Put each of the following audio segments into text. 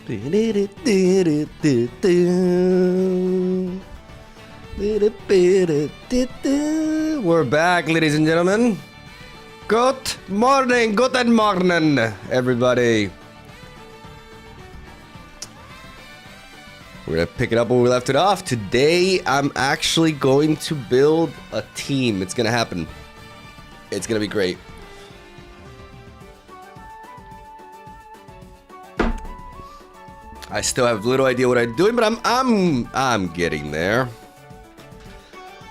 We're back, ladies and gentlemen. Good morning, guten Morgen, everybody. We're gonna pick it up where we left it off. Today, I'm actually going to build a team. It's gonna happen. It's gonna be great. I still have little idea what I'm doing, but I'm getting there.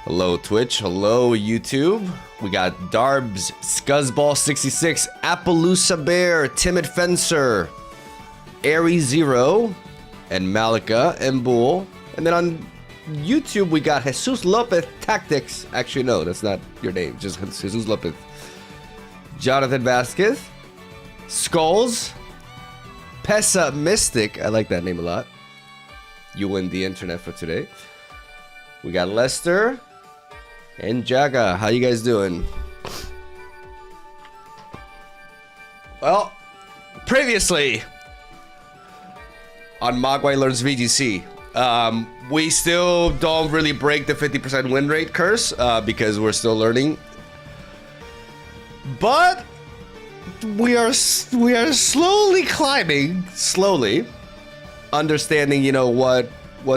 Hello Twitch, hello YouTube. We got Darbs, Scuzzball66, Appaloosa Bear, Timid Fencer, Airy Zero, and Malika and Bull. And then on YouTube we got Jesus Lopez Tactics. Actually no, that's not your name, just Jesus Lopez. Jonathan Vasquez, Skulls, Pesa Mystic, I like that name a lot. You win the internet for today. We got Lester and Jaga. How you guys doing? Well, previously on Mogwai Learns VGC, we still don't really break the 50% win rate curse because we're still learning. But we are slowly climbing, understanding, you know, what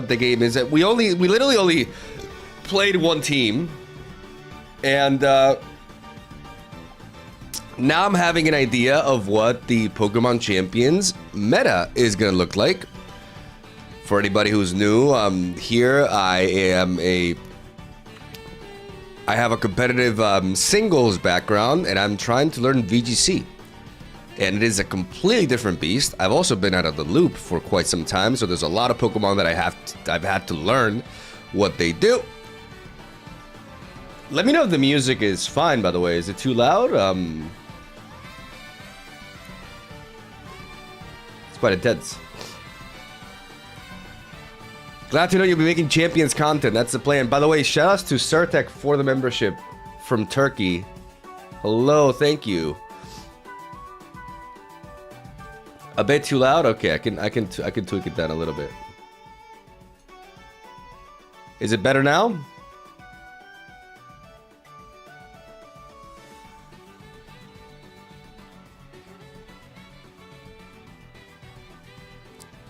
the game is. We literally only played one team, and now I'm having an idea of what the Pokemon Champions meta is gonna look like. For anybody who's new, here I have a competitive singles background, and I'm trying to learn VGC. And it is a completely different beast. I've also been out of the loop for quite some time, so there's a lot of Pokemon that I've had to learn what they do. Let me know if the music is fine, by the way. Is it too loud? It's quite intense. Glad to know you'll be making Champions content. That's the plan. By the way, shoutouts to Surtek for the membership from Turkey. Hello, thank you. A bit too loud? Okay, I can tweak it down a little bit. Is it better now?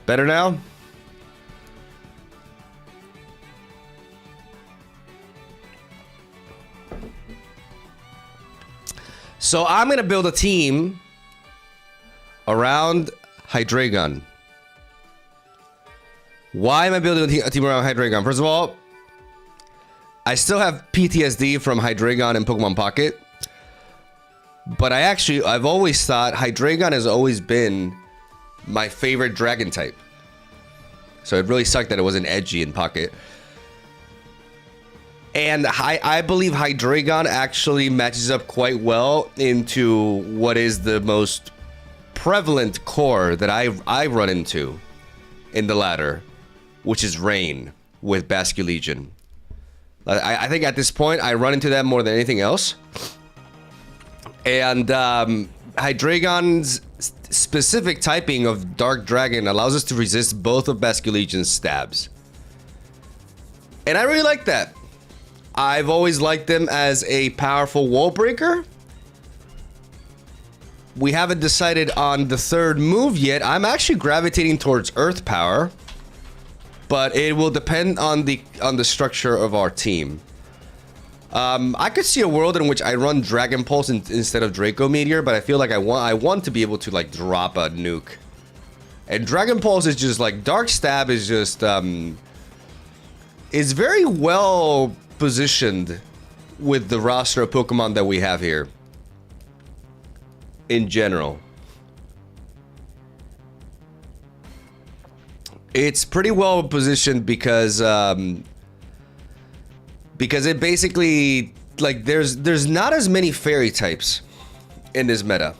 Better now? So I'm gonna build a team around Hydreigon. Why am I building a team around Hydreigon? First of all, I still have PTSD from Hydreigon and Pokemon Pocket, but I've always thought Hydreigon has always been my favorite dragon type. So it really sucked that it wasn't edgy in Pocket. And I believe Hydreigon actually matches up quite well into what is the most prevalent core that I run into in the ladder, which is Rain with Basculegion. I think at this point I run into that more than anything else. And Hydreigon's specific typing of Dark Dragon allows us to resist both of Basculegion's stabs. And I really like that. I've always liked them as a powerful wall breaker. We haven't decided on the third move yet. I'm actually gravitating towards Earth Power, but it will depend on the structure of our team. I could see a world in which I run Dragon Pulse instead of Draco Meteor, but I feel like I want to be able to like drop a nuke. And Dragon Pulse is just like Dark Stab is just is very well positioned with the roster of Pokemon that we have here in general. It's pretty well positioned because it basically, like, there's not as many fairy types in this meta,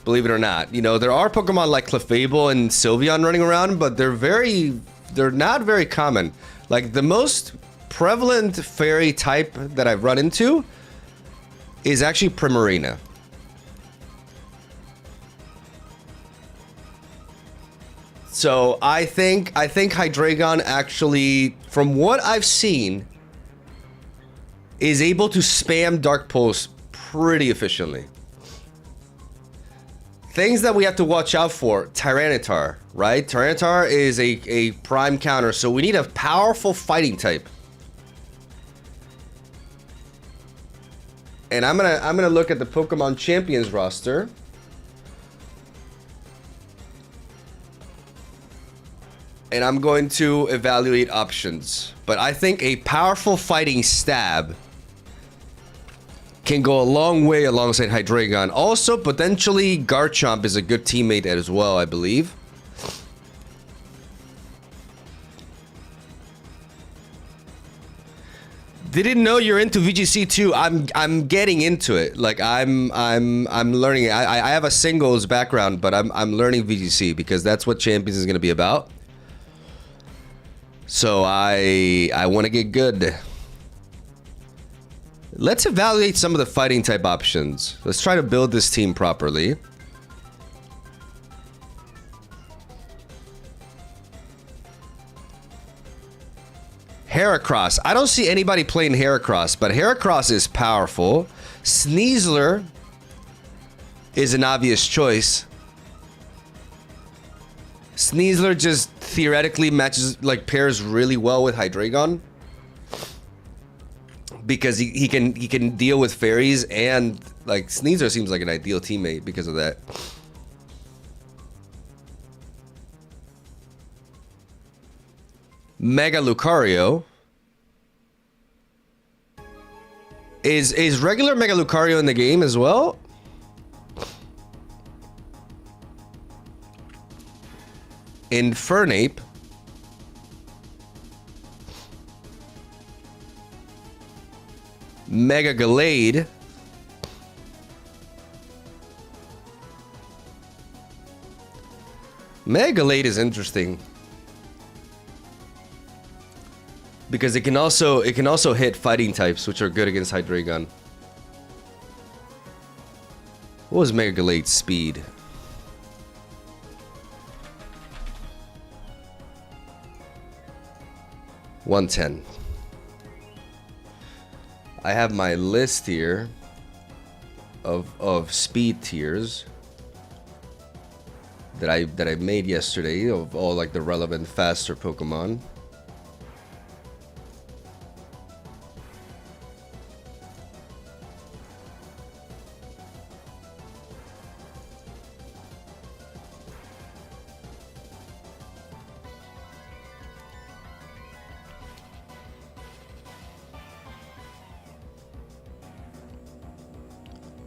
believe it or not. You know, there are Pokemon like Clefable and Sylveon running around, but they're not very common. Like, the most prevalent fairy type that I've run into is actually Primarina. So I think Hydreigon actually, from what I've seen, is able to spam Dark Pulse pretty efficiently. Things that we have to watch out for: Tyranitar, right? Tyranitar is a prime counter, so we need a powerful fighting type. And I'm gonna look at the Pokemon Champions roster. And I'm going to evaluate options. But I think a powerful fighting stab can go a long way alongside Hydreigon. Also, potentially, Garchomp is a good teammate as well, I believe. Didn't know you're into VGC too. I'm getting into it. Like I'm learning it. I have a singles background, but I'm learning VGC because that's what Champions is gonna be about. So I want to get good. Let's evaluate some of the fighting type options. Let's try to build this team properly. Heracross. I don't see anybody playing Heracross, but Heracross is powerful. Sneasler is an obvious choice. Sneasler just theoretically matches, like, pairs really well with Hydreigon because he can deal with fairies, and like Sneasler seems like an ideal teammate because of that. Mega Lucario is regular Mega Lucario in the game as well. Infernape. Mega Gallade. Mega Gallade is interesting because it can also hit fighting types, which are good against Hydreigon. What was Mega Gallade's speed? $110. I have my list here of speed tiers that I made yesterday of all like the relevant faster Pokemon.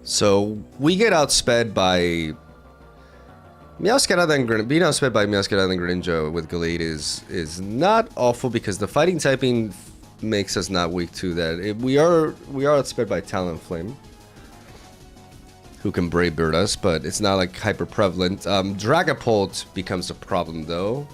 So we get outsped by Meowscarada and Greninja. Being outsped by Meowscarada and Greninja with Gallade is not awful because the fighting typing makes us not weak to that. We are outsped by Talonflame, who can Brave Bird us, but it's not like hyper prevalent. Dragapult becomes a problem though,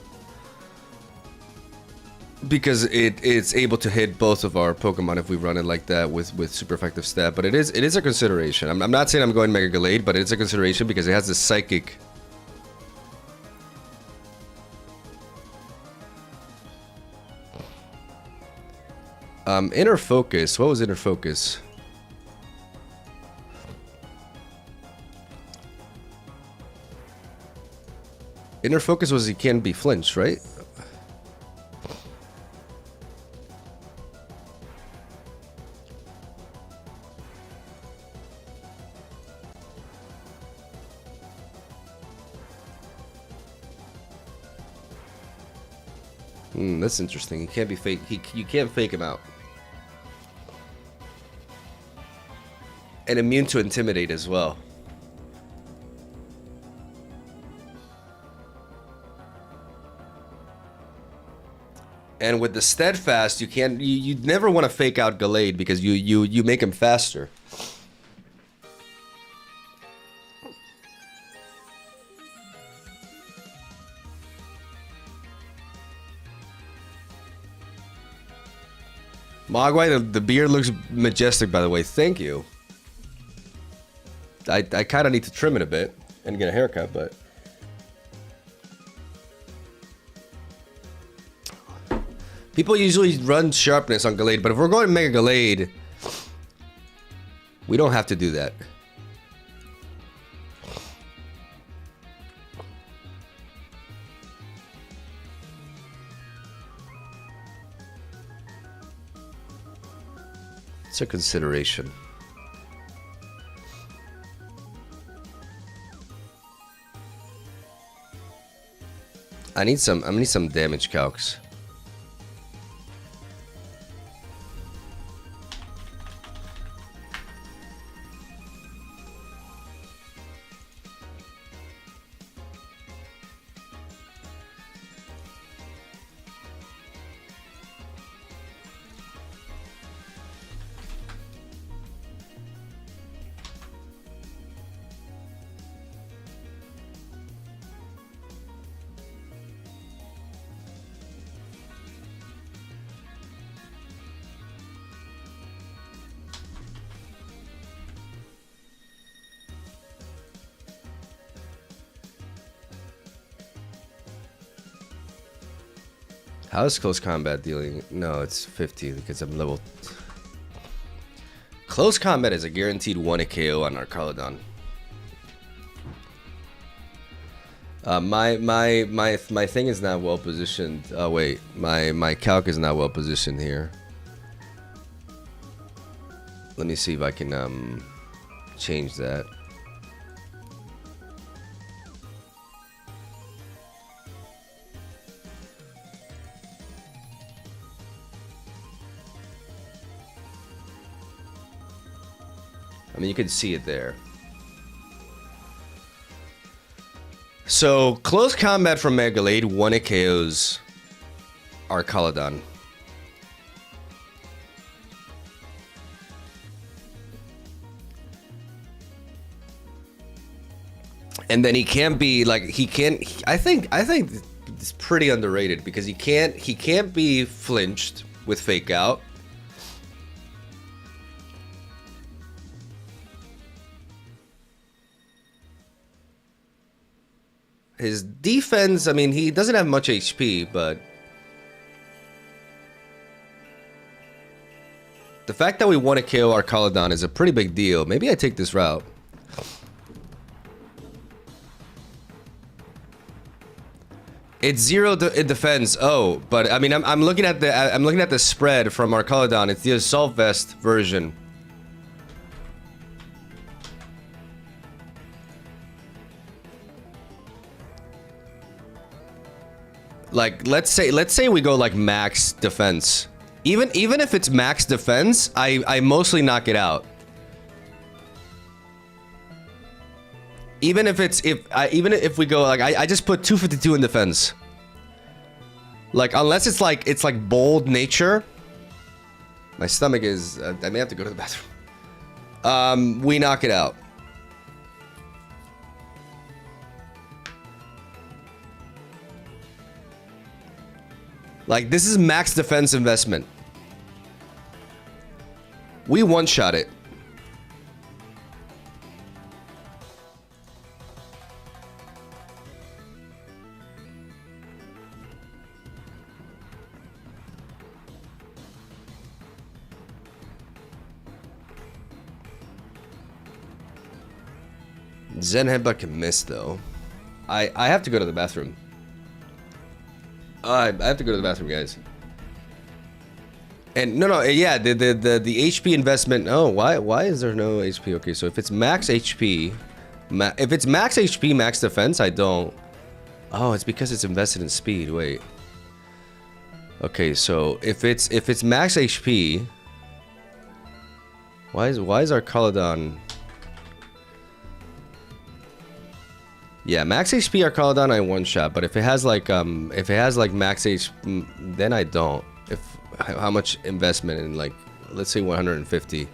because it's able to hit both of our Pokemon if we run it like that with super effective stat. But it is a consideration. I'm not saying I'm going Mega Gallade, but it's a consideration because it has this psychic. Inner Focus. What was Inner Focus? Inner Focus was he can't be flinched, right? That's interesting. He can't be fake. You can't fake him out. And immune to Intimidate as well. And with the Steadfast, you never want to fake out Gallade because you make him faster. Mogwai, the beard looks majestic, by the way. Thank you. I kind of need to trim it a bit and get a haircut, but People usually run sharpness on Gallade, but if we're going Mega Gallade, we don't have to do that. It's a consideration. I need some damage calcs. How is close combat dealing? No, it's 50 because I'm level. Close combat is a guaranteed 1 KO on our Carladon. My thing is not well positioned. Oh wait, my calc is not well positioned here. Let me see if I can change that. I mean, you can see it there. So, close combat from Mega Gallade, 1 KOs our Carladon. And then he can't be like I think it's pretty underrated because he can't be flinched with Fake Out. His defense, I mean, he doesn't have much HP, but the fact that we want to KO our Carladon is a pretty big deal. Maybe I take this route. It's 0 in defense. Oh, but I mean, I'm looking at the spread from our Carladon. It's the Assault Vest version. Like, let's say we go like max defense. Even if it's max defense, I mostly knock it out. Even if we go like I just put 252 in defense. Like, unless it's like bold nature. My stomach is I may have to go to the bathroom. We knock it out. Like, this is max defense investment. We one-shot it. Zen Headbutt can miss, though. I have to go to the bathroom. I have to go to the bathroom, guys. And no, yeah, the HP investment. Oh, why is there no HP? Okay, so if it's max HP, if it's max HP, max defense, I don't. Oh, it's because it's invested in speed. Wait. Okay, so if it's max HP, why is our Carladon? Yeah, max HP our Carladon I one shot, but if it has like max HP, then I don't. How much investment in, like, let's say 150.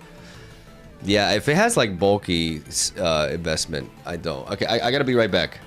Yeah, if it has like bulky investment, I don't. Okay, I gotta be right back.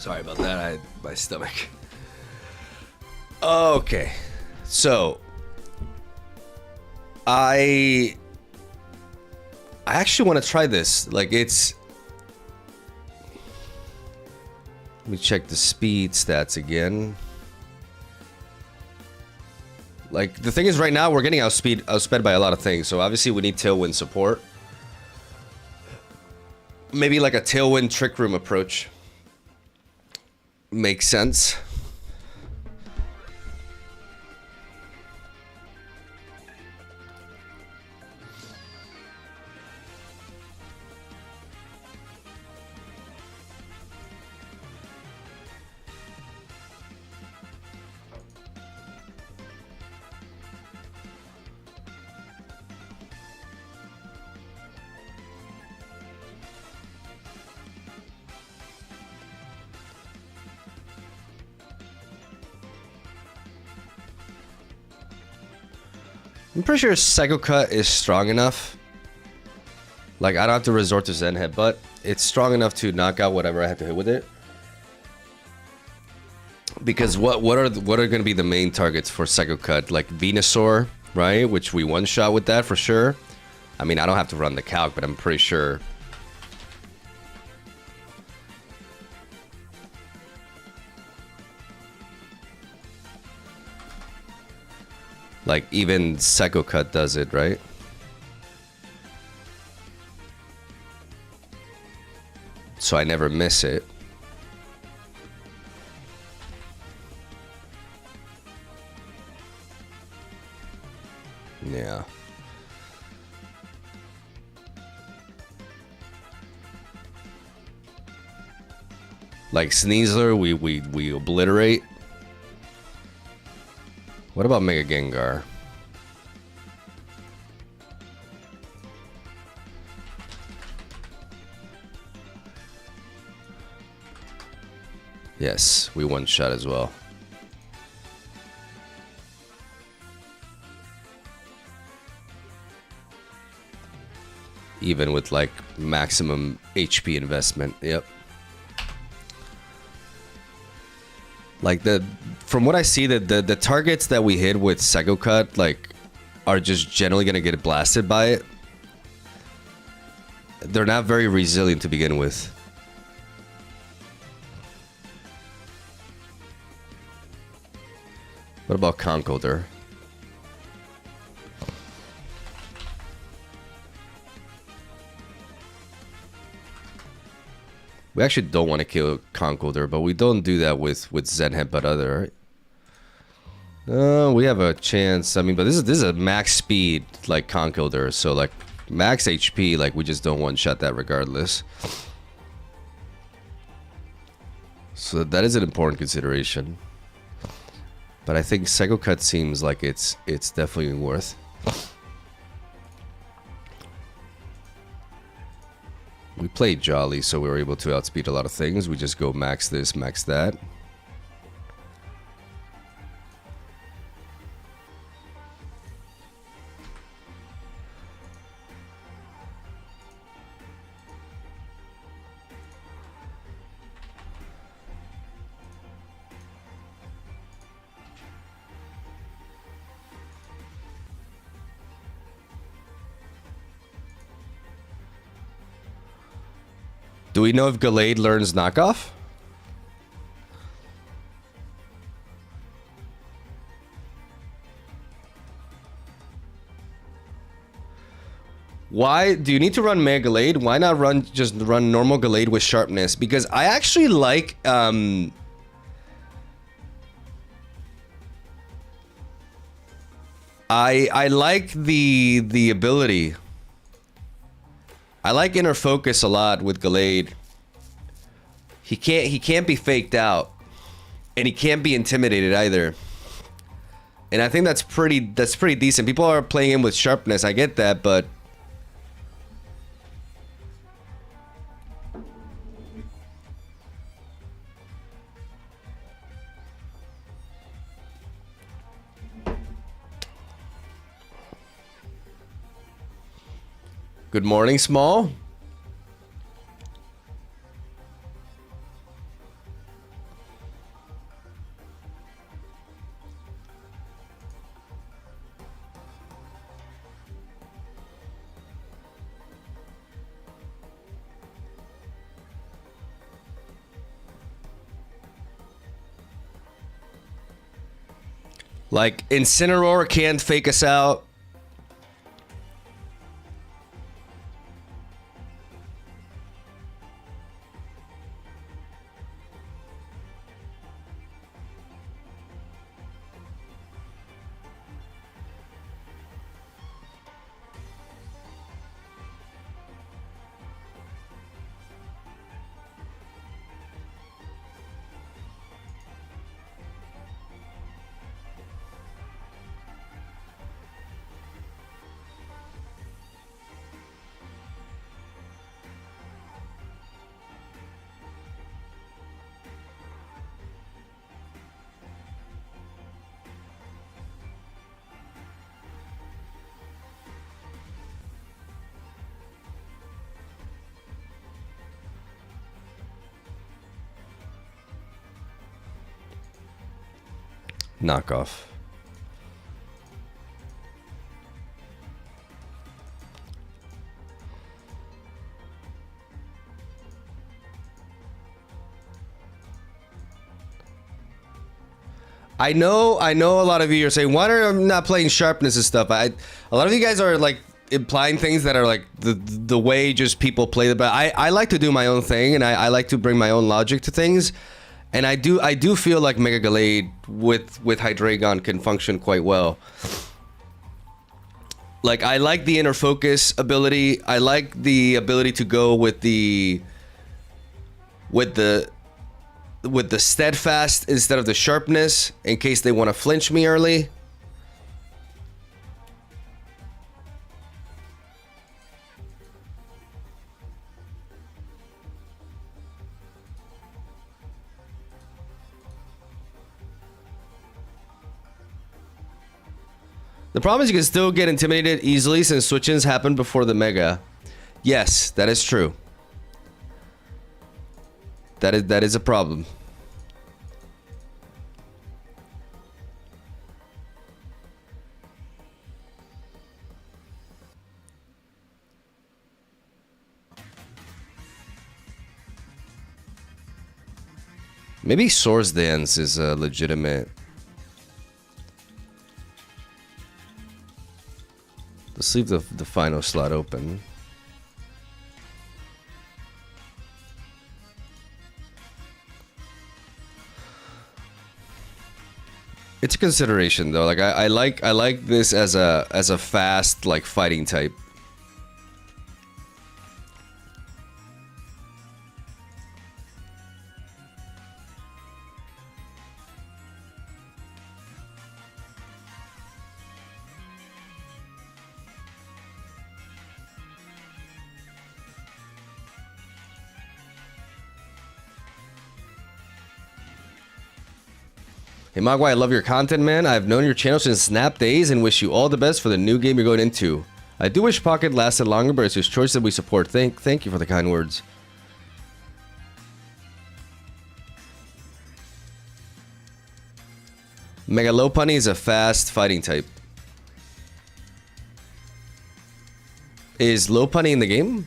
Sorry about that. I had my stomach. Okay. So I actually want to try this. Like, it's... Let me check the speed stats again. Like, the thing is, right now, we're getting outsped by a lot of things. So, obviously, we need Tailwind support. Maybe, like, a Tailwind Trick Room approach. Makes sense. I'm pretty sure Psycho Cut is strong enough. Like, I don't have to resort to Zen Headbutt. It's strong enough to knock out whatever I have to hit with it. Because what are going to be the main targets for Psycho Cut? Like Venusaur, right? Which we one-shot with that for sure. I mean, I don't have to run the calc, but I'm pretty sure. Like, even Psycho Cut does it, right? So I never miss it. Yeah. Like Sneasler, we obliterate. What about Mega Gengar? Yes, we one shot as well. Even with like maximum HP investment. Yep. Like from what I see, the targets that we hit with Psycho Cut like are just generally gonna get blasted by it. They're not very resilient to begin with. What about Conkeldurr? We actually don't want to kill Conkeldurr, but we don't do that with Zen Headbutt other, right? We have a chance. I mean, but this is a max speed like Conkeldurr, so like max HP, like we just don't one-shot that regardless. So that is an important consideration. But I think Psycho Cut seems like it's definitely worth. We played Jolly, so we were able to outspeed a lot of things. We just go max this, max that. Do we know if Gallade learns knockoff? Why do you need to run Mega Gallade? Why not just run normal Gallade with sharpness? Because I actually like I like the ability. I like Inner Focus a lot with Gallade. He can't be faked out, and he can't be intimidated either. And I think that's pretty decent. People are playing him with sharpness. I get that, but good morning, Small. Like, Incineroar can't fake us out. Knockoff. I know a lot of you are saying, why are you not playing sharpness and stuff? A lot of you guys are like implying things that are like the way just people play the, but I like to do my own thing, and I like to bring my own logic to things. And I do feel like Mega Gallade with Hydreigon can function quite well. Like, I like the inner focus ability. I like the ability to go with the steadfast instead of the sharpness in case they want to flinch me early. The problem is you can still get intimidated easily since switch-ins happen before the Mega. Yes, that is true. That is a problem. Maybe Swords Dance is a legitimate. Let's leave the final slot open. It's a consideration though. Like I like this as a fast like fighting type. Hey Mogwai, I love your content, man. I've known your channel since Snap days and wish you all the best for the new game you're going into. I do wish Pocket lasted longer, but it's his choice that we support. Thank you for the kind words. Mega Lopunny is a fast fighting type. Is Lopunny in the game?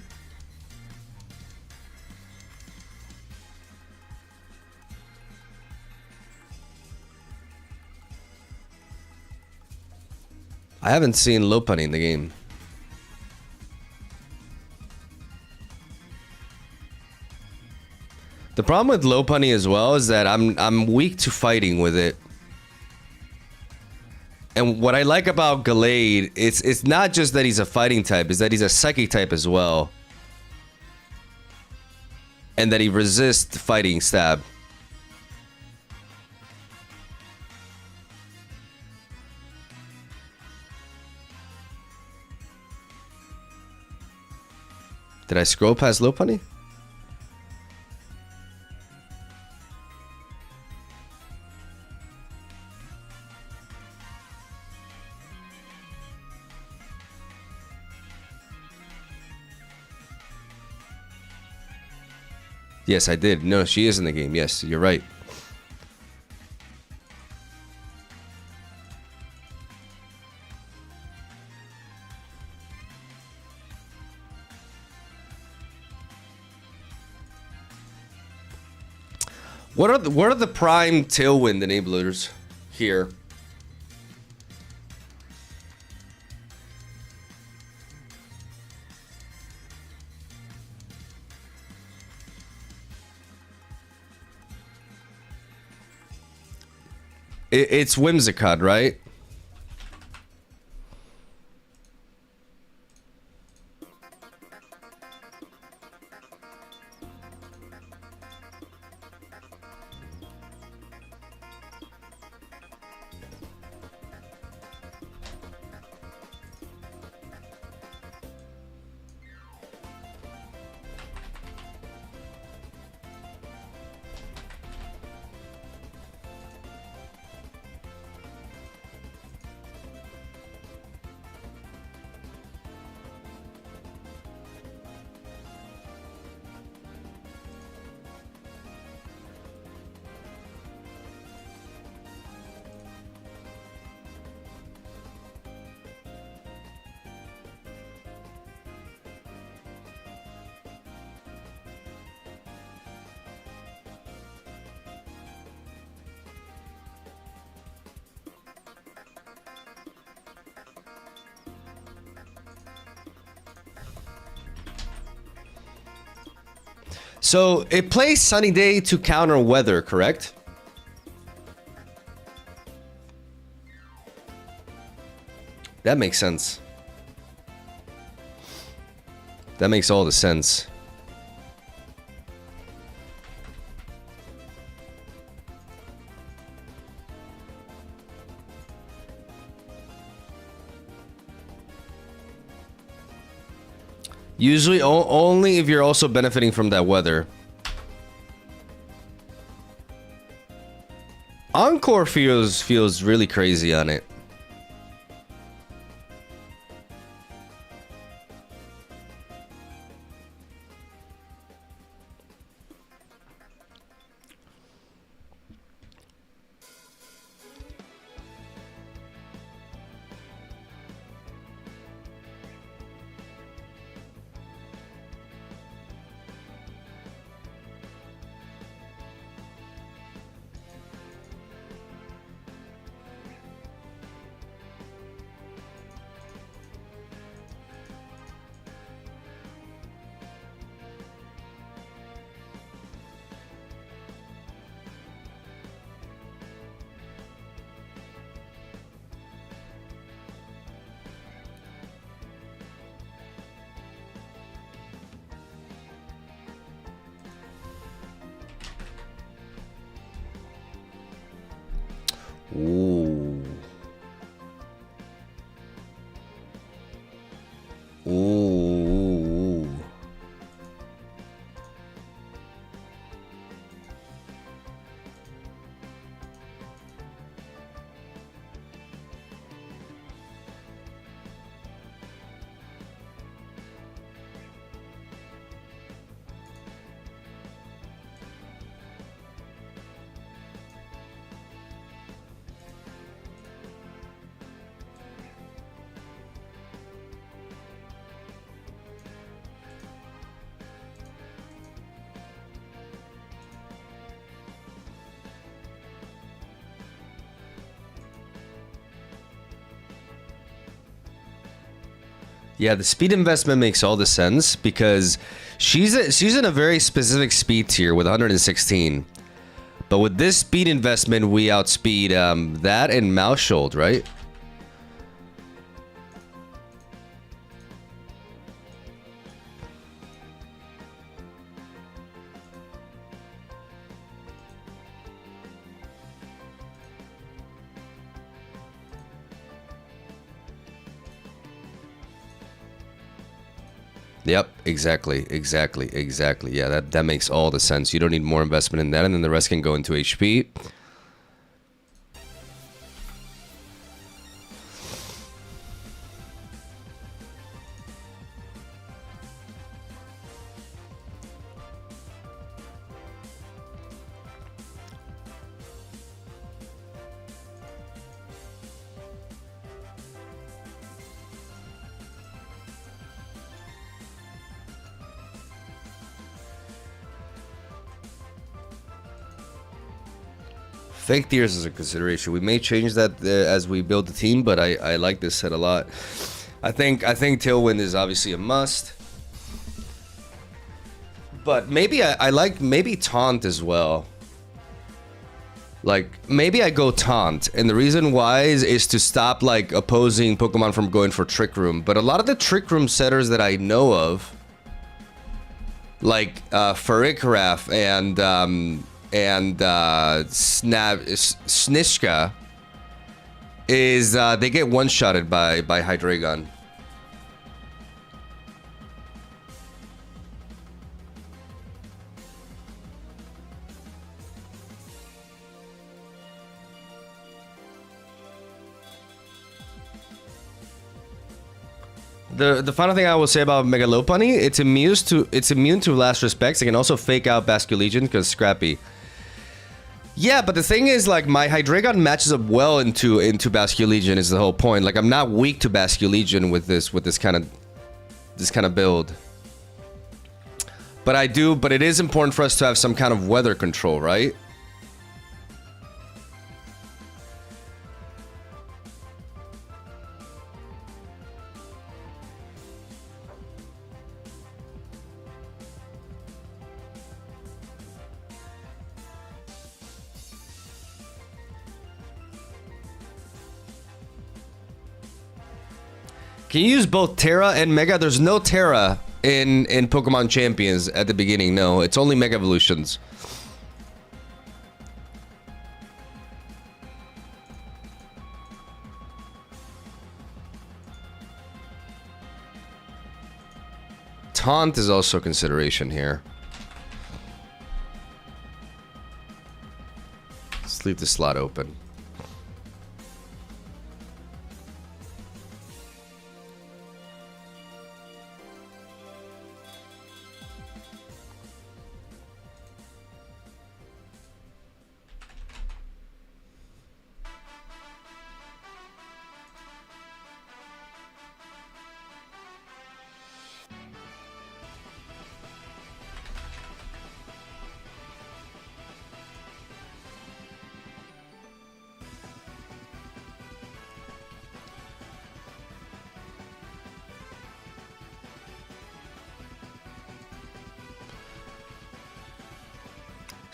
I haven't seen Lopunny in the game. The problem with Lopunny as well is that I'm weak to fighting with it. And what I like about Gallade, it's not just that he's a fighting type, it's that he's a psychic type as well. And that he resists fighting stab. Did I scroll past Lopunny? Yes, I did. No, she is in the game. Yes, you're right. What are the prime tailwind enablers here? It's Whimsicott, right? So it plays Sunny Day to counter weather, correct? That makes sense. That makes all the sense. Usually only if you're also benefiting from that weather. Encore feels really crazy on it. Ooh. Ooh. Yeah, the speed investment makes all the sense because she's in a very specific speed tier with 116. But with this speed investment, we outspeed that and Mouseshold, right? Yep, exactly. Yeah, that makes all the sense. You don't need more investment in that, and then the rest can go into HP. Fake tiers is a consideration. We may change that as we build the team, but I like this set a lot. I think Tailwind is obviously a must. But maybe I like maybe Taunt as well. Like, maybe I go Taunt, and the reason why is to stop, like, opposing Pokemon from going for Trick Room. But a lot of the Trick Room setters that I know of, like, Farigiraf and Snishka, is, they get one-shotted by Hydreigon. The final thing I will say about Mega Lopunny, it's immune to last respects. It can also fake out Basculegion because Scrappy. Yeah, but the thing is, like, my Hydreigon matches up well into Basculegion is the whole point. Like, I'm not weak to Basculegion with this kind of build. But it is important for us to have some kind of weather control, right? Can you use both Terra and Mega? There's no Terra in Pokemon Champions at the beginning. No, it's only Mega Evolutions. Taunt is also a consideration here. Let's leave the slot open.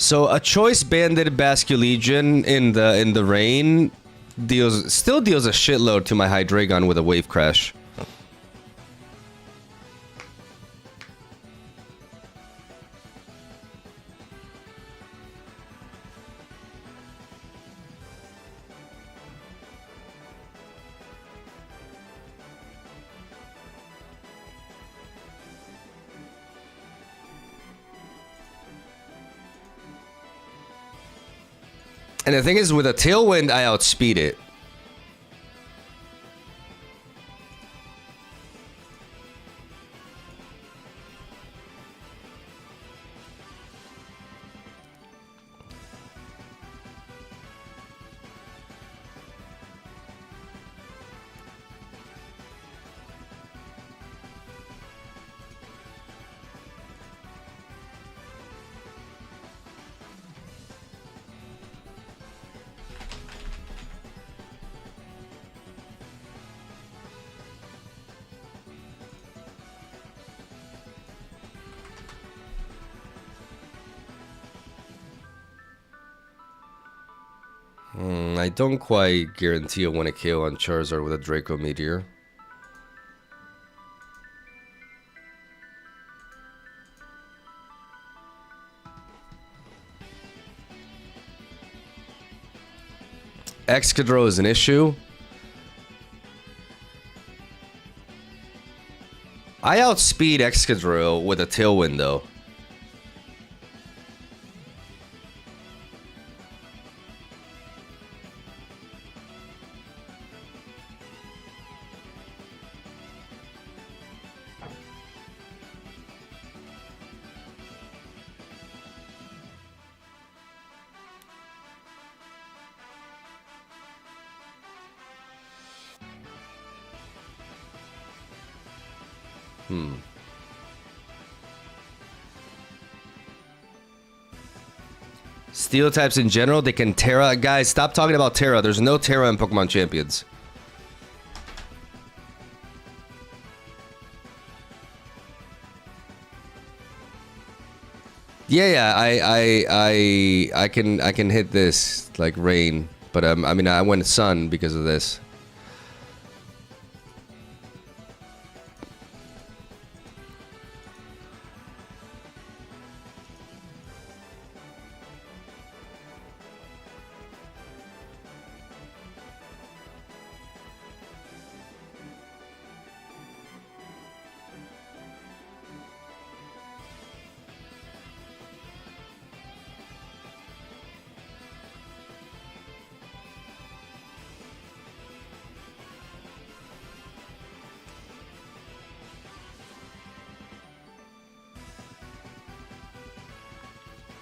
So a choice banded Basculegion in the rain still deals a shitload to my Hydreigon with a Wave Crash. And the thing is, with a Tailwind, I outspeed it. I don't quite guarantee a 1 KO on Charizard with a Draco Meteor. Excadrill is an issue. I outspeed Excadrill with a Tailwind though. Steel types in general, they can Terra. Guys, stop talking about Terra. There's no Terra in Pokemon Champions. Yeah, I can hit this like rain, but I mean I went sun because of this.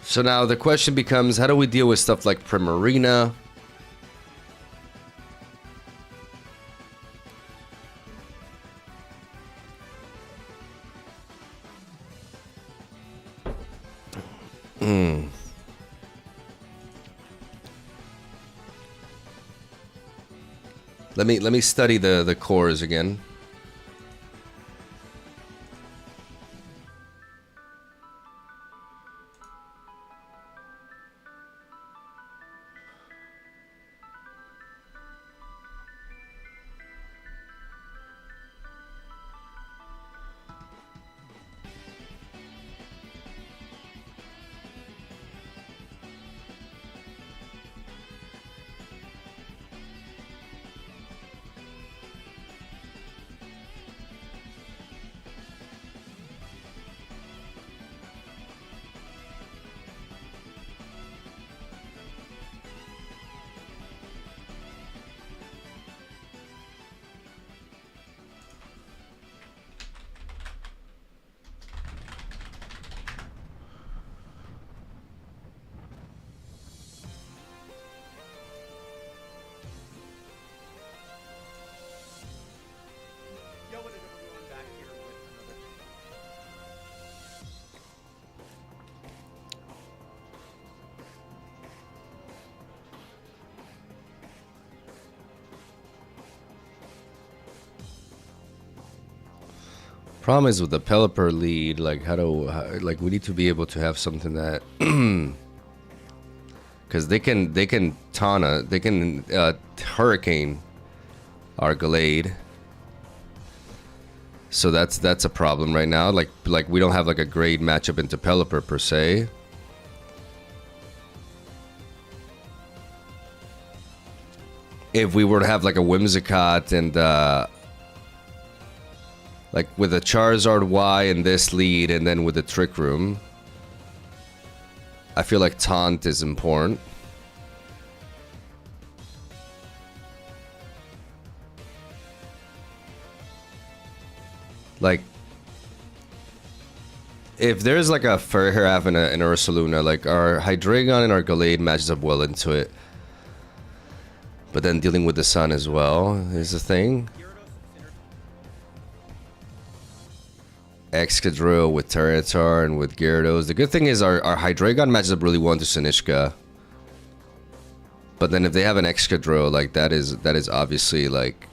So now the question becomes, how do we deal with stuff like Primarina? Let me study the cores again. Problem is with the Pelipper lead, like like we need to be able to have something that, because they can Tana, they can Hurricane our Gallade. So that's a problem right now. Like we don't have like a great matchup into Pelipper per se. If we were to have like a Whimsicott and like with a Charizard Y in this lead and then with the Trick Room, I feel like Taunt is important. Like, if there's like a Furhair and an Ursaluna, like our Hydreigon and our Gallade matches up well into it. But then dealing with the sun as well is the thing. Excadrill with Tyranitar and with Gyarados. The good thing is our Hydreigon matches up really well into Sinishka. But then if they have an Excadrill, like that is obviously like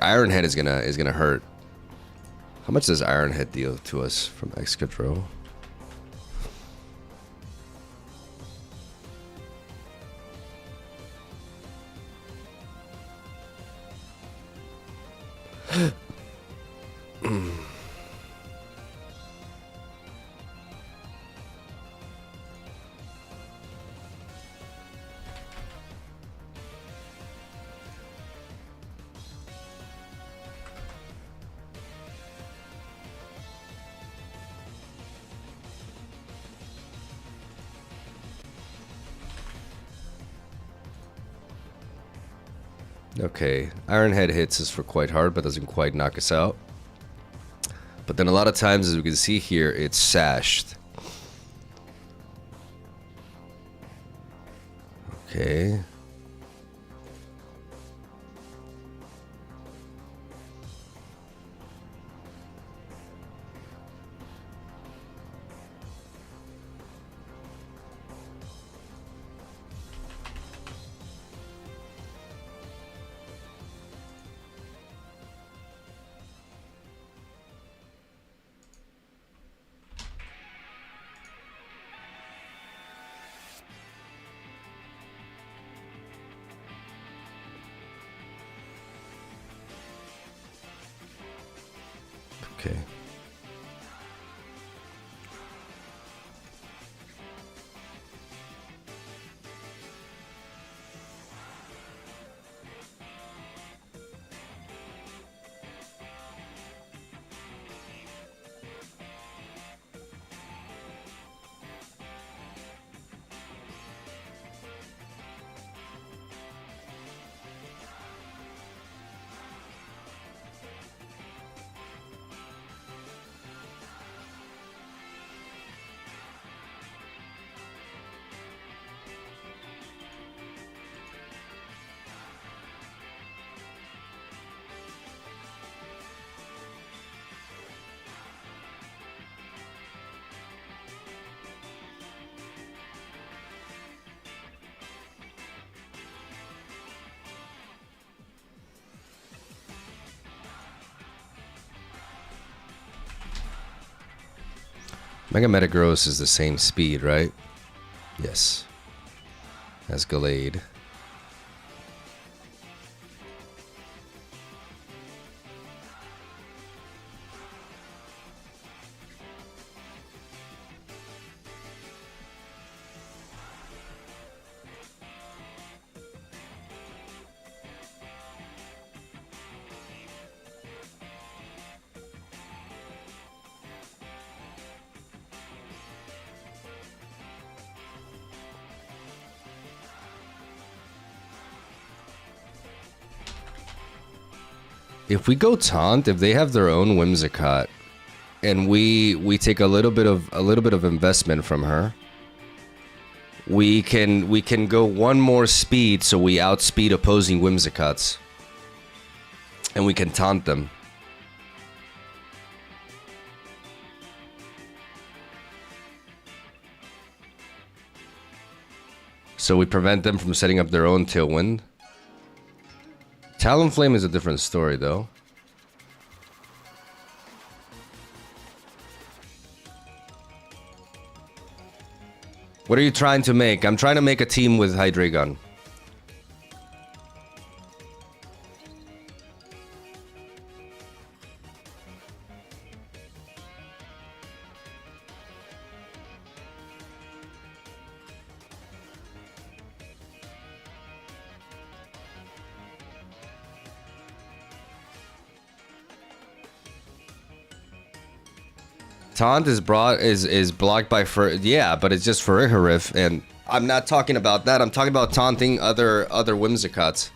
Iron Head is gonna hurt. How much does Iron Head deal to us from Excadrill? Okay, Iron Head hits us for quite hard, but doesn't quite knock us out. But then a lot of times, as we can see here, it's sashed. Okay. Okay. Mega Metagross is the same speed, right? Yes. As Gallade. If we go Taunt, if they have their own Whimsicott, and we take a little bit of investment from her, we can go one more speed, so we outspeed opposing Whimsicotts, and we can taunt them. So we prevent them from setting up their own Tailwind. Talonflame is a different story, though. What are you trying to make? I'm trying to make a team with Hydreigon. Taunt is blocked by yeah, but it's just for Iharif, and I'm not talking about that. I'm talking about taunting other Whimsicotts.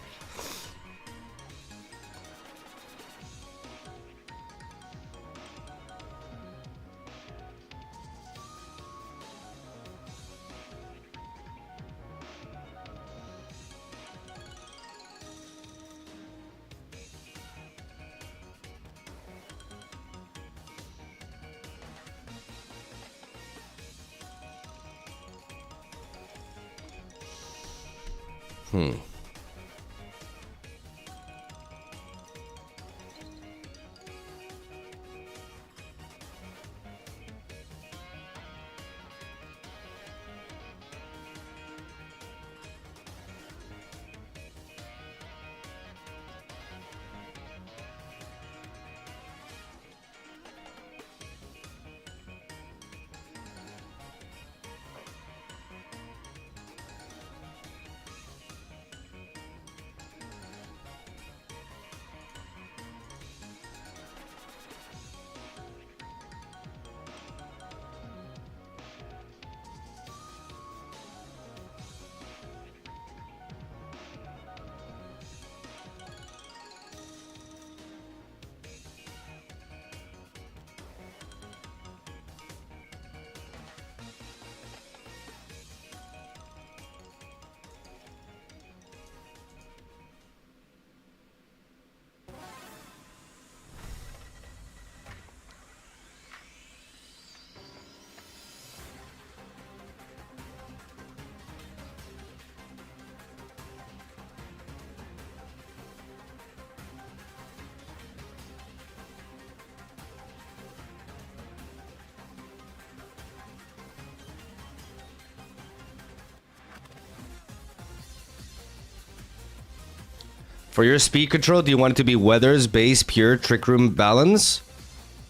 For your speed control, do you want it to be Weathers, Base, Pure, Trick Room, Balance?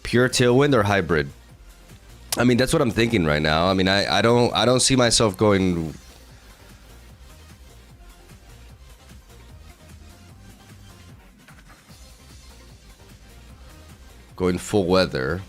Pure Tailwind or Hybrid? I mean, that's what I'm thinking right now. I mean, I don't see myself going full weather.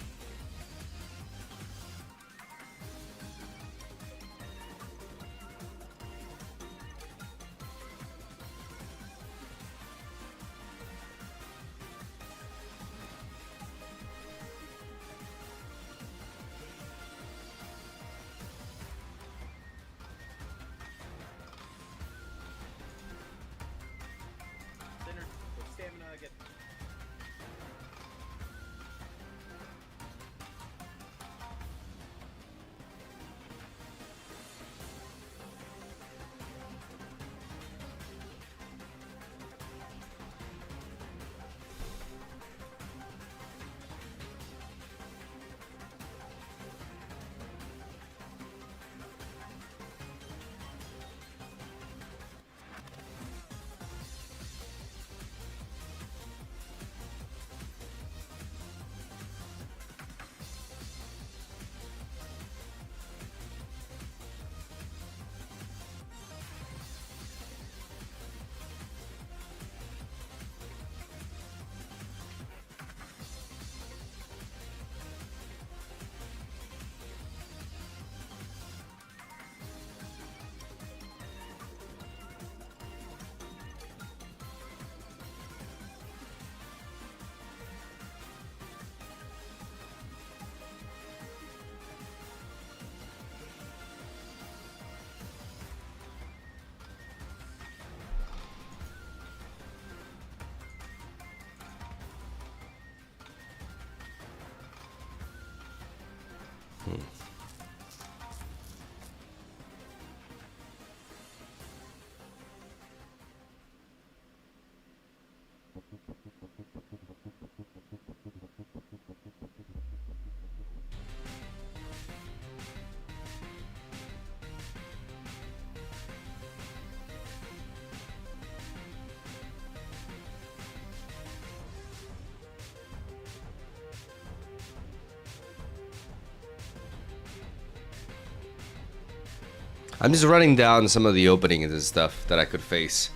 I'm just running down some of the openings and stuff that I could face.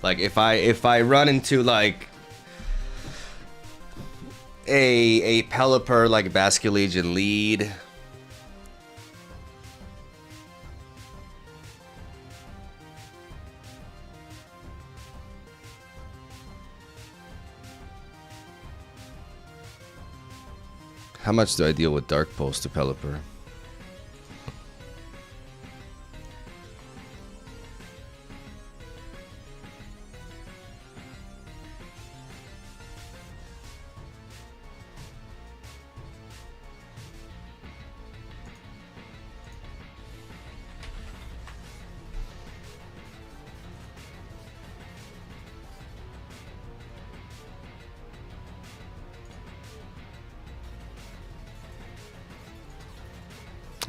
Like if I run into like a Pelipper like Basculegion lead. How much do I deal with Dark Pulse to Pelipper?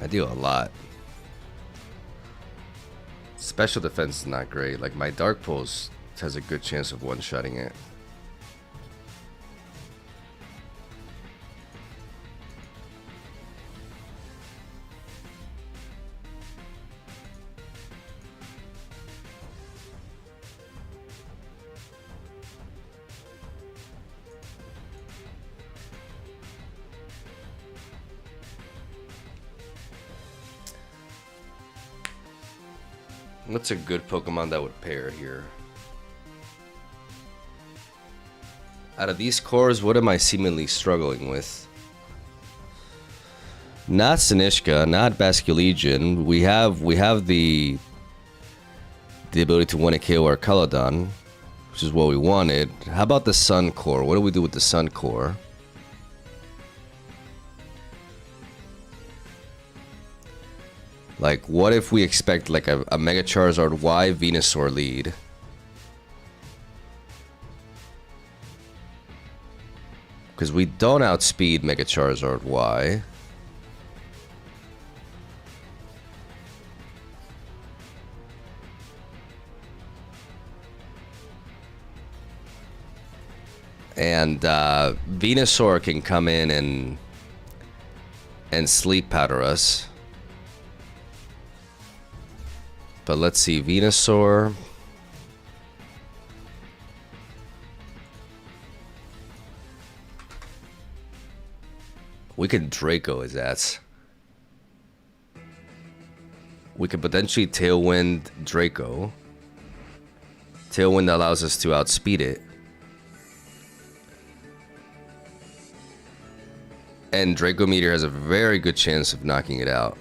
I deal a lot. Special defense is not great. Like my Dark Pulse has a good chance of one-shotting it. What's a good Pokemon that would pair here? Out of these cores, what am I seemingly struggling with? Not Sinishka, not Basculegion. We have the ability to win a KO or Caladon, which is what we wanted. How about the Sun core? What do we do with the Sun core? Like, what if we expect like a Mega Charizard Y Venusaur lead? Because we don't outspeed Mega Charizard Y. And Venusaur can come in and sleep powder us. But let's see, Venusaur. We can Draco his ass. We could potentially Tailwind Draco. Tailwind allows us to outspeed it. And Draco Meteor has a very good chance of knocking it out.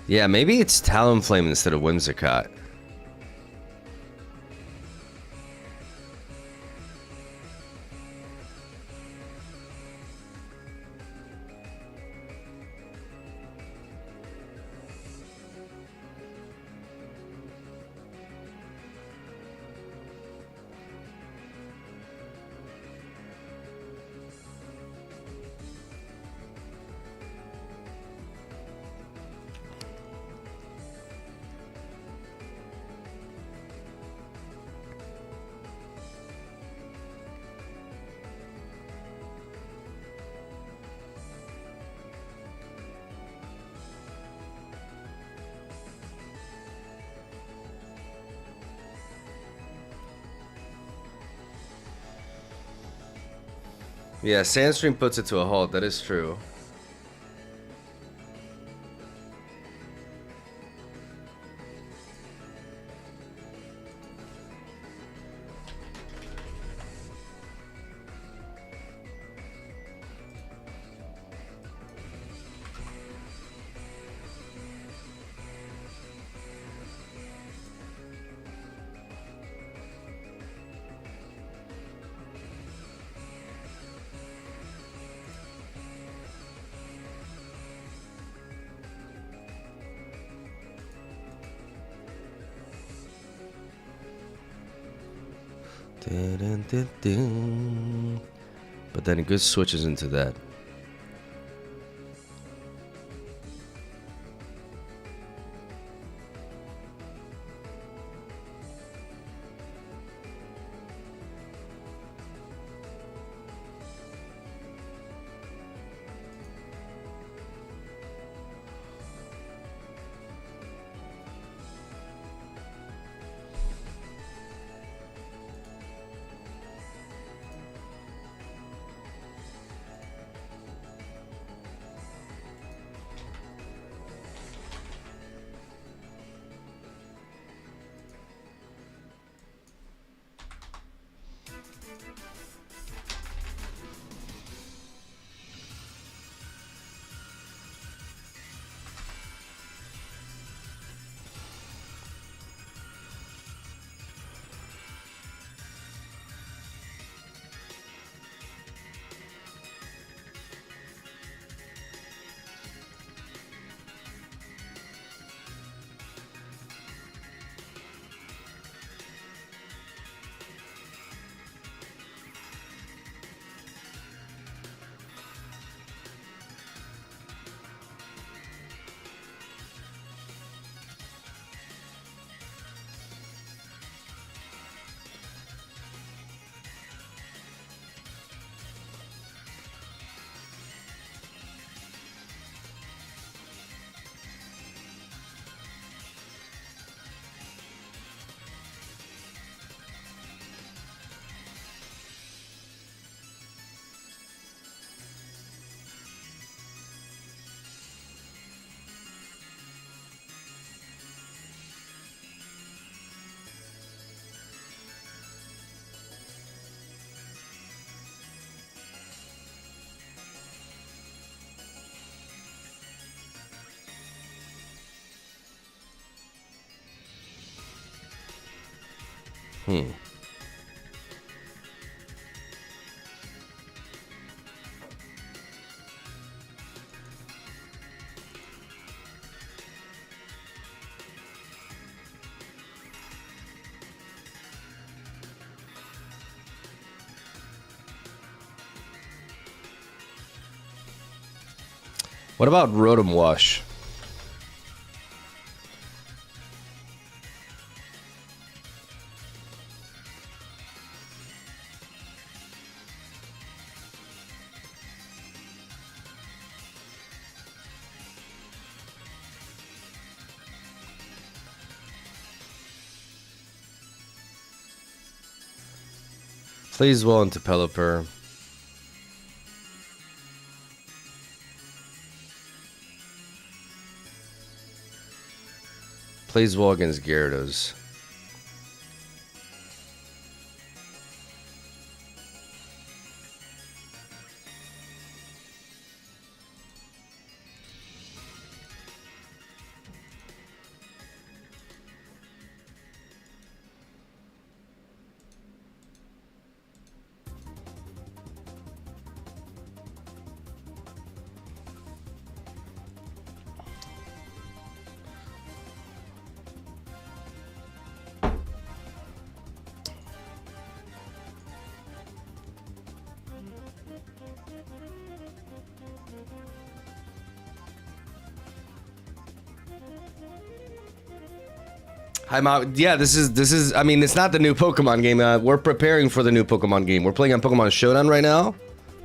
Yeah, maybe it's Talonflame instead of Whimsicott. Yeah, Sandstream puts it to a halt. That is true. But then it good switches into that. What about Rotom Wash? Plays well into Pelipper. Plays well against Gyarados. Hi, Mom. Yeah, this is. I mean, it's not the new Pokemon game. We're preparing for the new Pokemon game. We're playing on Pokemon Showdown right now.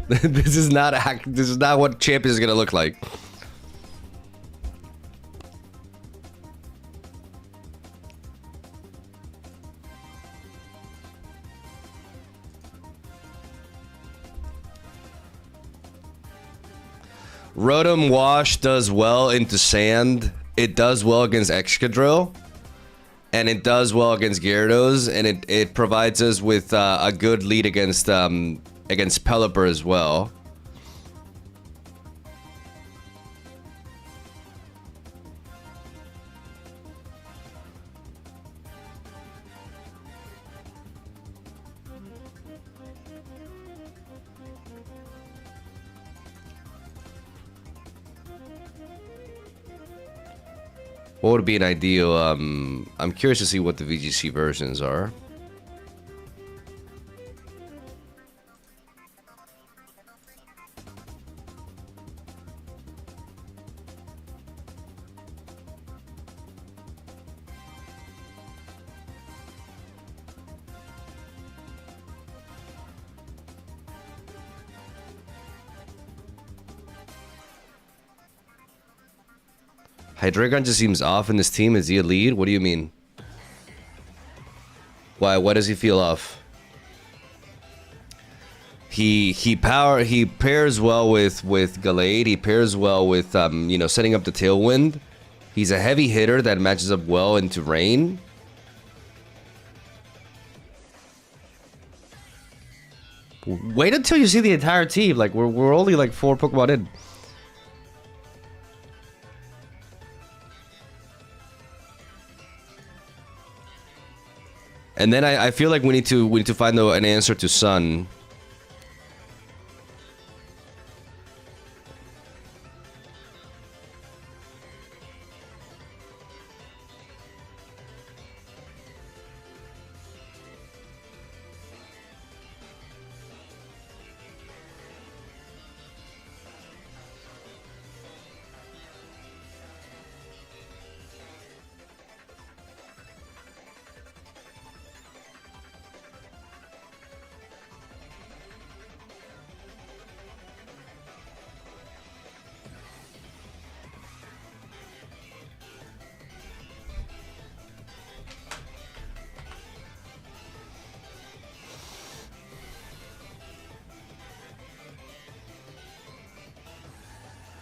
This is not what Champions is gonna look like. Rotom Wash does well into Sand. It does well against Excadrill. And it does well against Gyarados, and it provides us with a good lead against Pelipper as well. What would be an ideal? I'm curious to see what the VGC versions are. Hydreigon just seems off in this team. Is he a lead? What do you mean? Why? Why does he feel off? He pairs well with Gallade. He pairs well with you know, setting up the Tailwind. He's a heavy hitter that matches up well into Rain. Wait until you see the entire team. Like we're only like 4 Pokemon in. And then I feel like we need to find an answer to Sun.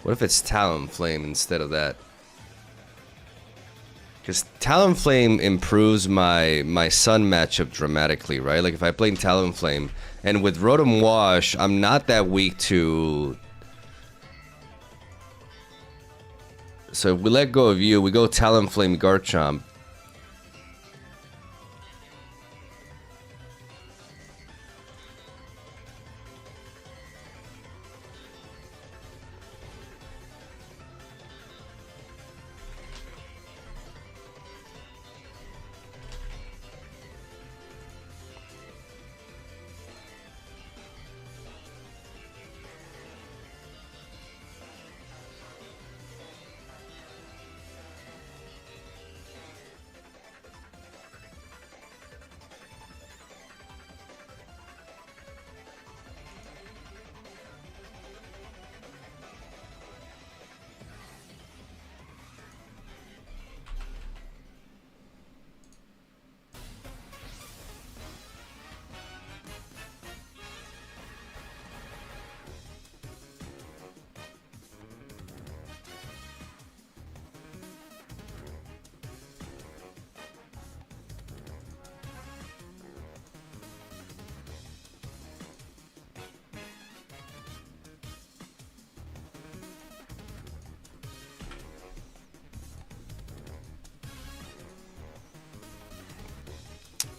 What if it's Talonflame instead of that? Because Talonflame improves my Sun matchup dramatically, right? Like if I play Talonflame, and with Rotom Wash, I'm not that weak to... So if we let go of you, we go Talonflame Garchomp.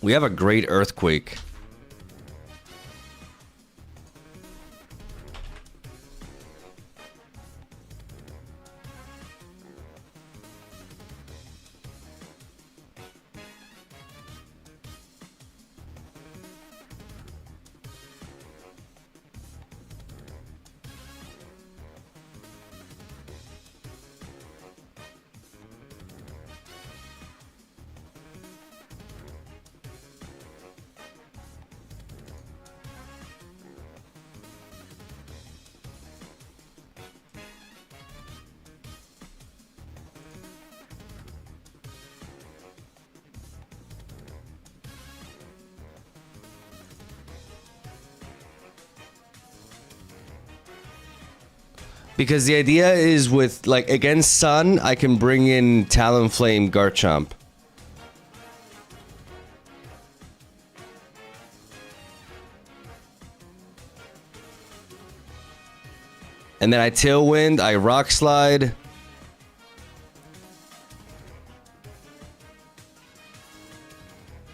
We have a great Earthquake. Because the idea is with, like, against Sun, I can bring in Talonflame Garchomp. And then I Tailwind, I Rock Slide.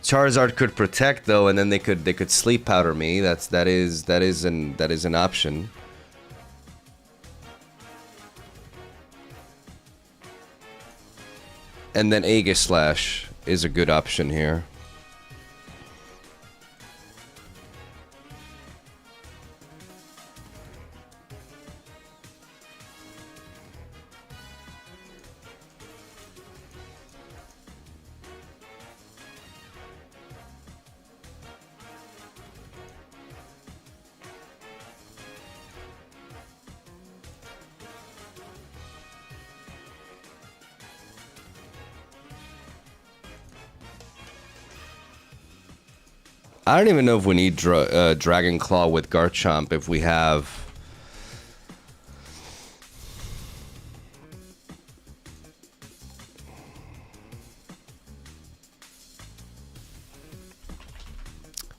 Charizard could protect though, and then they could Sleep Powder me. That is an option. And then Aegislash is a good option here. I don't even know if we need Dragon Claw with Garchomp if we have...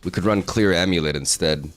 We could run Clear Amulet instead.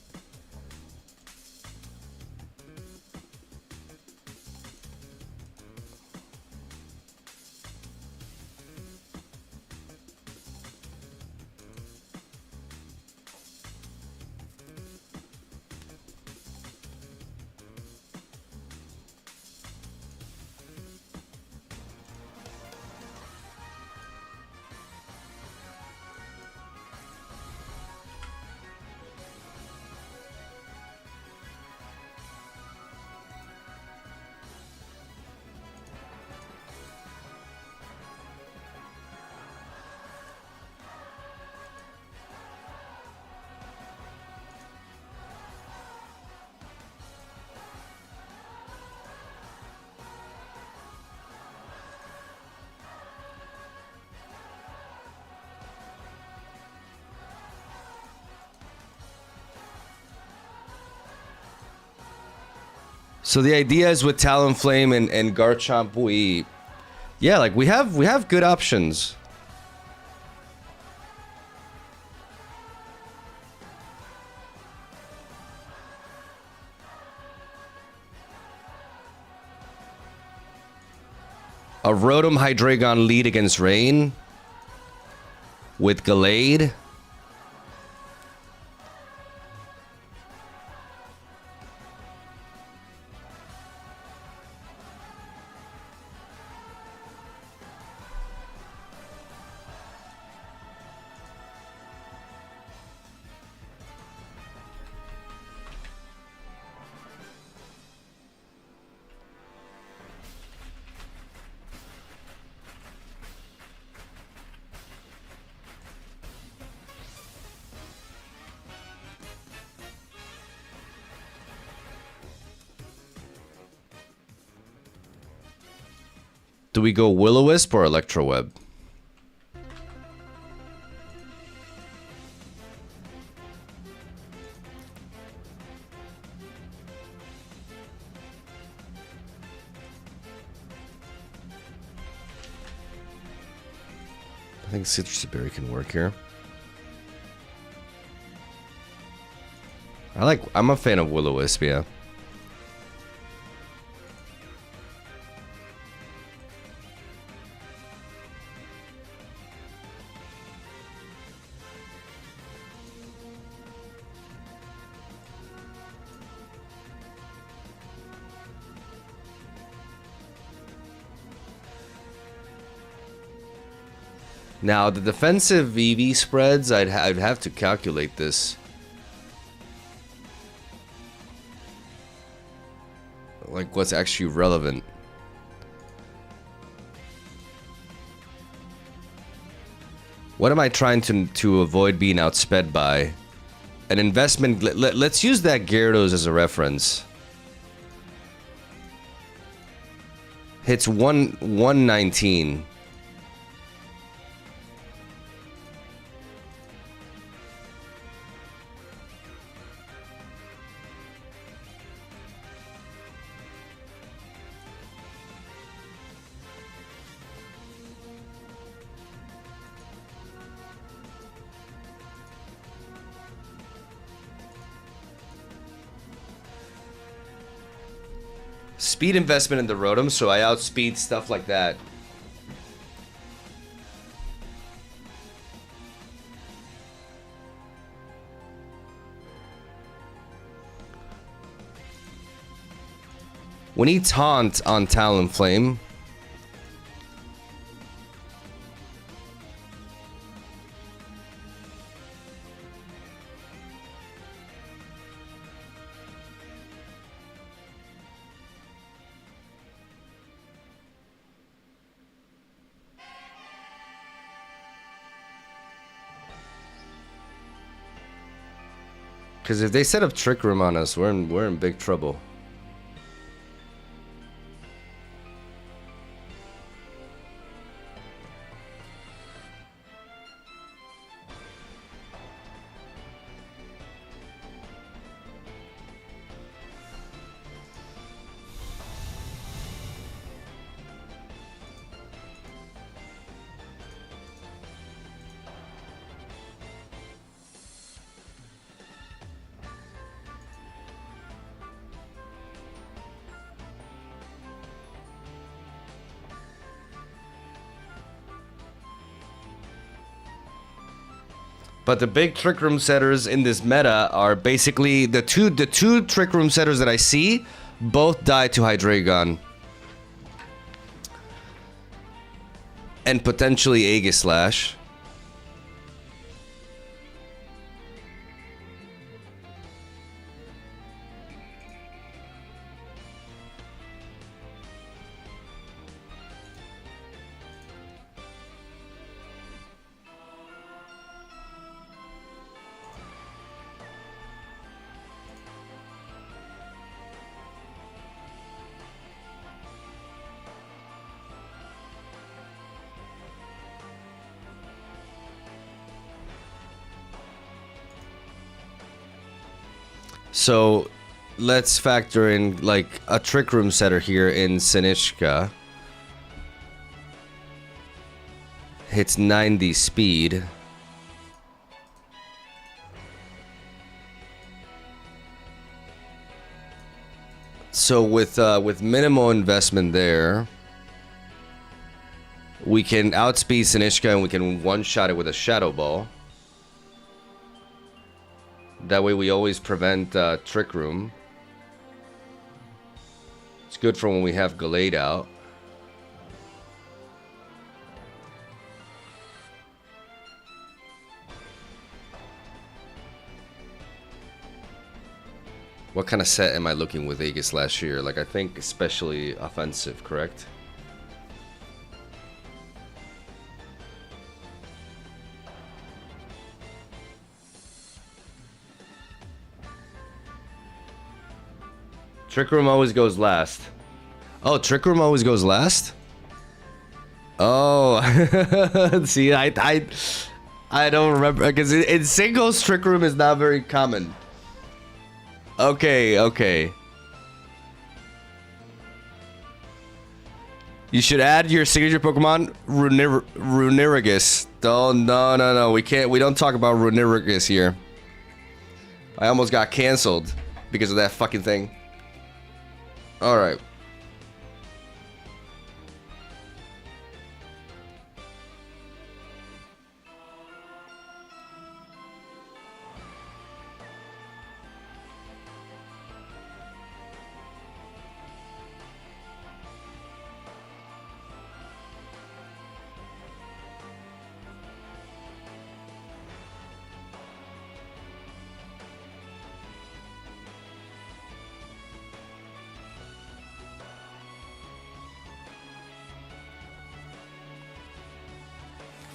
So the idea is with Talonflame and Garchomp, we have good options. A Rotom Hydreigon lead against Rain with Gallade. Do we go Will-O-Wisp or Electroweb? I think Citrus Berry can work here. I'm a fan of Will-O-Wisp, yeah. Now, the defensive VV spreads, I'd have to calculate this. Like, what's actually relevant. What am I trying to avoid being outsped by? An investment... Let's use that Gyarados as a reference. Hits 119. Speed investment in the Rotom, so I outspeed stuff like that. We need Taunt on Talonflame. Because if they set up Trick Room on us, we're in big trouble. But the big Trick Room setters in this meta are basically the two Trick Room setters that I see both die to Hydreigon. And potentially Aegislash. So, let's factor in, like, a Trick Room setter here in Sinishka. Hits 90 speed. So, with minimal investment there, we can outspeed Sinishka and we can one-shot it with a Shadow Ball. That way we always prevent Trick Room. It's good for when we have Gallade out. What kind of set am I looking with Aegislash here? Like, I think especially offensive, correct? Trick Room always goes last. Oh, Trick Room always goes last? Oh, see, I don't remember because in singles Trick Room is not very common. Okay, okay. You should add your signature Pokemon, Runerigus. Oh, no. We can't. We don't talk about Runerigus here. I almost got canceled because of that fucking thing. All right.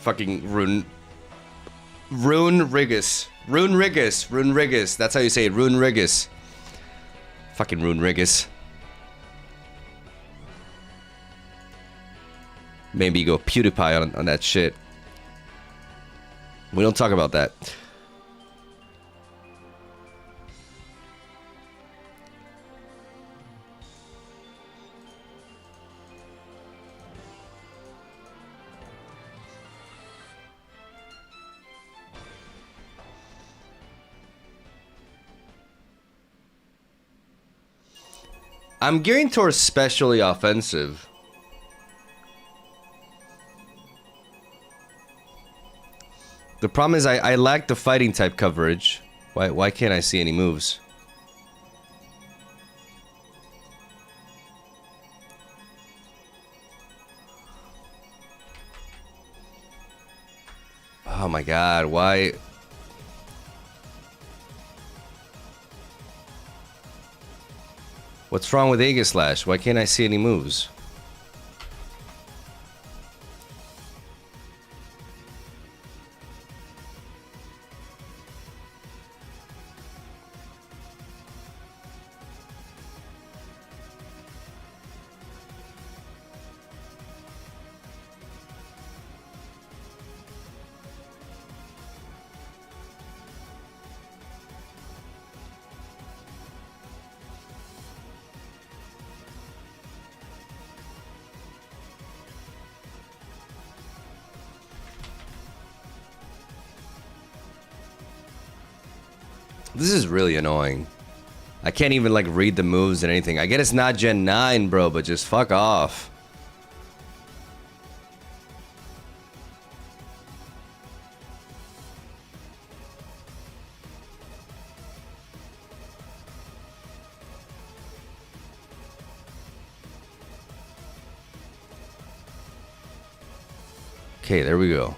Fucking Rune Rigus. That's how you say it. Rune Rigus. Fucking Rune Rigus. Maybe you go PewDiePie on that shit. We don't talk about that. I'm gearing towards specially offensive. The problem is I lack the fighting type coverage. Why can't I see any moves? Oh my god, why? What's wrong with Aegislash? Why can't I see any moves? This is really annoying. I can't even like read the moves and anything. I get it's not Gen 9, bro, but just fuck off. Okay, there we go.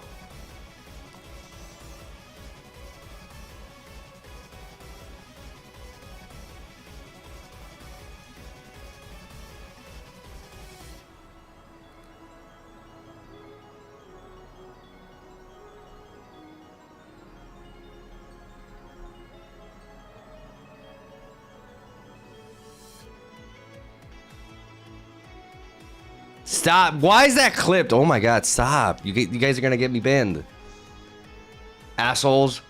Stop. Why is that clipped? Oh my god, stop. You guys are gonna get me banned. Assholes.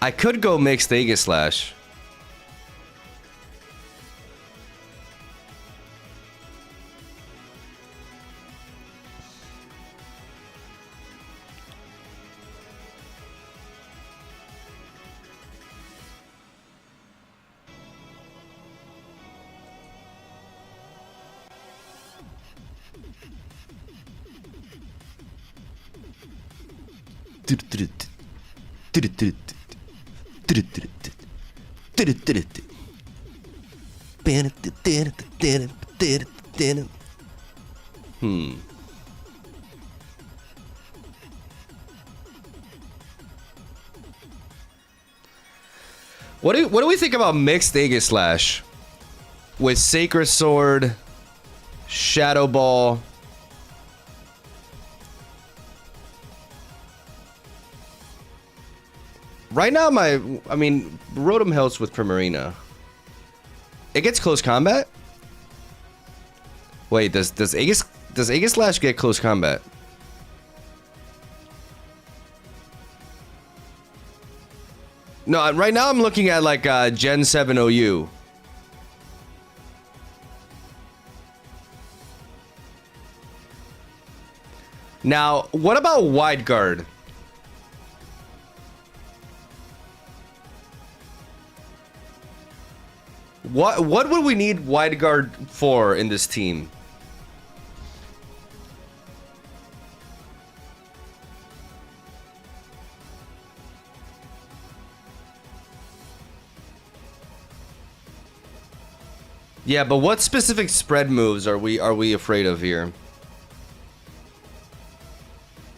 I could go mixed Aegislash. What do we think about mixed Aegislash with Sacred Sword, Shadow Ball? Right now, I mean, Rotom helps with Primarina. It gets close combat? Wait, does Aegislash get close combat? No, right now I'm looking at like Gen 7 OU. Now, what about Wide Guard? What would we need Wide Guard for in this team? Yeah, but what specific spread moves are we afraid of here?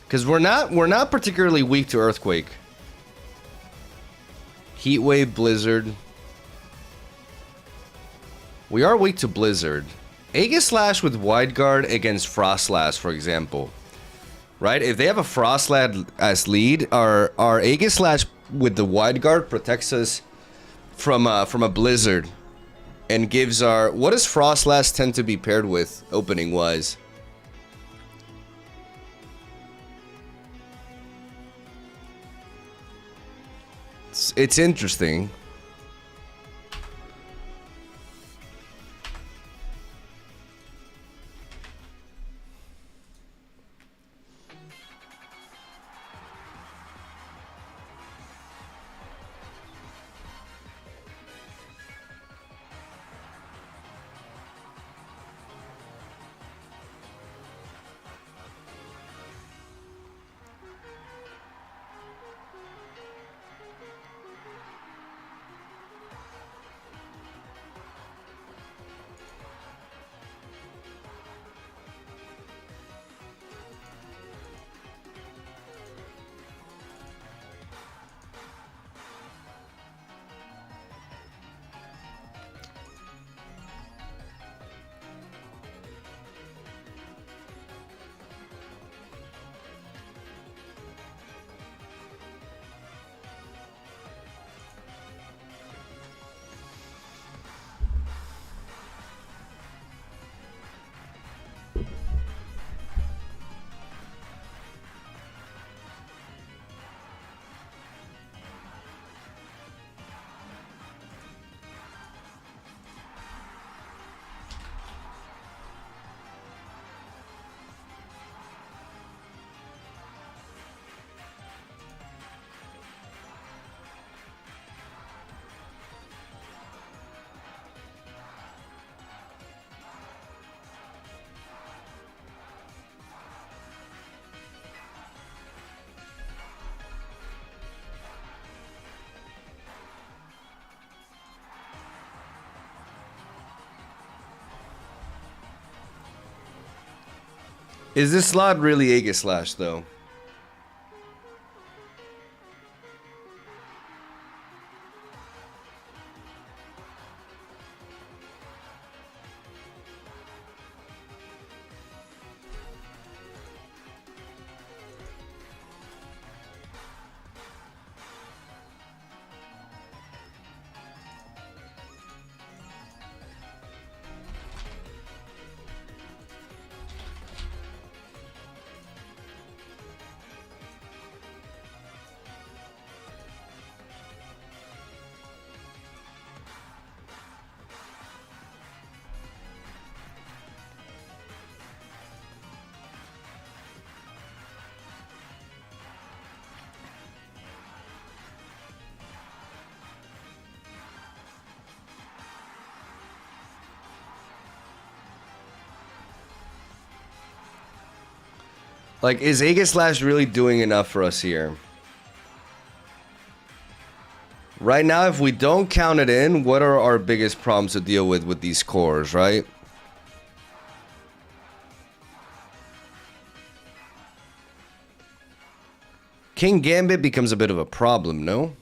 Because we're not particularly weak to Earthquake. Heat Wave, Blizzard. We are weak to Blizzard. Aegislash with Wide Guard against Frostlass, for example. Right? If they have a Frostlass as lead, our Aegislash with the Wide Guard protects us from a Blizzard. And gives our... What does Frostlass tend to be paired with, opening-wise? It's interesting. Is this slot really Aegislash, though? Like, is Aegislash really doing enough for us here? Right now, if we don't count it in, what are our biggest problems to deal with these cores, right? King Gambit becomes a bit of a problem, no?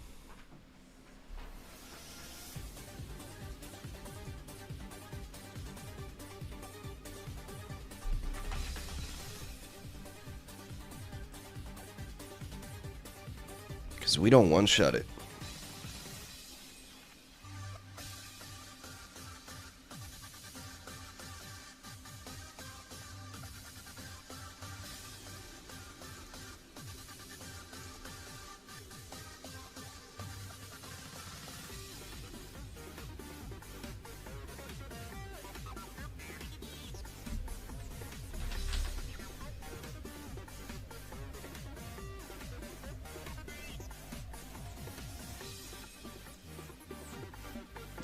Because we don't one-shot it.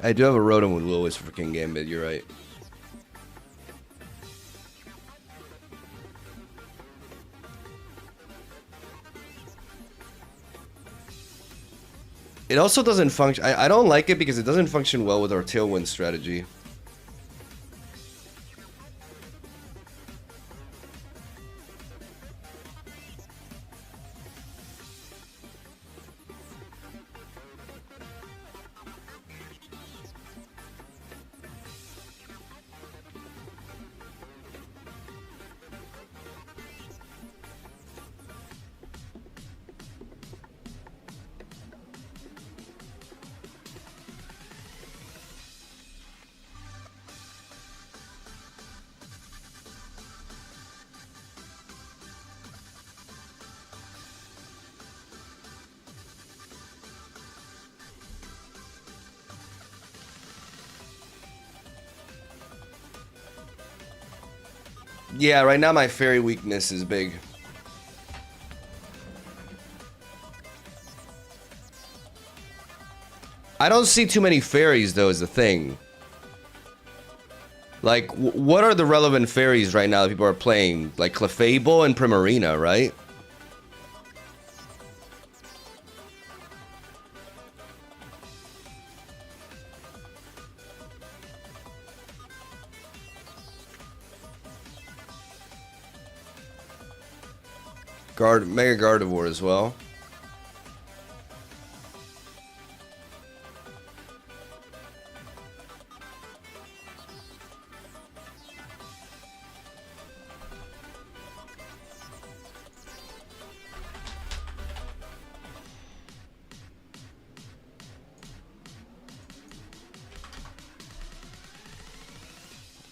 I do have a Rotom with Lewis for King Gambit, you're right. It also doesn't function. I don't like it because it doesn't function well with our Tailwind strategy. Yeah, right now my fairy weakness is big. I don't see too many fairies, though, is the thing. Like, what are the relevant fairies right now that people are playing? Like Clefable and Primarina, right? Mega Gardevoir as well.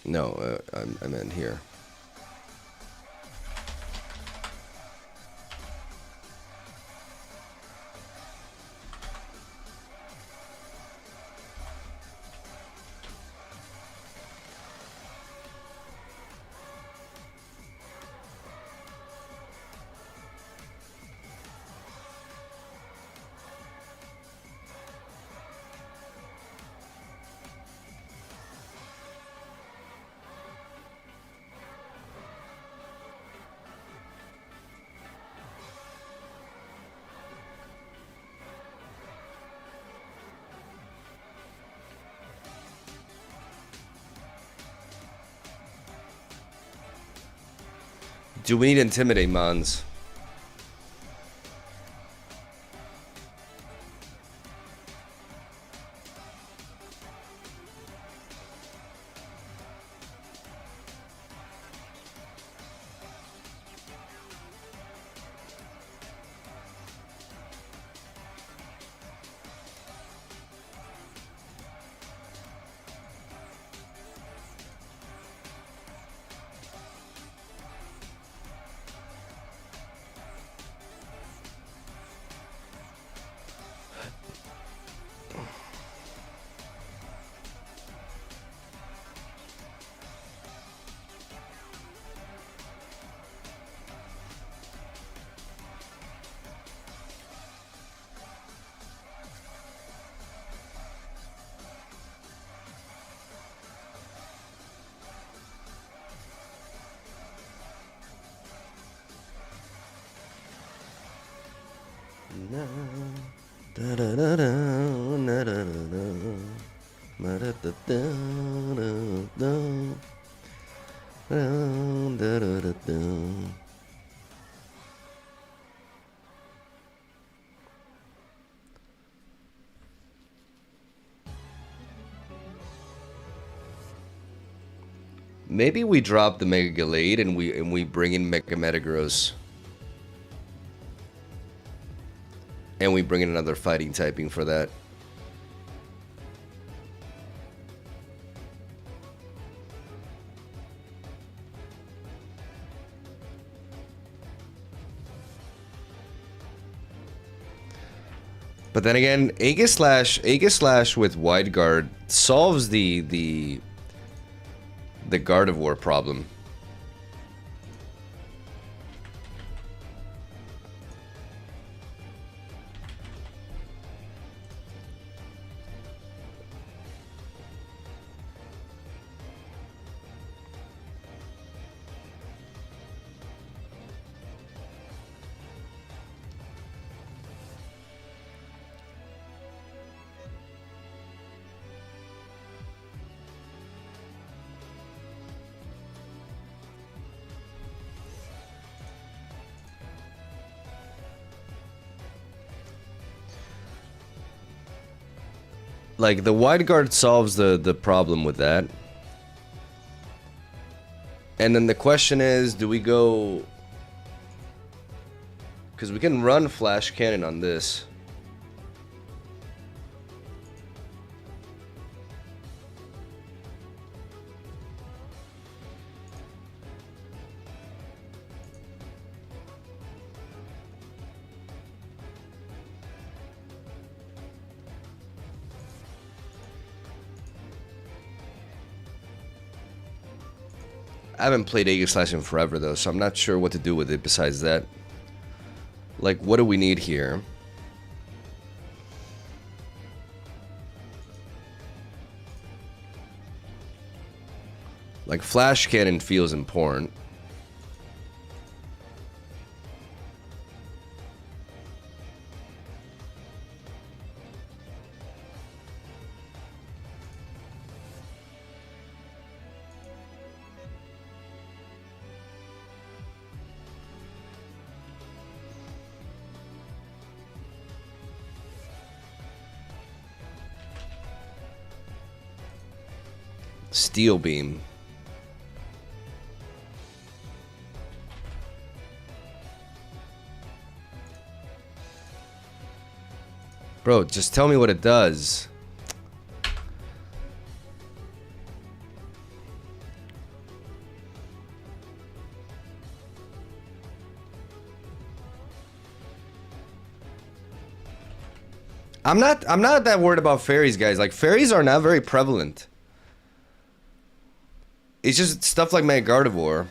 No, I meant here. Do we need Intimidate Mons? Maybe we drop the Mega Gallade and we bring in Mega Metagross. And we bring in another fighting typing for that. But then again, Aegislash with Wide Guard solves the Gardevoir problem. Like, the Wide Guard solves the problem with that. And then the question is, do we go... Because we can run Flash Cannon on this. I haven't played Aegislash in forever though, so I'm not sure what to do with it besides that. Like, what do we need here? Like, Flash Cannon feels important. Steel Beam. Bro, just tell me what it does. I'm not that worried about fairies, guys. Like, fairies are not very prevalent. It's just stuff like Mega Gardevoir.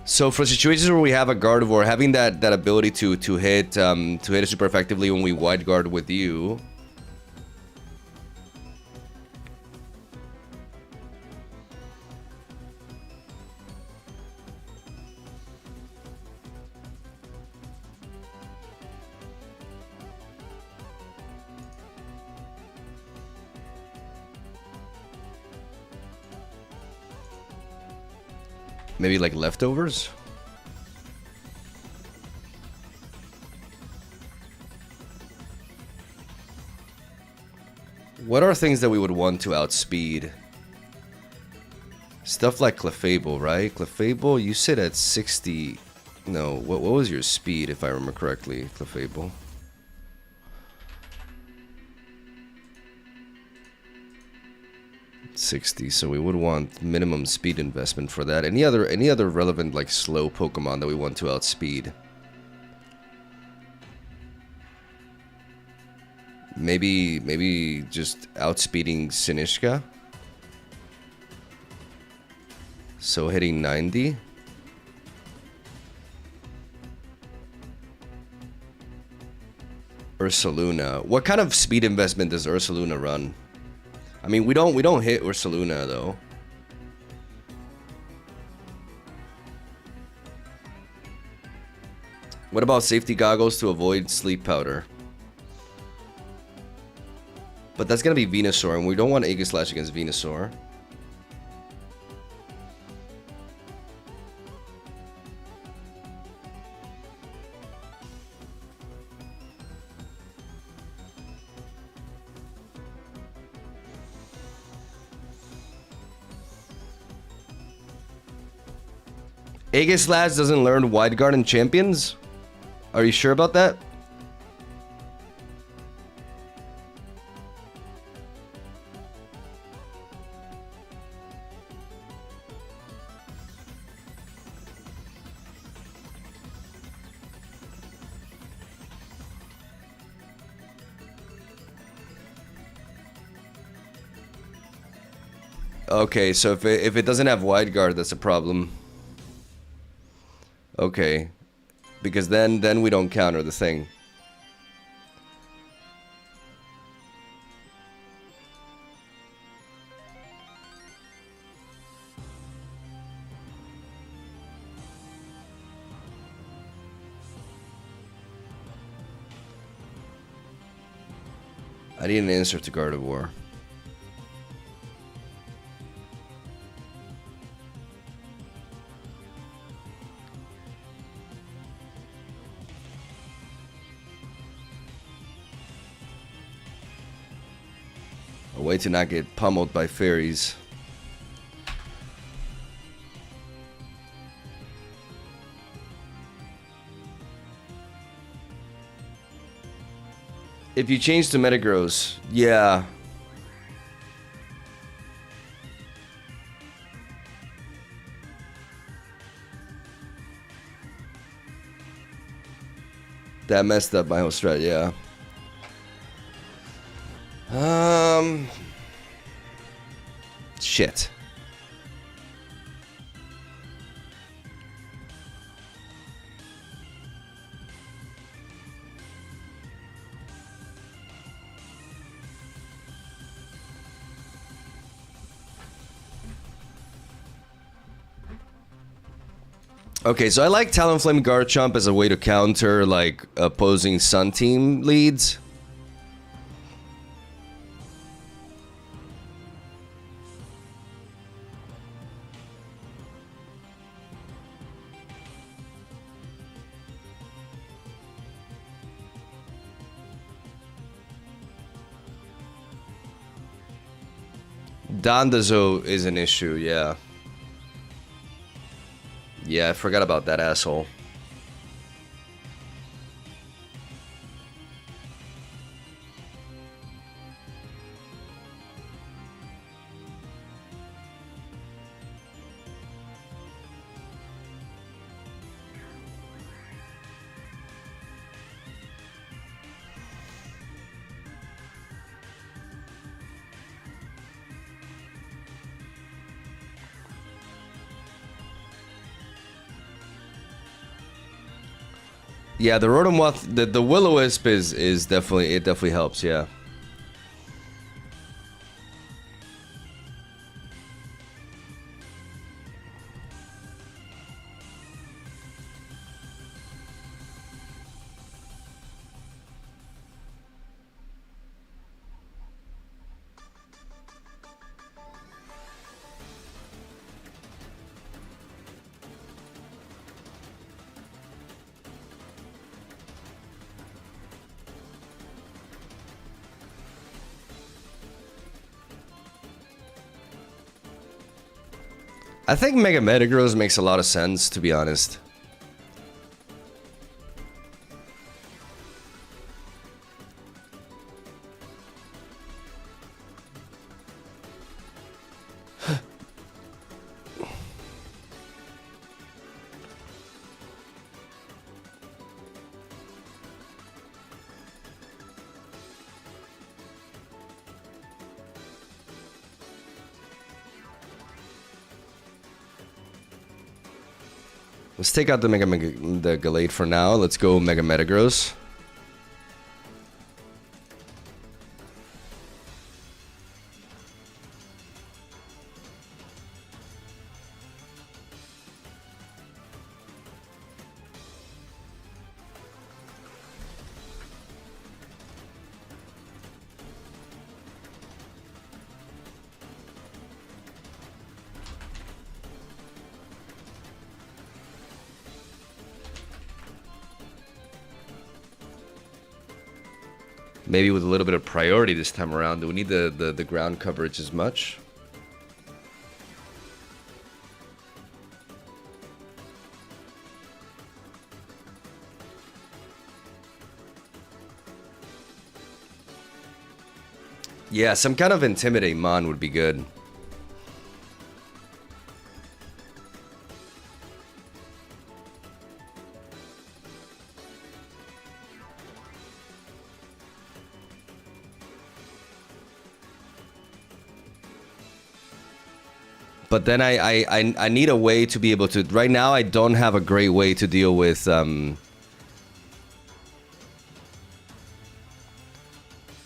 So for situations where we have a Gardevoir, having that ability to hit it super effectively when we wide guard with you. Maybe like leftovers? What are things that we would want to outspeed? Stuff like Clefable, right? Clefable, you sit at 60... No, what was your speed, if I remember correctly, Clefable? $60, so we would want minimum speed investment for that. Any other relevant like slow Pokemon that we want to outspeed? Maybe just outspeeding Sinishka. So hitting 90. Ursaluna. What kind of speed investment does Ursaluna run? I mean, we don't hit Ursaluna though. What about safety goggles to avoid sleep powder? But that's gonna be Venusaur, and we don't want Aegislash against Venusaur. Aegislash doesn't learn Wide Guard in Champions? Are you sure about that? Okay, so if it doesn't have Wide Guard, that's a problem. Okay, because then we don't counter the thing. I need an answer to Gardevoir. A way to not get pummeled by fairies. If you change to Metagross, yeah. That messed up my whole strat, yeah. Shit. Okay, so I like Talonflame Garchomp as a way to counter, like, opposing Sun Team leads. Dondozo is an issue, yeah. Yeah, I forgot about that asshole. Yeah, the Rotom-Moth, the Will-O-Wisp is definitely, it definitely helps, yeah. I think Mega Metagross makes a lot of sense, to be honest. Let's take out the the Gallade for now. Let's go Mega Metagross. Maybe with a little bit of priority this time around. Do we need the ground coverage as much? Yeah, some kind of Intimidate Mon would be good. But then I need a way to be able to... Right now, I don't have a great way to deal with... How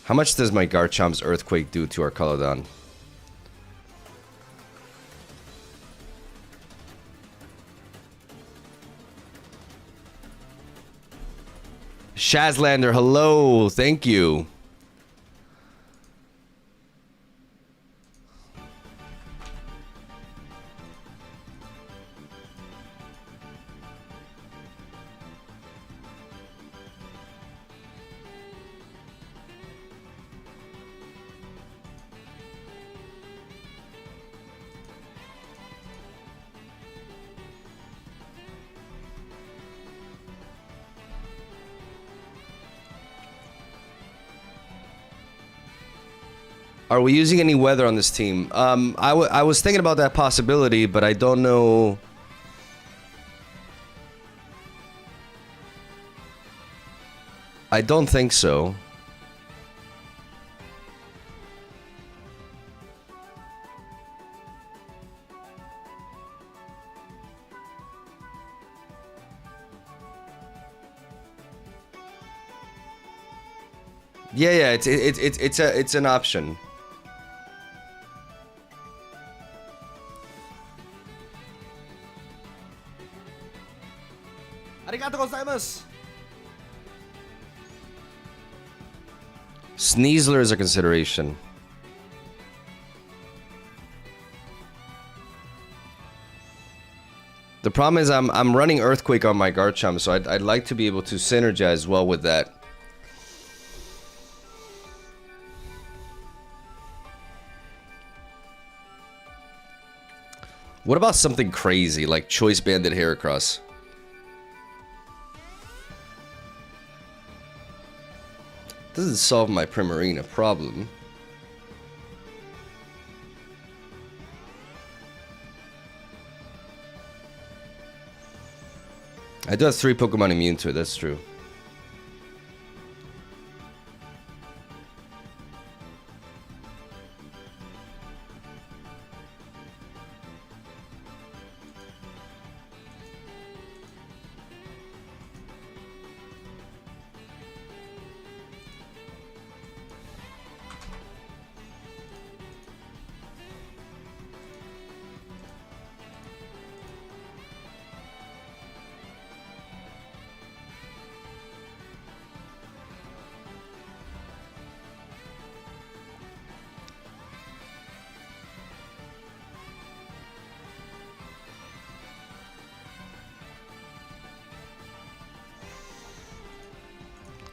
much does my Garchomp's Earthquake do to our Caladon? Shazlander, hello. Thank you. Are we using any weather on this team? I was thinking about that possibility, but I don't know. I don't think so. Yeah, it's an option. Arigato gozaimasu. Sneasler is a consideration. The problem is I'm running Earthquake on my Garchomp, so I'd like to be able to synergize well with that. What about something crazy like Choice Banded Heracross? Doesn't solve my Primarina problem. I do have 3 Pokemon immune to it, that's true.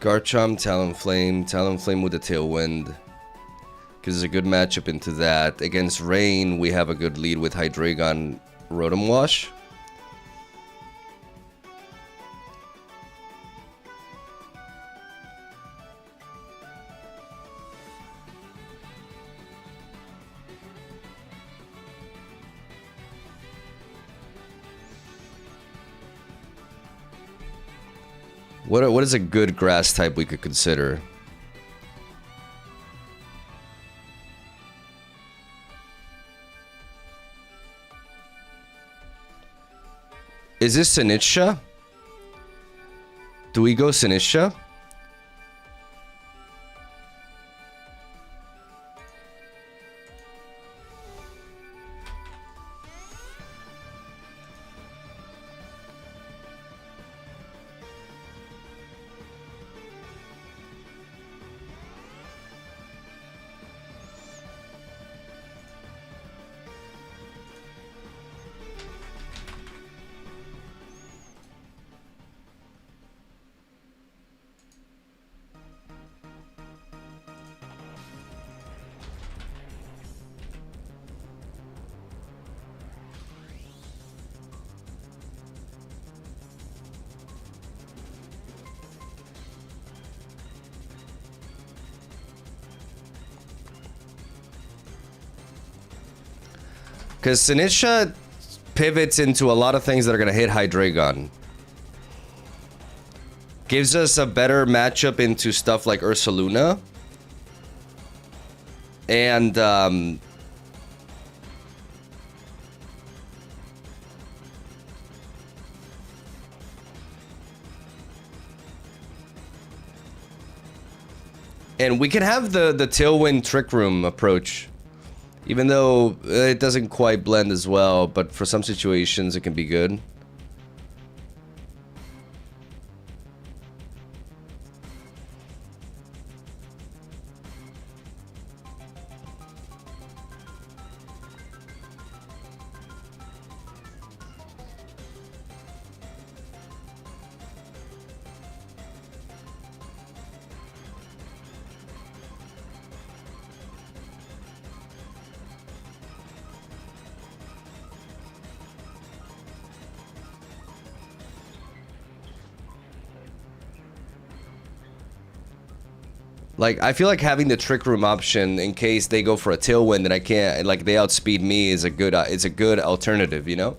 Garchomp, Talonflame with a Tailwind. Gives us a good matchup into that. Against Rain, we have a good lead with Hydreigon, Rotom Wash. What is a good grass type we could consider? Is this Sinistcha? Do we go Sinistcha? Because Sinistcha pivots into a lot of things that are going to hit Hydreigon. Gives us a better matchup into stuff like Ursaluna. And, and we can have the Tailwind Trick Room approach. Even though it doesn't quite blend as well, but for some situations it can be good. Like, I feel like having the Trick Room option in case they go for a Tailwind and I can't, like, they outspeed me is a good, it's a good alternative, you know?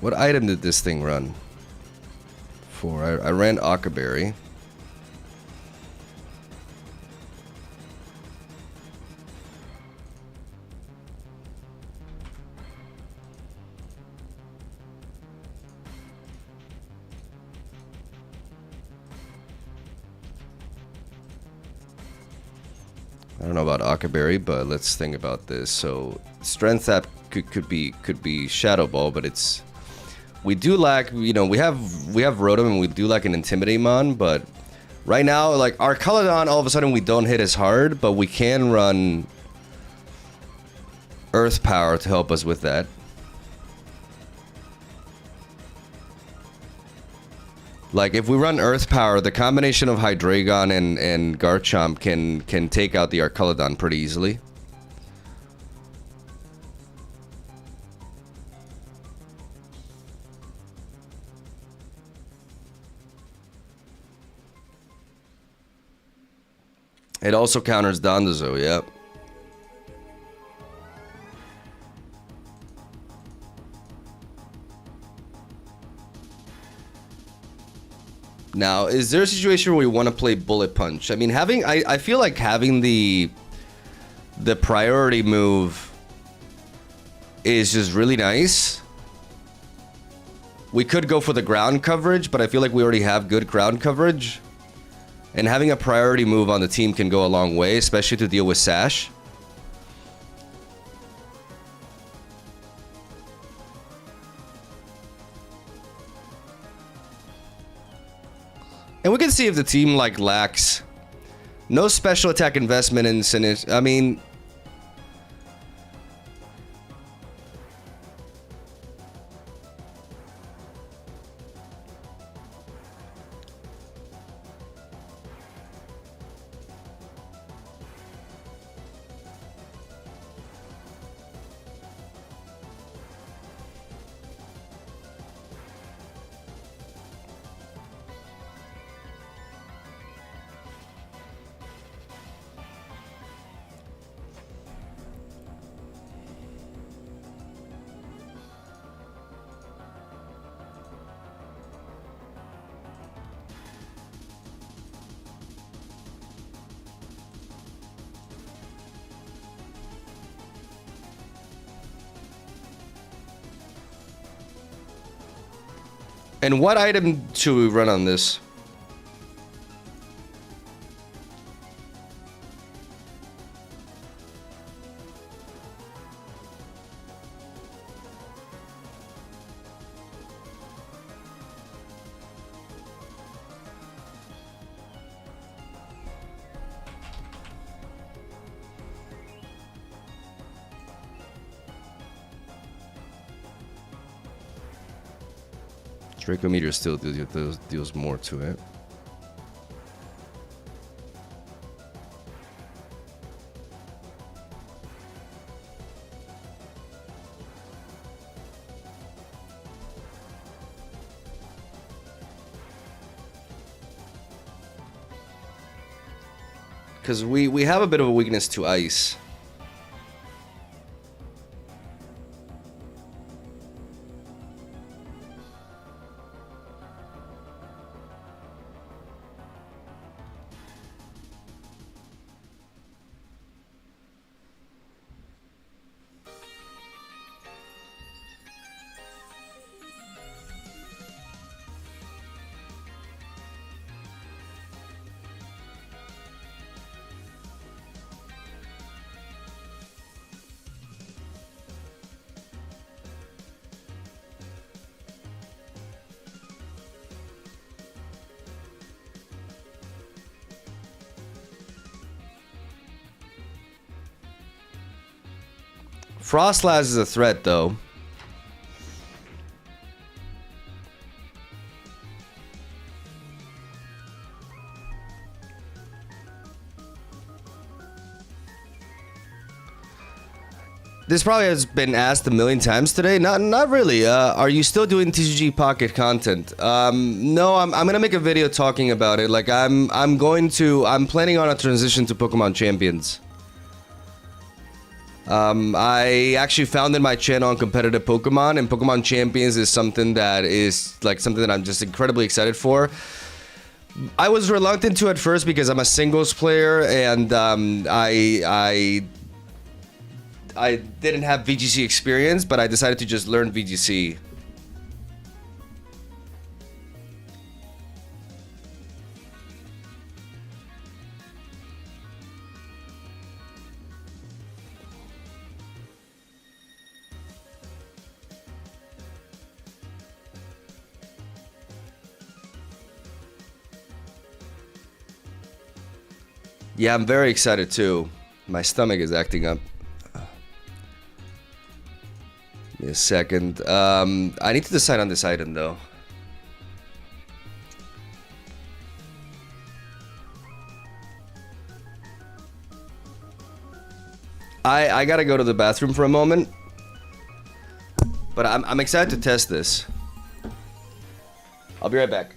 What item did this thing run for? I ran Ockaberry. I don't know about Ockaberry, but let's think about this. So Strength App could be Shadow Ball, but it's, we do lack, you know, we have Rotom and we do lack an Intimidate Mon, but right now, like, our Caladon, all of a sudden we don't hit as hard, but we can run Earth Power to help us with that. Like, if we run Earth Power, the combination of Hydreigon and Garchomp can take out the Arcaladon pretty easily. It also counters Dondozo, yep. Now, is there a situation where we want to play Bullet Punch? I mean, I feel like having the priority move is just really nice. We could go for the ground coverage, but I feel like we already have good ground coverage. And having a priority move on the team can go a long way, especially to deal with Sash. And we can see if the team, like, lacks no special attack investment in Sinistcha. I mean, and what item should we run on this? Draco Meteor still deals more to it. Because we have a bit of a weakness to ice. Frostlass is a threat, though. This probably has been asked a million times today. Not really. Are you still doing TCG Pocket content? No, I'm gonna make a video talking about it. Like I'm planning on a transition to Pokemon Champions. I actually founded my channel on competitive Pokemon, and Pokemon Champions is something that I'm just incredibly excited for. I was reluctant to at first because I'm a singles player, and I didn't have VGC experience, but I decided to just learn VGC. Yeah, I'm very excited too. My stomach is acting up. Give me a second. I need to decide on this item though. I gotta go to the bathroom for a moment. But I'm excited to test this. I'll be right back.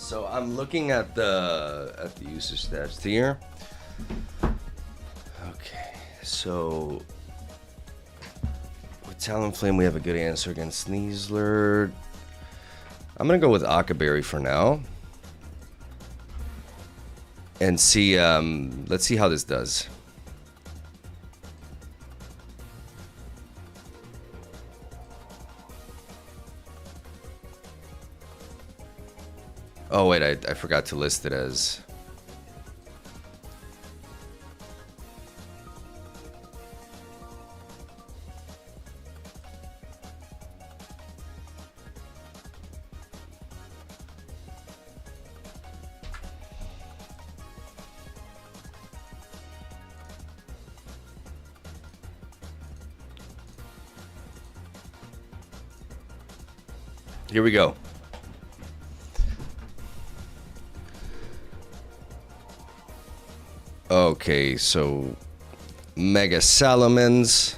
So I'm looking at the usage stats here. Okay, so with Talonflame we have a good answer against Sneasler. I'm gonna go with Akaberry for now. And see, let's see how this does. Oh wait, I forgot to list it as... Here we go. Okay, so Mega Salamence.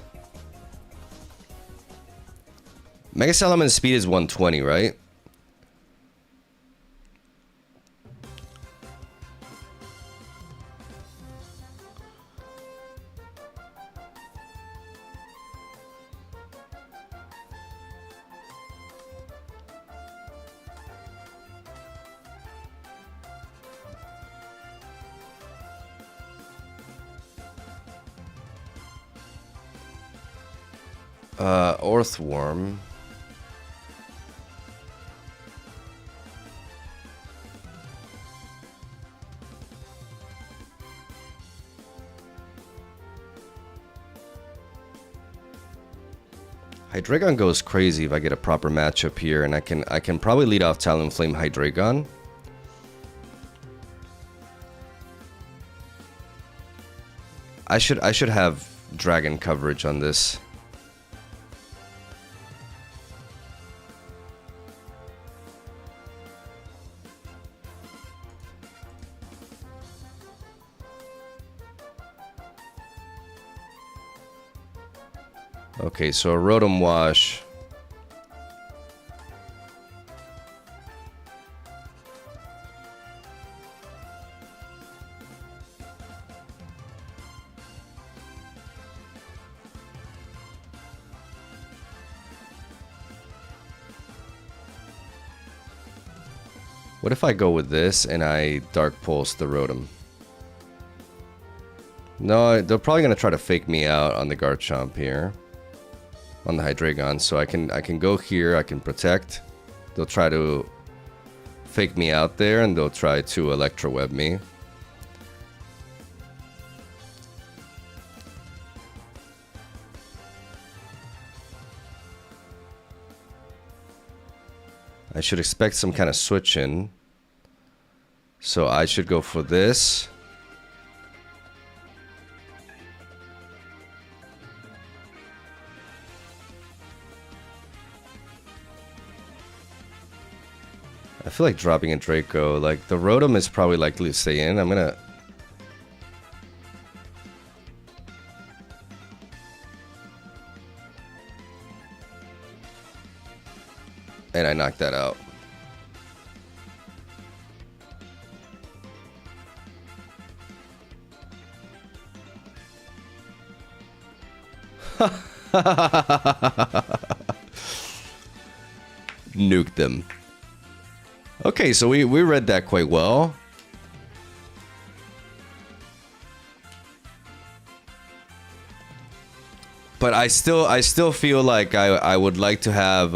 Mega Salamence speed is 120, right? Earthworm. Hydreigon goes crazy if I get a proper matchup here, and I can probably lead off Talonflame Hydreigon. I should have dragon coverage on this. Okay, so a Rotom Wash. What if I go with this and I Dark Pulse the Rotom? No, they're probably gonna try to fake me out on the Garchomp here. On the Hydreigon, so I can go here, I can protect. They'll try to fake me out there and they'll try to Electro Web me. I should expect some kind of switch in. So I should go for this. I feel like dropping a Draco. Like, the Rotom is probably likely to stay in. I'm gonna... And I knocked that out. Nuked them. Okay, so we read that quite well. But I still feel like I would like to have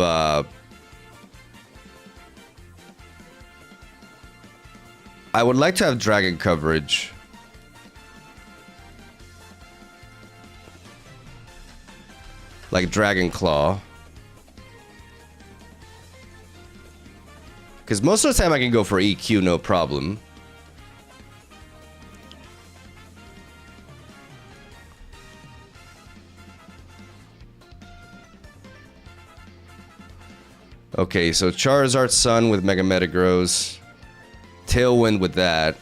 I would like to have dragon coverage. Like Dragon Claw. Because most of the time I can go for EQ, no problem. Okay, so Charizard Sun with Mega Metagross. Tailwind with that.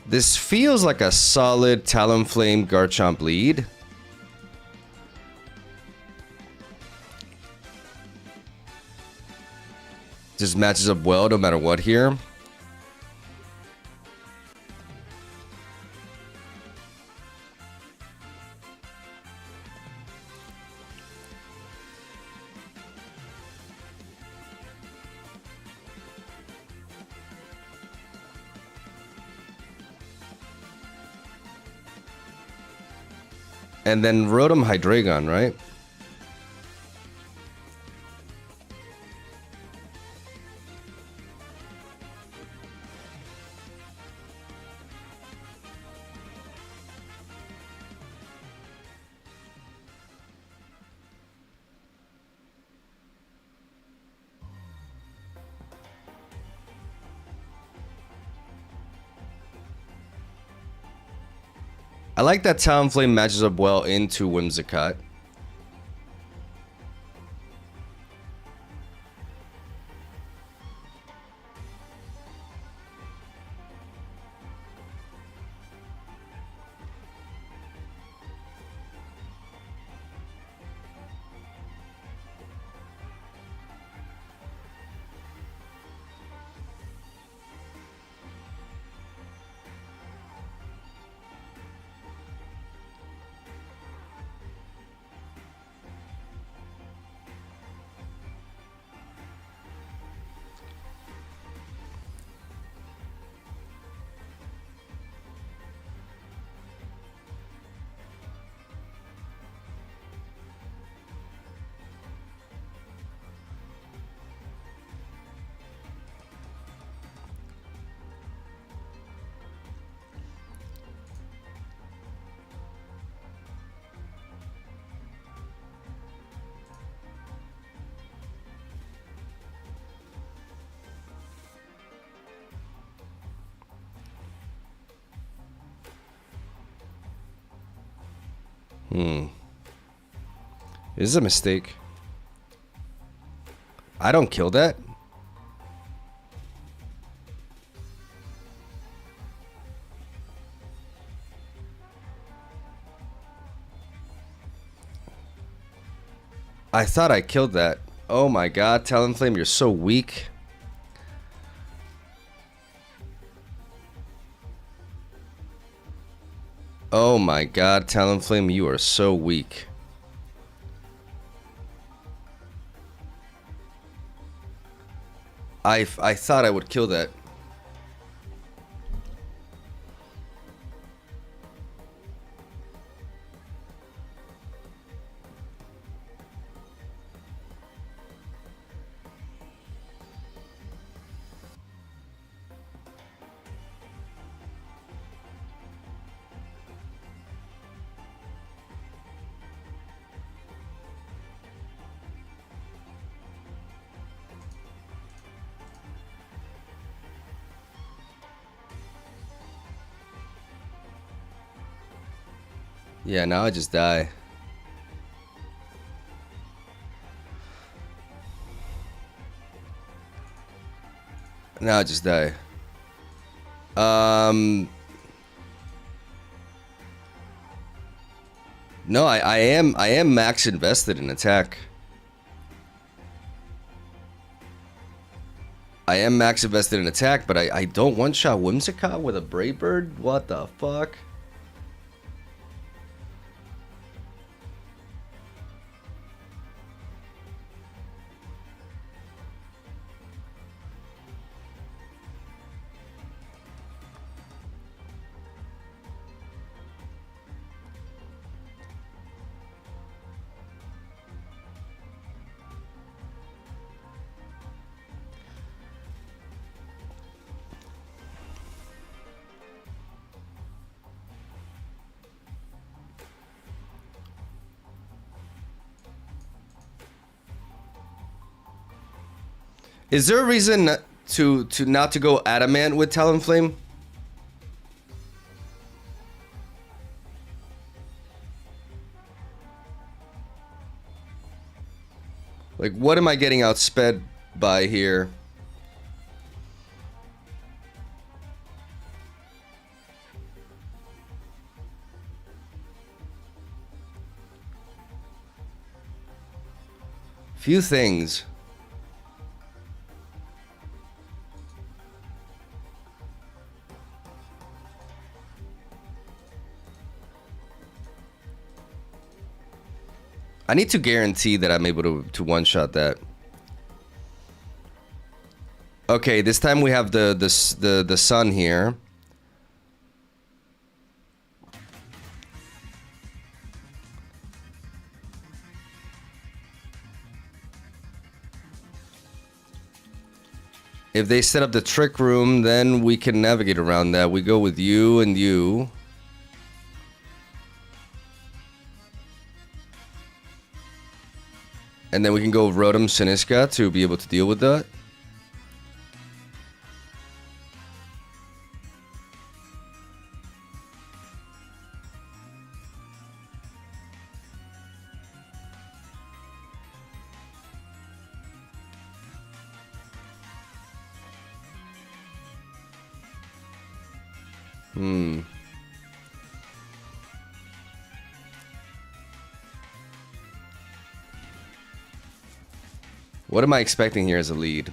This feels like a solid Talonflame Garchomp lead. Just matches up well no matter what here. And then Rotom Hydreigon, right? I like that Talonflame matches up well into Whimsicott. This is a mistake. I don't kill that. I thought I killed that. Oh my god, Talonflame, you're so weak. Oh my god, Talonflame, you are so weak. I thought I would kill that. Yeah, now I just die. Now I just die. No, I am max invested in attack. I am max invested in attack, but I don't one-shot Whimsicott with a Brave Bird? What the fuck? Is there a reason to not to go Adamant with Talonflame? Like, what am I getting outsped by here? Few things. I need to guarantee that I'm able to one-shot that. Okay, this time we have the sun here. If they set up the trick room, then we can navigate around that. We go with you and you. And then we can go Rotom Siniska to be able to deal with that. What am I expecting here as a lead?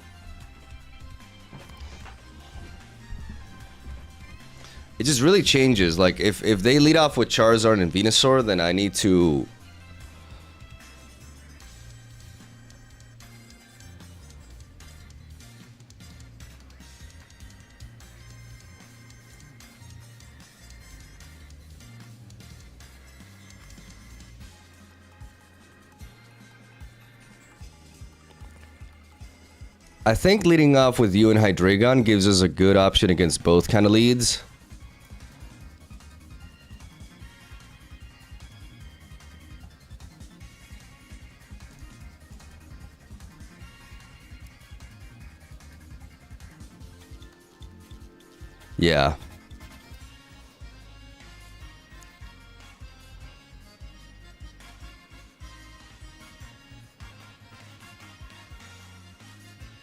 It just really changes. Like, if they lead off with Charizard and Venusaur, then I need to... I think leading off with you and Hydreigon gives us a good option against both kind of leads. Yeah.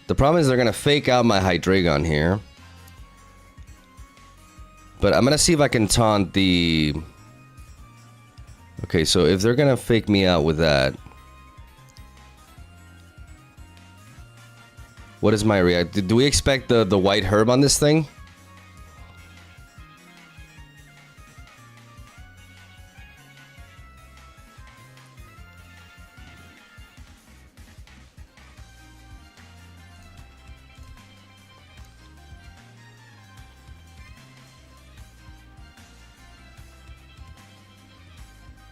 The problem is they're going to fake out my Hydreigon here. But I'm going to see if I can taunt the... Okay, so if they're going to fake me out with that... What is my react? Do we expect the white herb on this thing?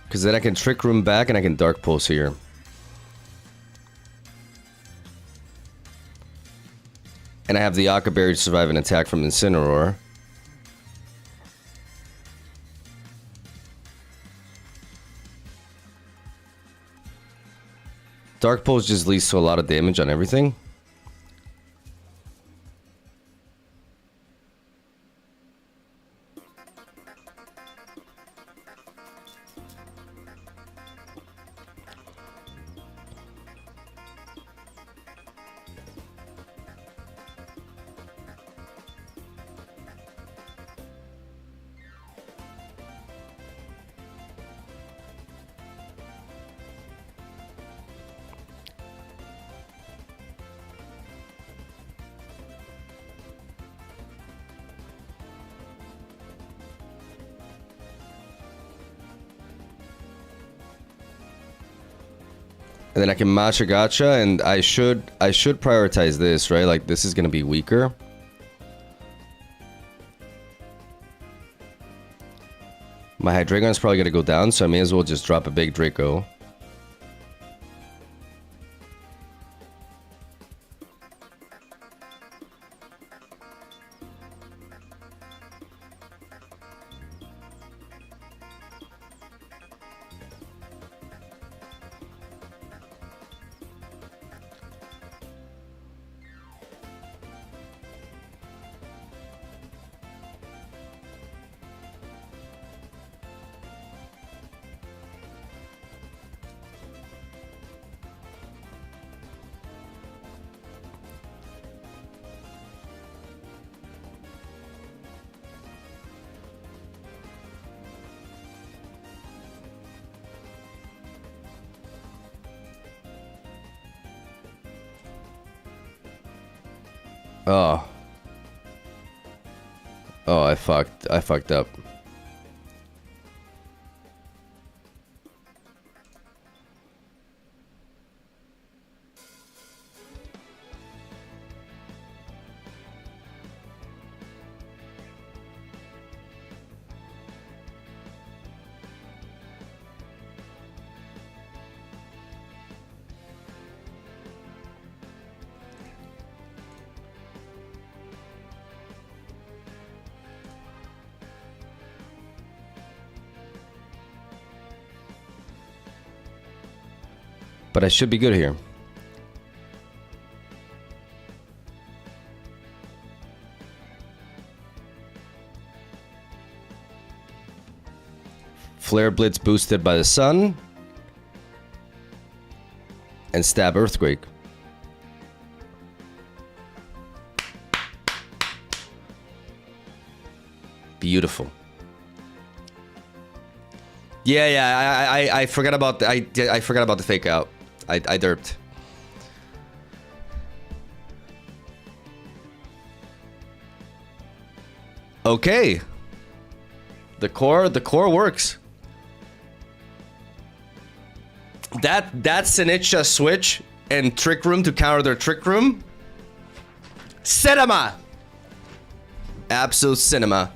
Because then I can Trick Room back and I can Dark Pulse here. And I have the Aqua Berry to survive an attack from Incineroar. Dark Pulse just leads to a lot of damage on everything. And then I can Masha Gotcha, and I should prioritize this, right? Like, this is gonna be weaker. My Hydreigon is probably gonna go down, so I may as well just drop a big Draco. Oh. Oh, I fucked up. But I should be good here. Flare Blitz boosted by the sun. And Stab Earthquake. Beautiful. Yeah, I forgot about the, I forgot about the fake out. I derped. Okay. The core works. That Sinitcha switch and Trick Room to counter their Trick Room. Cinema. Absolute cinema.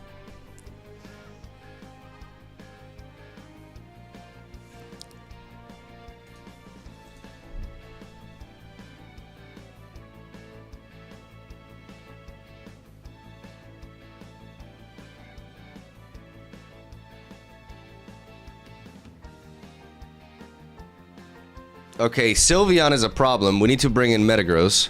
Okay, Sylveon is a problem. We need to bring in Metagross.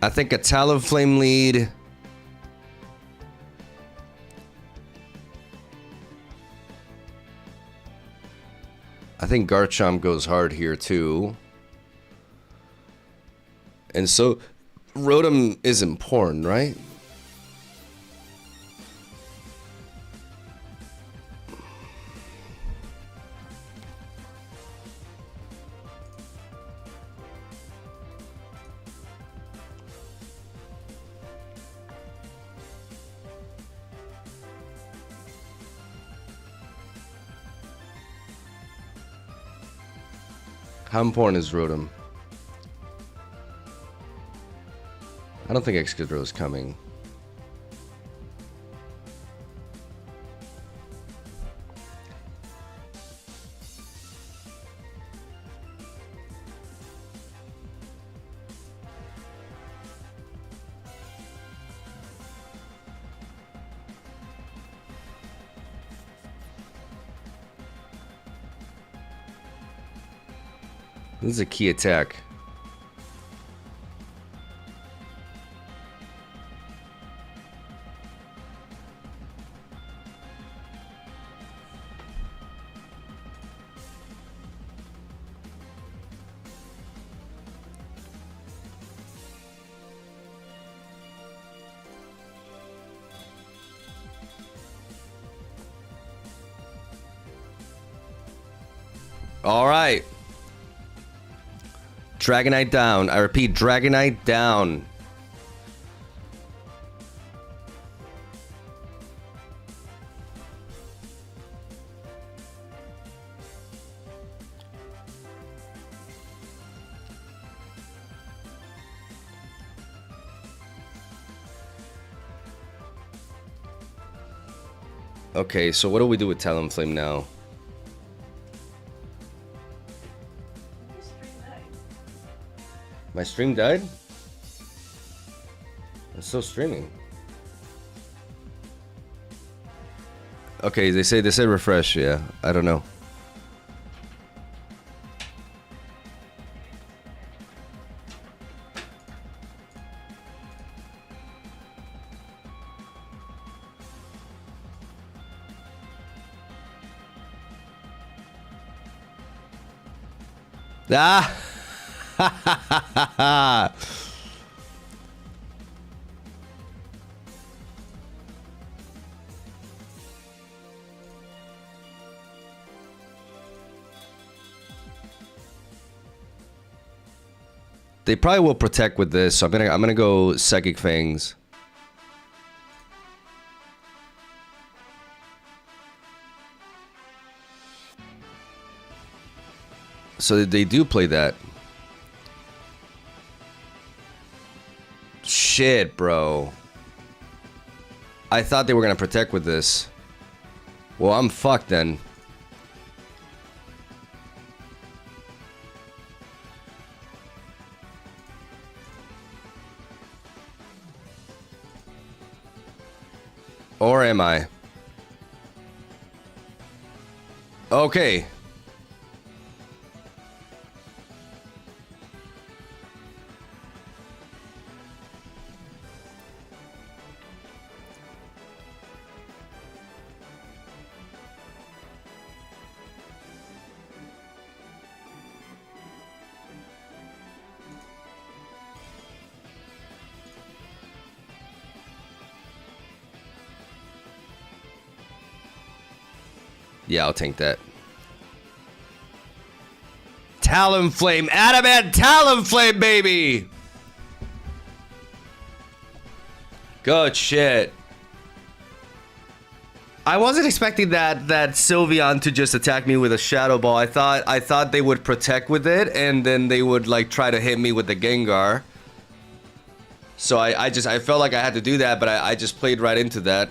I think a Talonflame lead. I think Garchomp goes hard here too. And so, Rotom is important, right? How important is Rotom? I don't think Excadrill is coming. This is a key attack. All right. Dragonite down. I repeat, Dragonite down. Okay, so what do we do with Talonflame now? My stream died? It's still streaming. Okay, they said refresh, yeah. I don't know. Ah! They probably will protect with this, so I'm gonna go Psychic Fangs. So they do play that. Shit, bro. I thought they were gonna protect with this. Well, I'm fucked then. Or am I? Okay. Yeah, I'll take that. Talonflame, Adamant Talonflame, baby! Good shit. I wasn't expecting that Sylveon to just attack me with a Shadow Ball. I thought they would protect with it, and then they would like try to hit me with the Gengar. So I felt like I had to do that, but I just played right into that.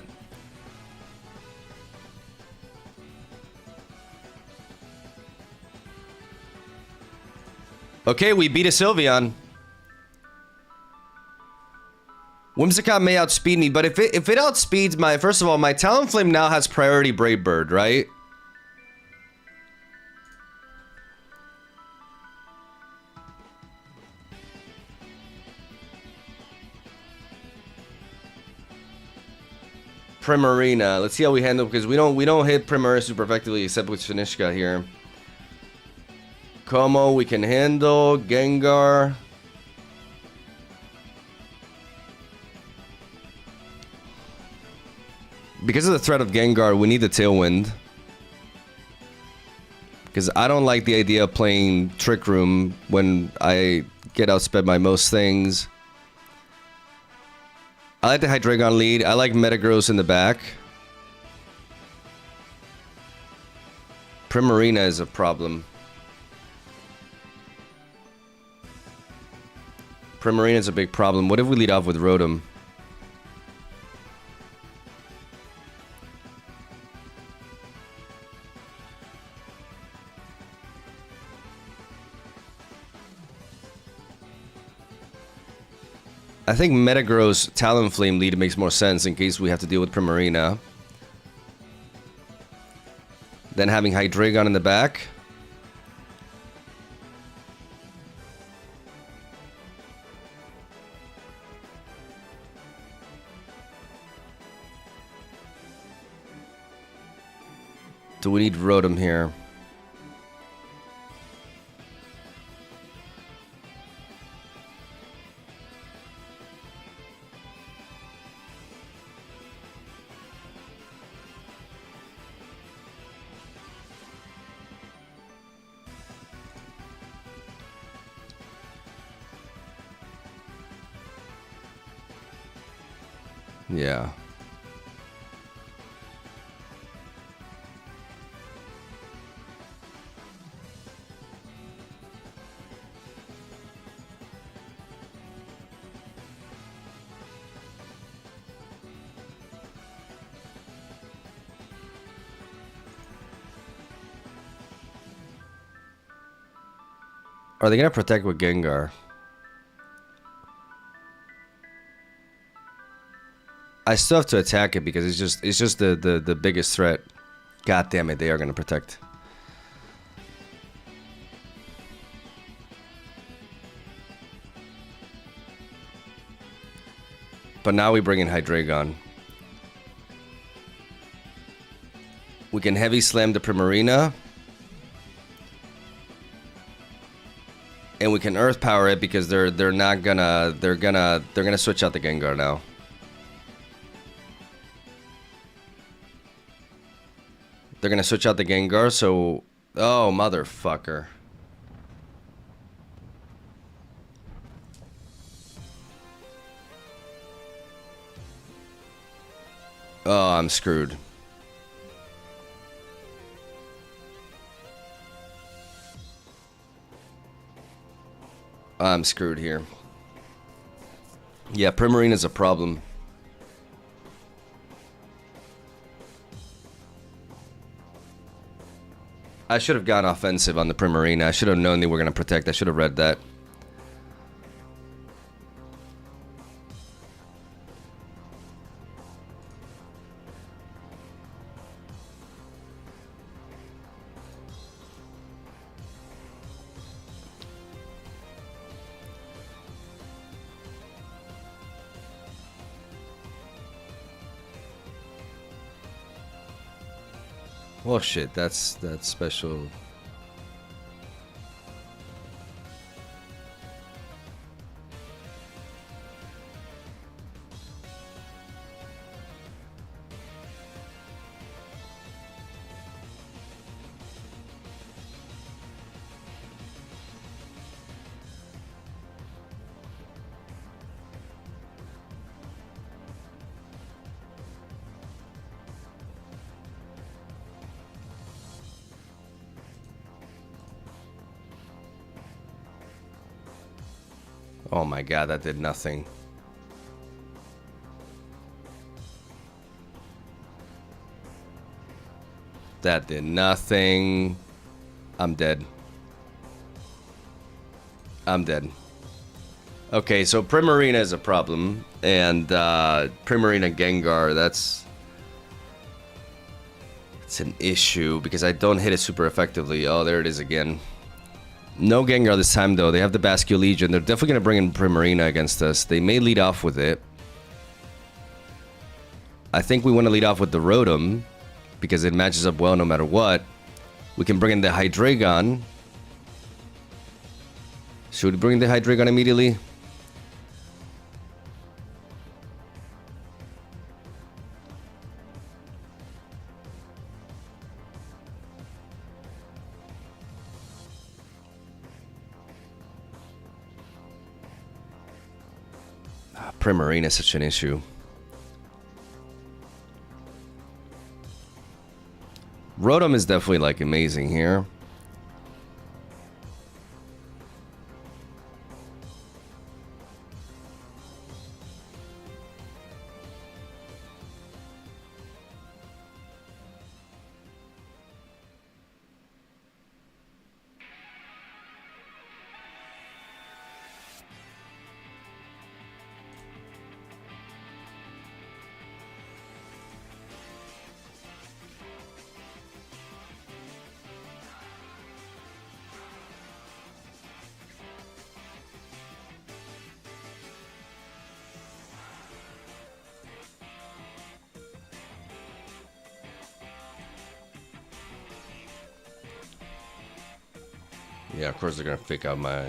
Okay, we beat a Sylveon. Whimsicott may outspeed me, but if it outspeeds my... First of all, my Talonflame now has priority Brave Bird, right? Primarina. Let's see how we handle, because we don't hit Primarina super effectively except with Finishka here. Como we can handle. Gengar. Because of the threat of Gengar, we need the Tailwind. Because I don't like the idea of playing Trick Room when I get outsped by most things. I like the Hydreigon lead. I like Metagross in the back. Primarina is a problem. Primarina is a big problem. What if we lead off with Rotom? I think Metagross Talonflame lead makes more sense in case we have to deal with Primarina. Then having Hydreigon in the back. Do we need Rotom here? Yeah. Are they gonna protect with Gengar? I still have to attack it because it's just the biggest threat. God damn it, they are gonna protect. But now we bring in Hydreigon. We can heavy slam the Primarina. And we can earth power it because they're gonna switch out the Gengar now. They're gonna switch out the Gengar, so... Oh, motherfucker. Oh, I'm screwed. I'm screwed here. Yeah, Primarina's a problem. I should have gone offensive on the Primarina. I should have known they were going to protect. I should have read that. Well, shit, that's special. Oh my god, that did nothing. That did nothing. I'm dead. I'm dead. Okay, so Primarina is a problem. And Primarina Gengar, that's... It's an issue because I don't hit it super effectively. Oh, there it is again. No Gengar this time, though. They have the Bascule Legion. They're definitely going to bring in Primarina against us. They may lead off with it. I think we want to lead off with the Rotom because it matches up well no matter what. We can bring in the Hydreigon. Should we bring in the Hydreigon immediately? Primarina is such an issue. Rotom is definitely like amazing here. Yeah, of course they're gonna fake out my...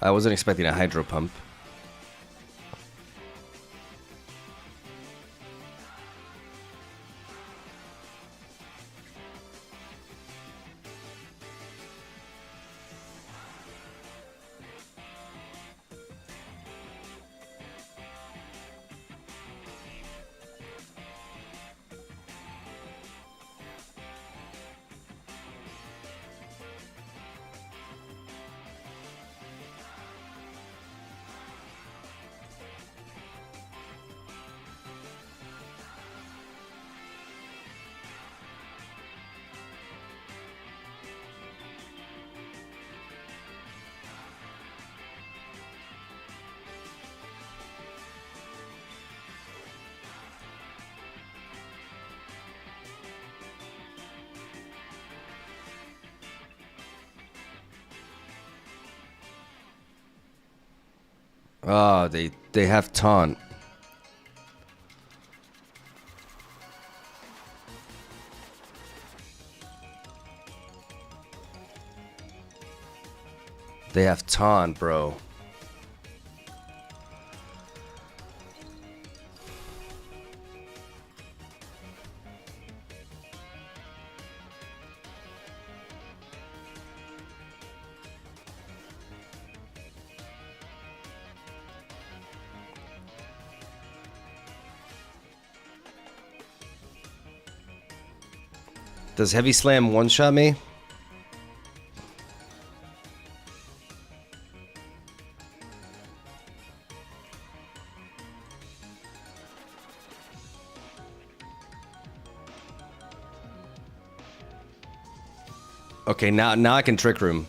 I wasn't expecting a Hydro Pump. Oh, they have taunt. They have taunt, bro. Does Heavy Slam one-shot me? Okay, now I can Trick Room.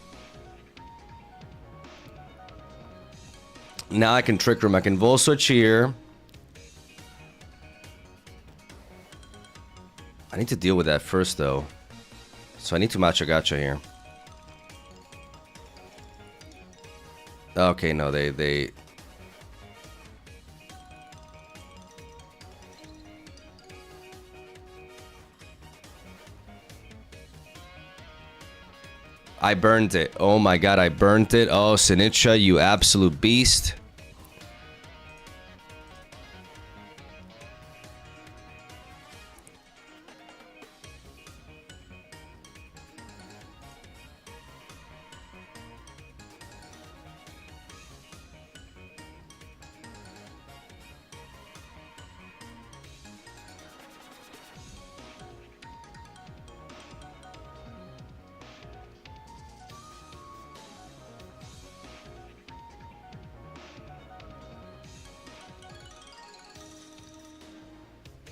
Now I can Trick Room. I can Vol Switch here. I need to deal with that first, though. So I need to Macho Gacha here. Okay, no, they... I burned it. Oh my god, I burnt it. Oh, Sinitcha, you absolute beast.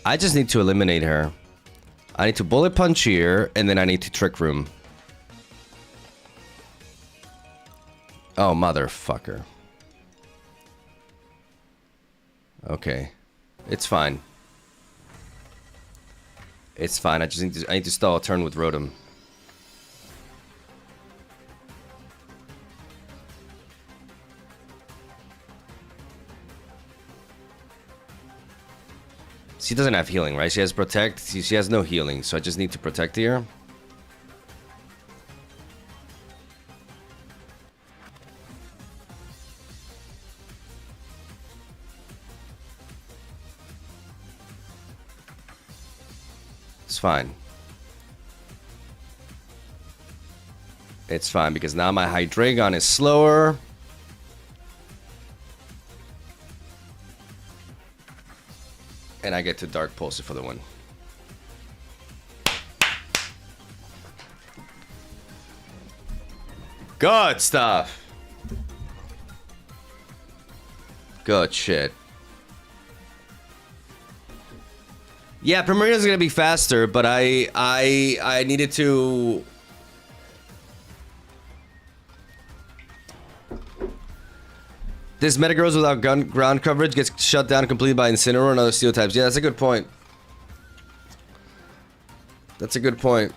I just need to eliminate her. I need to Bullet Punch here, and then I need to Trick Room. Oh, motherfucker. Okay. It's fine. It's fine. I need to stall a turn with Rotom. She doesn't have healing, right? She has Protect. She has no healing, so I just need to Protect here. It's fine. It's fine, because now my Hydreigon is slower. And I get to Dark Pulse it for the win. Good stuff. Good shit. Yeah, Primarina's gonna be faster, but I needed to... This Metagross without ground coverage gets shut down completely by Incineroar and other Steel types. Yeah, that's a good point. That's a good point.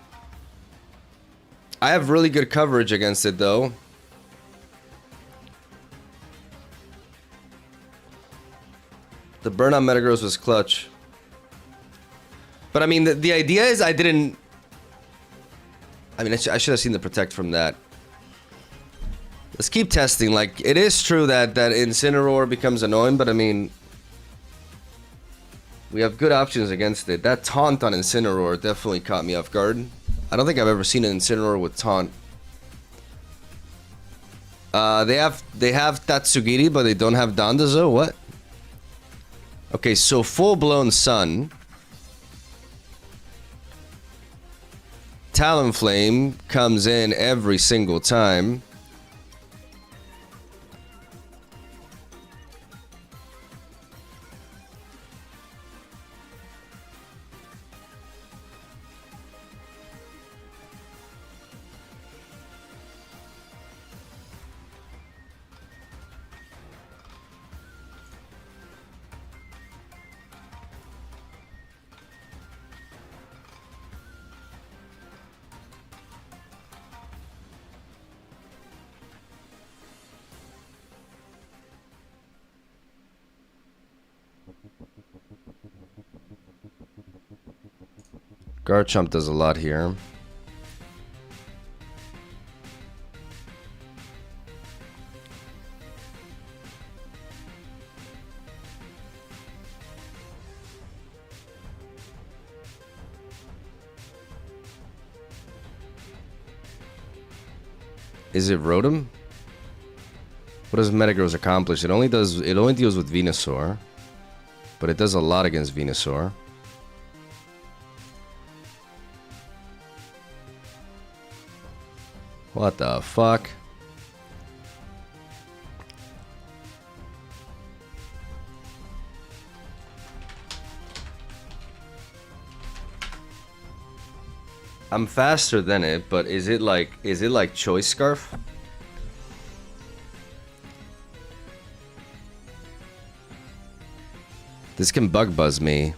I have really good coverage against it, though. The burn on Metagross was clutch. But I mean, the idea is I didn't... I mean, I should have seen the Protect from that. Let's keep testing. Like, it is true that Incineroar becomes annoying, but I mean... We have good options against it. That Taunt on Incineroar definitely caught me off guard. I don't think I've ever seen an Incineroar with Taunt. They have Tatsugiri, but they don't have Dondozo? What? Okay, so full-blown Sun. Talonflame comes in every single time. Garchomp does a lot here. Is it Rotom? What does Metagross accomplish? It only deals with Venusaur, but it does a lot against Venusaur. What the fuck? I'm faster than it, but is it like Choice Scarf? This can bug buzz me.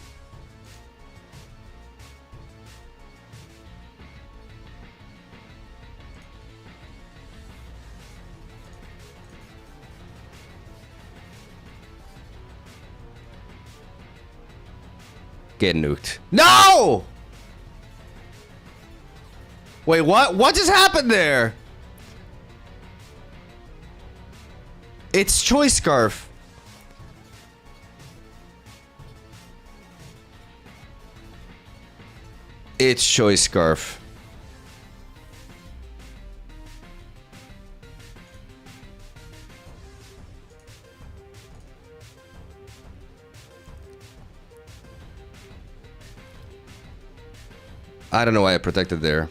Get nuked. No! Wait, what? What just happened there? It's Choice Scarf. It's Choice Scarf. I don't know why I protected there.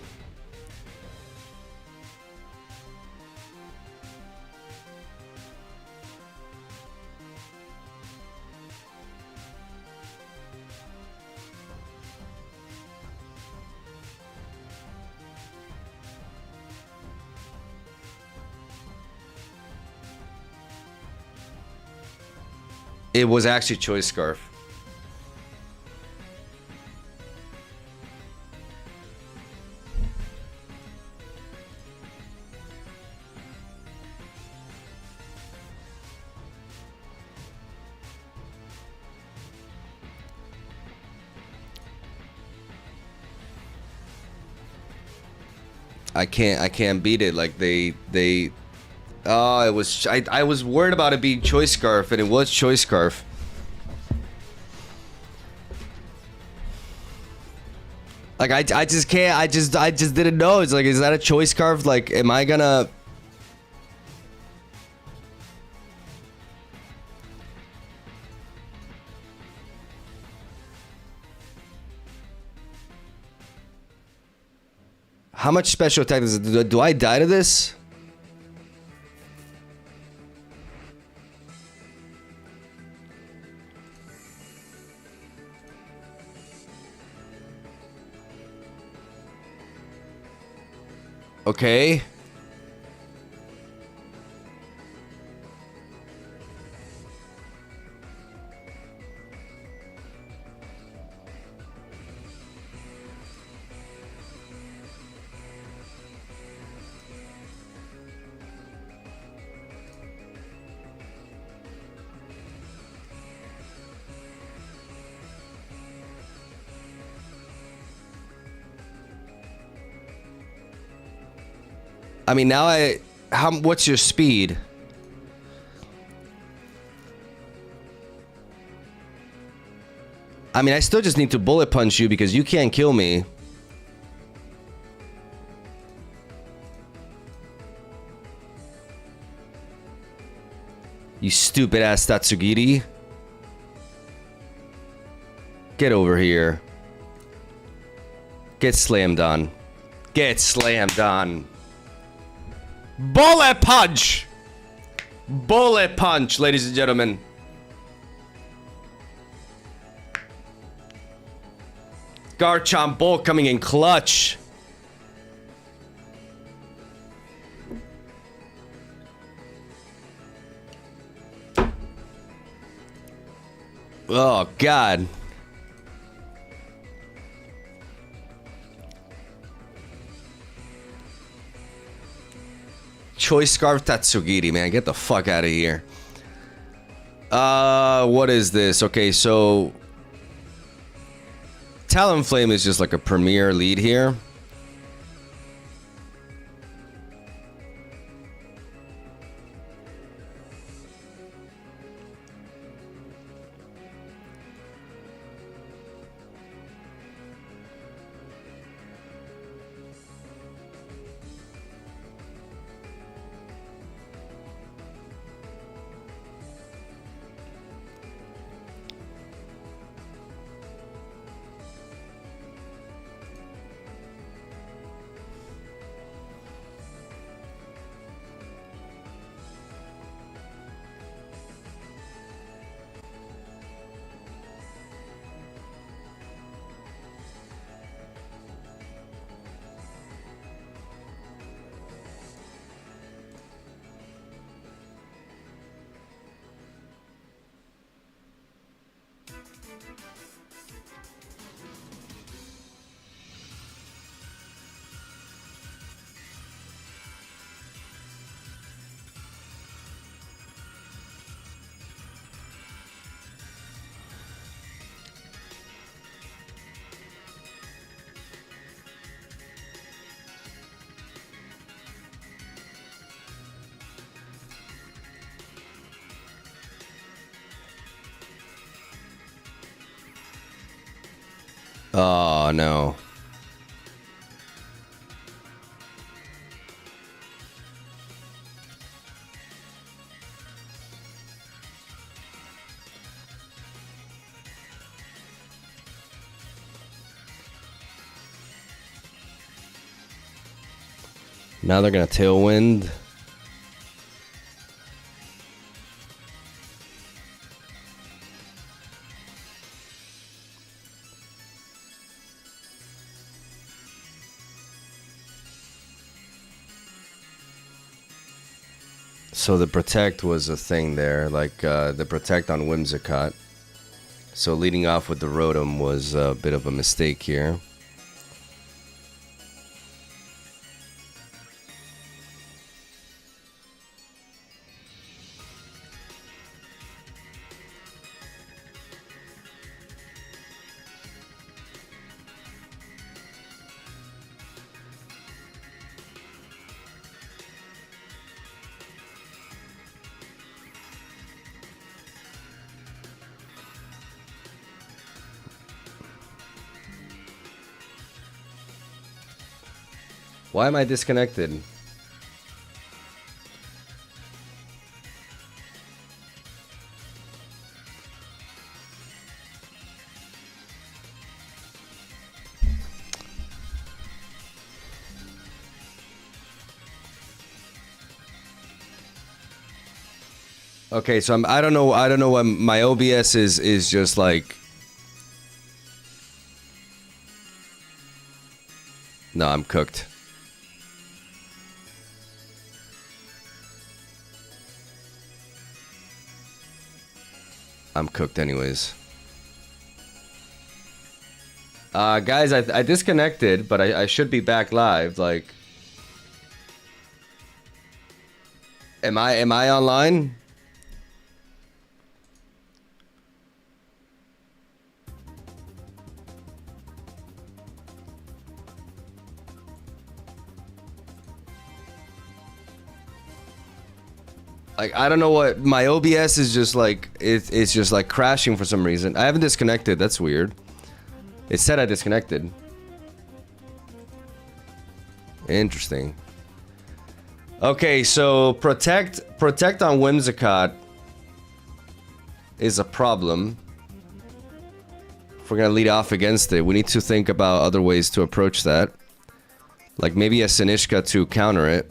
It was actually Choice Scarf. I can't beat it. Like they oh, it was I was worried about it being Choice Scarf, and it was Choice Scarf. Like I just can't. I just didn't know. It's like, is that a Choice Scarf? Like, am I gonna? How much special attack does it do? I die to this? Okay. I mean, now what's your speed? I mean, I still just need to bullet punch you because you can't kill me. You stupid ass Tatsugiri. Get over here. Get slammed on. Get slammed on. Bullet punch! Bullet punch, ladies and gentlemen. Garchomp Bull coming in clutch. Oh, God. Choice Scarf Tatsugiri, man. Get the fuck out of here. What is this? Okay, so Talonflame is just like a premier lead here. Oh, no. Now they're going to Tailwind. So the Protect was a thing there, like the Protect on Whimsicott. So leading off with the Rotom was a bit of a mistake here. Why am I disconnected? Okay, so I don't know what my OBS is just like. No, I'm cooked. I'm cooked anyways. Guys, I disconnected, but I should be back live. Like, am I online? Like, I don't know what my OBS is just like. It's just like crashing for some reason. I haven't disconnected. That's weird. It said I disconnected. Interesting. Okay, so protect on Whimsicott is a problem. If we're gonna lead off against it, we need to think about other ways to approach that. Like maybe a Sinishka to counter it.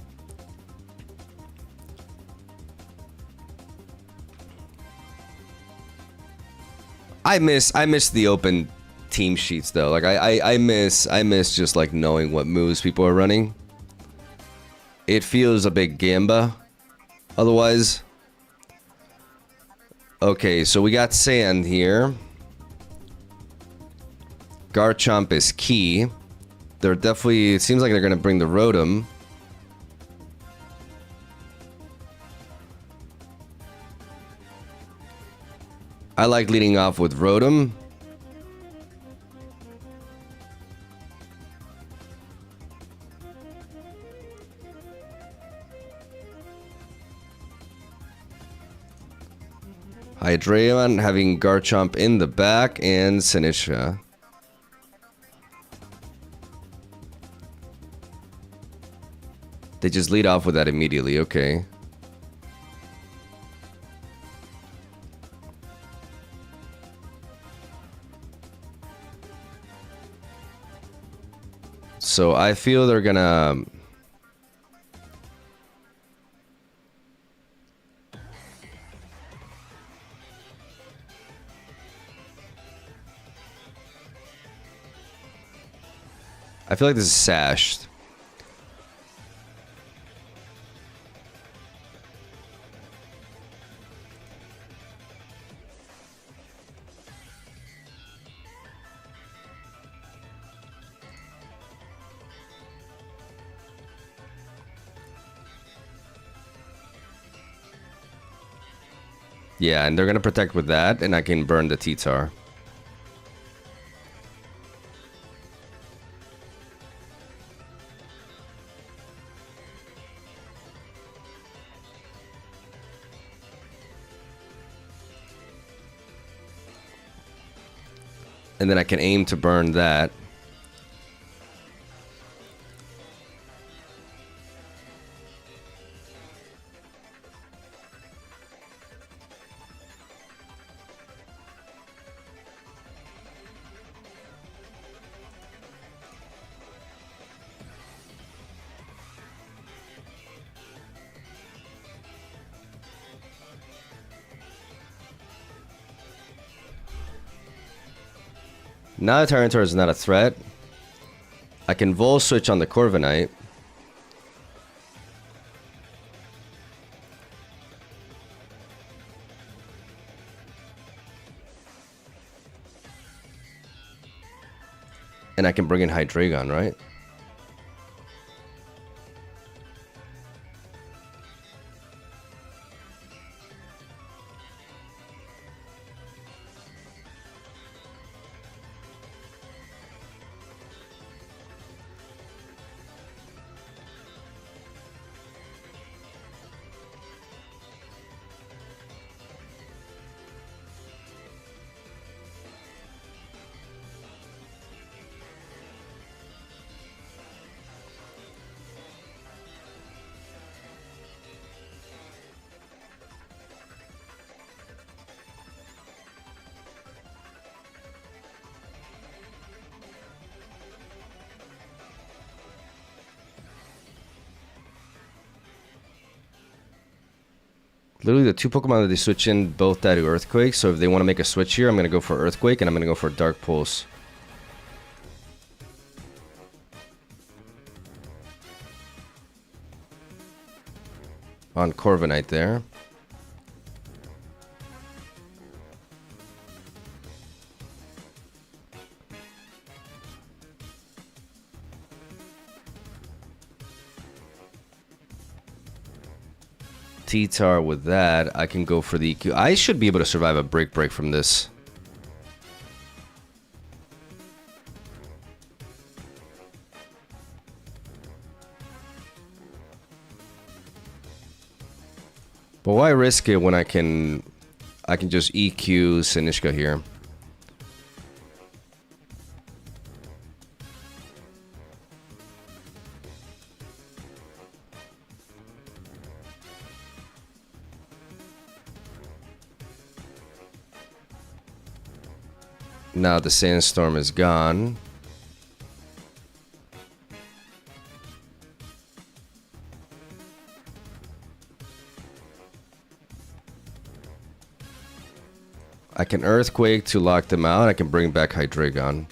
I miss the open team sheets though. Like I miss just like knowing what moves people are running. It feels a big gamba otherwise. Okay, so we got Sand here. Garchomp is key. They're definitely, it seems like they're gonna bring the Rotom. I like leading off with Rotom. Hydreigon having Garchomp in the back and Sinistcha. They just lead off with that immediately, okay. So I feel they're gonna... I feel like this is sashed. Yeah, and they're gonna protect with that, and I can burn the T-Tar. And then I can aim to burn that. Now the Tyranitar is not a threat. I can Vol Switch on the Corviknight. And I can bring in Hydreigon, right? Literally, the two Pokemon that they switch in both die to Earthquake. So if they want to make a switch here, I'm going to go for Earthquake and I'm going to go for Dark Pulse. On Corviknight there. T-Tar with that, I can go for the EQ. I should be able to survive a break from this. But why risk it when I can just EQ Sinishka here? Now the Sandstorm is gone. I can Earthquake to lock them out. I can bring back Hydreigon.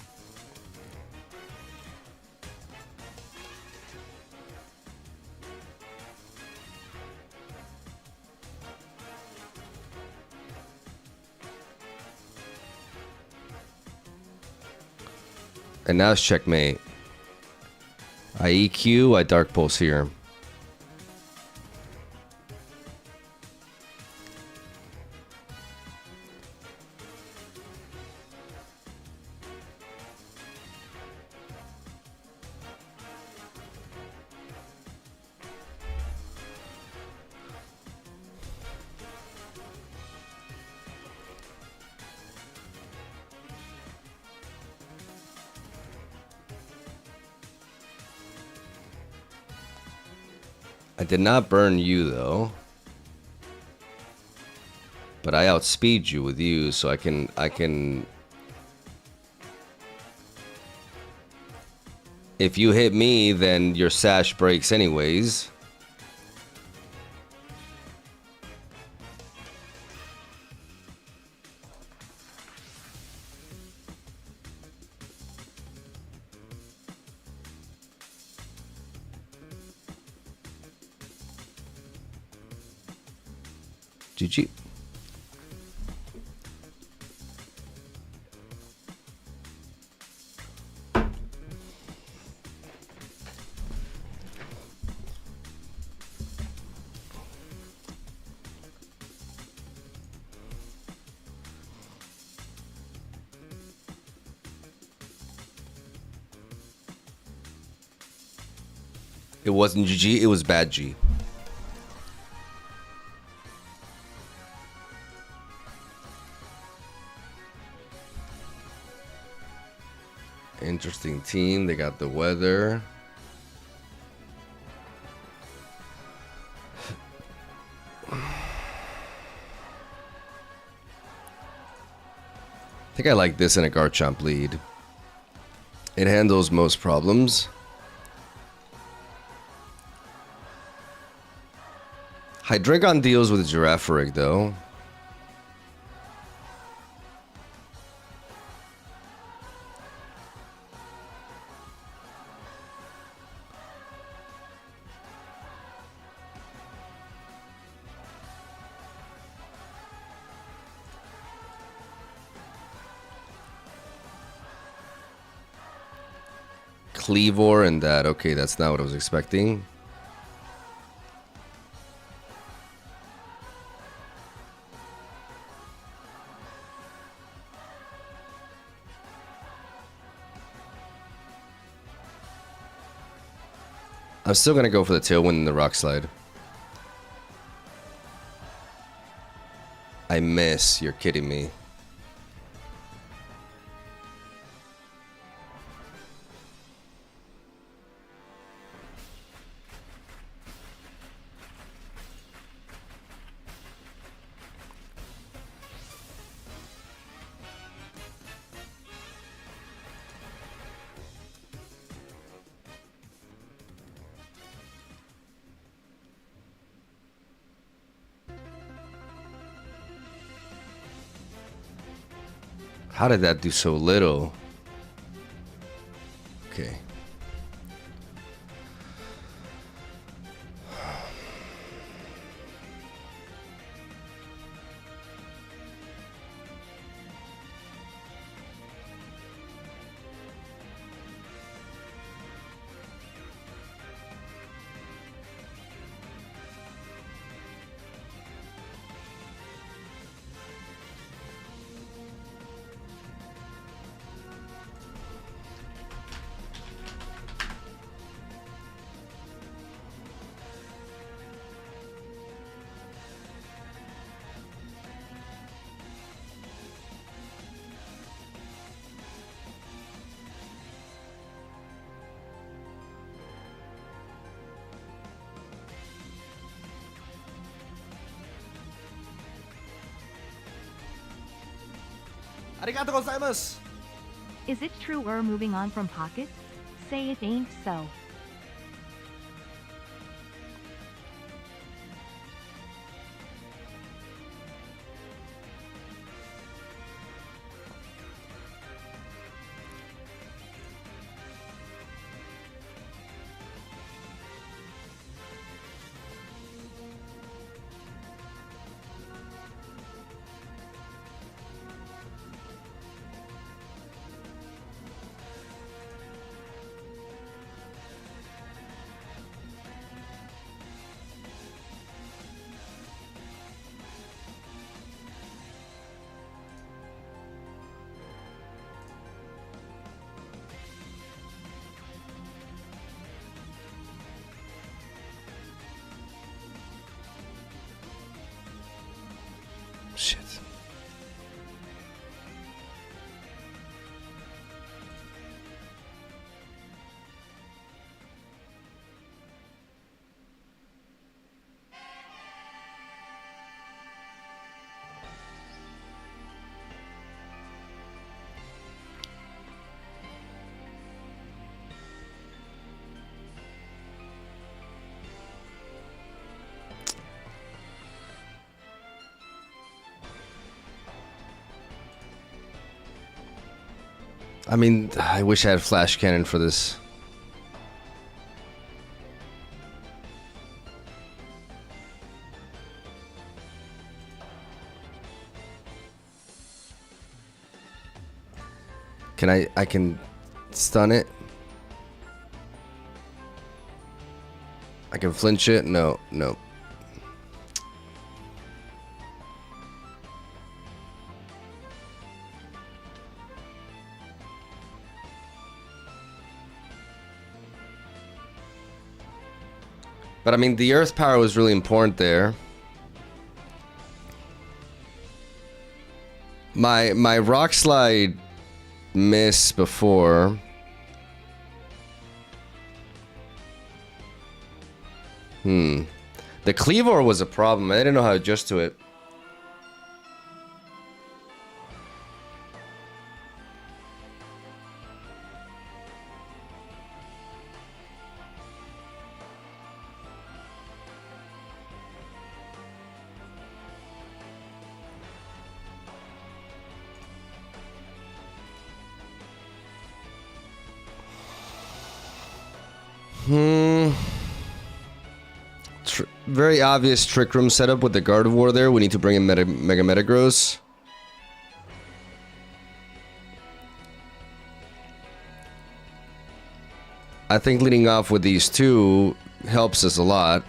And now it's checkmate. I EQ, I Dark Pulse here. I did not burn you though, but I outspeed you with you, so I can. If you hit me, then your sash breaks anyways. GG. It wasn't GG, it was bad G. Interesting team. They got the weather. I think I like this in a Garchomp lead. It handles most problems. Hydreigon deals with Girafarig though. Cleavor and that. Okay, that's not what I was expecting. I'm still gonna go for the Tailwind and the Rock Slide. I miss. You're kidding me. How did that do so little? Okay. Arigatou gozaimasu. Is it true we're moving on from pockets? Say it ain't so. Shit. I mean, I wish I had Flash Cannon for this. Can I can stun it? I can flinch it? No, no. But I mean, the earth power was really important there. My rock slide miss before. The Cleavor was a problem. I didn't know how to adjust to it. Very obvious Trick Room setup with the Gardevoir there. We need to bring in Mega Metagross. I think leading off with these two helps us a lot.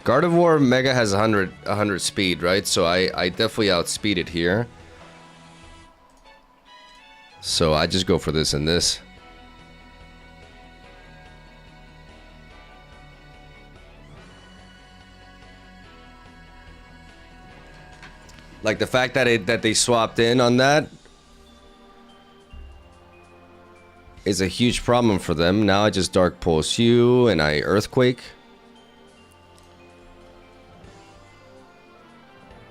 Gardevoir Mega has 100 speed, right? So I definitely outspeed it here. So I just go for this and this. Like the fact that they swapped in on that is a huge problem for them. Now I just Dark Pulse you and I Earthquake.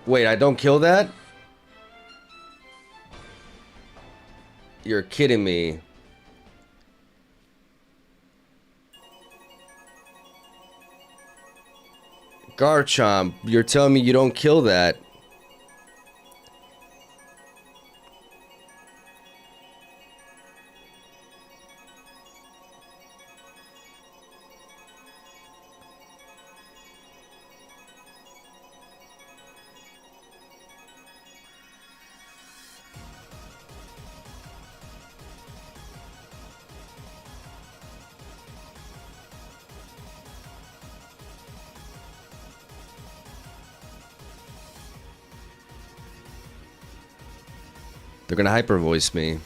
Wait, I don't kill that? You're kidding me. Garchomp, you're telling me you don't kill that? They're gonna hyper voice me.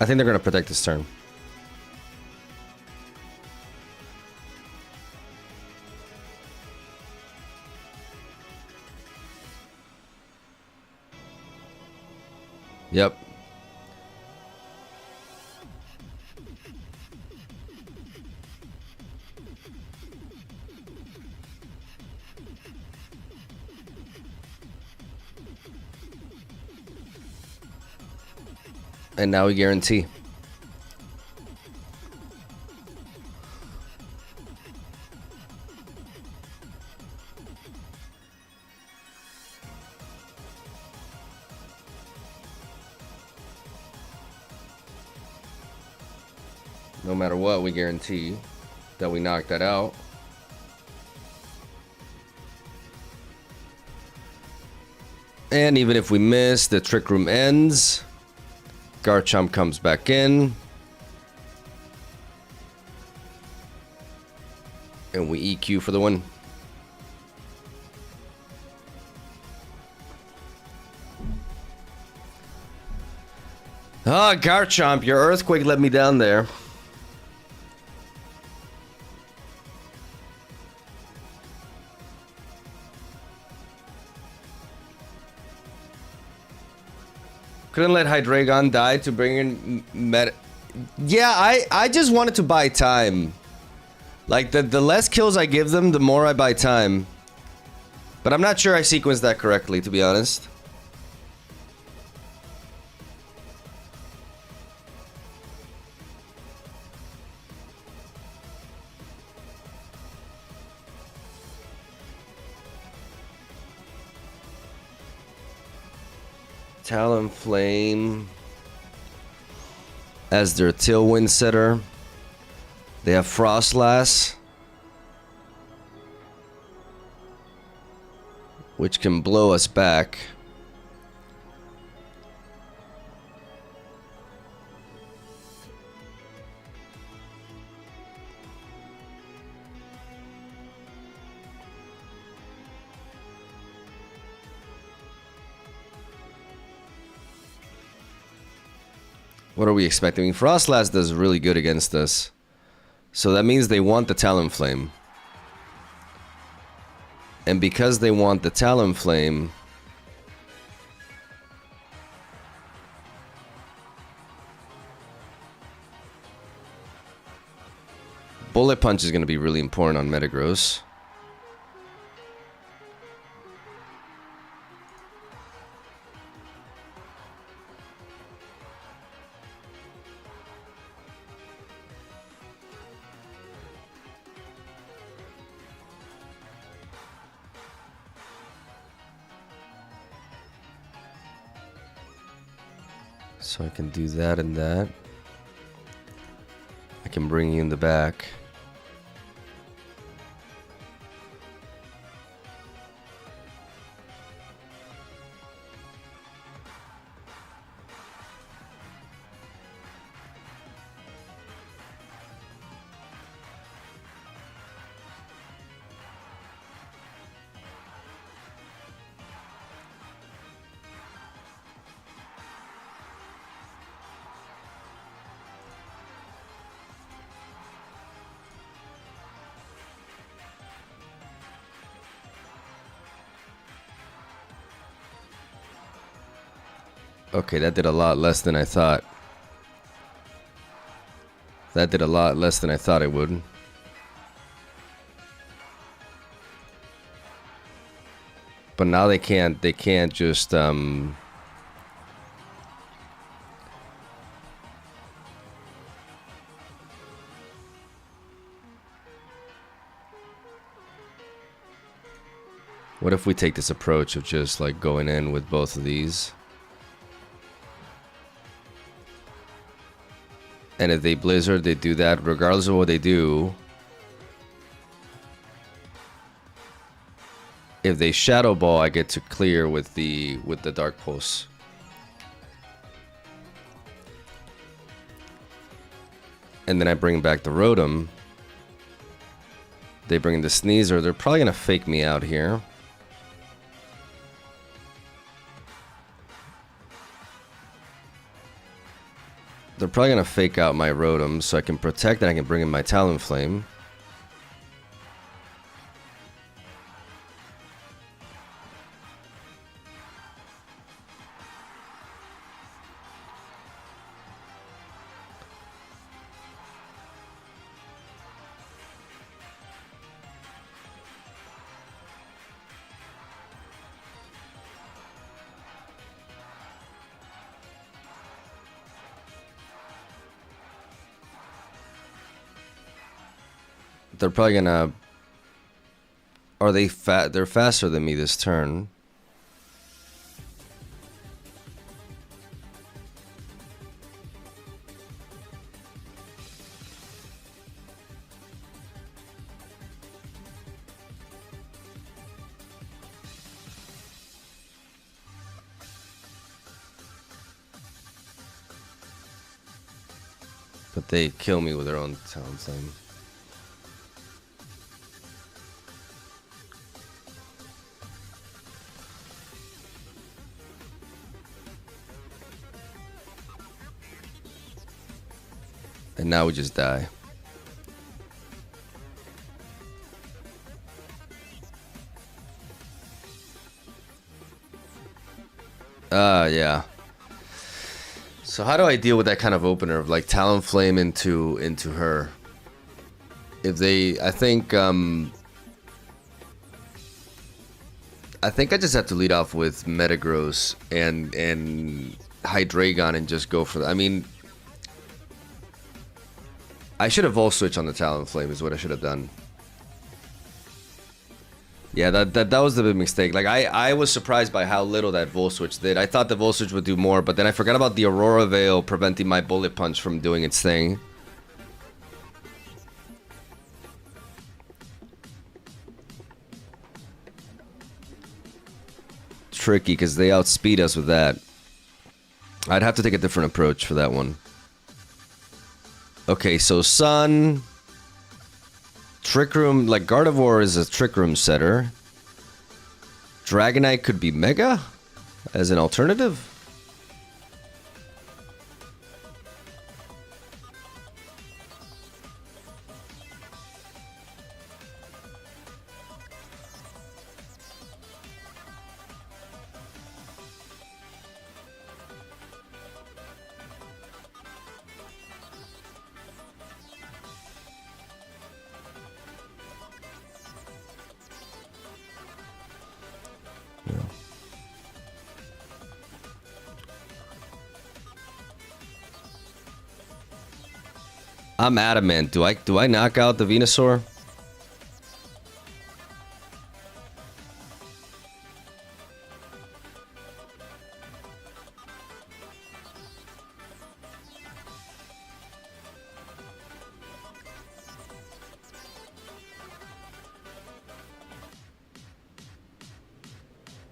I think they're going to protect this turn. Yep. And now we guarantee. No matter what, we guarantee that we knock that out. And even if we miss, the Trick Room ends. Garchomp comes back in. And we EQ for the win. Ah, Garchomp, your Earthquake let me down there. Couldn't let Hydreigon die to bring in meta. Yeah, I just wanted to buy time. Like, the less kills I give them, the more I buy time. But I'm not sure I sequenced that correctly, to be honest. Talonflame as their Tailwind setter. They have Frostlass, which can blow us back. What are we expecting? I mean, Frostlass does really good against us. So that means they want the Talonflame. And because they want the Talonflame, Bullet Punch is going to be really important on Metagross. So I can do that and that. I can bring you in the back. Okay, that did a lot less than I thought. That did a lot less than I thought it would. But now they can't just what if we take this approach of just like going in with both of these? And if they Blizzard, they do that regardless of what they do. If they Shadow Ball, I get to clear with the Dark Pulse. And then I bring back the Rotom. They bring the Sneasel. They're probably gonna fake me out here. They're probably gonna fake out my Rotom so I can protect and I can bring in my Talonflame. They're probably gonna... Are they fat? They're faster than me this turn. But they kill me with their own Talonflame. And now we just die. Yeah. So how do I deal with that kind of opener of like Talonflame into her? If they, I think I just have to lead off with Metagross and Hydreigon and just go for that. I mean, I should have Volt Switch on the Talonflame is what I should have done. Yeah, that was the big mistake. Like, I was surprised by how little that Volt Switch did. I thought the Volt Switch would do more, but then I forgot about the Aurora Veil preventing my Bullet Punch from doing its thing. Tricky, because they outspeed us with that. I'd have to take a different approach for that one. Okay, so Sun... Trick Room, like Gardevoir is a Trick Room setter. Dragonite could be Mega as an alternative. I'm adamant. Do I knock out the Venusaur?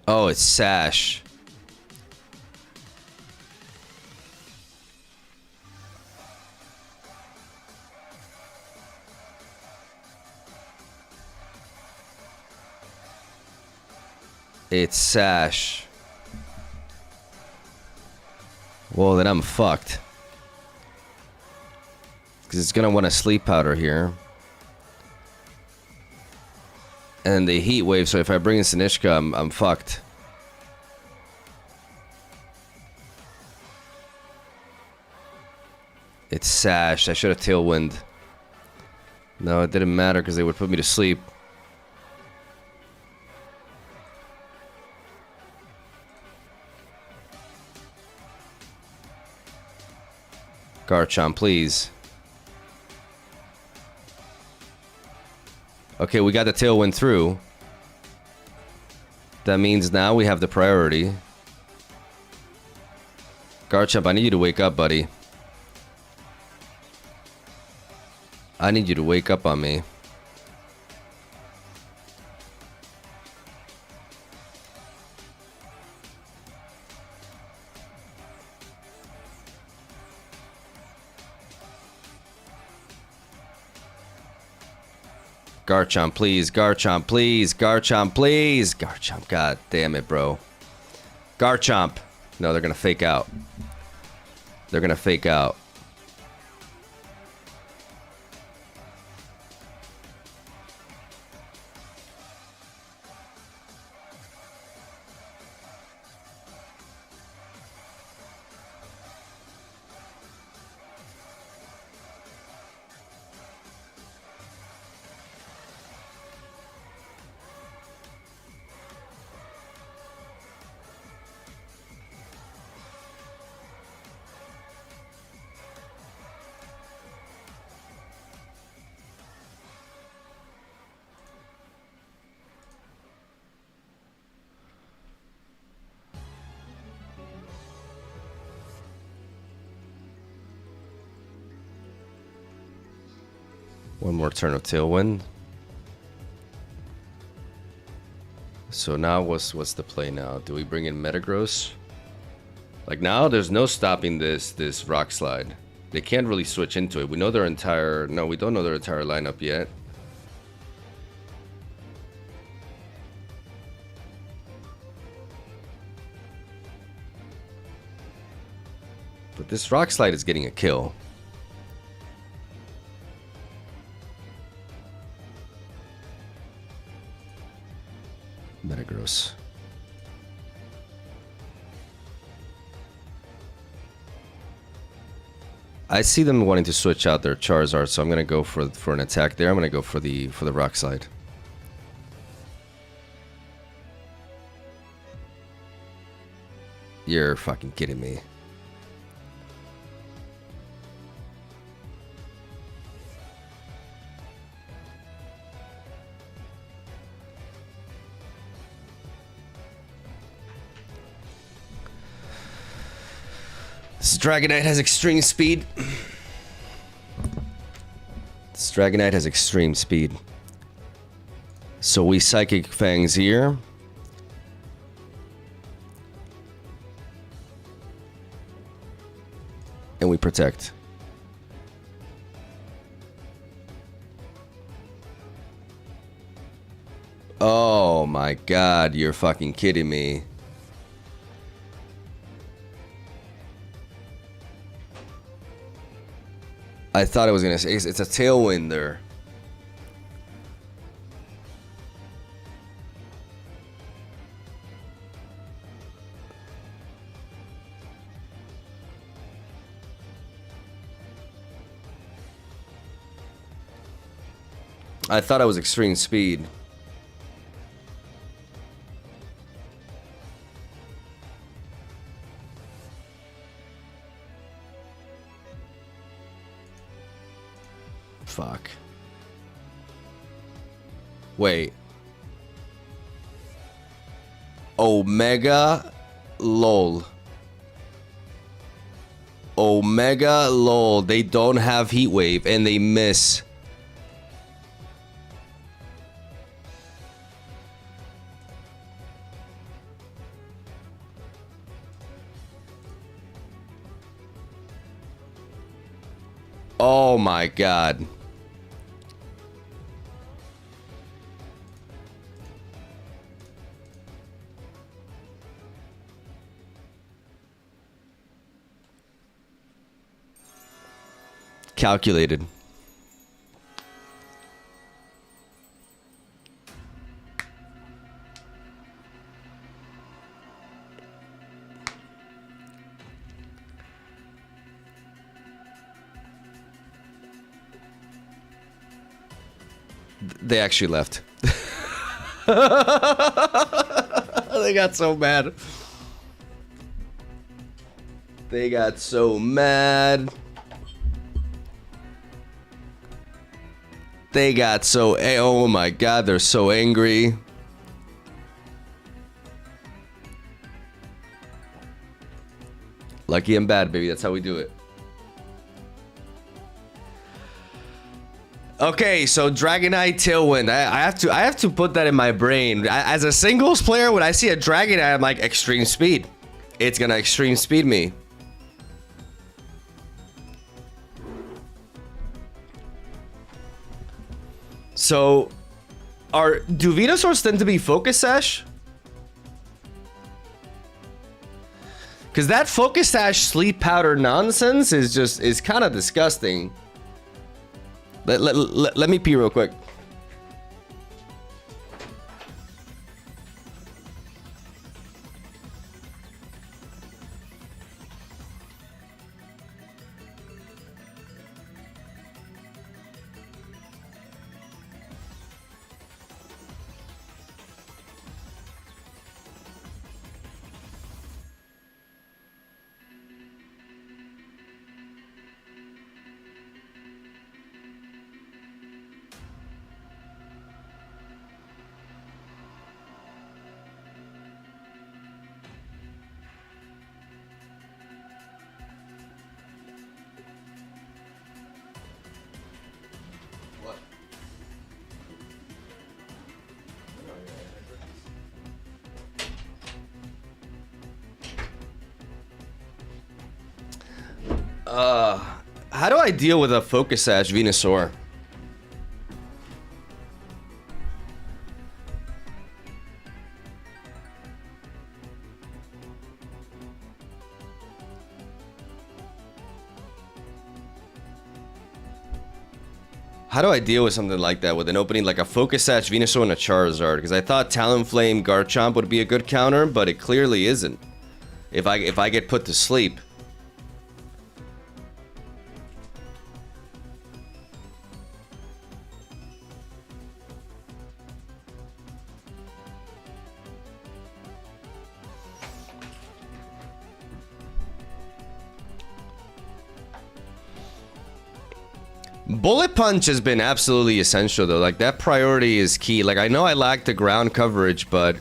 Oh, it's Sash. It's Sash. Well, then I'm fucked. Because it's gonna want a Sleep Powder here. And the Heat Wave, so if I bring in Sinishka, I'm fucked. It's Sash. I should have Tailwind. No, it didn't matter because they would put me to sleep. Garchomp, please. Okay, we got the Tailwind through. That means now we have the priority. Garchomp, I need you to wake up, buddy. I need you to wake up on me. Garchomp, please. Garchomp, please. Garchomp, please. Garchomp, god damn it, bro. Garchomp. No, they're gonna fake out. They're gonna fake out. One more turn of Tailwind. So now what's the play now? Do we bring in Metagross? Like now there's no stopping this Rock Slide. They can't really switch into it. We know their entire... No, we don't know their entire lineup yet. But this Rock Slide is getting a kill. Metagross. I see them wanting to switch out their Charizard, so I'm gonna go for an attack there. I'm gonna go for the Rock Slide. You're fucking kidding me. This Dragonite has extreme speed. This Dragonite has extreme speed. So we Psychic Fangs here. And we protect. Oh my god, you're fucking kidding me. I thought it was gonna say it's a Tailwind there. I thought it was extreme speed. Fuck. Wait. Omega lol. Omega lol. They don't have Heat Wave and they miss. Oh my god. Calculated. They actually left. They got so mad. They got so mad. They got so... Oh my god, they're so angry. Lucky and bad, baby. That's how we do it. Okay, so Dragonite Tailwind. I have to put that in my brain. As a singles player, when I see a Dragonite, I'm like, extreme speed. It's gonna extreme speed me. So, do Venusaurs tend to be Focus Sash? Because that Focus Sash Sleep Powder nonsense is kind of disgusting. Let me pee real quick. How do I deal with a Focus Sash Venusaur? How do I deal with something like that with an opening like a Focus Sash Venusaur and a Charizard? Because I thought Talonflame Garchomp would be a good counter, but it clearly isn't. If I get put to sleep. Bullet Punch has been absolutely essential though. Like that priority is key. Like I know I lack the ground coverage, but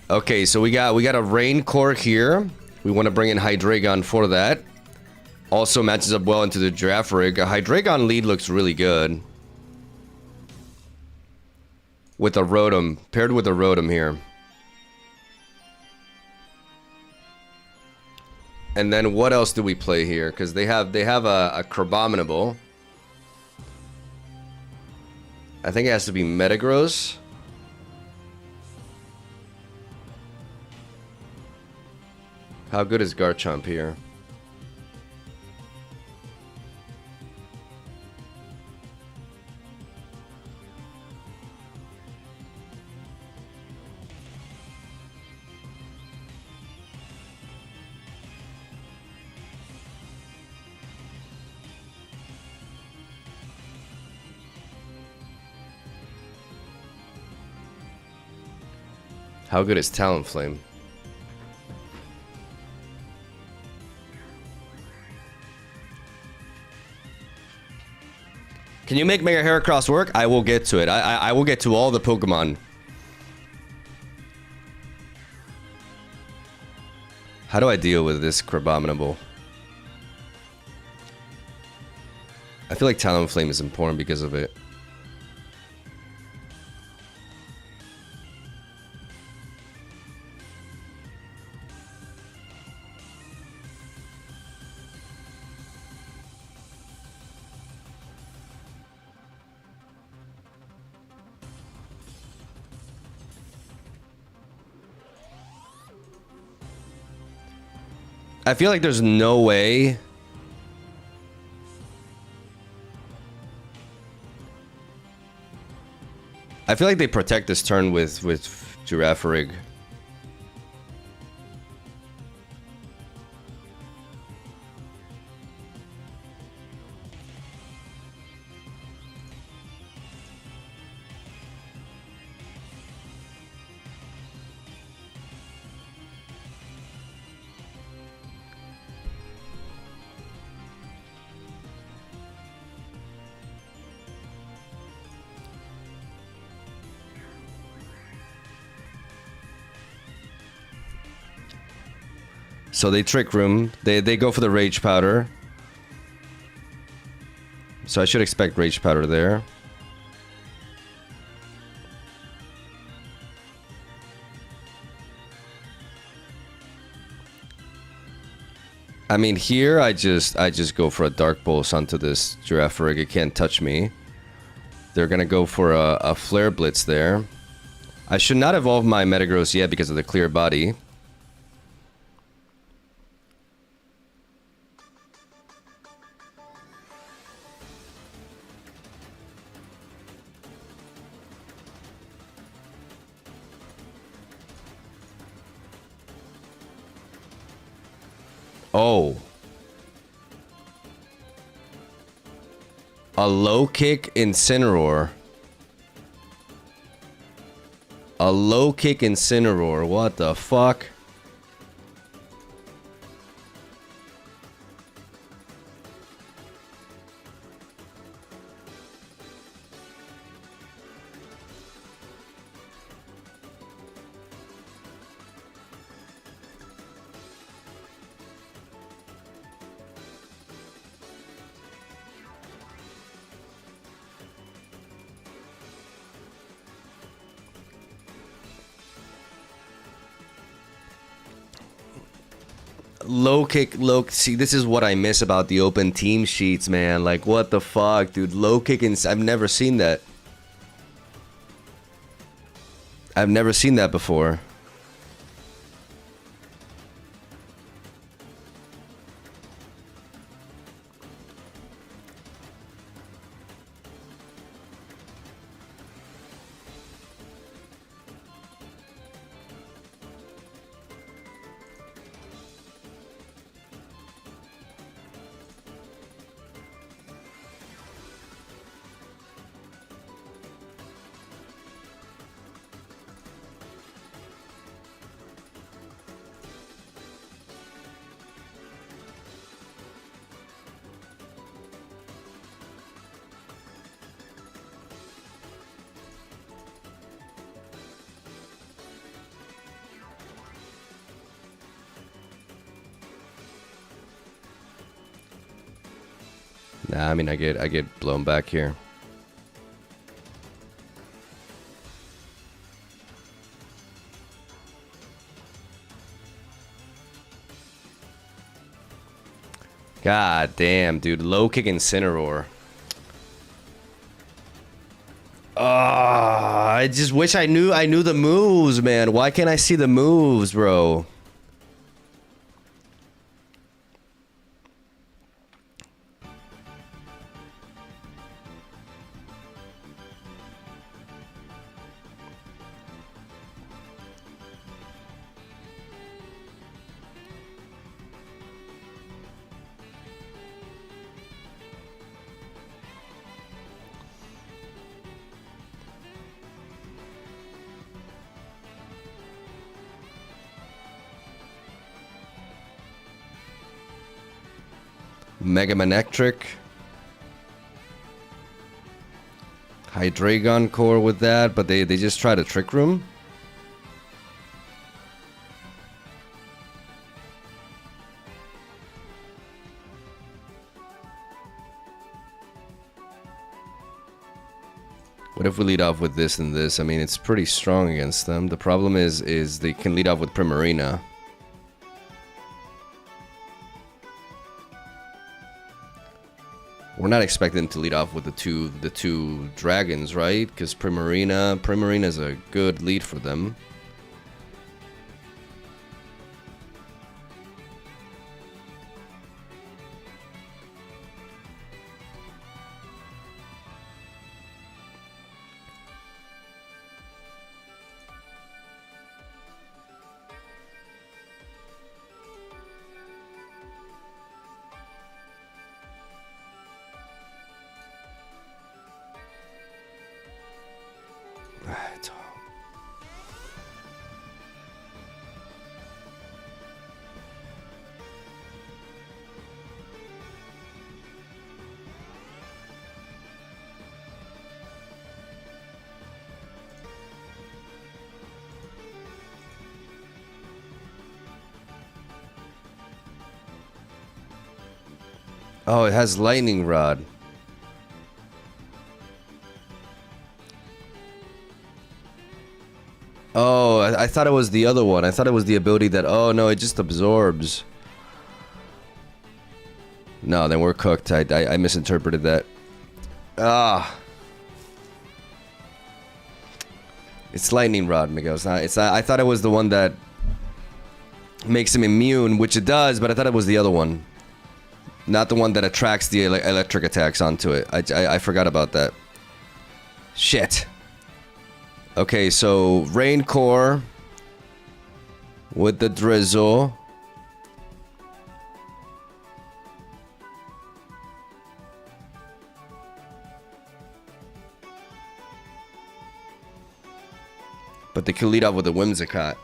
okay, so we got a Rain Core here. We want to bring in Hydreigon for that. Also matches up well into the Girafarig. A Hydreigon lead looks really good. With a Rotom, paired with a Rotom here. And then what else do we play here? Because they have a Crabominable. I think it has to be Metagross. How good is Garchomp here? How good is Talonflame? Can you make Mega Heracross work? I will get to it. I will get to all the Pokemon. How do I deal with this Crabominable? I feel like Talonflame is important because of it. I feel like there's no way. I feel like they protect this turn with Girafarig. So they Trick Room. They go for the Rage Powder. So I should expect Rage Powder there. I mean, here I just go for a Dark Pulse onto this Girafarig. It can't touch me. They're gonna go for a Flare Blitz there. I should not evolve my Metagross yet because of the Clear Body. Oh. A low kick Incineroar. A low kick Incineroar. What the fuck? Low kick, low. See, this is what I miss about the open team sheets, man. Like, what the fuck, dude? Low kick and I've never seen that. I've never seen that before. Nah, I mean, I get blown back here. God damn, dude. Low kick Incineroar. I just wish I knew the moves, man. Why can't I see the moves, bro? MegaMogwai. Hydreigon core with that, but they just tried a Trick Room. What if we lead off with this and this? I mean, it's pretty strong against them. The problem is they can lead off with Primarina. We're not expecting them to lead off with the two dragons, right? Because Primarina is a good lead for them. Oh, it has Lightning Rod. Oh, I thought it was the other one. I thought it was the ability that... Oh, no, it just absorbs. No, then we're cooked. I misinterpreted that. Ah. It's Lightning Rod, Miguel. It's not... I thought it was the one that makes him immune, which it does, but I thought it was the other one. Not the one that attracts the electric attacks onto it. I forgot about that. Shit. Okay, so Rain Core with the Drizzle. But they can lead off with a Whimsicott.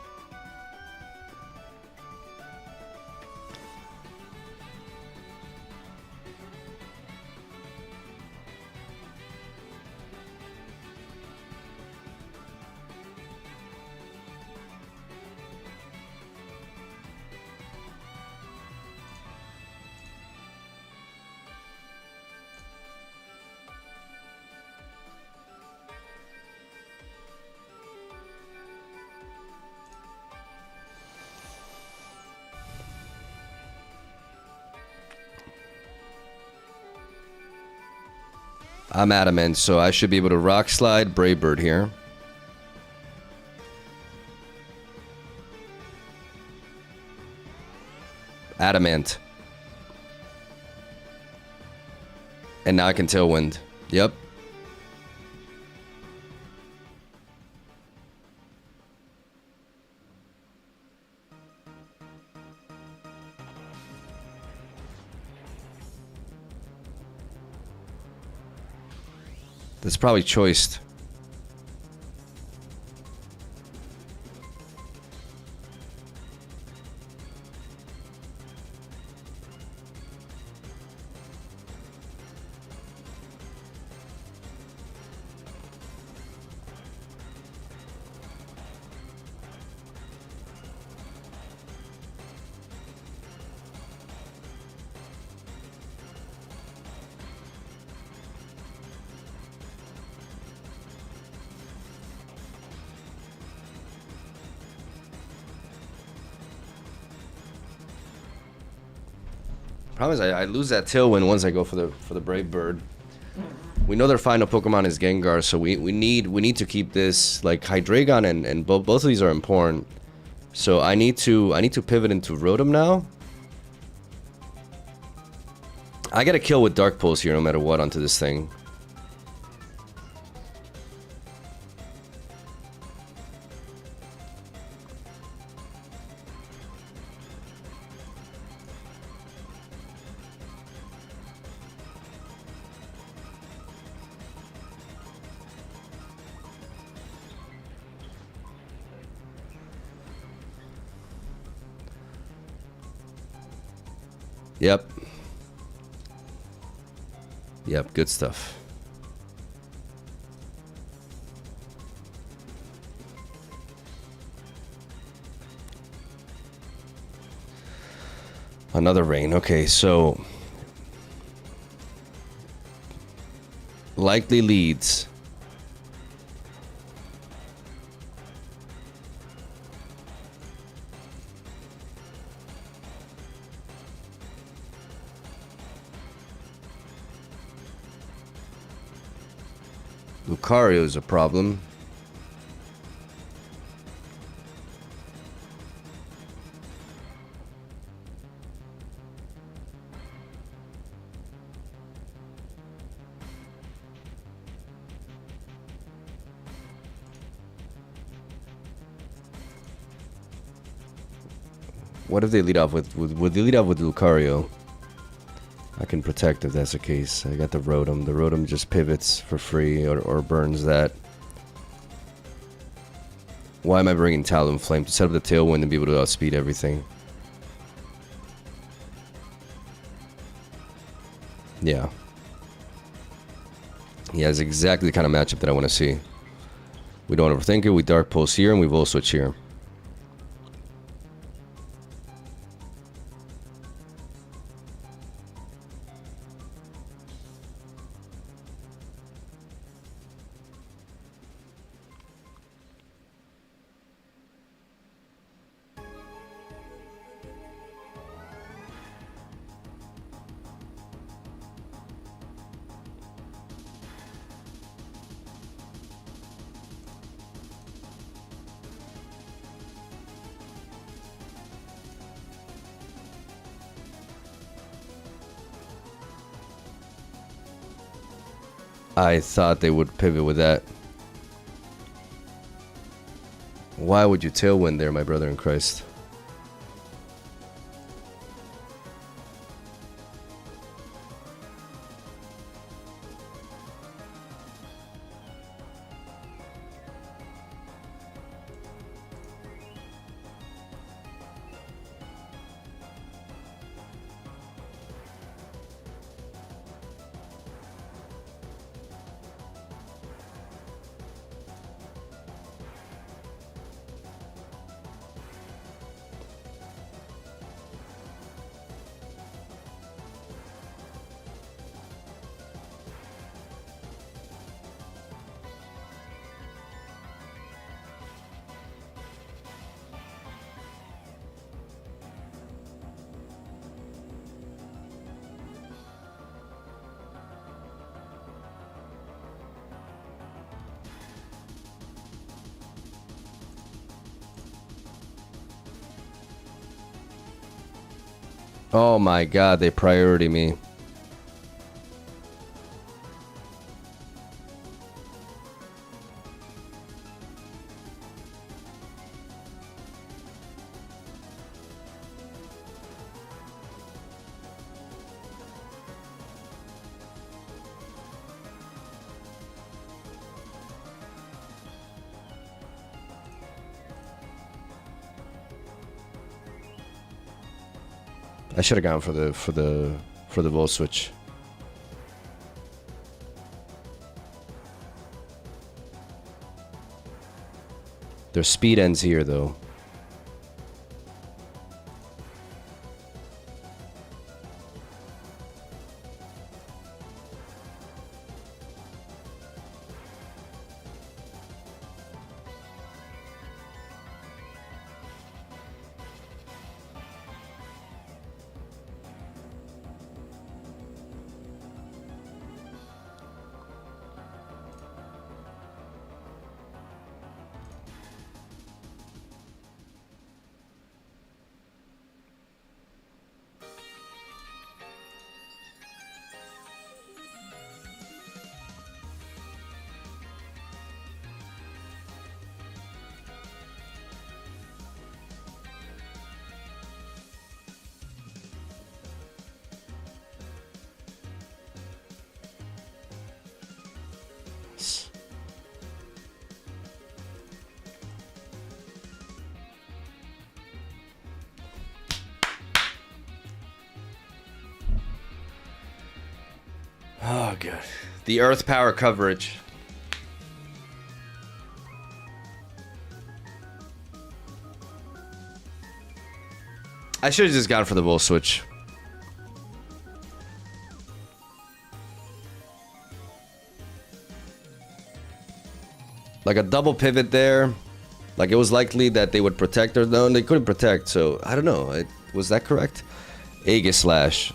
I'm adamant, so I should be able to rock slide Brave Bird here. Adamant. And now I can Tailwind. Yep. That's probably choiced. Problem is, I lose that Tailwind once I go for the Brave Bird. We know their final Pokemon is Gengar, so we need to keep this. Like Hydreigon and both of these are important. So I need to pivot into Rotom now. I gotta kill with Dark Pulse here no matter what onto this thing. Yep. Yep, good stuff. Another rain. Okay, so likely leads. Lucario is a problem. What if they lead off with would they lead off with Lucario? I can protect if that's the case. I got the Rotom. The Rotom just pivots for free or burns that. Why am I bringing Talonflame? To set up the Tailwind and be able to outspeed everything. Yeah. Yeah, it's exactly the kind of matchup that I want to see. We don't overthink it. We Dark Pulse here and we Volt Switch here. I thought they would pivot with that. Why would you Tailwind there, my brother in Christ? Oh my god, they priority me. I should have gone for the volt switch. Their speed ends here though. Oh, good. The Earth power coverage. I should have just gone for the bull switch. Like a double pivot there. Like it was likely that they would protect or no, and they couldn't protect. So I don't know. Was that correct? Aegis Slash.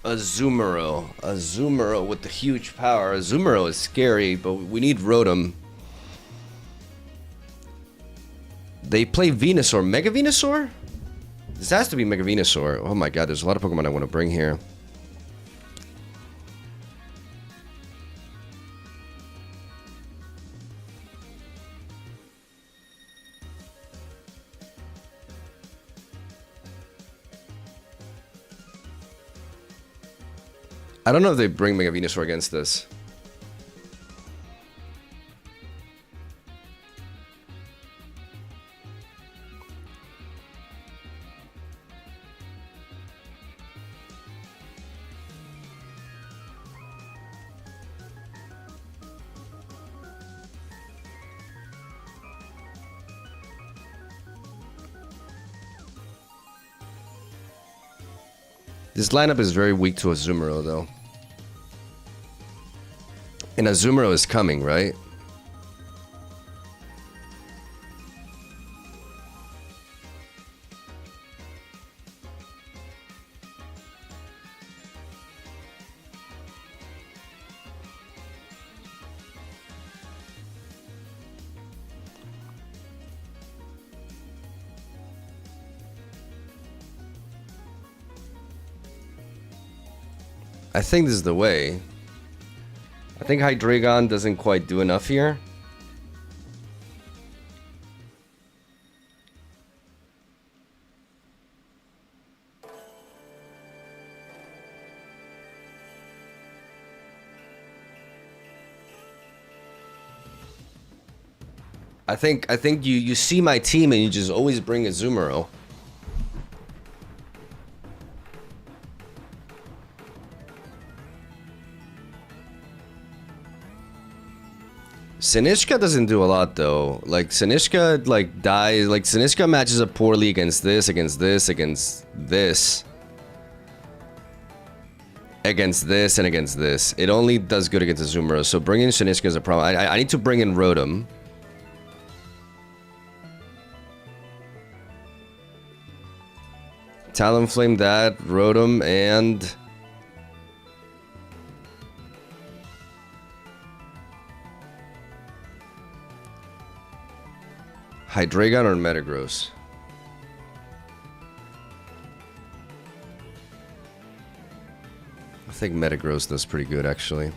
Azumarill with the huge power. Azumarill is scary, but we need Rotom. They play Venusaur. Mega Venusaur? This has to be Mega Venusaur. Oh my god, there's a lot of Pokemon I want to bring here. I don't know if they bring Mega Venusaur against this. This lineup is very weak to Azumarill, though. And Azumarill is coming, right? I think this is the way. I think Hydreigon doesn't quite do enough here. I think you see my team and you just always bring a Azumarill. Sinishka doesn't do a lot though. Like Sinishka like dies. Like Sinishka matches up poorly against this, against this, against this, against this, and against this. It only does good against Azumarill. So bringing Sinishka is a problem. I need to bring in Rotom. Talonflame that, Rotom, and Hydreigon or Metagross? I think Metagross does pretty good, actually.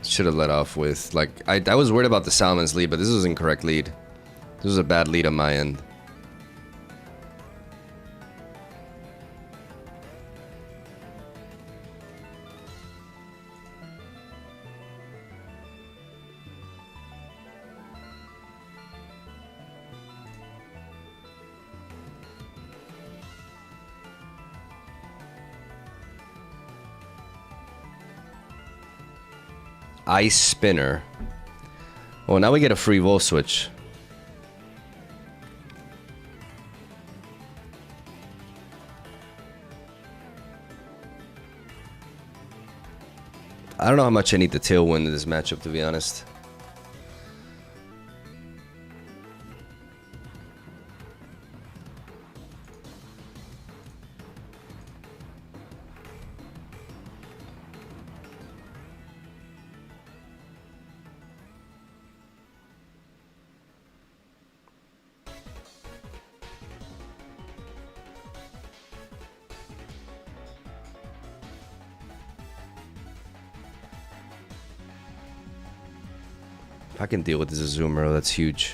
Should have let off with, like, I was worried about the Salmon's lead, but this was incorrect lead. This was a bad lead on my end. Ice Spinner. Oh, now we get a free Volt Switch. I don't know how much I need the Tailwind in this matchup, to be honest. I can deal with this Azumarill, that's huge.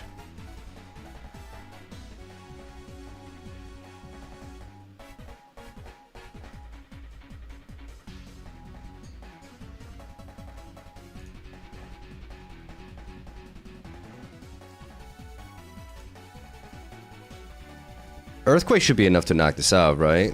Earthquake should be enough to knock this out, right?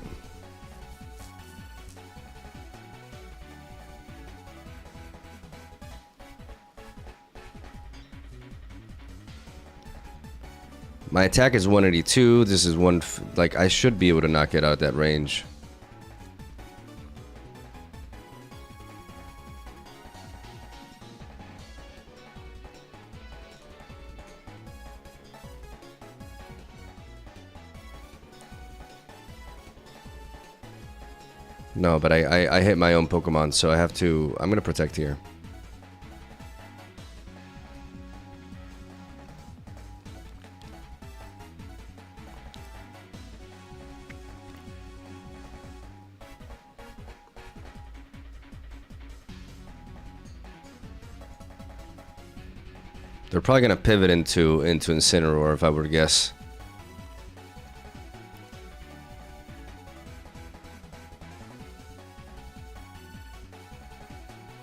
My attack is 182. This is one, like, I should be able to knock it out that range. No, but I hit my own Pokemon, so I have to, I'm gonna protect here. They're probably gonna pivot into Incineroar if I were to guess.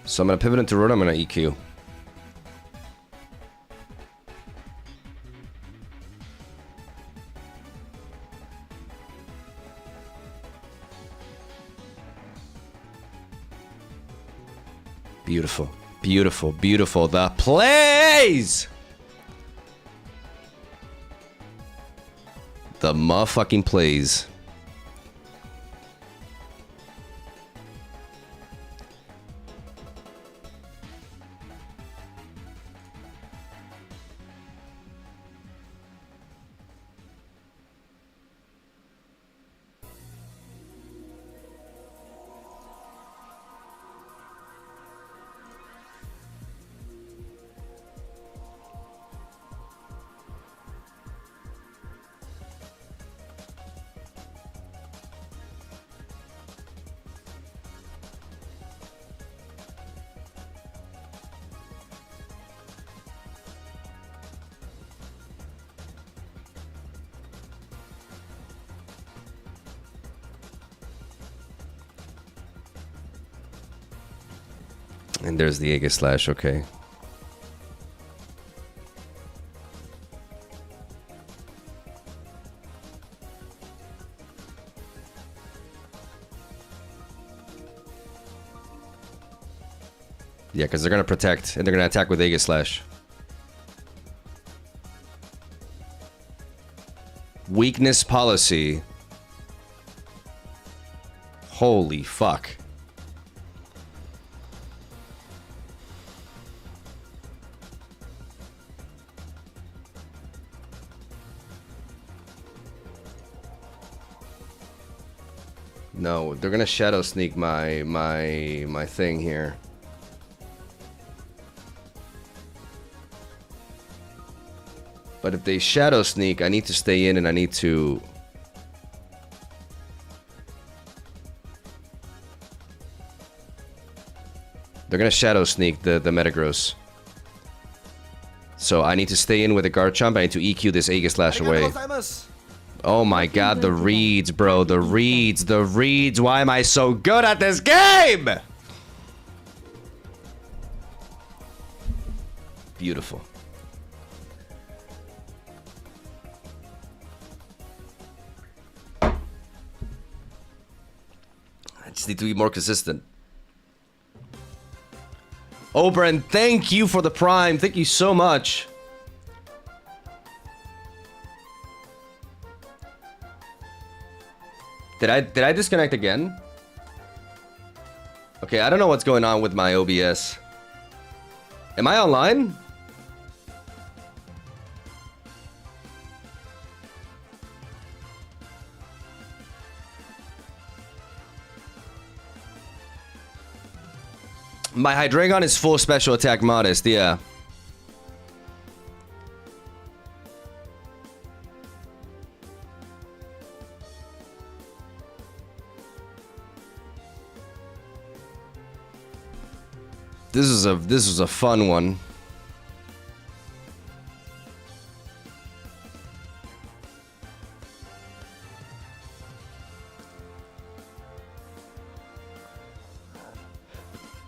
So I'm gonna pivot into Rotom, I'm gonna EQ. Beautiful. Beautiful, beautiful. The plays! The motherfucking plays. And there's the Aegislash, okay. Yeah, because they're going to protect, and they're going to attack with Aegislash. Weakness policy. Holy fuck. No, they're gonna shadow sneak my thing here. But if they shadow sneak, I need to stay in and I need to... They're gonna shadow sneak the Metagross. So I need to stay in with a Garchomp. I need to EQ this Aegislash away. Oh my god, the reads, bro. The reads, the reads. Why am I so good at this game? Beautiful. I just need to be more consistent. Oberon, thank you for the Prime. Thank you so much. Did I disconnect again? Okay, I don't know what's going on with my OBS. Am I online? My Hydreigon is full special attack modest, yeah. This is a fun one.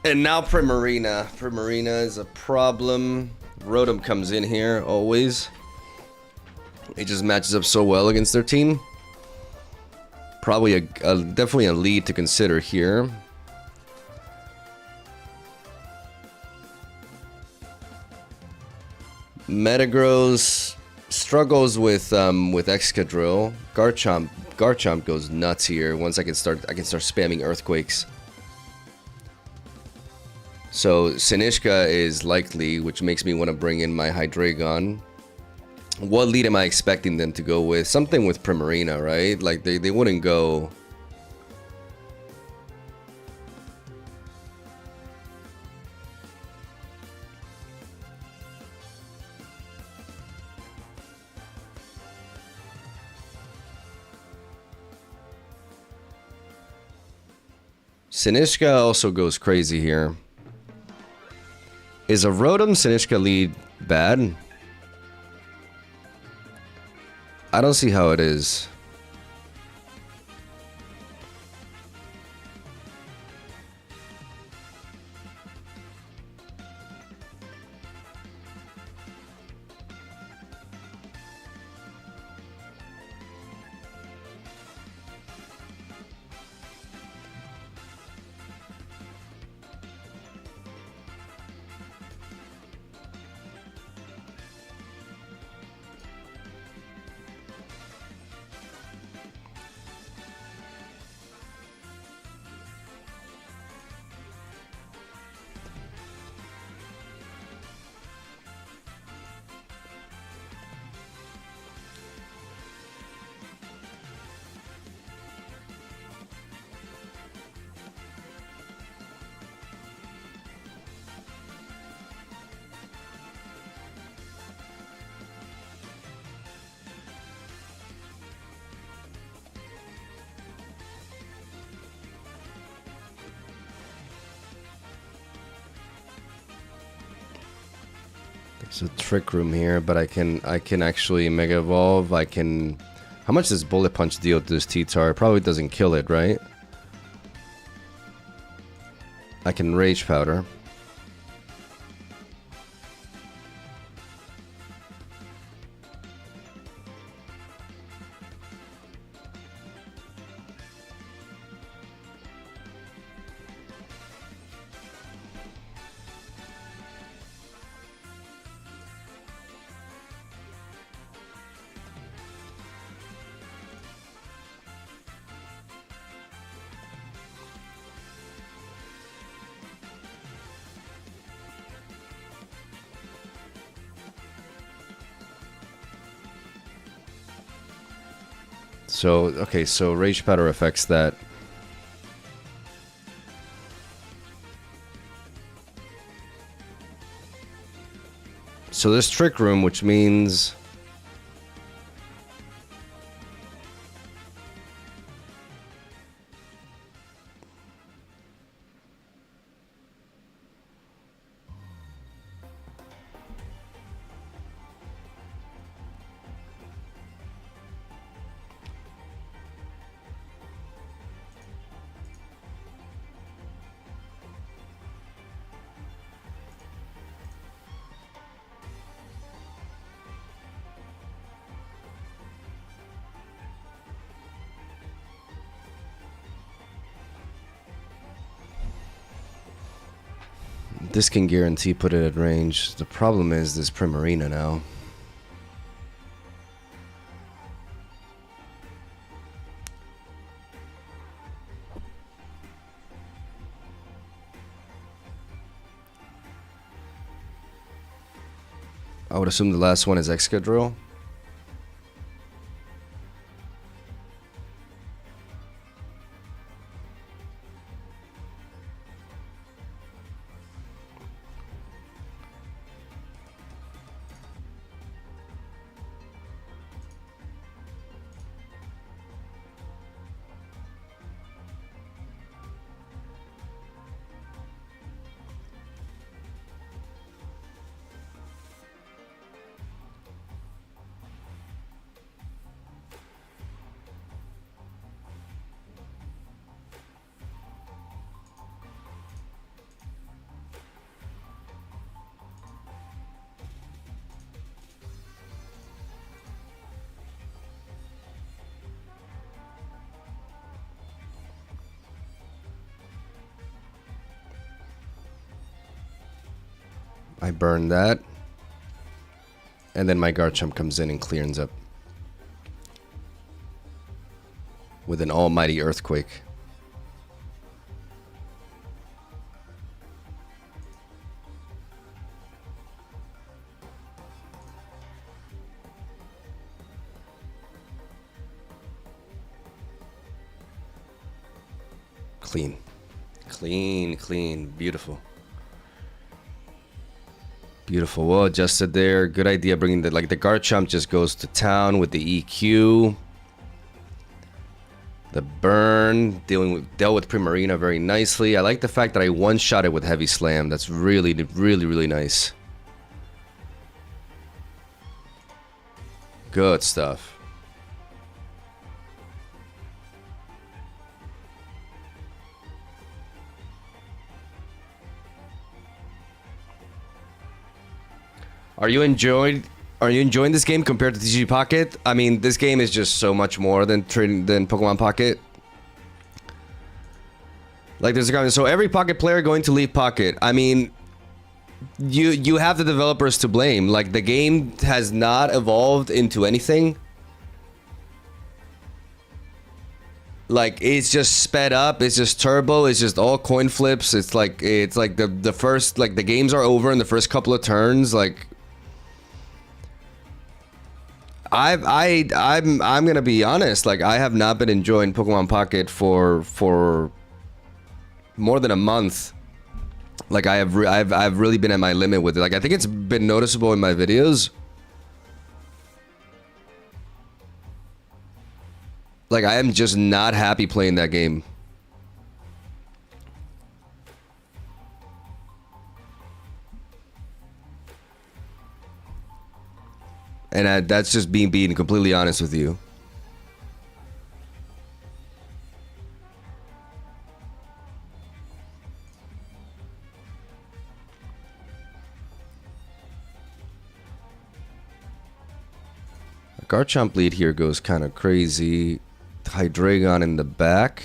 And now Primarina. Primarina is a problem. Rotom comes in here always. It just matches up so well against their team. Probably definitely a lead to consider here. Metagross struggles with Excadrill. Garchomp goes nuts here. Once I can start spamming Earthquakes. So Sinishka is likely, which makes me want to bring in my Hydreigon. What lead am I expecting them to go with? Something with Primarina, right? Like they wouldn't go... Sinishka also goes crazy here. Is a Rotom Sinishka lead bad? I don't see how it is. There's a Trick Room here, but I can actually Mega Evolve. I can... How much does Bullet Punch deal to this T-Tar? It probably doesn't kill it, right? I can Rage Powder. So, okay, so Rage Powder affects that. So there's Trick Room, which means... This can guarantee put it at range. The problem is this Primarina now. I would assume the last one is Excadrill. I burn that. And then my Garchomp comes in and cleans up. With an almighty Earthquake. Clean. Clean, clean. Beautiful. Beautiful. Well adjusted there. Good idea bringing the... Like, the Garchomp just goes to town with the EQ. The burn. Dealt with Primarina very nicely. I like the fact that I one-shot it with Heavy Slam. That's really, really, really nice. Good stuff. Are you enjoying this game compared to TCG Pocket? I mean, this game is just so much more than Pokemon Pocket. Like, there's a comment. So every Pocket player going to leave Pocket. I mean, you have the developers to blame. Like, the game has not evolved into anything. Like, it's just sped up. It's just turbo. It's just all coin flips. It's like the first, like, the games are over in the first couple of turns. Like, I'm gonna be honest. Like, I have not been enjoying Pokemon Pocket for more than a month. Like, I've really been at my limit with it. Like, I think it's been noticeable in my videos. Like, I am just not happy playing that game. And that's just being completely honest with you. Garchomp lead here goes kind of crazy. Hydreigon in the back.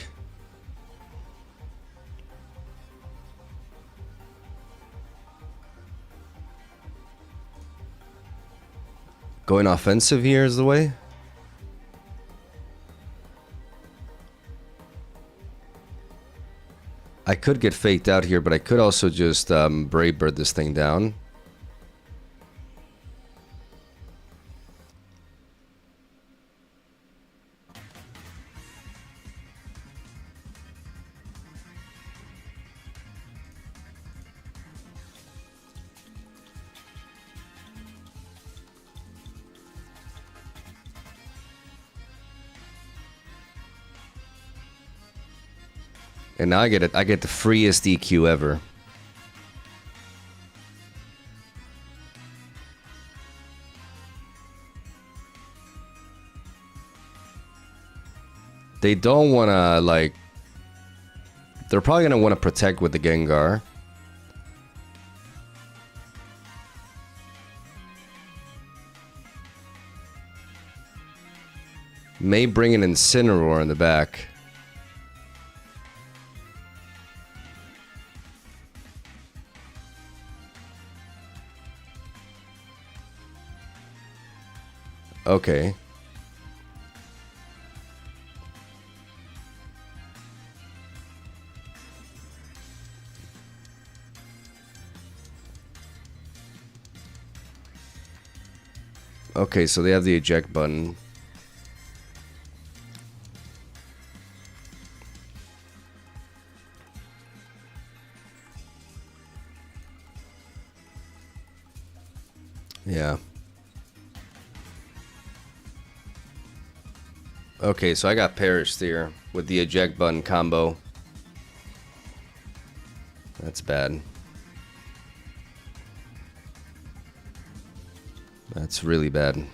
Going offensive here is the way. I could get faked out here, but I could also just Brave Bird this thing down. And now I get it. I get the freest EQ ever. They don't want to, like... They're probably going to want to protect with the Gengar. May bring an Incineroar in the back. Okay. Okay, so they have the eject button. Yeah. Okay, so I got perished here with the eject button combo. That's bad. That's really bad.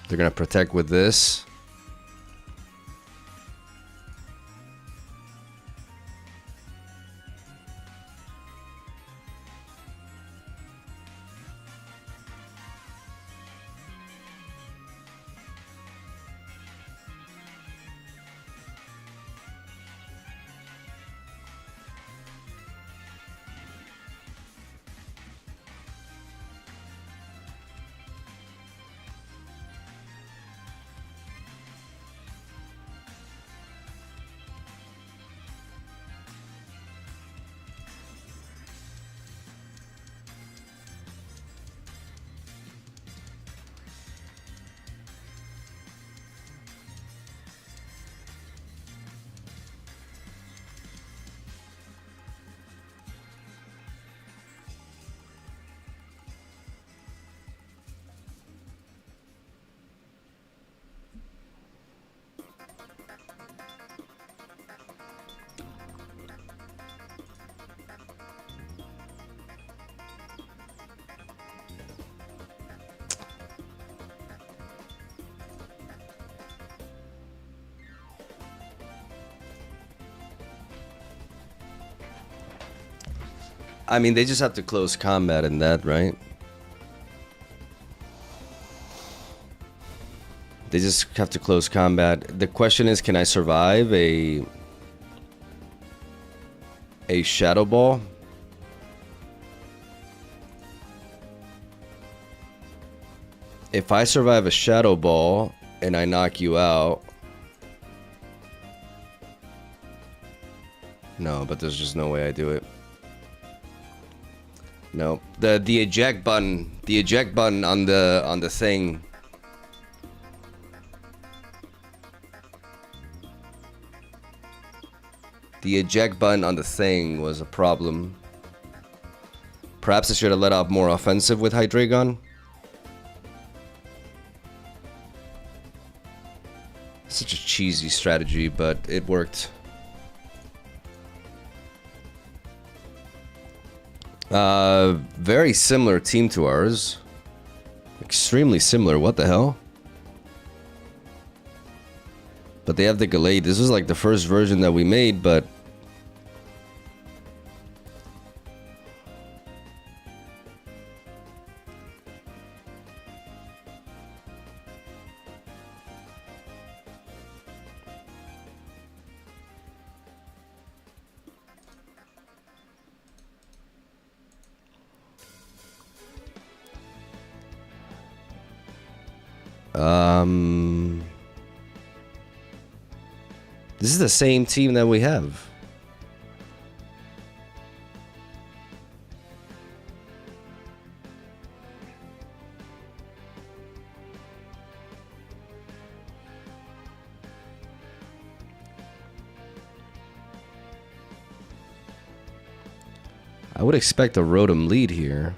They're gonna protect with this. I mean, they just have to close combat in that, right? They just have to close combat. The question is, can I survive a Shadow Ball? If I survive a Shadow Ball and I knock you out... No, but there's just no way I do it. No, the eject button on the thing. The eject button on the thing was a problem. Perhaps I should have let out more offensive with Hydreigon. Such a cheesy strategy, but it worked. Very similar team to ours. Extremely similar, what the hell? But they have the Gallade. This was like the first version that we made, but... This is the same team that we have. I would expect a Rotom lead here.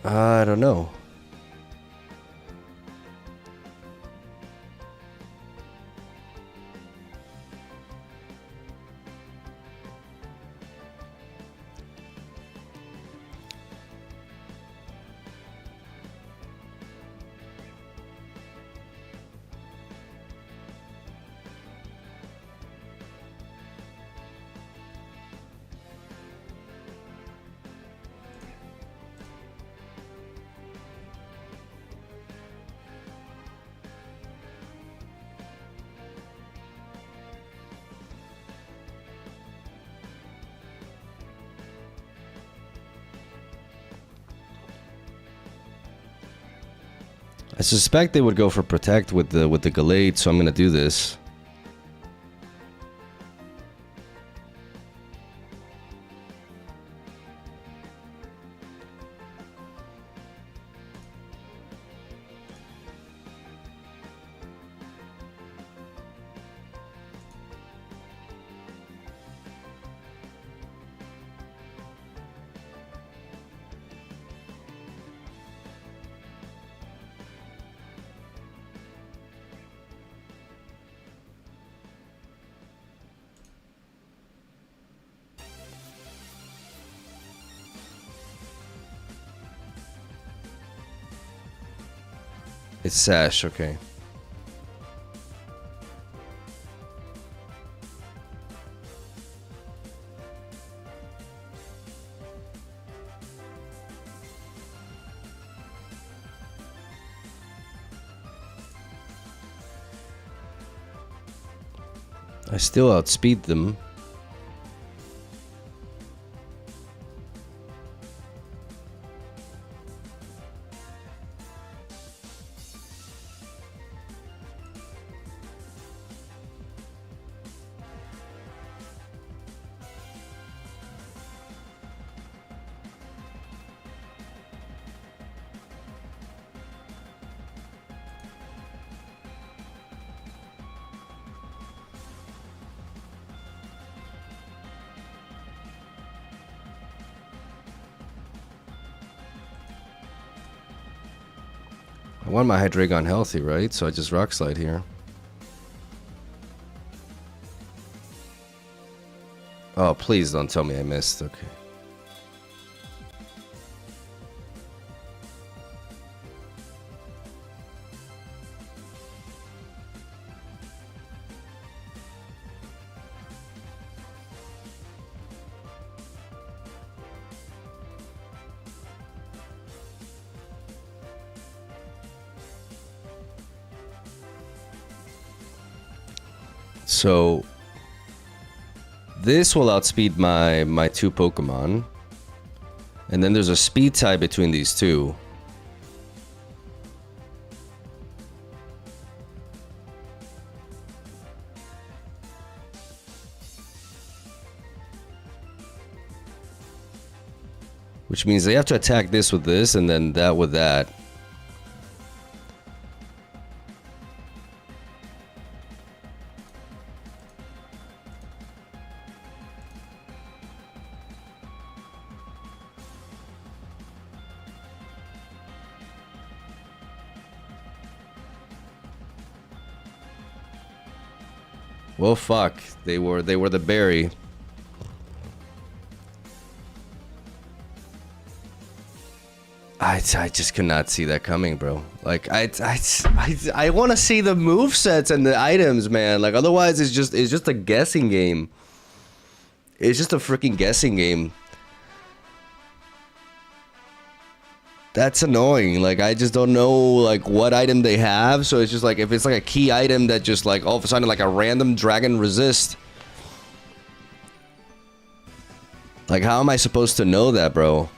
I don't know. I suspect they would go for Protect with the Gallade, so I'm gonna do this. It's Sash, okay. I still outspeed them. I want my Hydreigon healthy, right? So I just Rock Slide here. Oh, please don't tell me I missed. Okay. So this will outspeed my two Pokemon. And then there's a speed tie between these two. Which means they have to attack this with this and then that with that. Well, fuck. They were the berry. I just could not see that coming, bro. Like I want to see the movesets and the items, man. Like otherwise it's just a guessing game. It's just a freaking guessing game. That's annoying. Like I just don't know like what item they have, so it's just like if it's like a key item that just like all of a sudden like a random dragon resist. Like how am I supposed to know that, bro?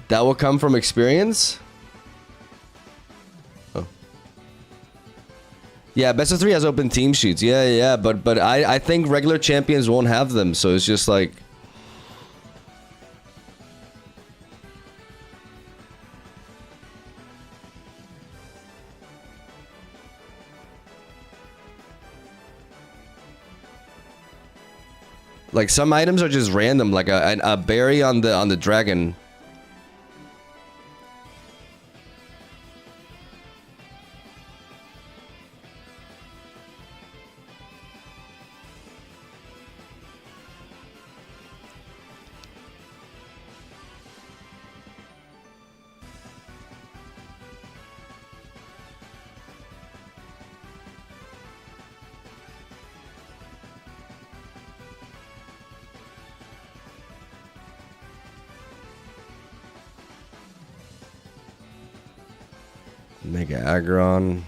That will come from experience? Yeah, best of 3 has open team sheets. Yeah, yeah, but I think regular champions won't have them, so it's just like... Like, some items are just random, like a berry on the dragon. Mega Aggron.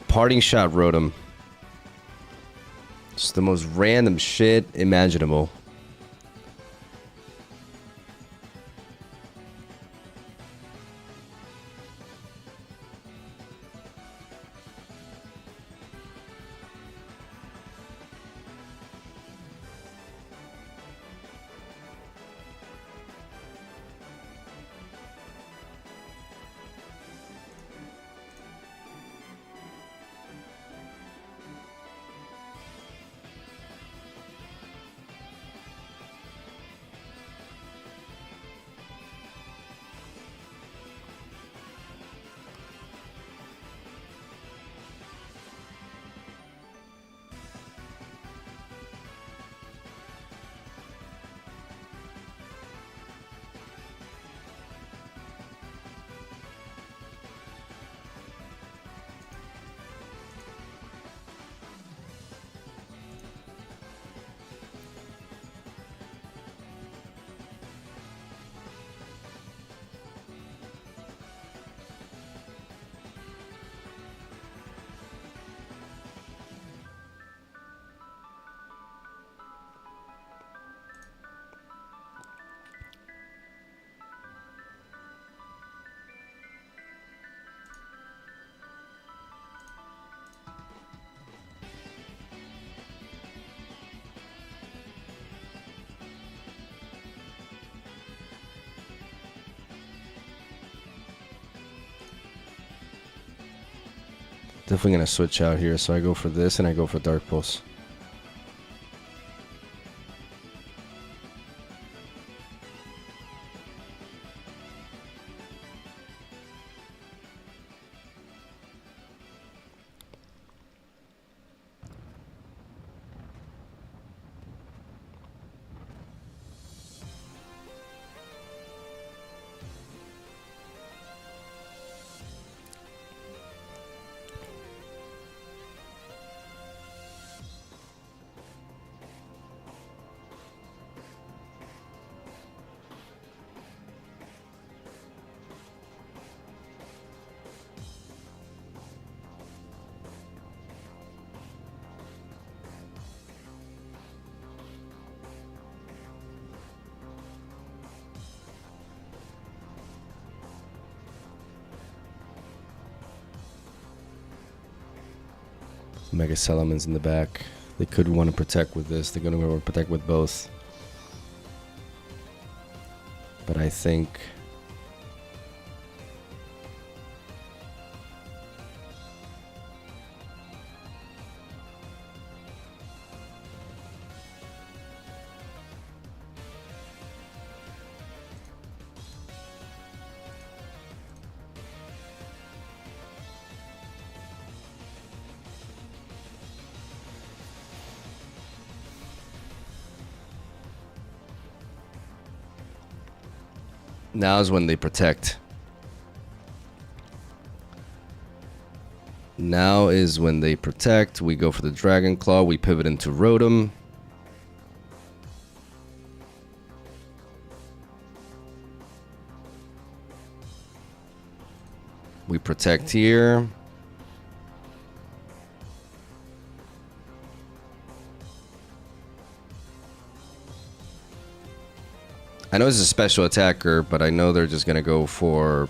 Parting shot Rotom. Just the most random shit imaginable. Definitely gonna switch out here, so I go for this and I go for Dark Pulse. Mega Salamence in the back. They could want to protect with this. They're going to want to protect with both. But I think... Now is when they protect. Now is when they protect. We go for the Dragon Claw. We pivot into Rotom. We protect here. I know it's a special attacker, but I know they're just going to go for...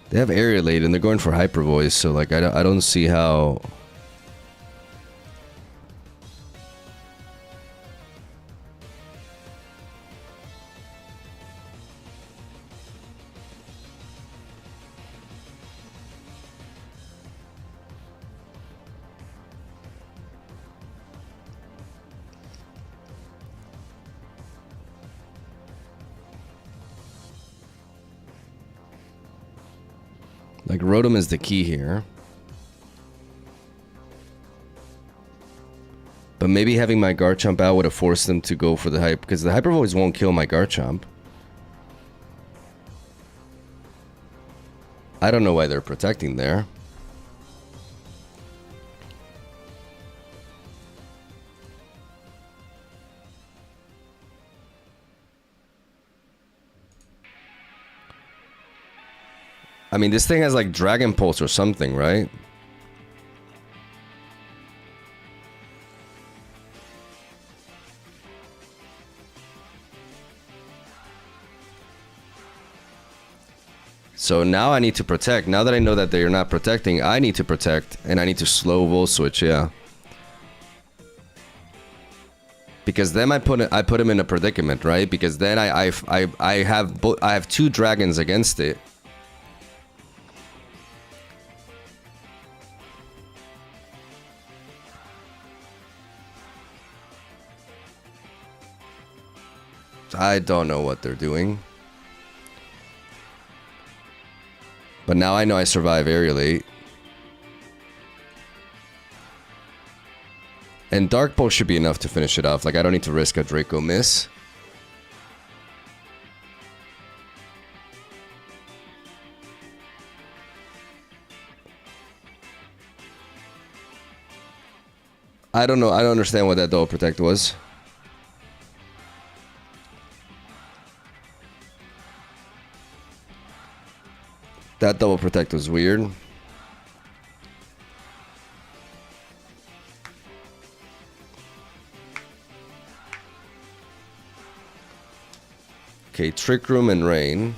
They have Aerialate and they're going for Hyper Voice, so like I don't see how... Like, Rotom is the key here. But maybe having my Garchomp out would have forced them to go for the Hyper... Because the Hyper Voice won't kill my Garchomp. I don't know why they're protecting there. I mean, this thing has like Dragon Pulse or something, right? So now I need to protect. Now that I know that they're not protecting, I need to protect. And I need to slow Volt Switch, yeah. Because then I put him in a predicament, right? Because then I have two dragons against it. I don't know what they're doing. But now I know I survive Aerialate. And Dark Pulse should be enough to finish it off. Like, I don't need to risk a Draco miss. I don't know. I don't understand what that Double Protect was. That Double Protect was weird. Okay, Trick Room and Rain.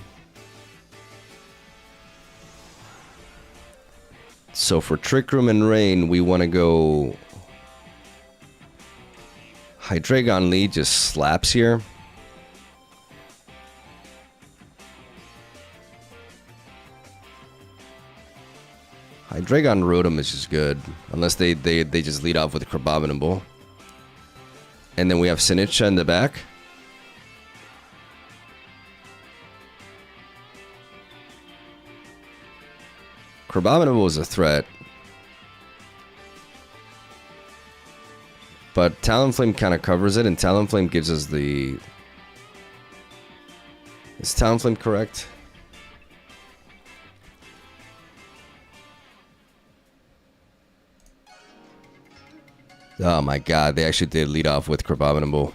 So for Trick Room and Rain, we want to go... Hydreigon lead just slaps here. Hydreigon Rotom is just good. Unless they just lead off with Crabominable. And then we have Sinistcha in the back. Crabominable is a threat. But Talonflame kind of covers it, and Talonflame gives us the... Is Talonflame correct? Oh my god, they actually did lead off with Crabominable.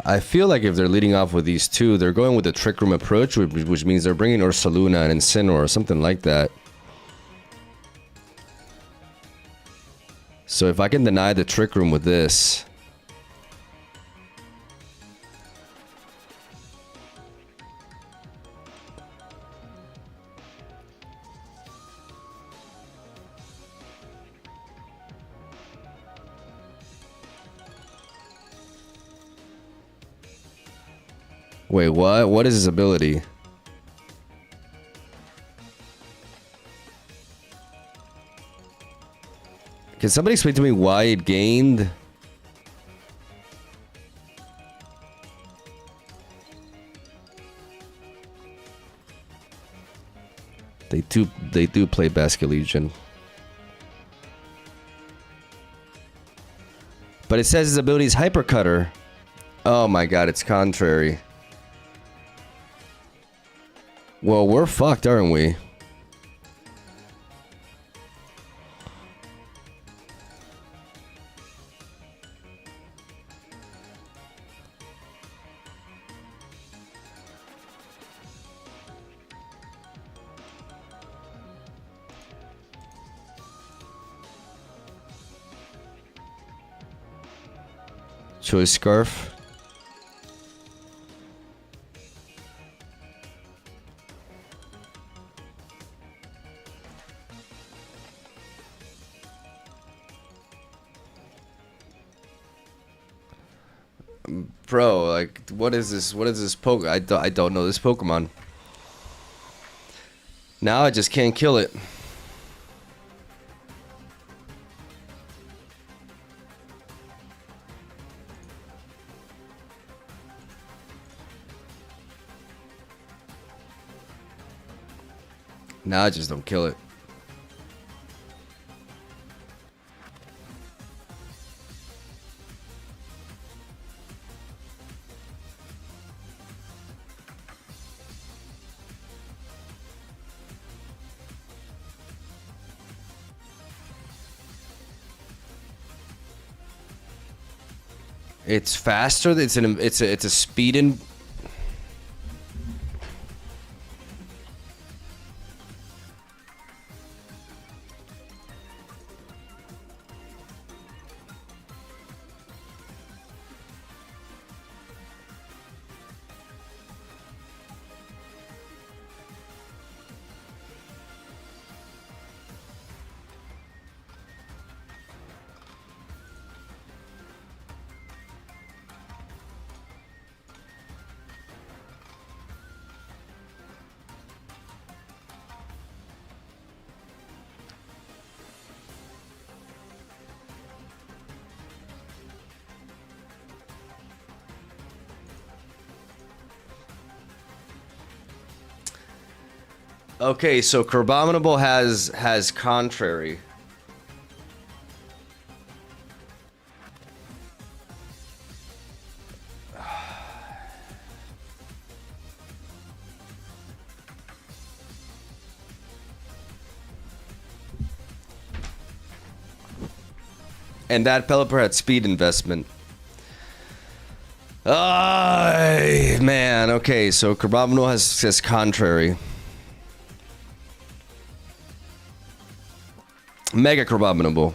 I feel like if they're leading off with these two, they're going with the Trick Room approach, which means they're bringing Ursaluna and Incineroar or something like that. So if I can deny the Trick Room with this... Wait, what? What is his ability? Can somebody explain to me why it gained? They do play Basket Legion. But it says his ability is Hyper Cutter. Oh my god, it's contrary. Well, we're fucked, aren't we? Choice Scarf. Bro, like, what is this? What is this poke? I don't know this Pokemon. Now I just can't kill it. Now I just don't kill it. It's faster. It's a speed in. Okay, so Crabominable has contrary. And that Pelipper had speed investment. Man, okay, so Crabominable has contrary. Mega Crabominable.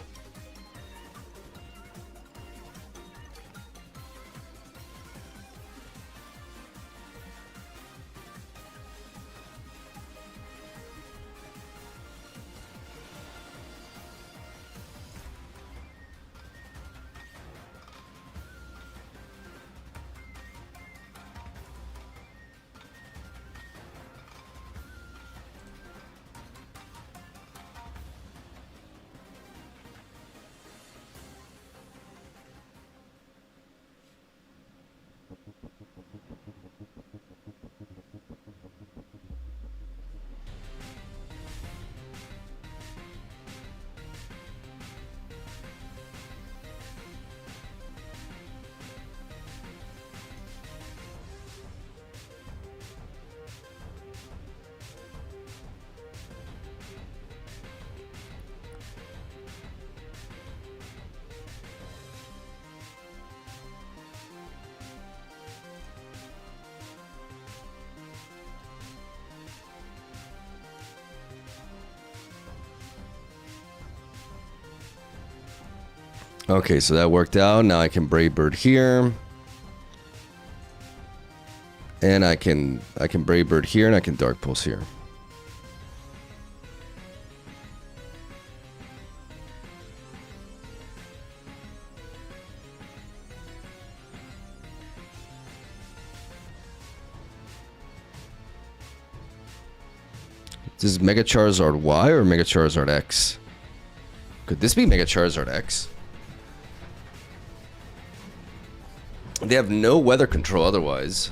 Okay, so that worked out. Now I can Brave Bird here. And I can Brave Bird here, and I can Dark Pulse here. This is Mega Charizard Y or Mega Charizard X? Could this be Mega Charizard X? They have no weather control otherwise.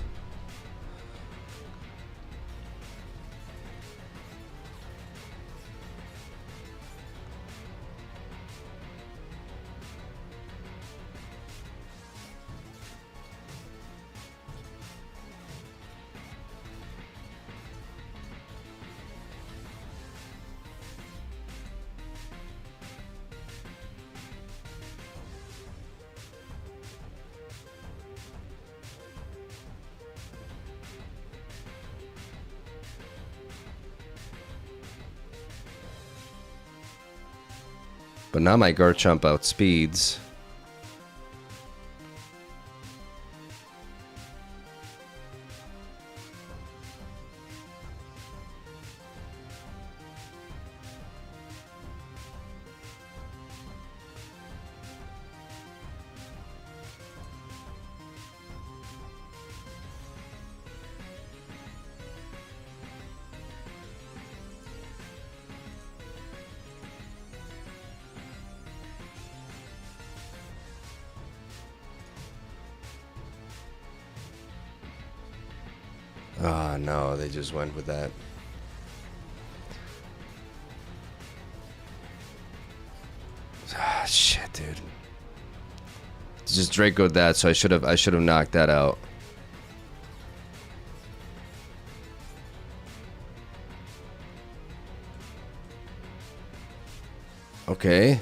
But now my Garchomp outspeeds. Ah, no, they just went with that. Ah, shit, dude. Just Draco'd that, so I should have knocked that out. Okay.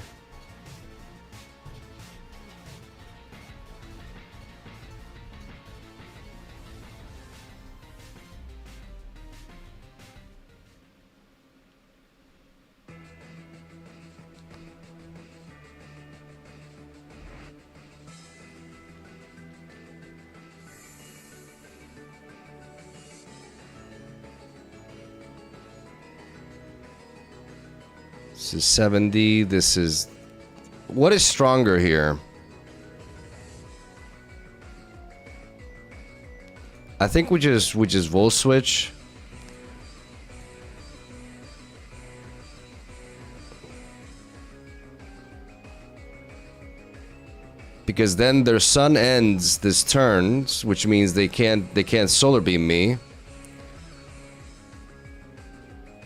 This is 70. This is... What is stronger here? I think we just Volt Switch. Because then their sun ends this turn, which means they can't Solar Beam me.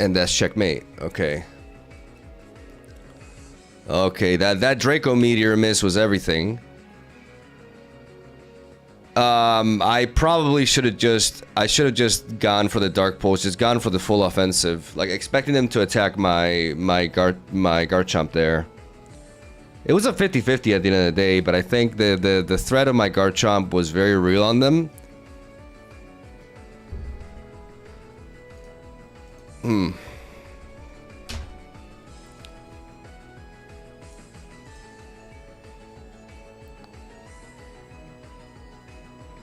And that's checkmate. Okay. Okay, that Draco Meteor miss was everything. I probably should have just gone for the Dark Pulse, just gone for the full offensive, like expecting them to attack my Garchomp there. It was a 50-50 at the end of the day, but I think the threat of my Garchomp was very real on them.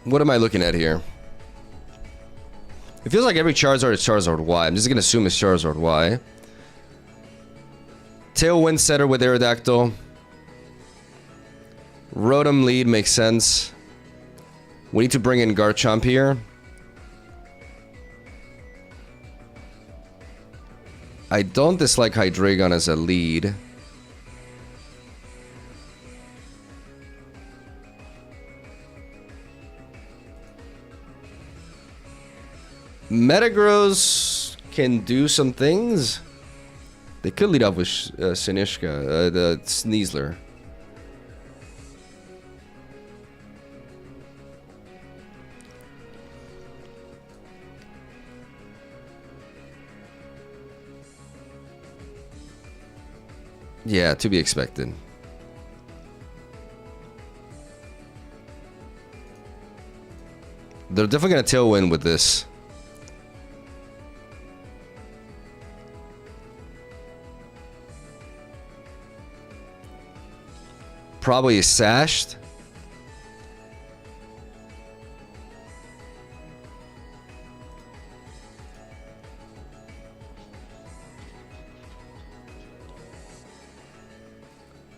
What am I looking at here? It feels like every Charizard is Charizard Y. I'm just gonna assume it's Charizard Y. Tailwind Setter with Aerodactyl. Rotom lead makes sense. We need to bring in Garchomp here. I don't dislike Hydreigon as a lead. Metagross can do some things. They could lead off with Sinishka, the Sneasler. Yeah, to be expected. They're definitely gonna tailwind with this. Probably sashed.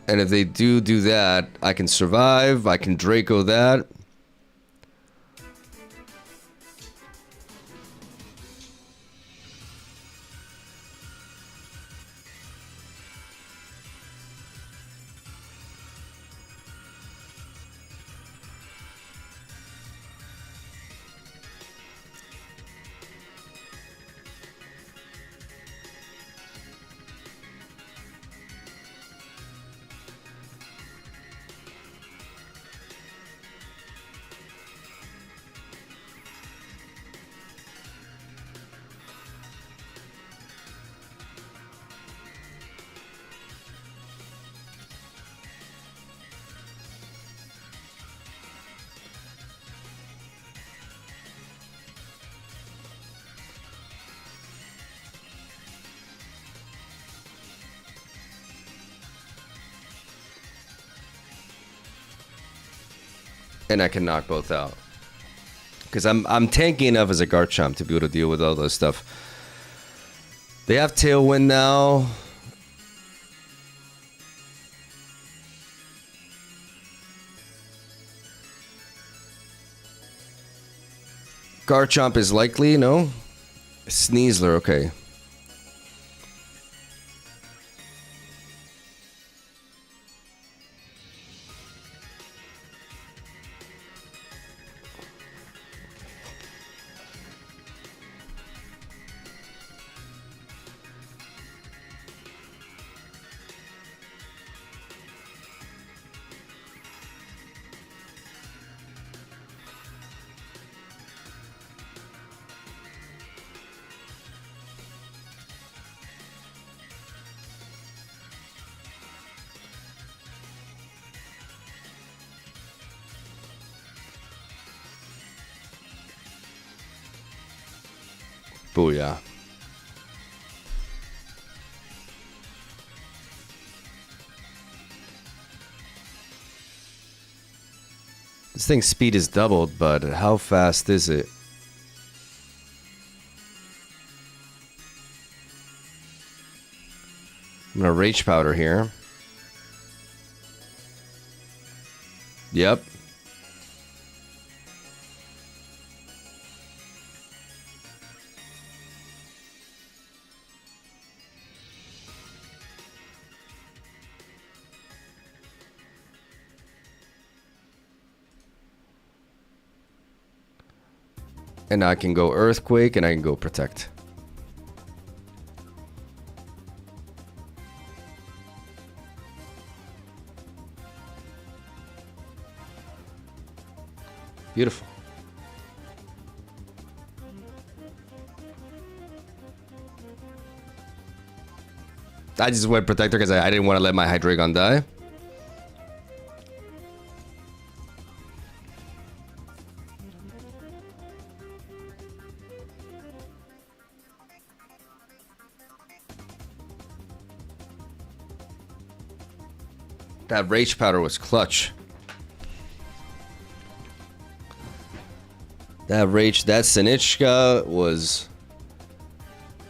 And if they do that, I can survive. I can Draco that. And I can knock both out. Because I'm tanky enough as a Garchomp to be able to deal with all those stuff. They have Tailwind now. Garchomp is likely, no? Sneasler, okay. Booyah. This thing's speed is doubled, but how fast is it? I'm gonna Rage Powder here. Yep. And I can go Earthquake and I can go Protect. Beautiful. I just went Protector because I didn't want to let my Hydreigon die. That Rage Powder was clutch. That Sinistcha was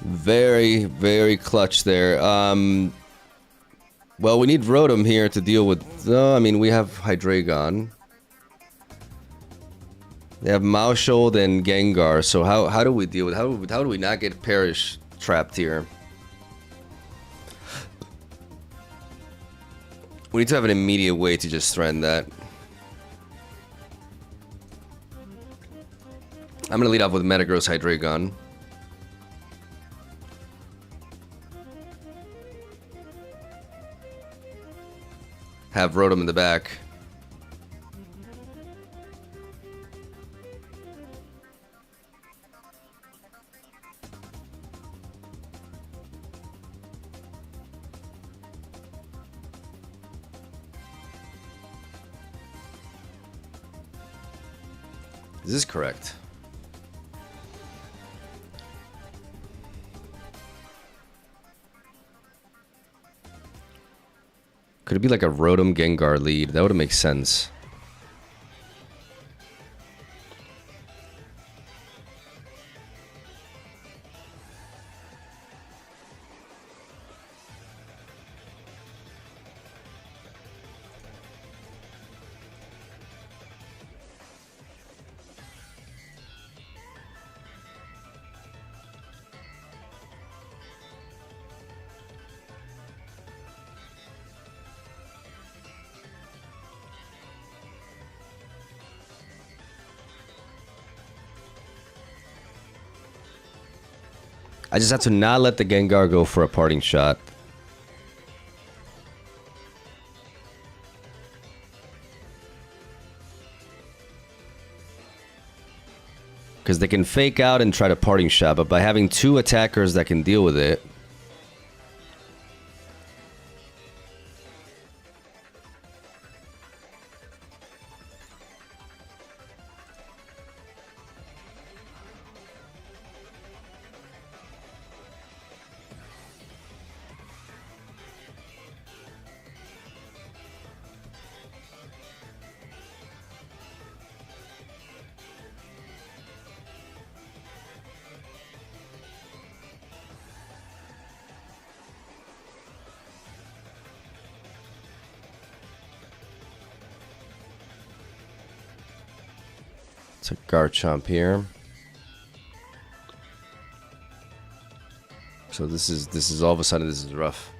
very, very clutch there. Well, we need Rotom here to deal with... I mean, we have Hydreigon. They have Maushold and Gengar, so how do we deal with... How do we not get Perish trapped here? We need to have an immediate way to just threaten that. I'm gonna lead off with Metagross Hydreigon. Have Rotom in the back. Is this correct? Could it be like a Rotom Gengar lead? That would make sense. I just have to not let the Gengar go for a parting shot. Because they can fake out and try to parting shot, but by having two attackers that can deal with it... It's a Garchomp here. So this is all of a sudden this is rough.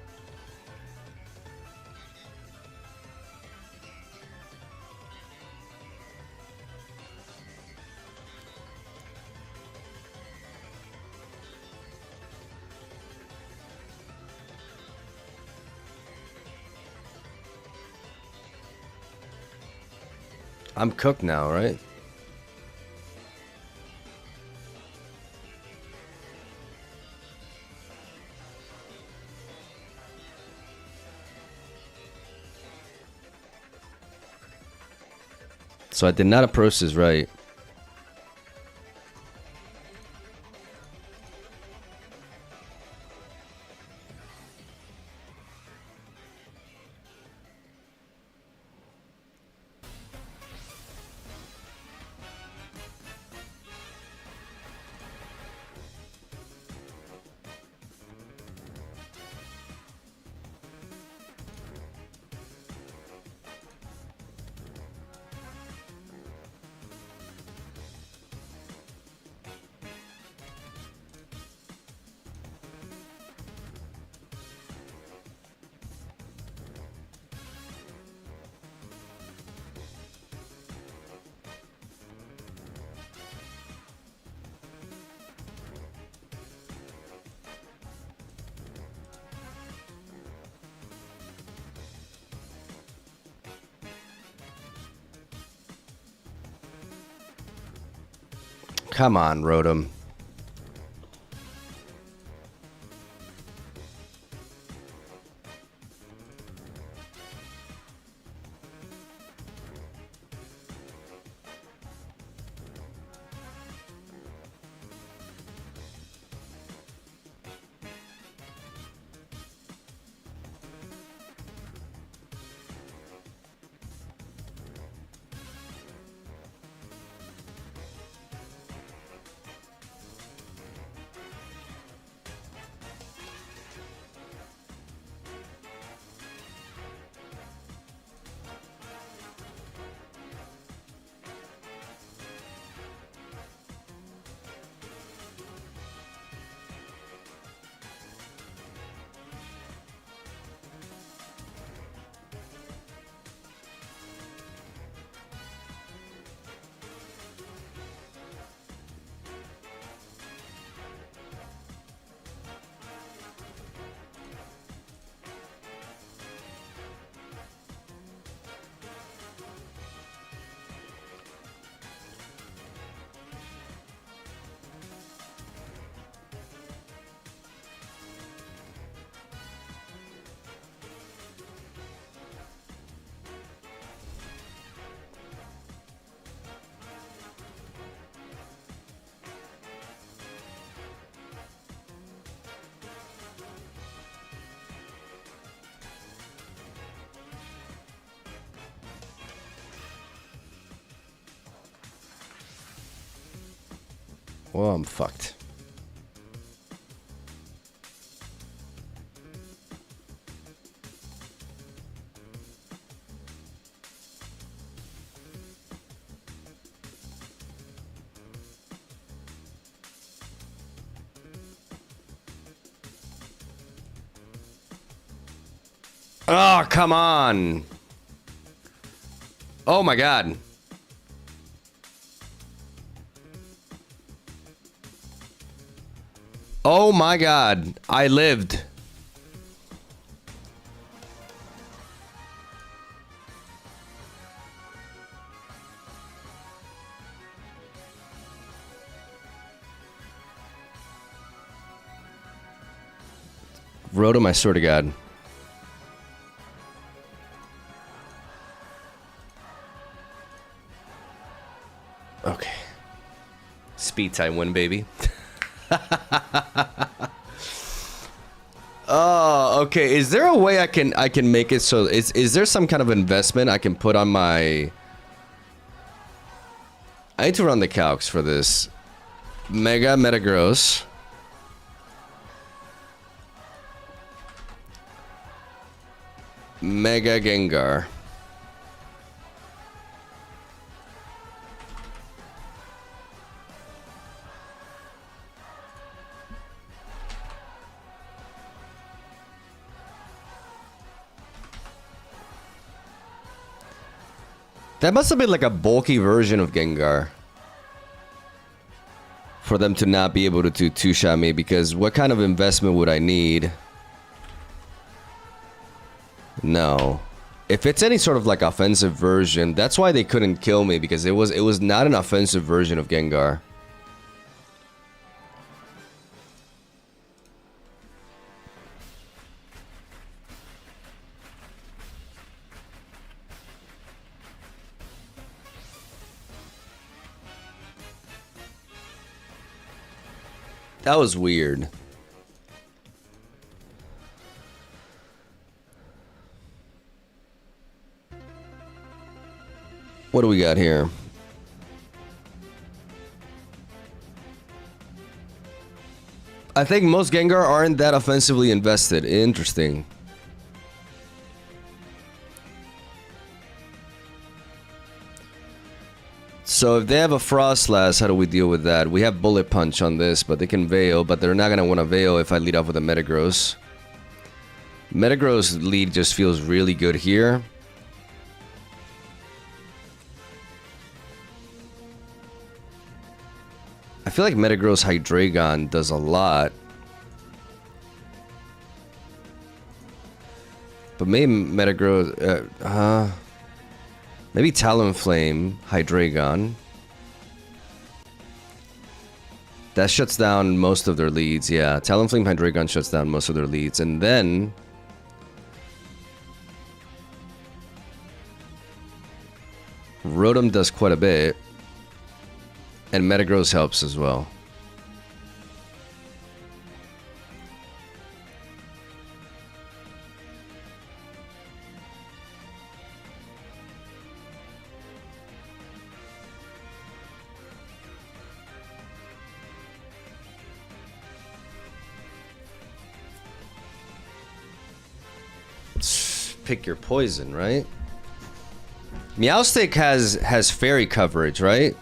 I'm cooked now, right? So I did not approach this right. Come on, Rotom. Well, I'm fucked. Oh, come on. Oh my god. Oh my god. I lived. Rotom, I swear to god. Okay. Speed time win, baby. Oh, okay. Is there a way I can make it so is there some kind of investment I can put on my I need to run the calcs for this. Mega Metagross. Mega Gengar. That must have been like a bulky version of Gengar. For them to not be able to do two-shot me, because what kind of investment would I need? No. If it's any sort of like offensive version, that's why they couldn't kill me, because it was not an offensive version of Gengar. That was weird. What do we got here? I think most Gengar aren't that offensively invested. Interesting. So if they have a Frostlass, how do we deal with that? We have Bullet Punch on this, but they can Veil, but they're not going to want to Veil if I lead off with a Metagross. Metagross lead just feels really good here. I feel like Metagross Hydreigon does a lot. But maybe Metagross... maybe Talonflame Hydreigon. That shuts down most of their leads, yeah. Talonflame Hydreigon shuts down most of their leads. And then... Rotom does quite a bit. And Metagross helps as well. Pick your poison, right? Meowstic has fairy coverage, right?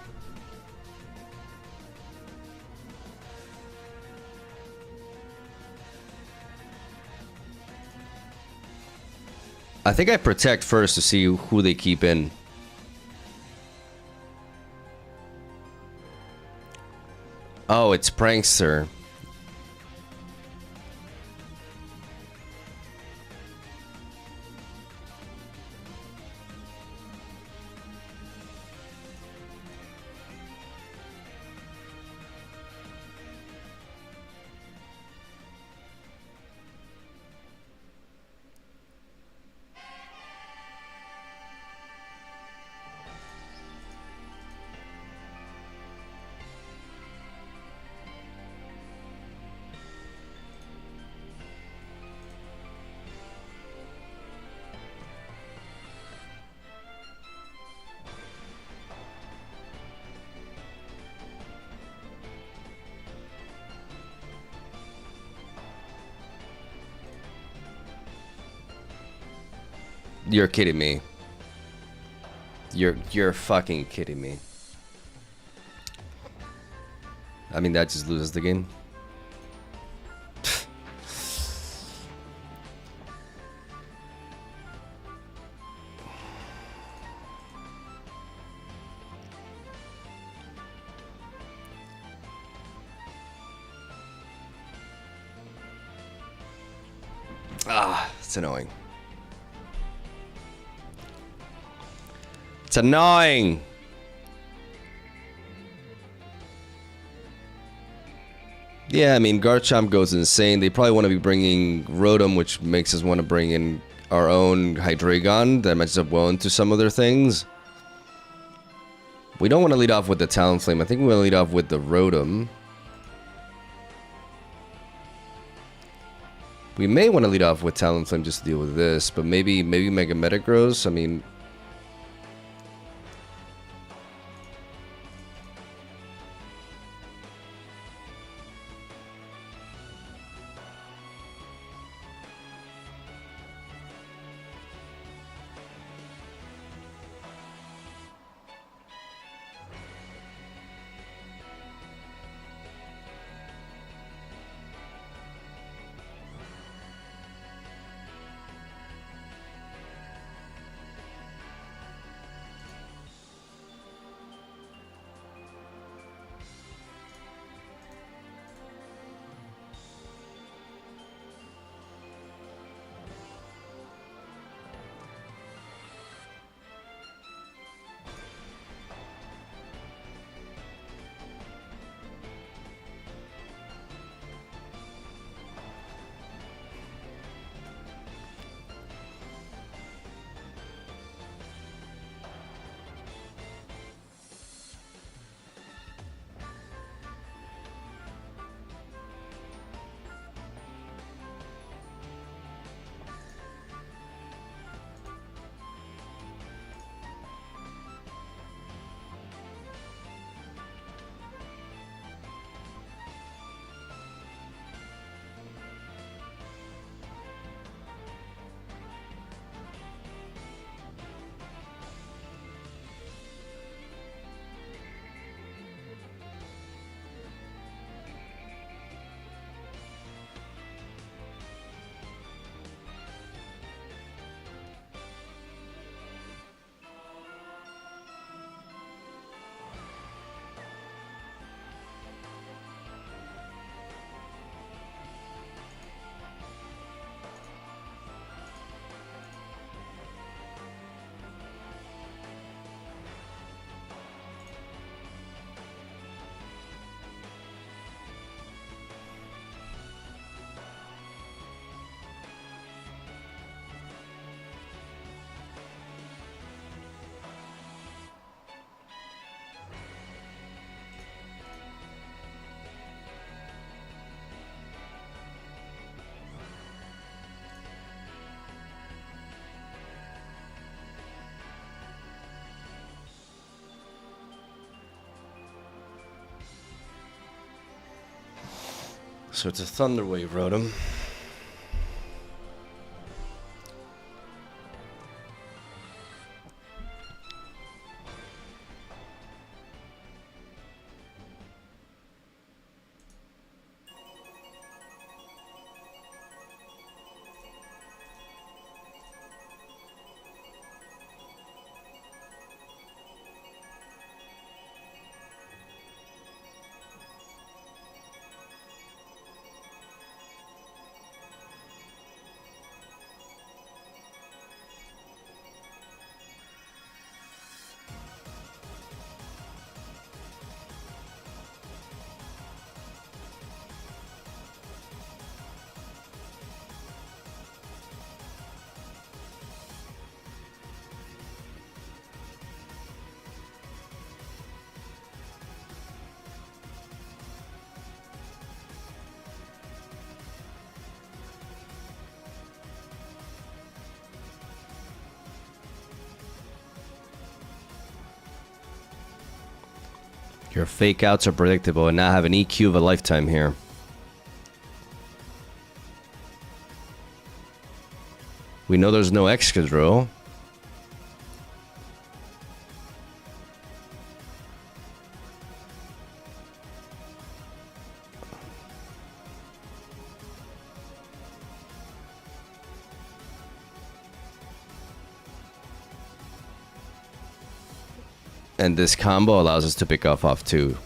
I think I protect first to see who they keep in. Oh, it's Prankster. You're kidding me. You're fucking kidding me. I mean, that just loses the game. Ah, it's annoying. It's annoying. Yeah, I mean, Garchomp goes insane. They probably want to be bringing Rotom, which makes us want to bring in our own Hydreigon that matches up well into some other things. We don't want to lead off with the Talonflame. I think we want to lead off with the Rotom. We may want to lead off with Talonflame just to deal with this, but maybe Mega Metagross. I mean... So it's a Thunder Wave Rotom. Your fake outs are predictable and now have an EQ of a lifetime here. We know there's no Excadrill. And this combo allows us to pick off 2.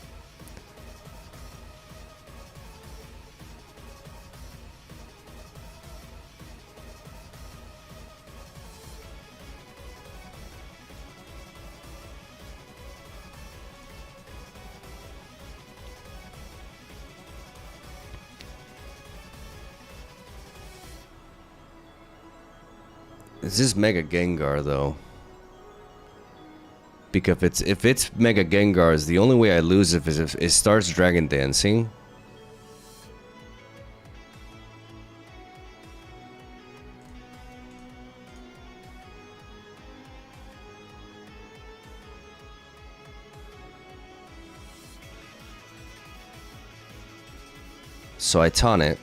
This is Mega Gengar, though. Because if it's Mega Gengar, the only way I lose is if it starts Dragon Dancing. So I taunt it.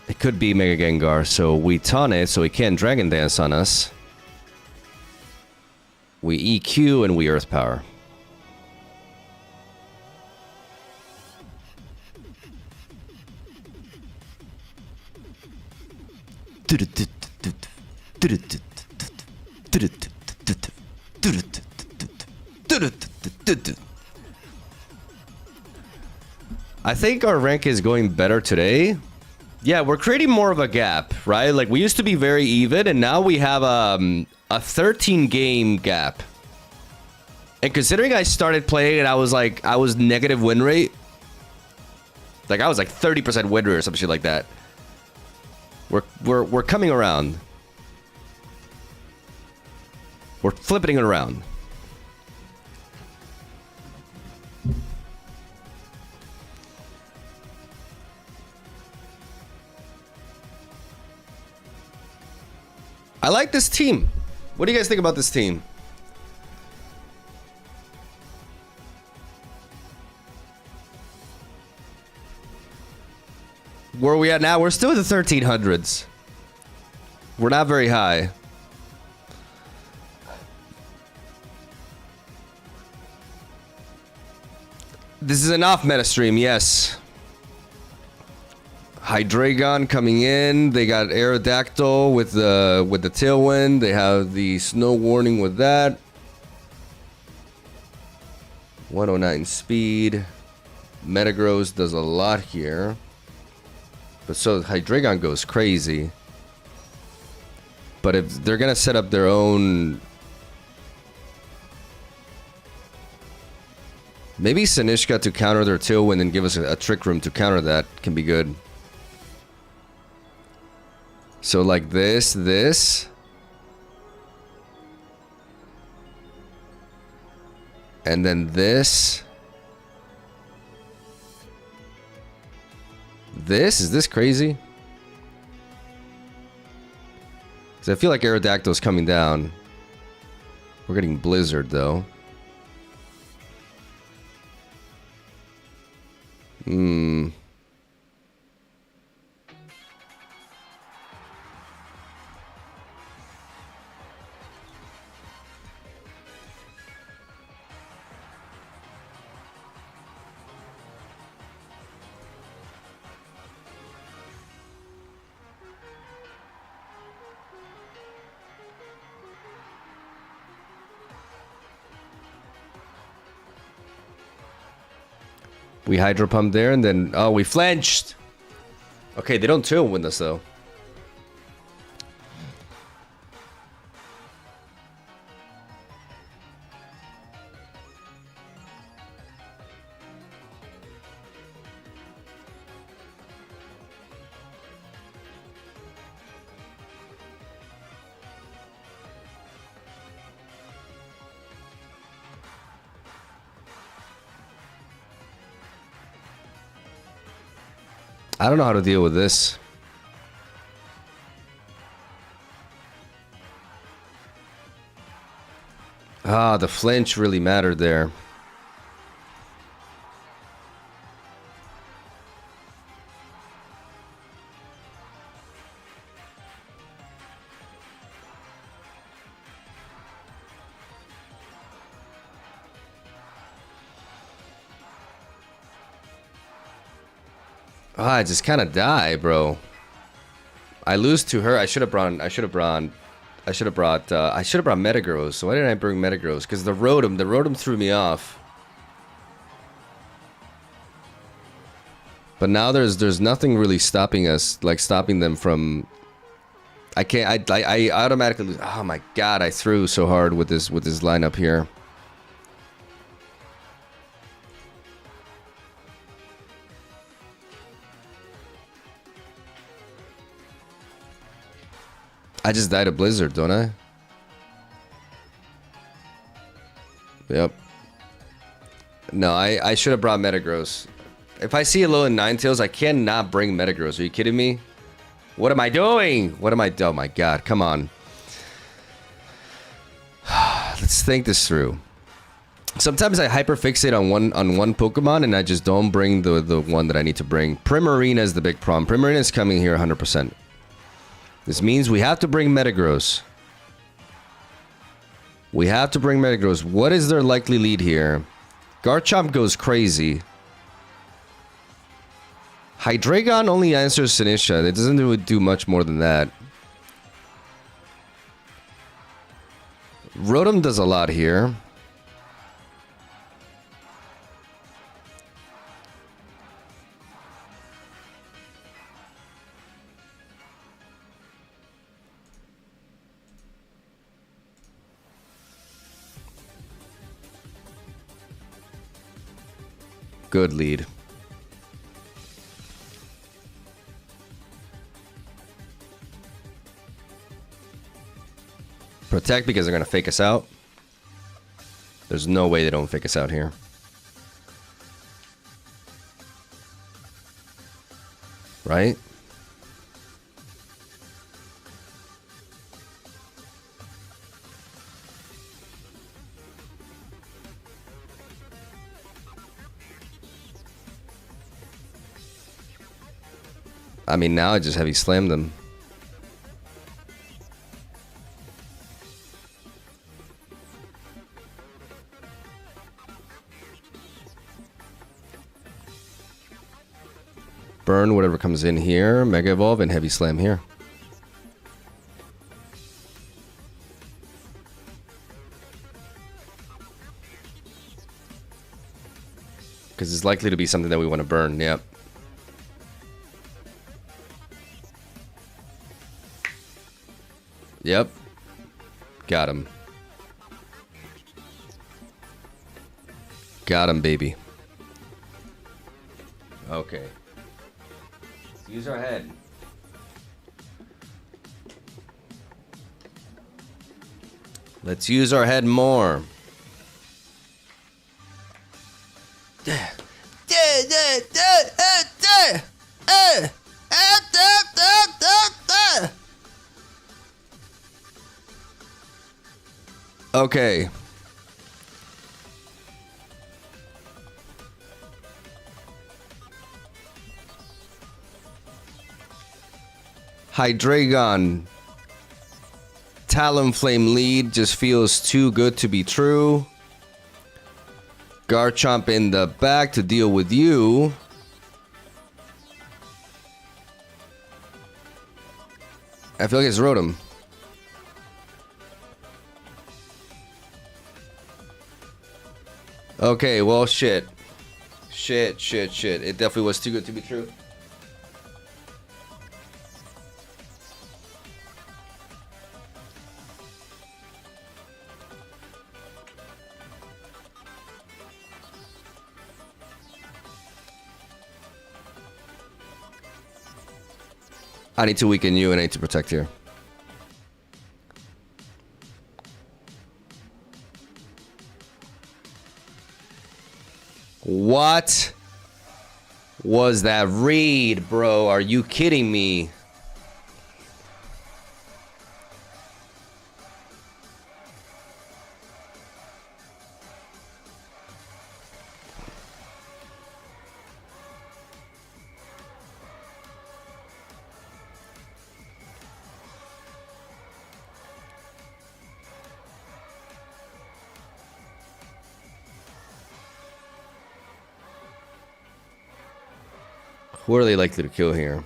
It could be Mega Gengar, so we taunt it so he can't Dragon Dance on us. We EQ and we Earth Power. I think our rank is going better today. Yeah, we're creating more of a gap, right? Like, we used to be very even, and now we have a 13-game gap. And considering I started playing and I was negative win rate. Like, I was like 30% win rate or some shit like that. We're coming around. We're flipping it around. I like this team. What do you guys think about this team? Where are we at now? We're still in the 1300s. We're not very high. This is an off-meta stream, yes. Hydreigon coming in. They got Aerodactyl with the Tailwind. They have the Snow Warning with that. 109 speed. Metagross does a lot here. But so Hydreigon goes crazy. But if they're gonna set up their own, maybe Sinishka to counter their Tailwind and give us a Trick Room to counter that can be good. So like this. And then this. Is this crazy? Because I feel like Aerodactyl's coming down. We're getting Blizzard though. We Hydro Pump there, and then... Oh, we flinched! Okay, they don't Tailwind us, though. I don't know how to deal with this. Ah, the flinch really mattered there. Ah, I just kind of die, bro. I lose to her. I should have brought Metagross. So why didn't I bring Metagross? Because the Rotom threw me off. But now there's nothing really stopping us, like stopping them from. I can't. I automatically lose. Oh my god! I threw so hard with this lineup here. I just died a Blizzard, don't I? Yep. No, I should have brought Metagross. If I see a Alolan Ninetales, I cannot bring Metagross. Are you kidding me? What am I doing? What am I doing? Oh my god, come on. Let's think this through. Sometimes I hyperfixate on one Pokemon and I just don't bring the one that I need to bring. Primarina is the big problem. Primarina is coming here 100%. This means we have to bring Metagross. We have to bring Metagross. What is their likely lead here? Garchomp goes crazy. Hydreigon only answers Sinisha. It doesn't really do much more than that. Rotom does a lot here. Good lead. Protect because they're going to fake us out. There's no way they don't fake us out here. Right? I mean, now I just heavy slammed them. Burn whatever comes in here, Mega Evolve, and heavy slam here. Because it's likely to be something that we want to burn, yep. Yep. Got him. Got him, baby. Okay. Let's use our head. Let's use our head more. Okay. Hydreigon. Talonflame lead just feels too good to be true. Garchomp in the back to deal with you. I feel like it's Rotom. Okay, well, shit. Shit. It definitely was too good to be true. I need to weaken you and I need to protect here. What was that read, bro? Are you kidding me? Who are they likely to kill here?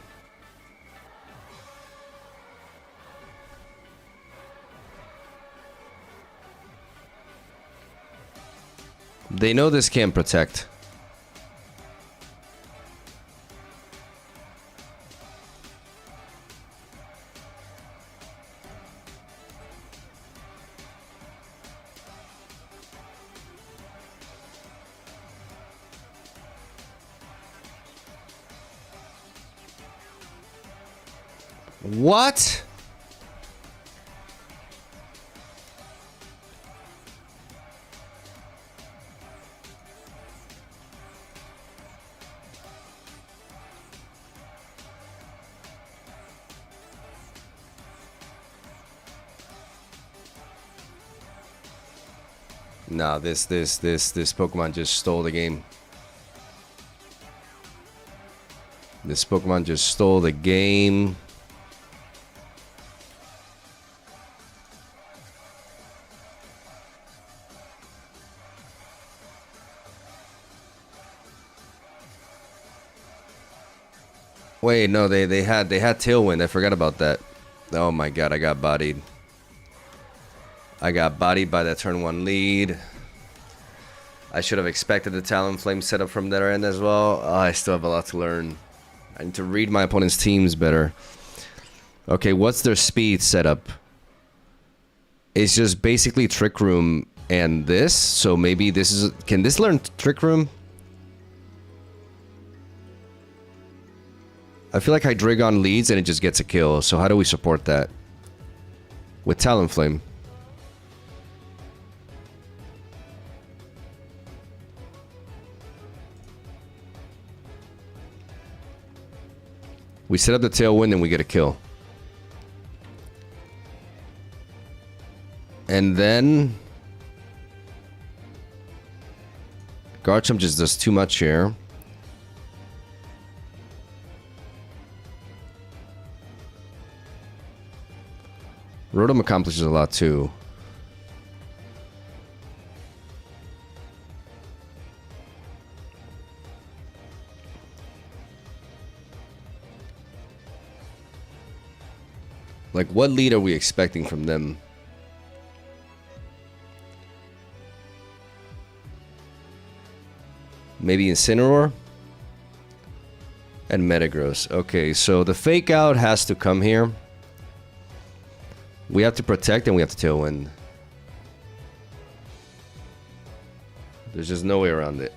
They know this can't protect. What? Nah, this Pokemon just stole the game. This Pokemon just stole the game. Wait, no, they had Tailwind. I forgot about that. Oh my god, I got bodied. I got bodied by that turn 1 lead. I should have expected the Talonflame setup from their end as well. Oh, I still have a lot to learn. I need to read my opponent's teams better. Okay, what's their speed setup? It's just basically Trick Room and this. So maybe this is... Can this learn Trick Room? I feel like Hydreigon leads and it just gets a kill. So how do we support that? With Talonflame. We set up the Tailwind and we get a kill. And then... Garchomp just does too much here. Rotom accomplishes a lot too. Like, what lead are we expecting from them? Maybe Incineroar? And Metagross. Okay, so the Fake Out has to come here. We have to protect and we have to Tailwind. There's just no way around it.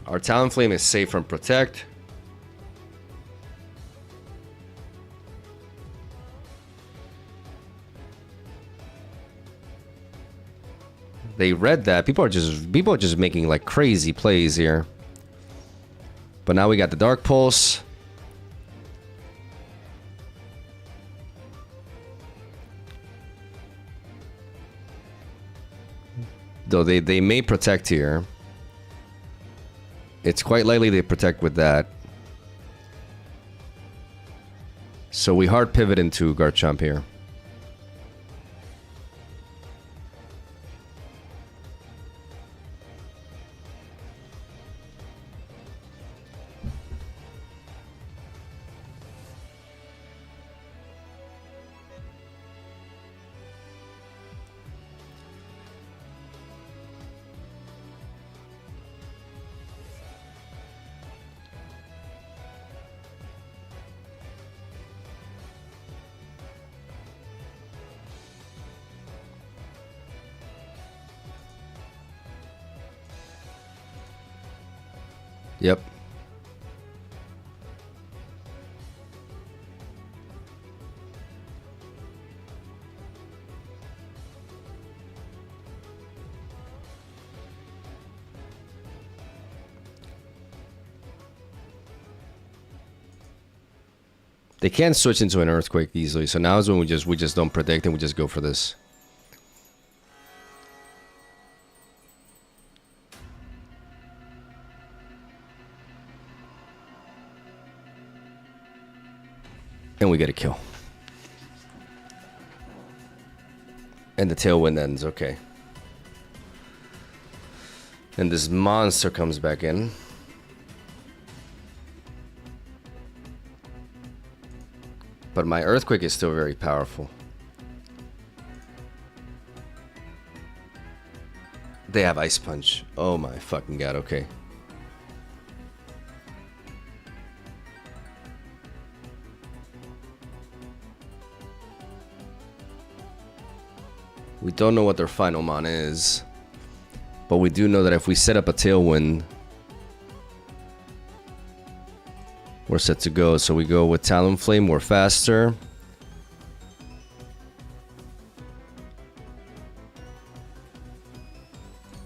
Our Talonflame is safe from Protect. They read that. People are just making like crazy plays here. But now we got the Dark Pulse. Though they may protect here. It's quite likely they protect with that. So we hard pivot into Garchomp here. Yep. They can't switch into an Earthquake easily, so now is when we just don't predict and we just go for this. And we get a kill. And the Tailwind ends, okay. And this monster comes back in. But my Earthquake is still very powerful. They have Ice Punch. Oh my fucking god, okay. We don't know what their final mon is. But we do know that if we set up a Tailwind, we're set to go. So we go with Talonflame, we're faster.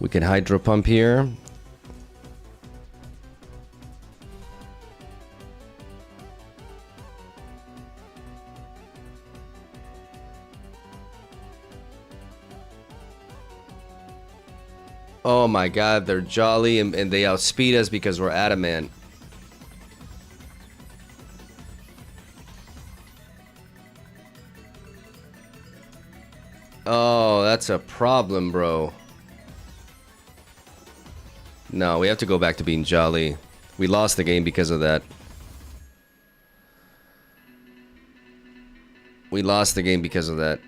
We can Hydro Pump here. Oh my god, they're jolly and they outspeed us because we're adamant. Oh, that's a problem, bro. No, we have to go back to being jolly. We lost the game because of that. We lost the game because of that.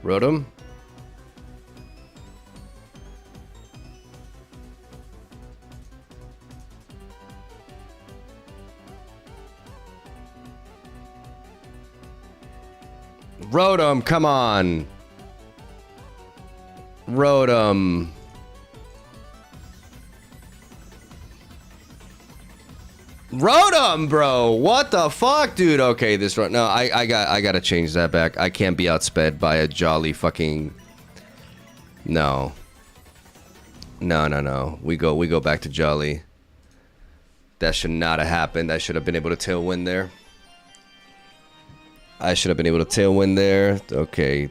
Rotom? Rotom, come on. Rotom. Rotom, bro. What the fuck, dude? Okay, this run. No, I gotta change that back. I can't be outsped by a jolly fucking. No. No. We go back to jolly. That should not have happened. I should have been able to tailwind there. I should have been able to tailwind there. Okay.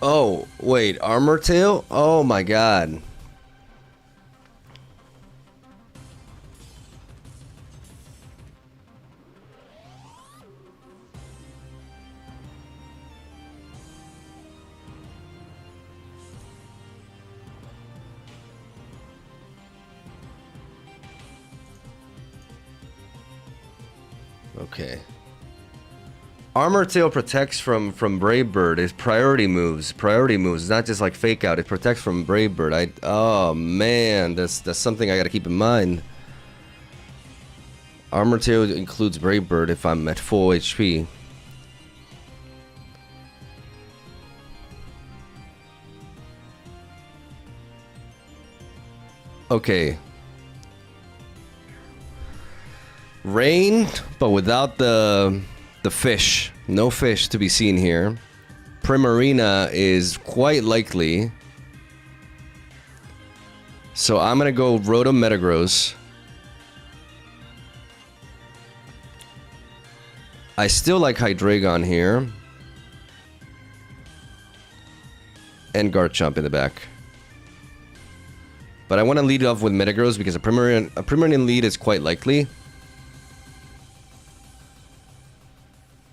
Oh, wait, Armor Tail? Oh my god. Okay. Armor Tail protects from Brave Bird. It's priority moves. Priority moves. It's not just like fake out. It protects from Brave Bird. Oh man, that's something I gotta keep in mind. Armor Tail includes Brave Bird if I'm at full HP. Okay. Rain, but without the fish. No fish to be seen here. Primarina is quite likely. So I'm gonna go Rotom Metagross. I still like Hydreigon here. And Garchomp in the back. But I want to lead off with Metagross because a Primarina lead is quite likely.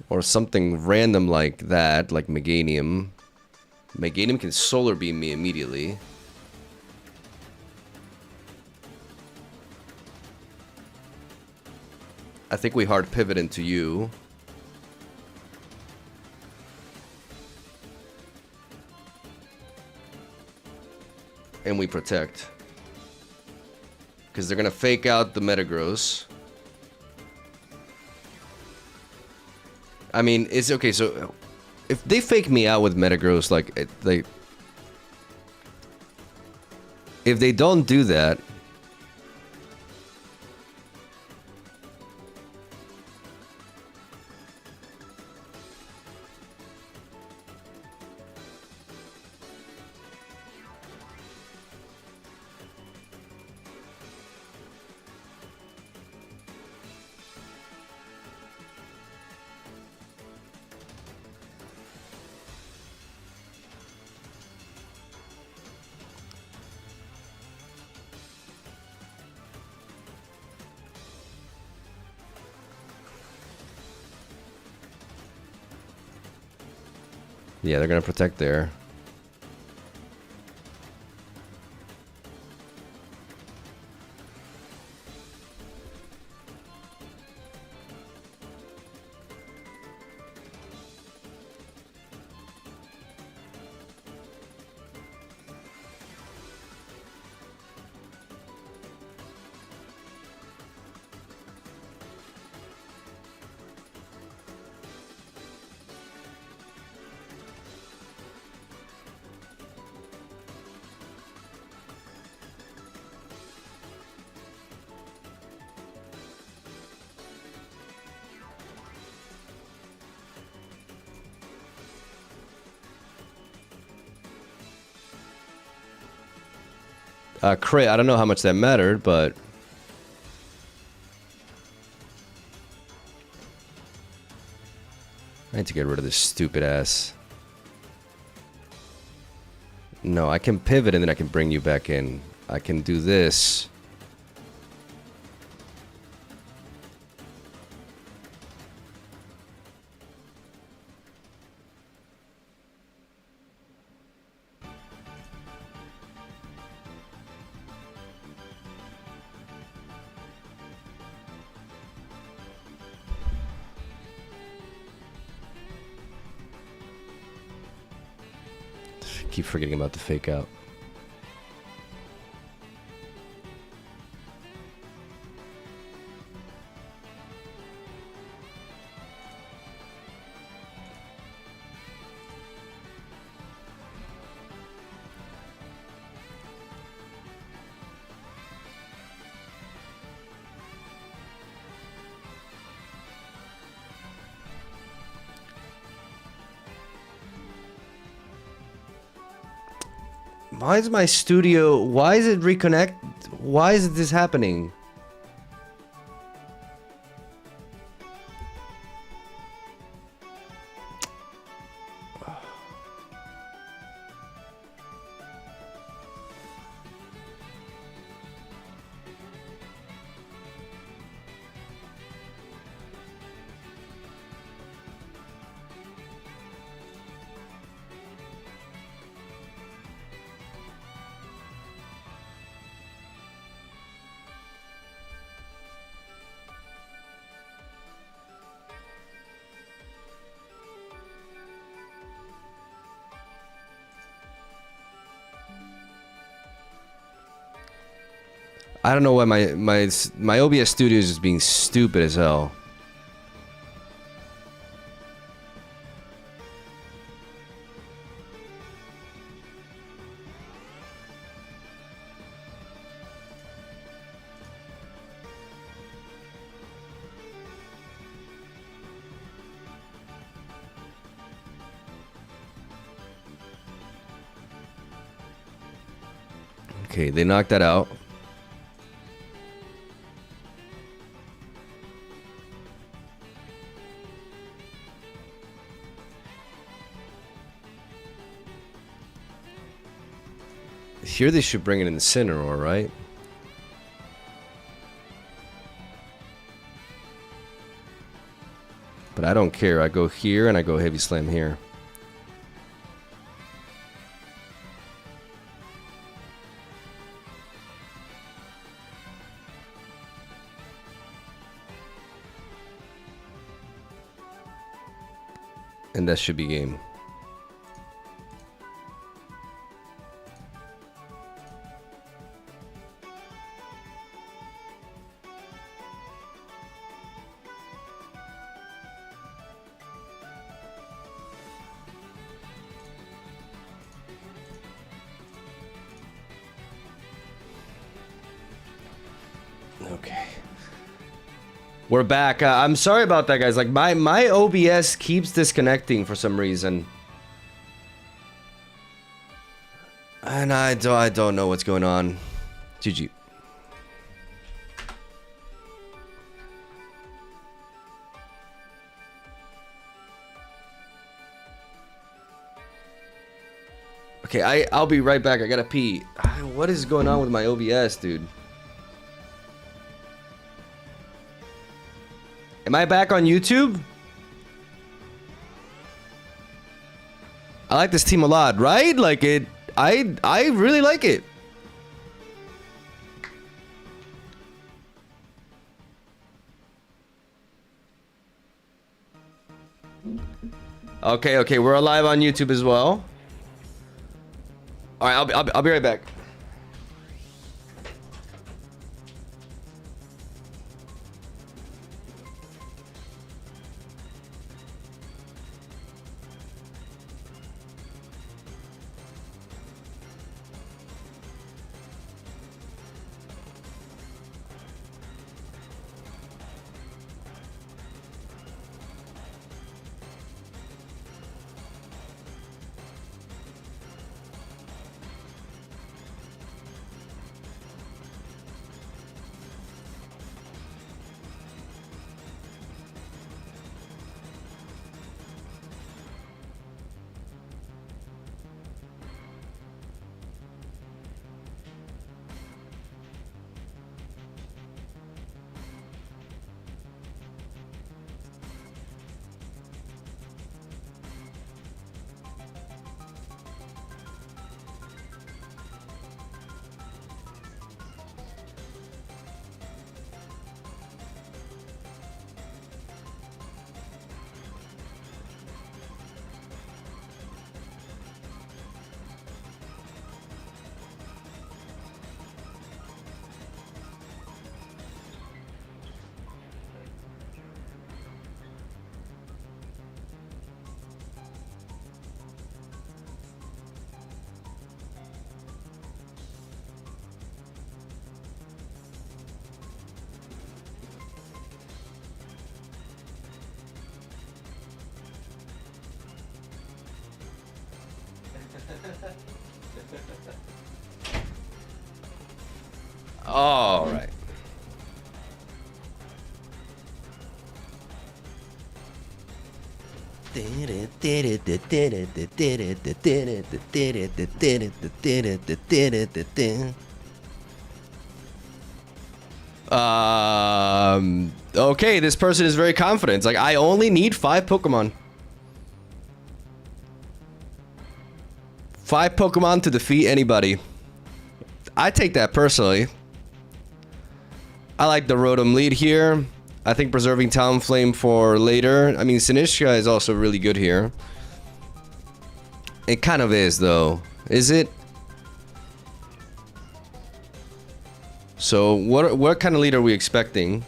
Or something random like that, like Meganium. Meganium can Solar Beam me immediately. I think we hard pivot into you. And we protect. Because they're going to fake out the Metagross. I mean, it's okay, so if they fake me out with Metagross, like, if they don't do that, yeah, they're gonna protect there. Crit, I don't know how much that mattered, but... I need to get rid of this stupid ass. No, I can pivot and then I can bring you back in. I can do this. Keep forgetting about the fake out. Why is my studio... Why is it reconnect? Why is this happening? I don't know why my OBS studio is just being stupid as hell. Okay, they knocked that out. Here they should bring it in the center, all right? But I don't care. I go here and I go heavy slam here. And that should be game. Okay. We're back. I'm sorry about that, guys. Like, my OBS keeps disconnecting for some reason. And I don't know what's going on. GG. Okay, I'll be right back. I gotta pee. What is going on with my OBS, dude? Am I back on YouTube? I like this team a lot, right? Like it, I really like it. Okay, we're alive on YouTube as well. All right, I'll be right back. All right. Okay, this person is very confident. It's like, I only need 5 Pokemon. 5 Pokemon to defeat anybody. I take that personally. I like the Rotom lead here. I think preserving Talonflame for later. I mean, Sinistcha is also really good here. It kind of is, though. Is it? So what kind of lead are we expecting?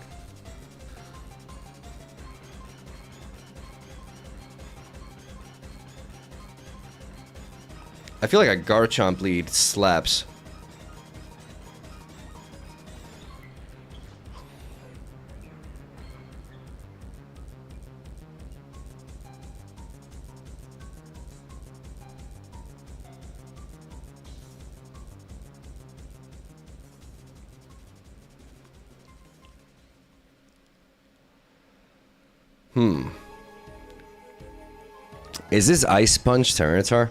I feel like a Garchomp lead slaps. Is this Ice Punch Tyranitar?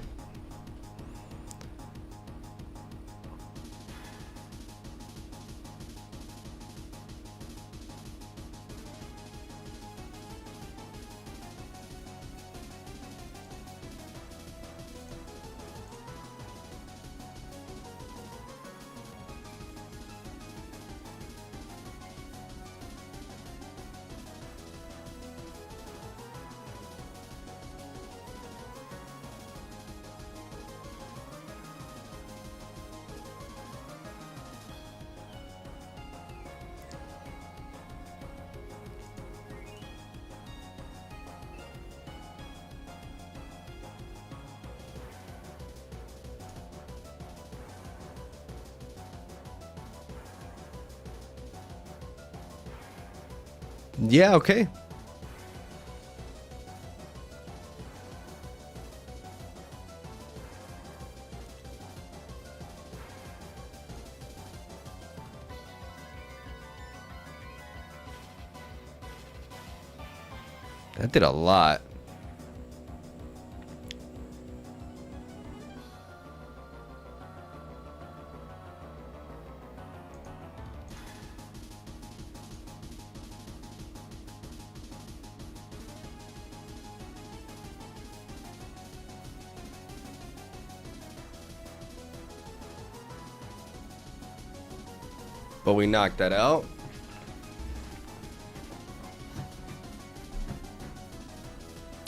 Yeah, okay. That did a lot. But we knocked that out.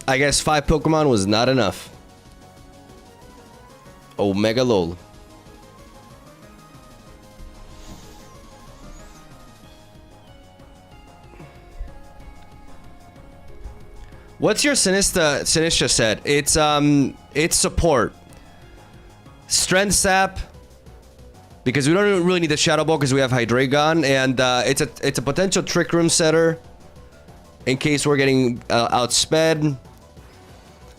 I guess 5 Pokemon was not enough. Omega Lol. What's your Sinistra set? It's support. Strength Sap. Because we don't really need the Shadow Ball because we have Hydreigon, and it's a potential Trick Room setter in case we're getting outsped.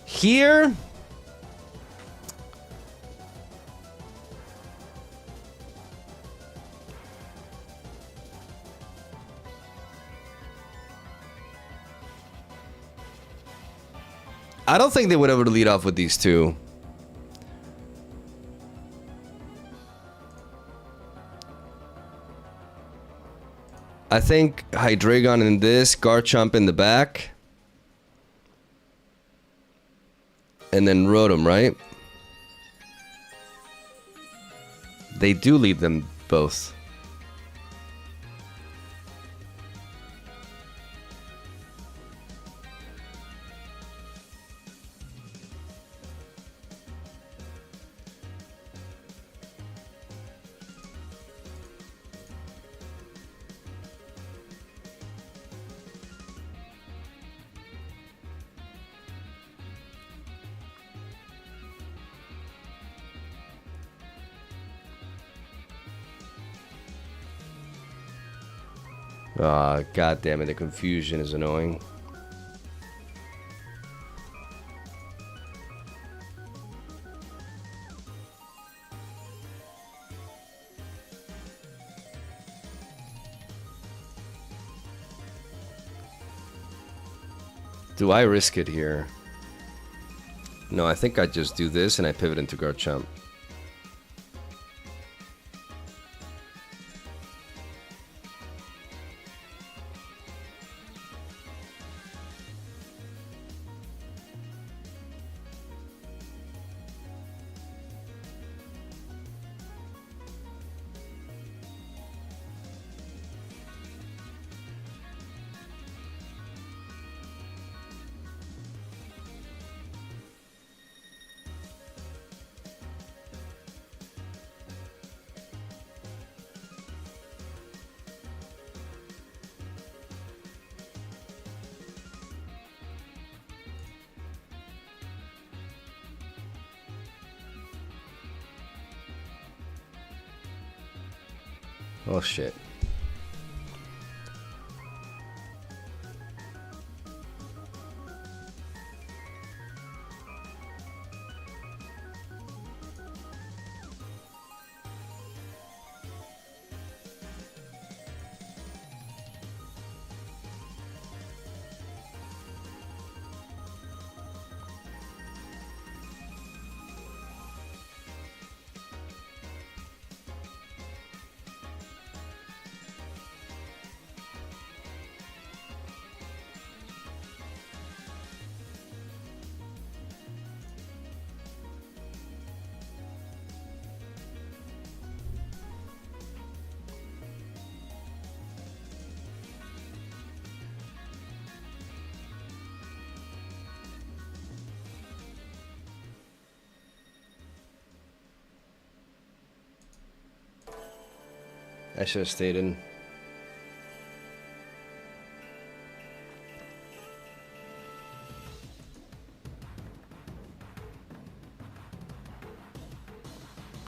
Here, I don't think they would ever lead off with these two. I think Hydreigon in this, Garchomp in the back. And then Rotom, right? They do lead them both. Ah, god damn it, the confusion is annoying. Do I risk it here? No, I think I just do this and I pivot into Garchomp. Oh shit. I should have stayed in.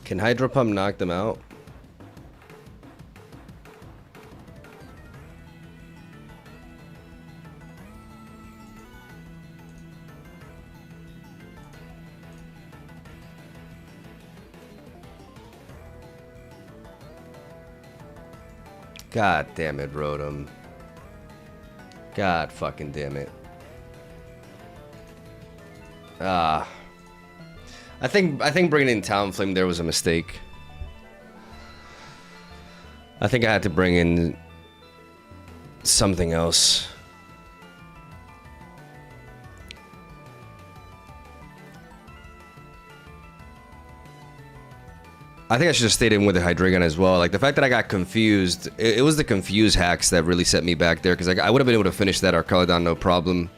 Can Hydro Pump knock them out? God damn it, Rotom. God fucking damn it. I think bringing in Talonflame there was a mistake. I think I had to bring in something else. I think I should have stayed in with the Hydreigon as well. Like, the fact that I got confused, it was the confuse hacks that really set me back there, because I would have been able to finish that Arcaladon no problem.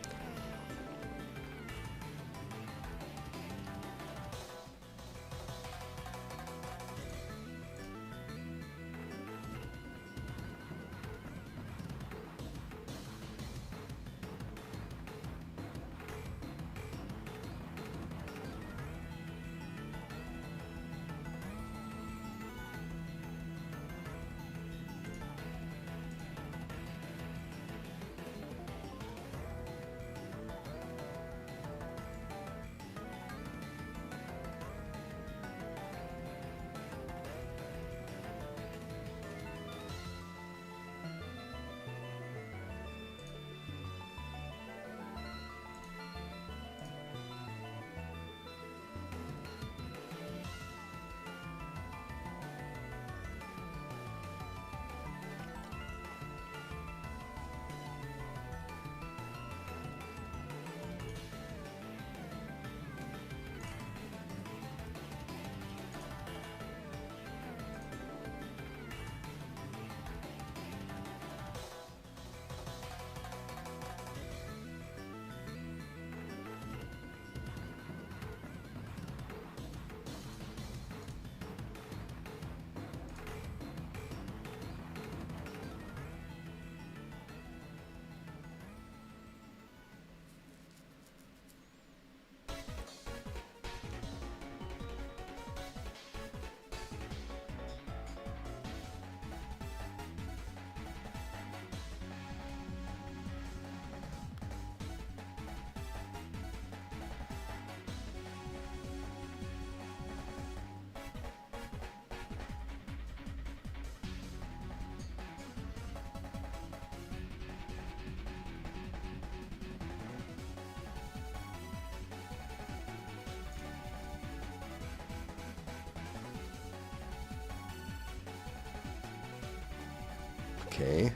Okay.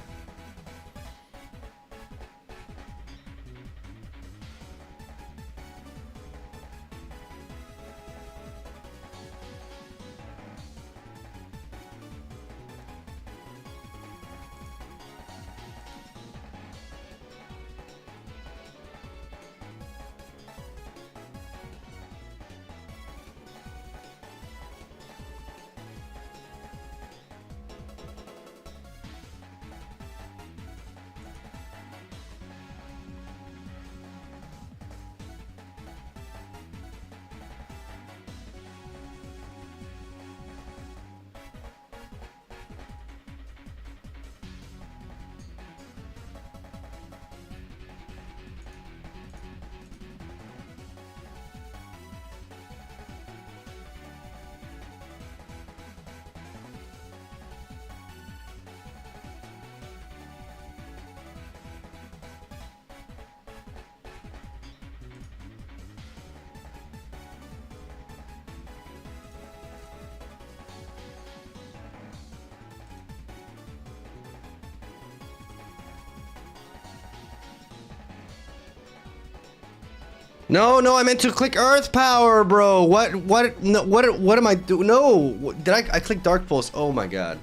No, no, I meant to click Earth Power, bro. What, no, what am I doing? No, did I click Dark Pulse? Oh my god.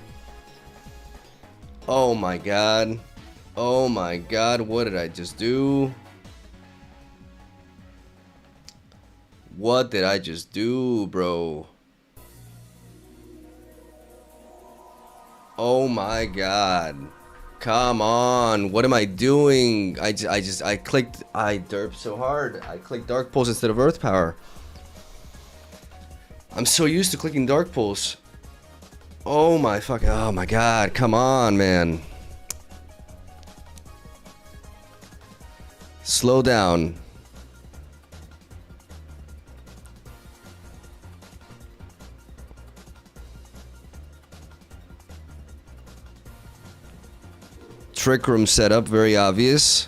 Oh my god. Oh my god, what did I just do? What did I just do, bro? Oh my god. Come on, what am I doing? I derped so hard. I clicked Dark Pulse instead of Earth Power. I'm so used to clicking Dark Pulse. Oh my god, come on, man. Slow down. Trick Room setup, very obvious.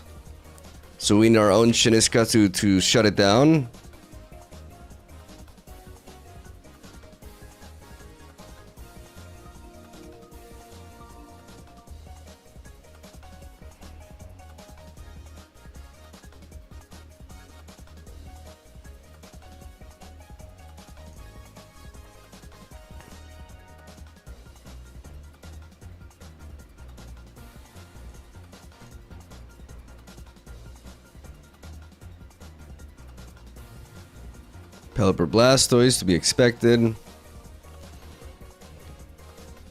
So we need our own Shiniska to shut it down. Pelipper Blastoise to be expected.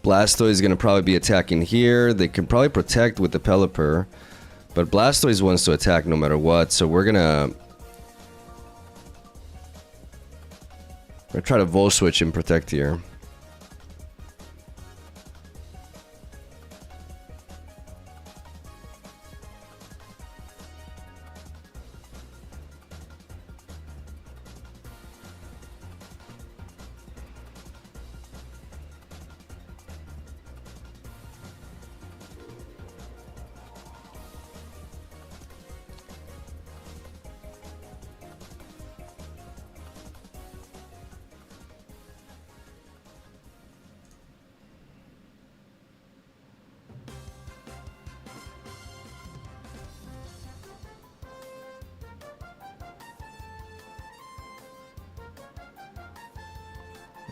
Blastoise is going to probably be attacking here. They can probably protect with the Pelipper. But Blastoise wants to attack no matter what. So we're going to try to Volt Switch and protect here.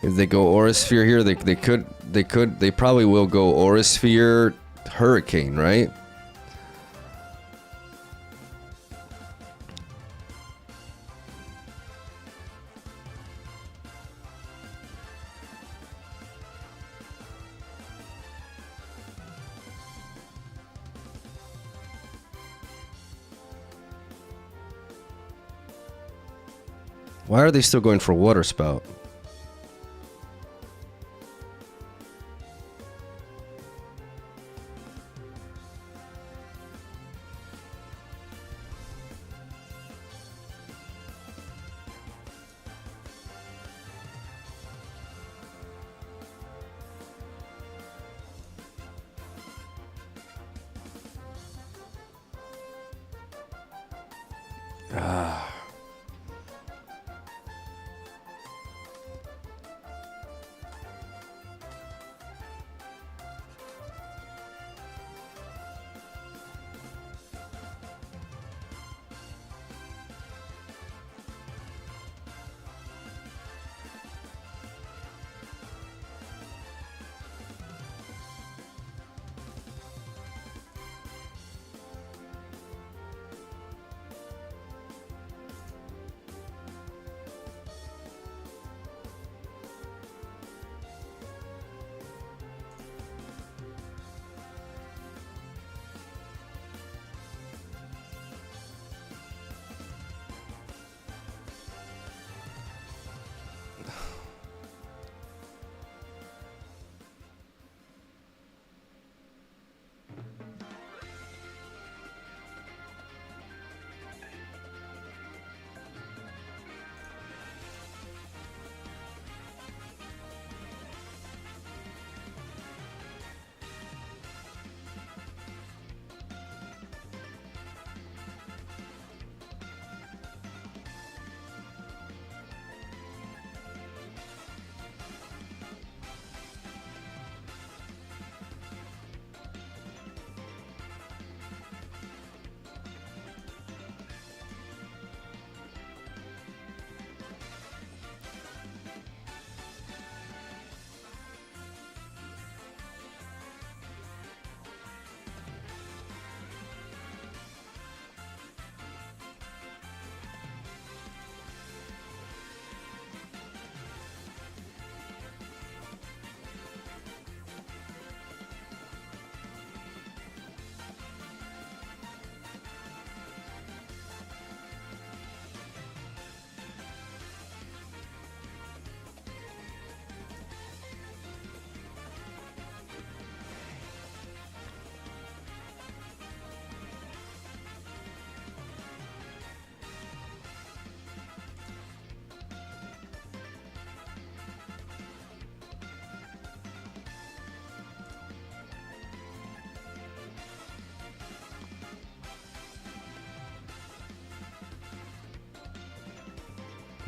If they go Aura Sphere here, they probably will go Aura Sphere Hurricane, right? Why are they still going for Water Spout?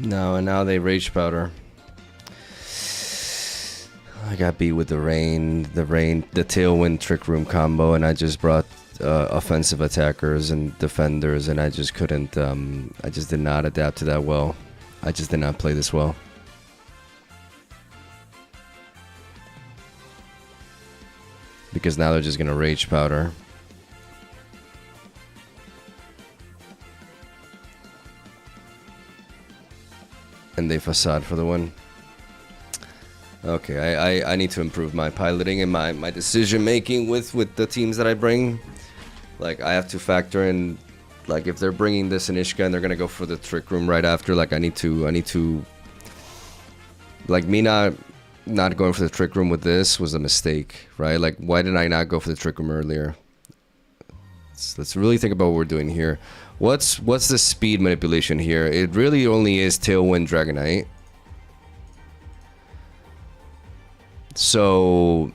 No, and now they Rage Powder. I got beat with the Tailwind Trick Room combo, and I just brought offensive attackers and defenders, and I just couldn't, I just did not adapt to that well. I just did not play this well. Because now they're just gonna Rage Powder. And they Facade for the win. Okay, I need to improve my piloting and my decision making with the teams that I bring. Like, I have to factor in, like, if they're bringing this Inishka and they're gonna go for the Trick Room right after, like, I need to like, me not going for the Trick Room with this was a mistake, right? Like, why did I not go for the Trick Room earlier? Let's really think about what we're doing here. What's the speed manipulation here? It really only is Tailwind Dragonite. So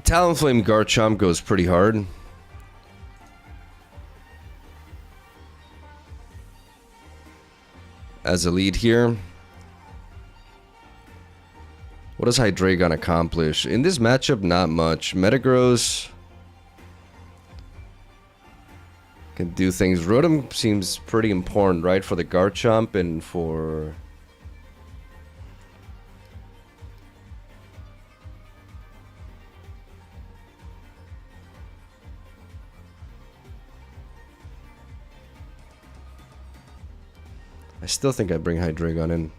Talonflame Garchomp goes pretty hard. As a lead here. What does Hydreigon accomplish? In this matchup, not much. Metagross can do things. Rotom seems pretty important, right? For the Garchomp and for... I still think I bring Hydreigon in.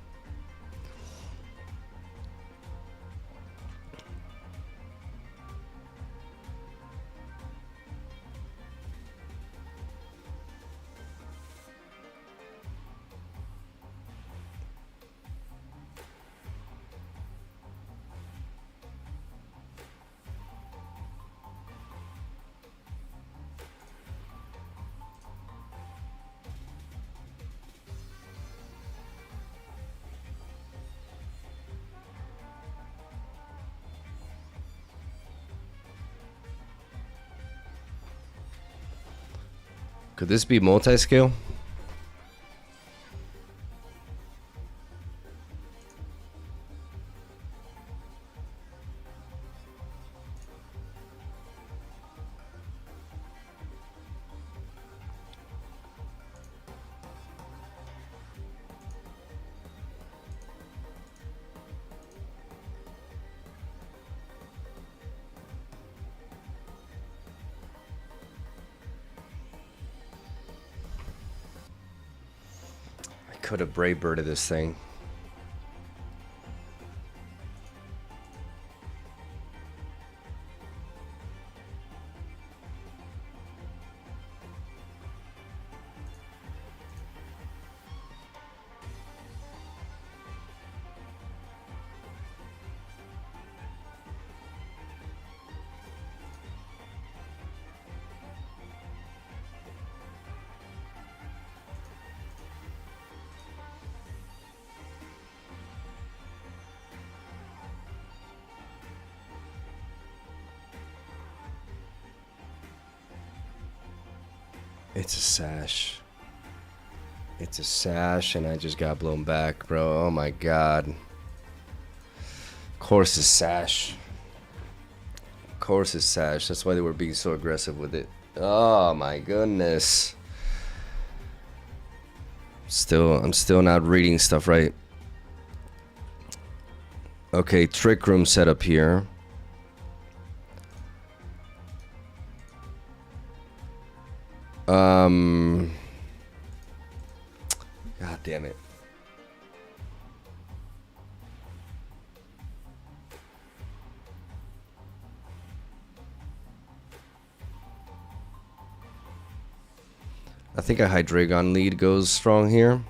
Could this be multi-scale? Could have Brave Birded this thing. It's a sash. It's a sash, and I just got blown back, bro. Oh my god. Of course it's sash. Of course it's sash. That's why they were being so aggressive with it. Oh my goodness. I'm still not reading stuff right. Okay, Trick Room setup here. God damn it. I think a Hydreigon lead goes strong here.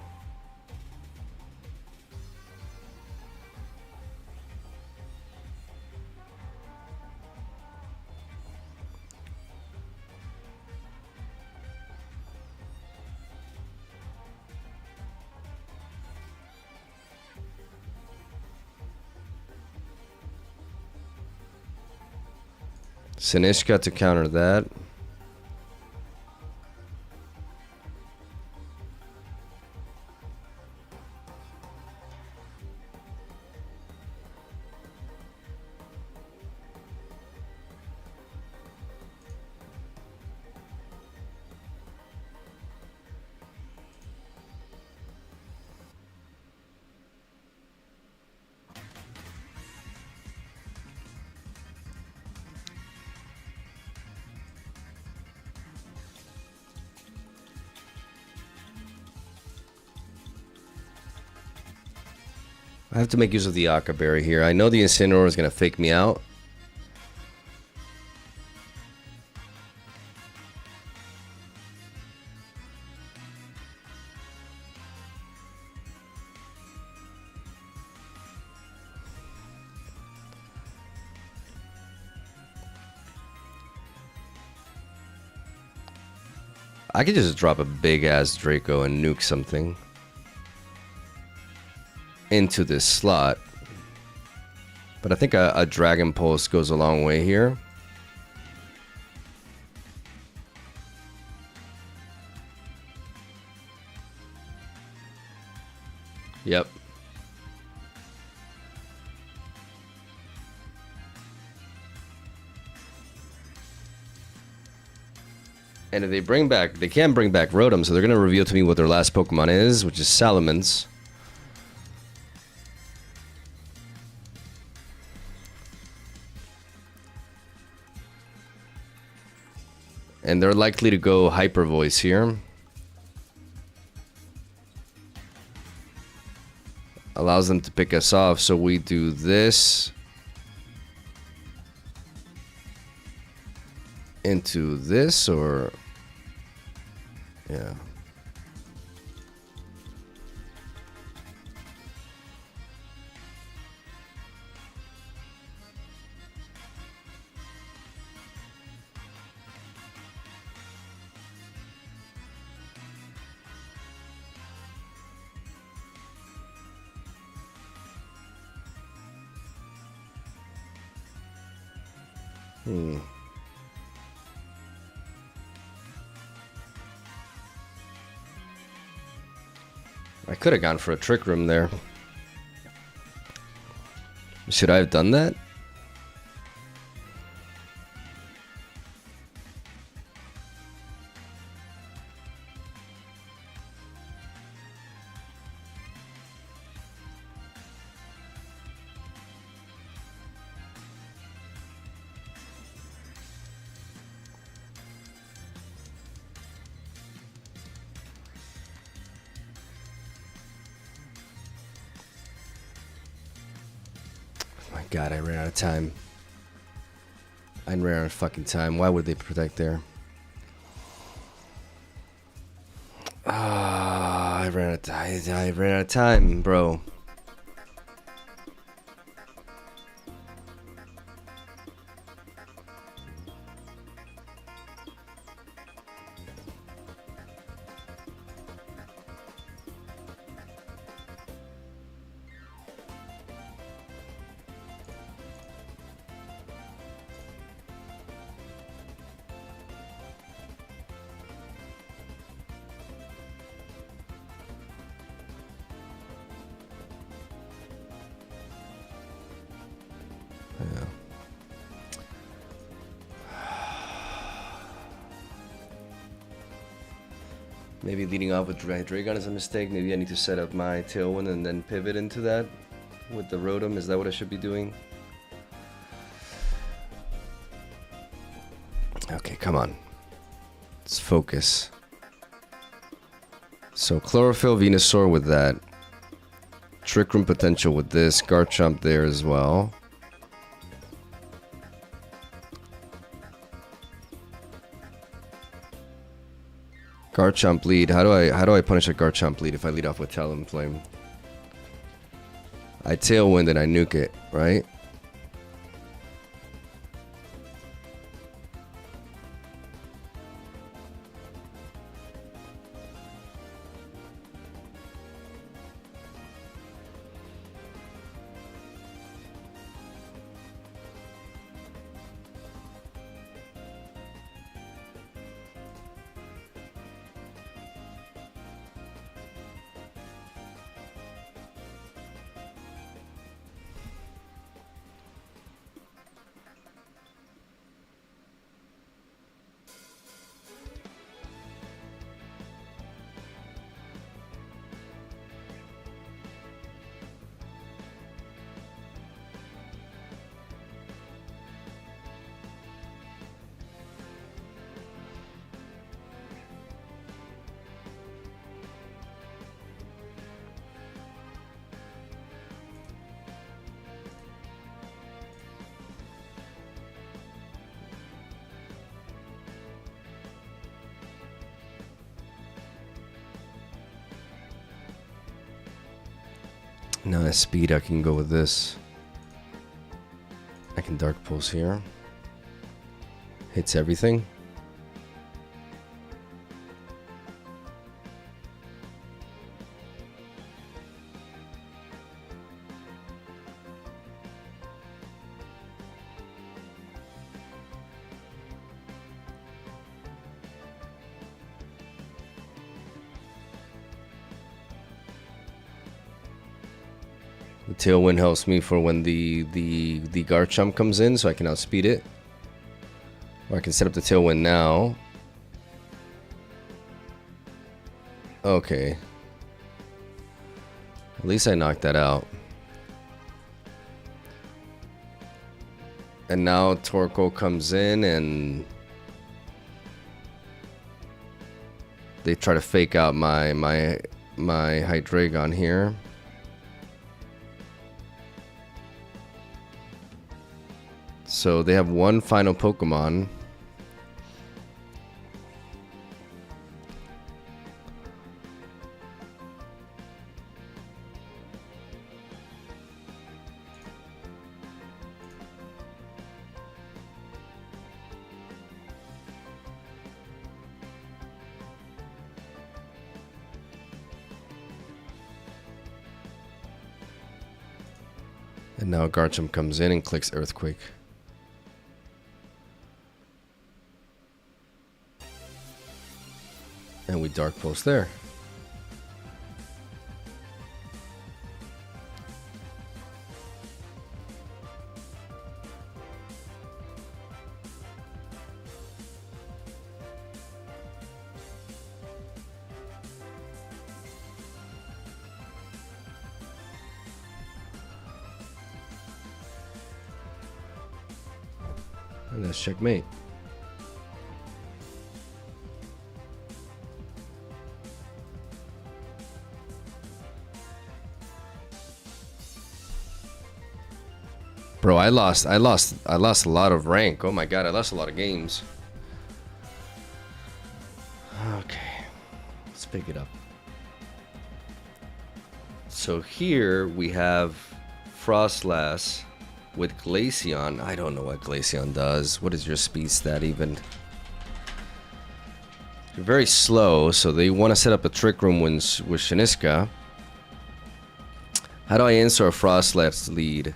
Sinishka to counter that. I have to make use of the Akka Berry here. I know the Incineroar is going to fake me out. I could just drop a big ass Draco and nuke something into this slot, but I think a Dragon Pulse goes a long way here. Yep. And if they bring back, they can bring back Rotom, so they're gonna reveal to me what their last Pokemon is, which is Salamence. And they're likely to go Hyper Voice here. Allows them to pick us off, so we do this into this, or yeah. I could have gone for a Trick Room there. Should I have done that? God, I ran out of time. I ran out of fucking time. Why would they protect there? I ran out of time, bro. Maybe leading off with Hydreigon is a mistake. Maybe I need to set up my Tailwind and then pivot into that with the Rotom. Is that what I should be doing? Okay, come on. Let's focus. So Chlorophyll, Venusaur with that. Trick Room potential with this. Garchomp there as well. Garchomp lead. How do I punish a Garchomp lead if I lead off with Talonflame? I Tailwind and I nuke it, right? Now at speed, I can go with this. I can Dark Pulse here. Hits everything. The Tailwind helps me for when the Garchomp comes in, so I can outspeed it. Or I can set up the Tailwind now. Okay. At least I knocked that out. And now Torkoal comes in and they try to fake out my Hydreigon here. So they have one final Pokemon. And now Garchomp comes in and clicks Earthquake. And we Dark Pulse there. And that's checkmate. Bro, I lost a lot of rank. Oh my god, I lost a lot of games. Okay. Let's pick it up. So here we have Frostlass with Glaceon. I don't know what Glaceon does. What is your speed stat even? You're very slow, so they want to set up a Trick Room with Shiniska. How do I answer a Frostlass lead?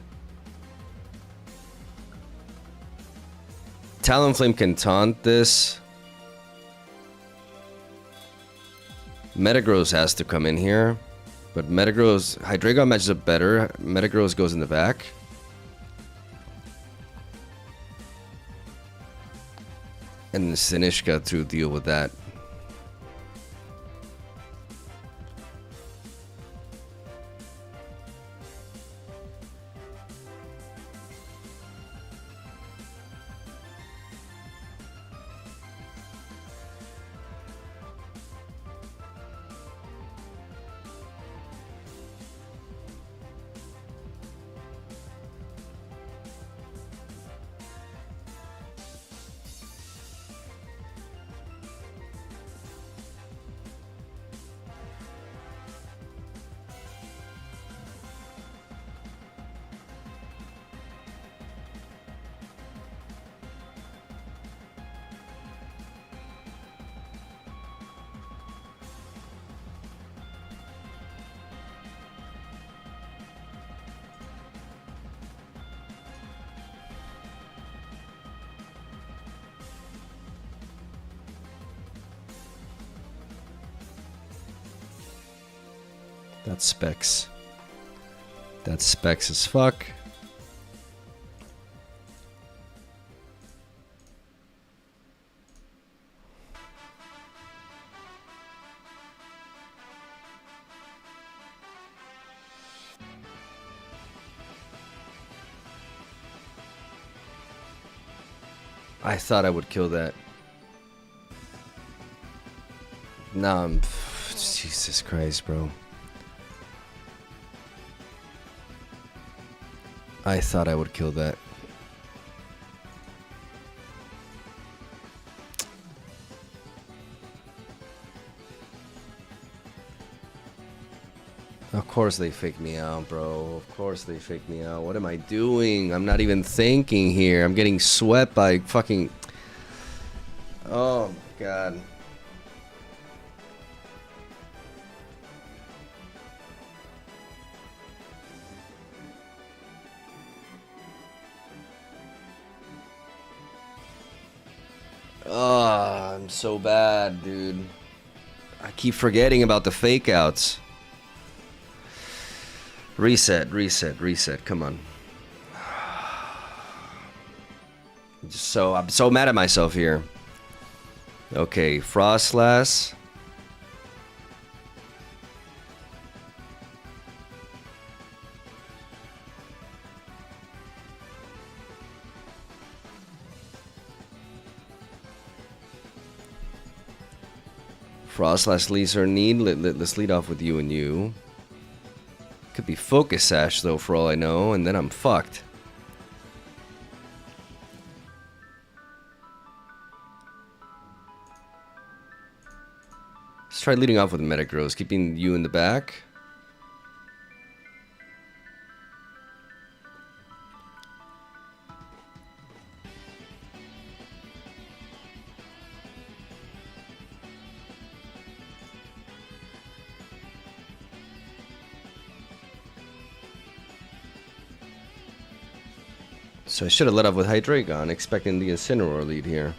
Talonflame can taunt this. Metagross has to come in here. But Metagross... Hydreigon matches up better. Metagross goes in the back. And Sinishka to deal with that. That's specs. That's specs as fuck. I thought I would kill that. Nah, I'm... Jesus Christ, bro. I thought I would kill that. Of course they fake me out, bro. Of course they fake me out. What am I doing? I'm not even thinking here. I'm getting swept by fucking... Oh, my God. Oh, I'm so bad, dude. I keep forgetting about the fake outs. Reset, reset, reset. Come on. I'm so mad at myself here. Okay, Frostlass. Frostlass leads our need. Let's lead off with you and you. Could be Focus Sash though, for all I know, and then I'm fucked. Let's try leading off with Metagross, keeping you in the back. So I should have let off with Hydreigon, expecting the Incineroar lead here.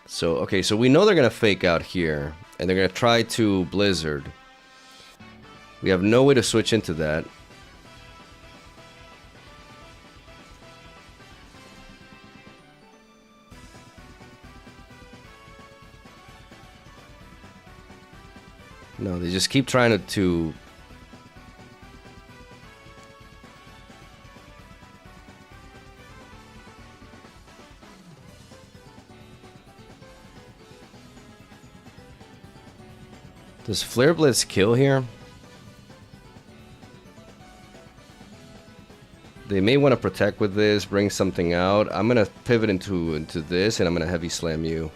So, okay, so we know they're going to fake out here, and they're going to try to Blizzard. We have no way to switch into that. No, they just keep trying to Does Flare Blitz kill here? They may want to protect with this, bring something out. I'm gonna pivot into this, and I'm gonna Heavy Slam you.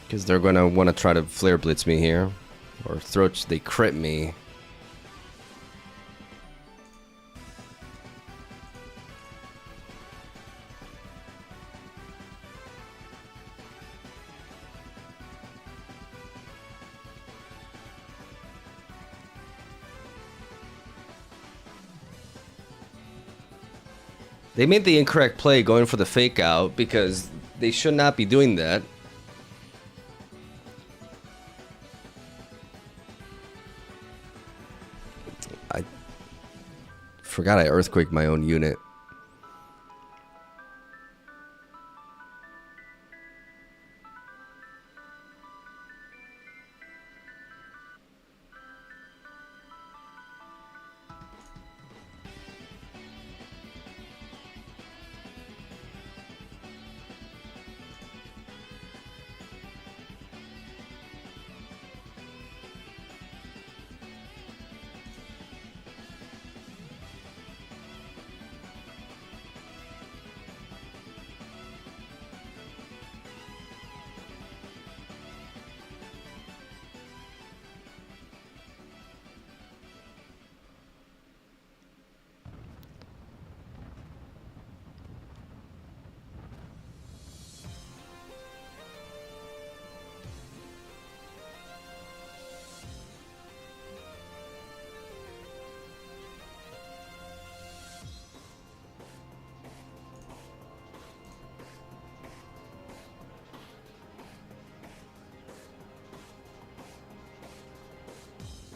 Because they're going to want to try to Flare Blitz me here. Or they crit me. They made the incorrect play going for the fake out because they should not be doing that. I forgot I Earthquaked my own unit.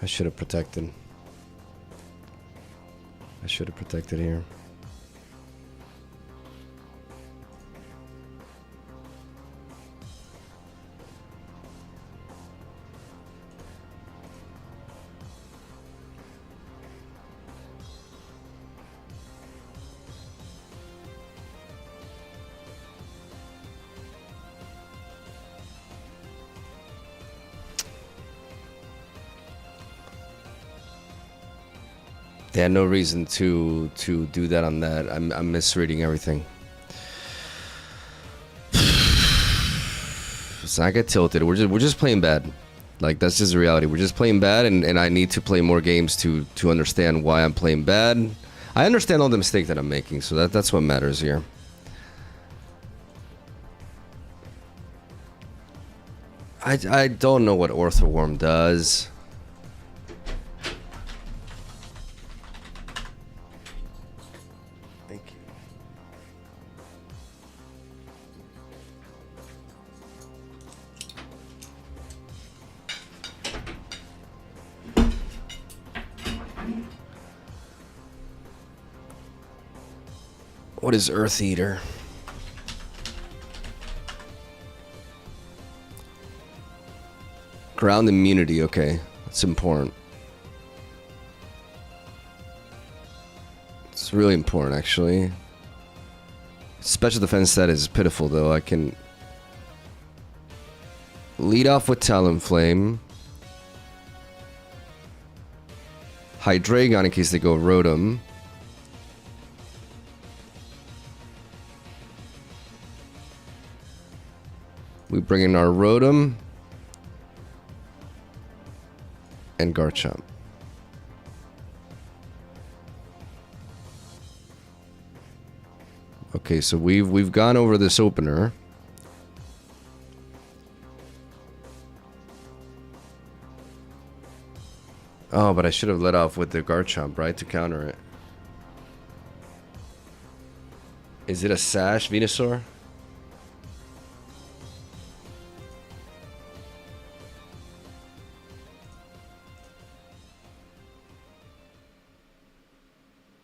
I should have protected. I should have protected here. They had no reason to do that on that. I'm misreading everything. Let's not get tilted. We're just playing bad. Like, that's just the reality. We're just playing bad, and I need to play more games to understand why I'm playing bad. I understand all the mistakes that I'm making, so that's what matters here. I don't know what Orthoworm does. Thank you. What is Earth Eater? Ground immunity, okay. That's important. It's really important, actually. Special defense stat is pitiful, though. I can lead off with Talonflame. Hydreigon in case they go Rotom. We bring in our Rotom. And Garchomp. Okay, so we've gone over this opener. Oh, but I should have let off with the Garchomp, right, to counter it. Is it a Sash, Venusaur?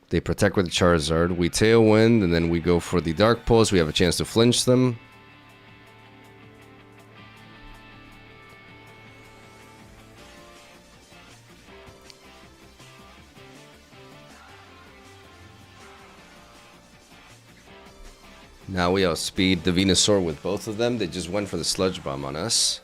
They protect with the Charizard. We Tailwind, and then we go for the Dark Pulse. We have a chance to flinch them. Now we outspeed the Venusaur with both of them. They just went for the Sludge Bomb on us.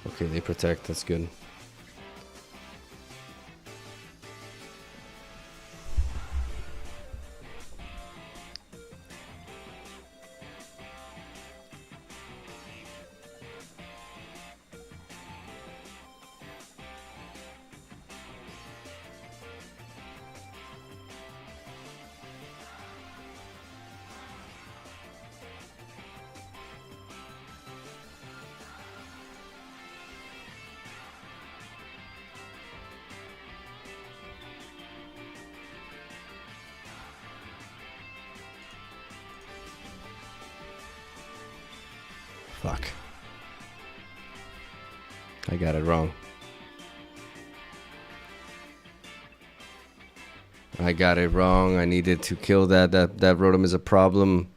Okay, they protect. That's good. Fuck. I got it wrong. I got it wrong. I needed to kill that. That Rotom is a problem.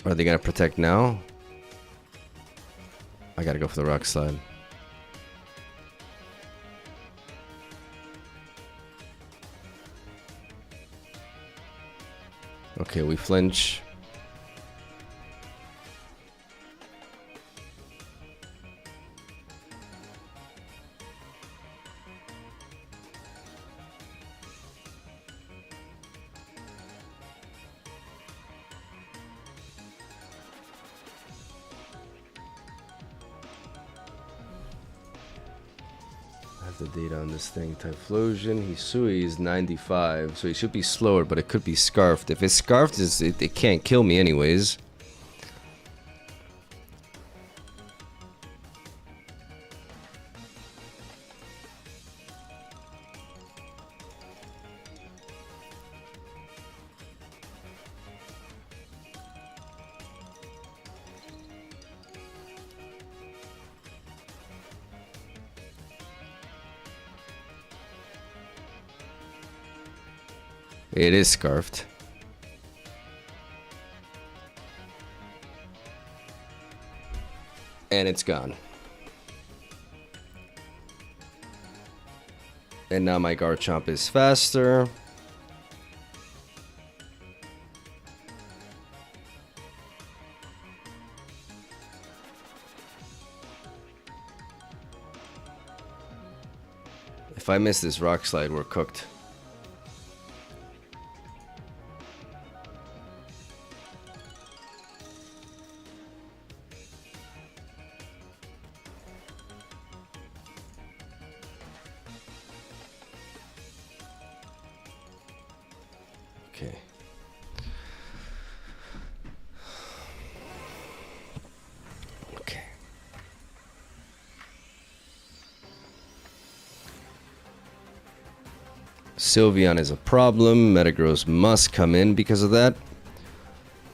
Are they gonna protect now? I gotta go for the Rock Slide. Okay, we flinch. the data on this thing. Typhlosion, Hisui is 95, so he should be slower, but it could be Scarfed. If it's Scarfed, it can't kill me anyways. It is Scarfed. And it's gone. And now my Garchomp is faster. If I miss this Rock Slide, we're cooked. Okay. Okay. Sylveon is a problem. Metagross must come in because of that.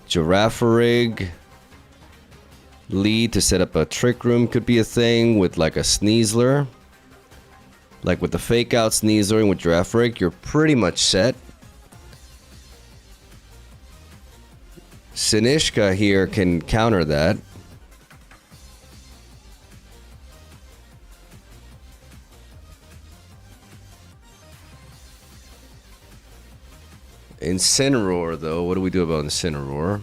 Girafarig. Lead to set up a Trick Room could be a thing with like a Sneasler. Like with the fake out Sneasler and with Girafarig, you're pretty much set. Sinishka here can counter that. Incineroar, though, what do we do about Incineroar?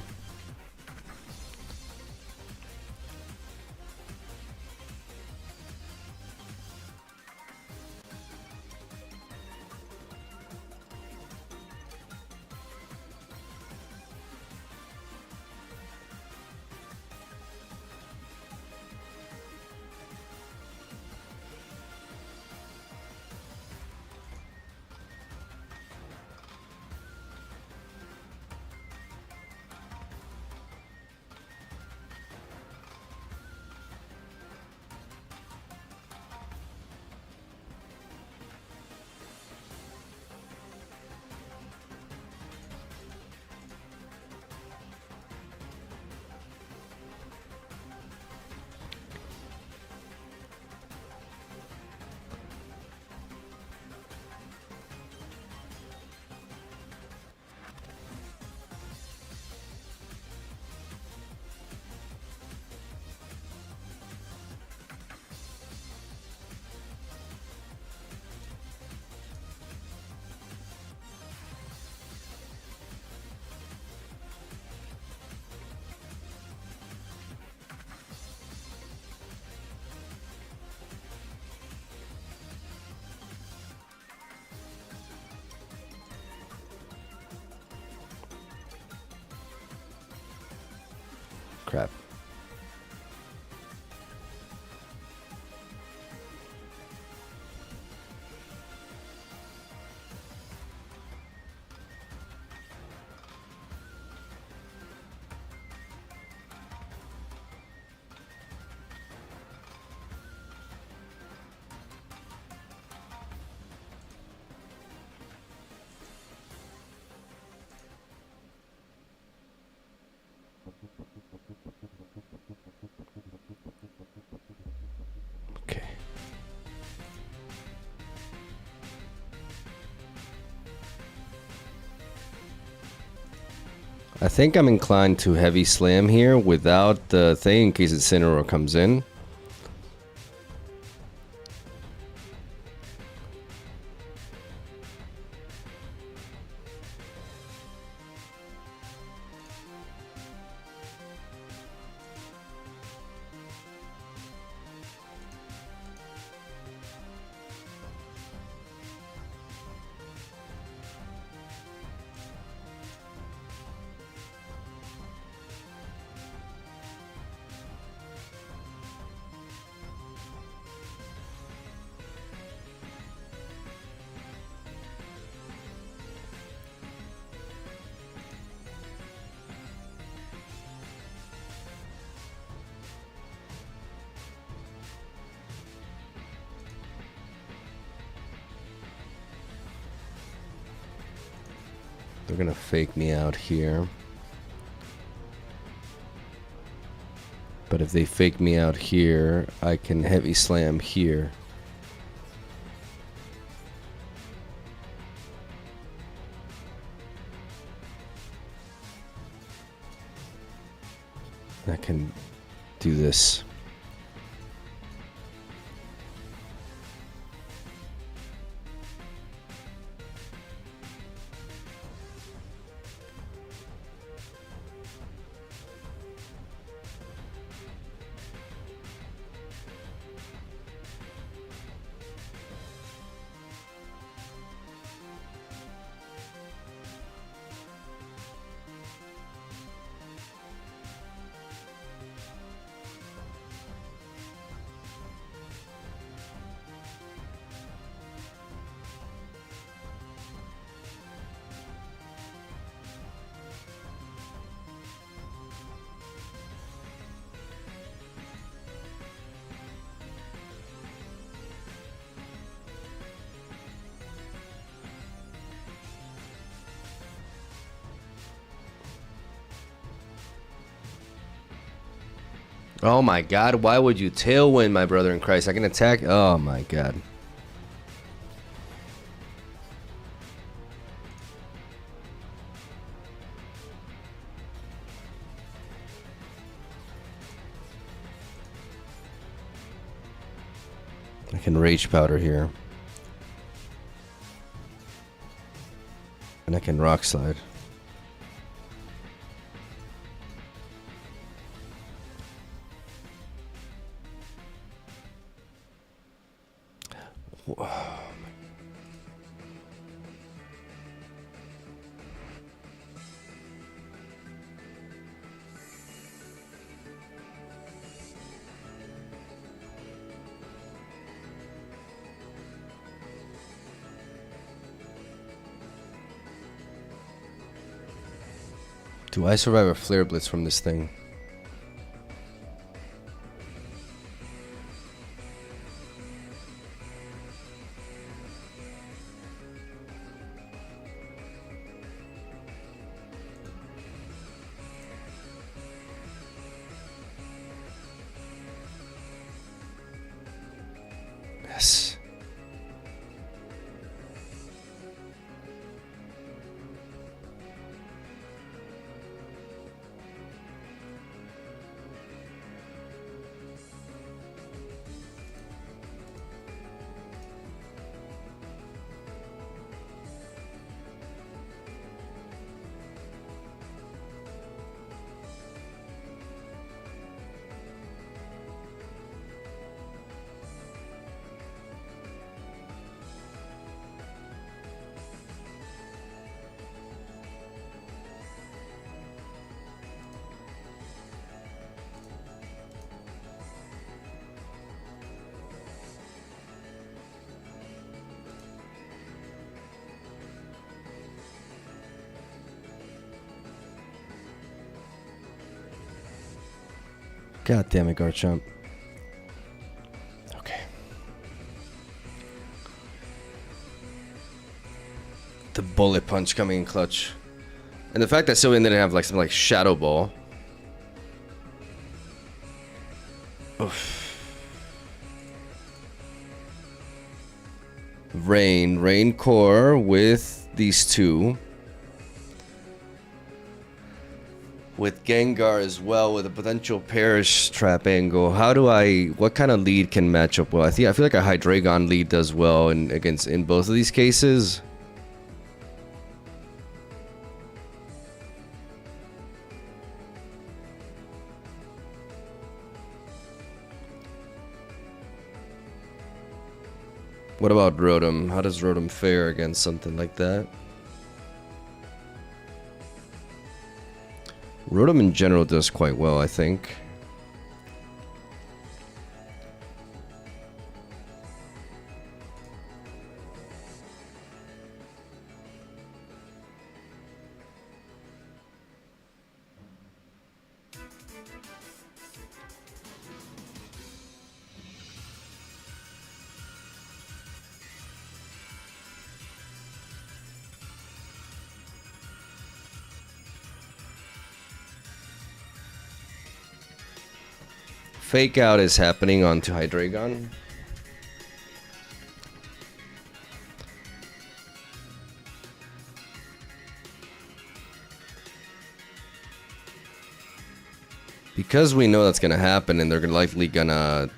Crap. Okay. I think I'm inclined to heavy slam here without the thing in case Incineroar comes in. They're gonna fake me out here. But if they fake me out here, I can heavy slam here. I can do this. Oh my god, why would you tailwind, my brother in Christ? I can attack. Oh my god. I can Rage Powder here. And I can Rock Slide. Do I survive a Flare Blitz from this thing? Yes. God damn it, Garchomp. Okay. The Bullet Punch coming in clutch. And the fact that Sylveon didn't have like something like Shadow Ball. Oof. Rain Core with these two. With Gengar as well, with a potential Perish Trap angle. How do what kind of lead can match up well? I feel like a Hydreigon lead does well in both of these cases. What about Rotom? How does Rotom fare against something like that? Rotom in general does quite well, I think. fake out is happening onto Hydreigon. Because we know that's gonna happen, and they're likely gonna...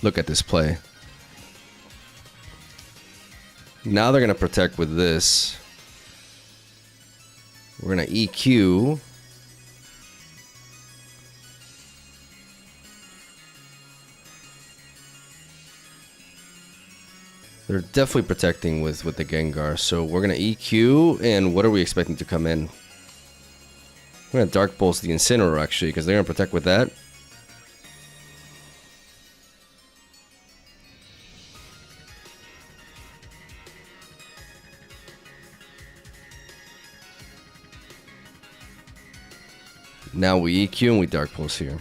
Look at this play. Now they're gonna protect with this. We're gonna EQ. They're definitely protecting with the Gengar, so we're gonna EQ, and what are we expecting to come in? We're gonna Dark Pulse the Incineroar, actually, because they're gonna protect with that. Now we EQ and we Dark Pulse here.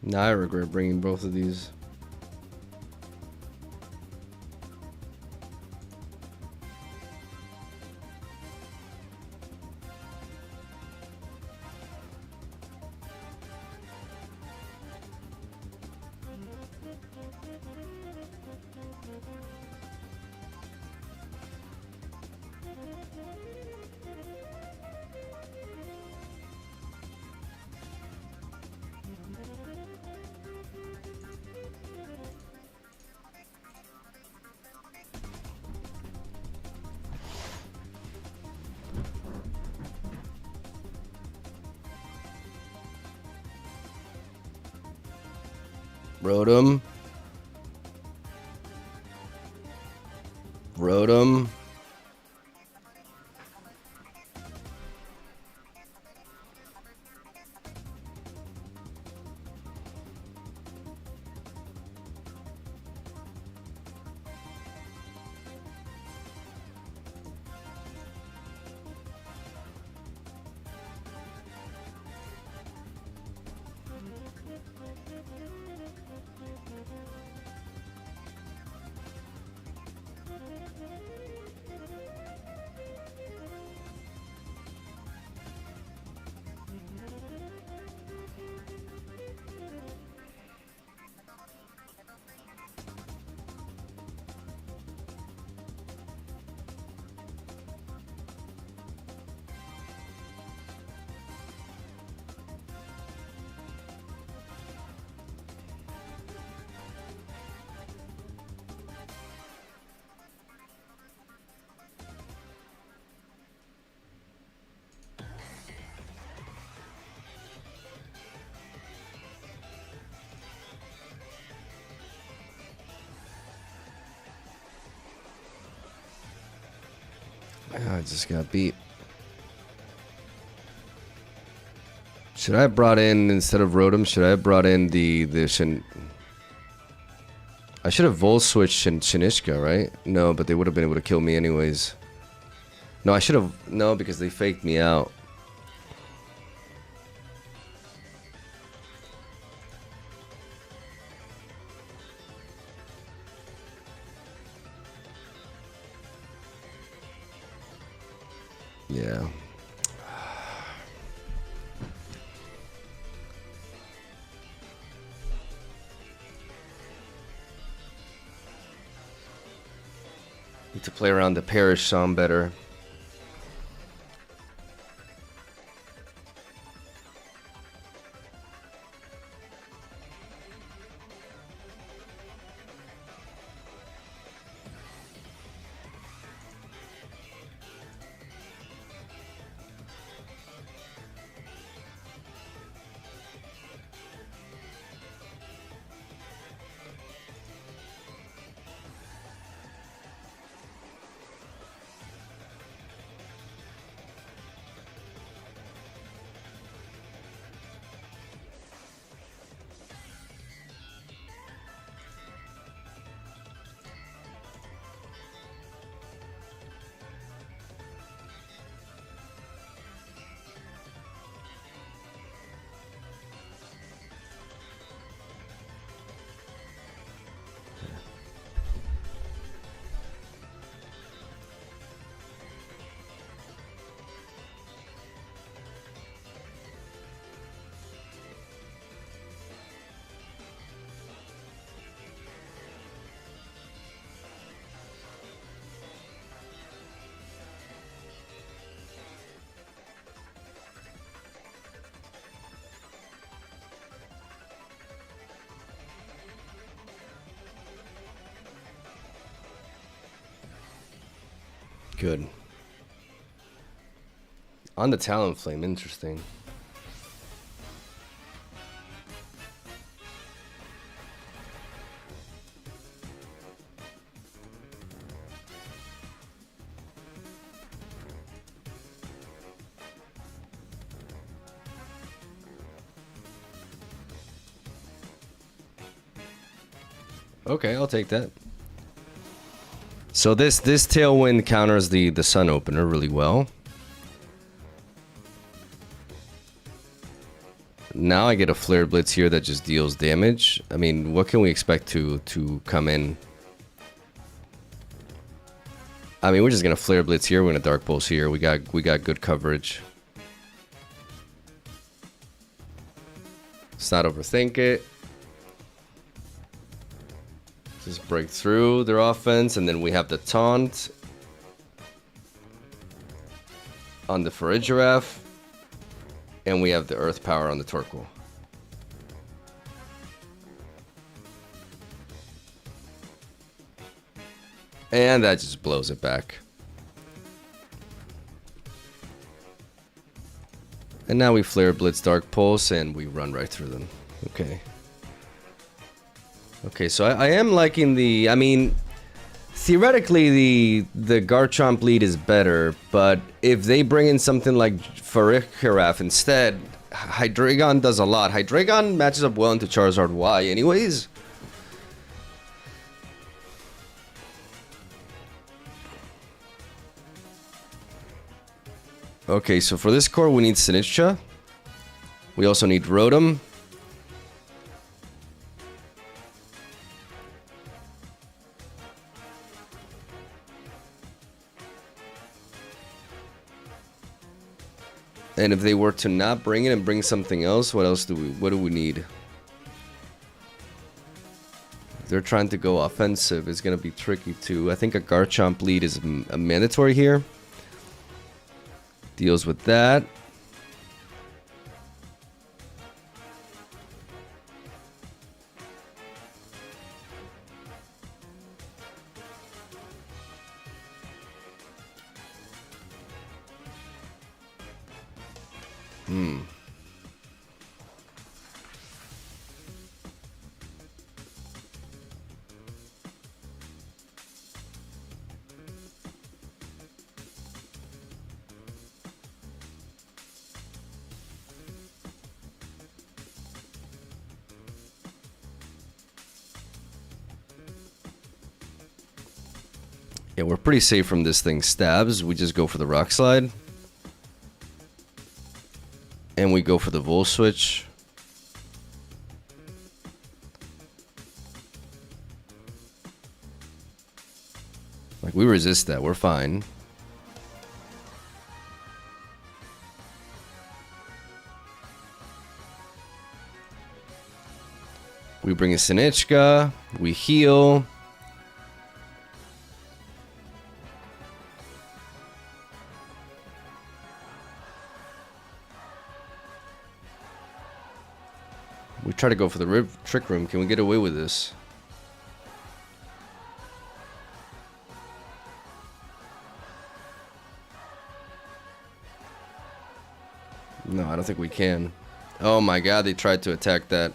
Now I regret bringing both of these. Rotom. Rotom. I just got beat. Should I have brought in, instead of Rotom, should I have brought in the Shin... I should have Volt switched Shinishka, right? No, but they would have been able to kill me anyways. No, I should have... No, because they faked me out. Yeah. Need to play around the Parish some better. Good. On the Talonflame, interesting. Okay, I'll take that. So this Tailwind counters the Sun Opener really well. Now I get a Flare Blitz here that just deals damage. I mean, what can we expect to come in? I mean, we're just gonna Flare Blitz here. We're gonna Dark Pulse here. We got good coverage. Let's not overthink it. Just break through their offense, and then we have the taunt on the Farigiraf, and we have the Earth Power on the Torkoal. And that just blows it back. And now we Flare Blitz Dark Pulse, and we run right through them. Okay. Okay, so I am liking the... I mean, theoretically, the Garchomp lead is better, but if they bring in something like Farigiraf instead, Hydreigon does a lot. Hydreigon matches up well into Charizard Y anyways. Okay, so for this core, we need Sinistcha. We also need Rotom. And if they were to not bring it and bring something else, what do we need? If they're trying to go offensive, it's going to be tricky too. I think a Garchomp lead is a mandatory here. Deals with that. Yeah, we're pretty safe from this thing stabs. We just go for the Rock Slide. And we go for the Volt Switch. Like, we resist that. We're fine. We bring in Sinichka. We heal. We try to go for the Trick Room. Can we get away with this? No, I don't think we can. Oh my god, they tried to attack that.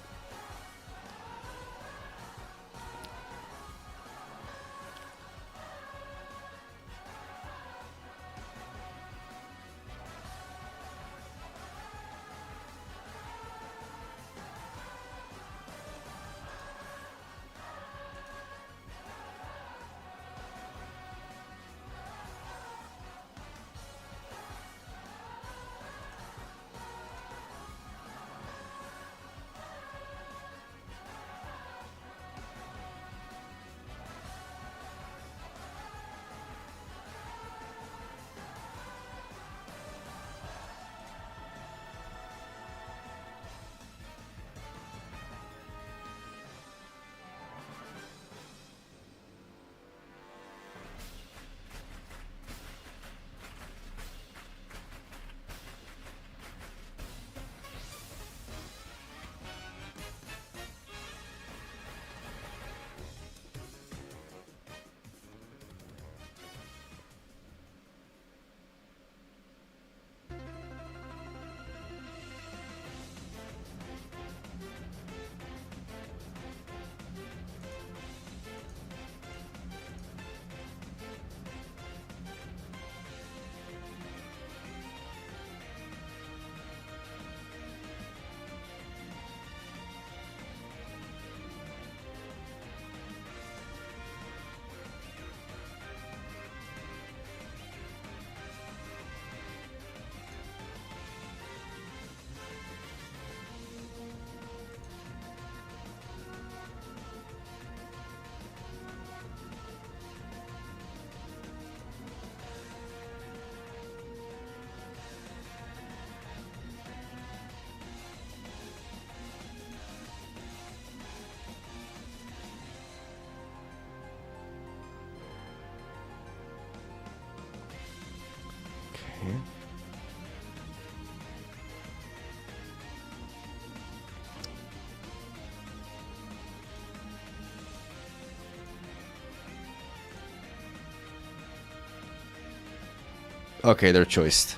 Okay, they're choiced.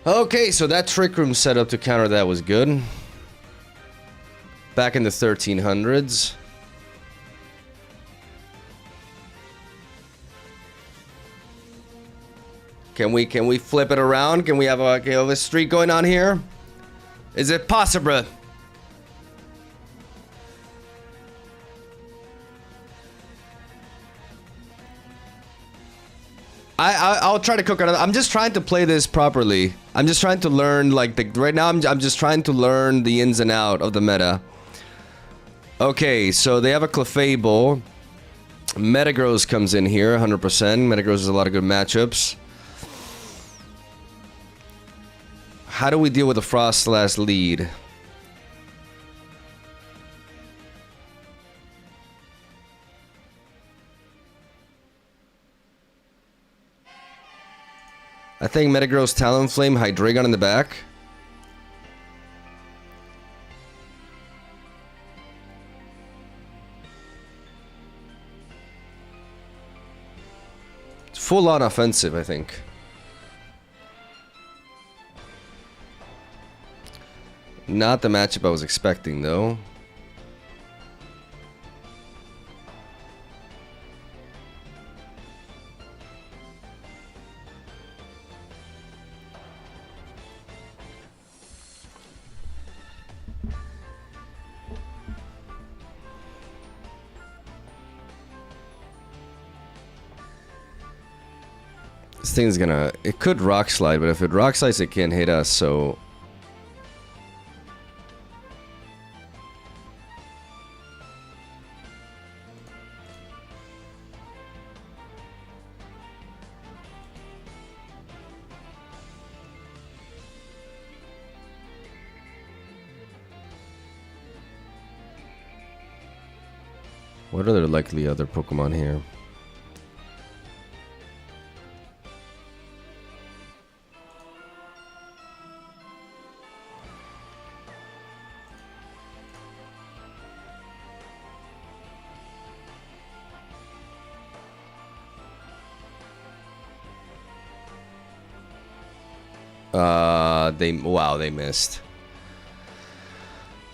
Okay, so that Trick Room setup to counter that was good. Back in the 1300s. Can we flip it around? Can we have a streak going on here? Is it possible? I'll try to cook another. I'm just trying to play this properly. I'm just trying to learn, like, right now I'm just trying to learn the ins and out of the meta. Okay, so they have a Clefable. Metagross comes in here, 100%. Metagross has a lot of good matchups. How do we deal with the Frostlass lead? I think Metagross, Talonflame, Hydreigon in the back. It's full on offensive, I think. Not the matchup I was expecting, though. This thing's gonna... It could Rock Slide, but if it Rock Slides, it can't hit us, so... What are the likely other Pokemon here? They missed.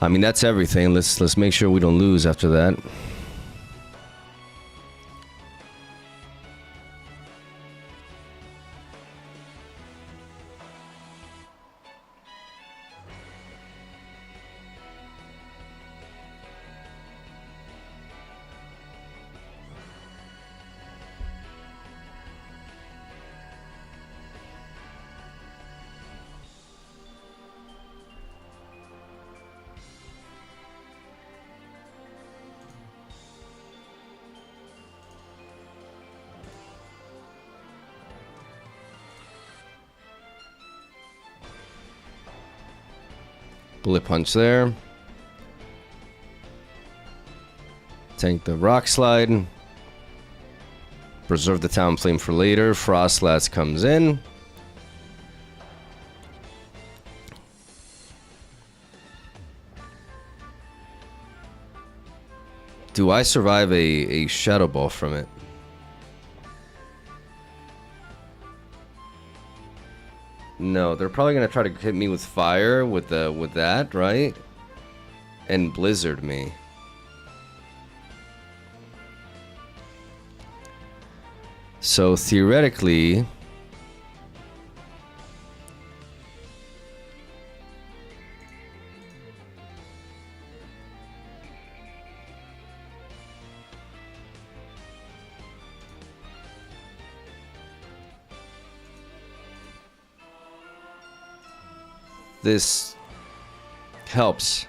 I mean, that's everything. Let's make sure we don't lose after that. Bullet Punch there. Tank the Rock Slide. Preserve the Talonflame for later. Frostlass comes in. Do I survive a Shadow Ball from it? No, they're probably gonna try to hit me with fire with that, right? And blizzard me. So theoretically, this helps.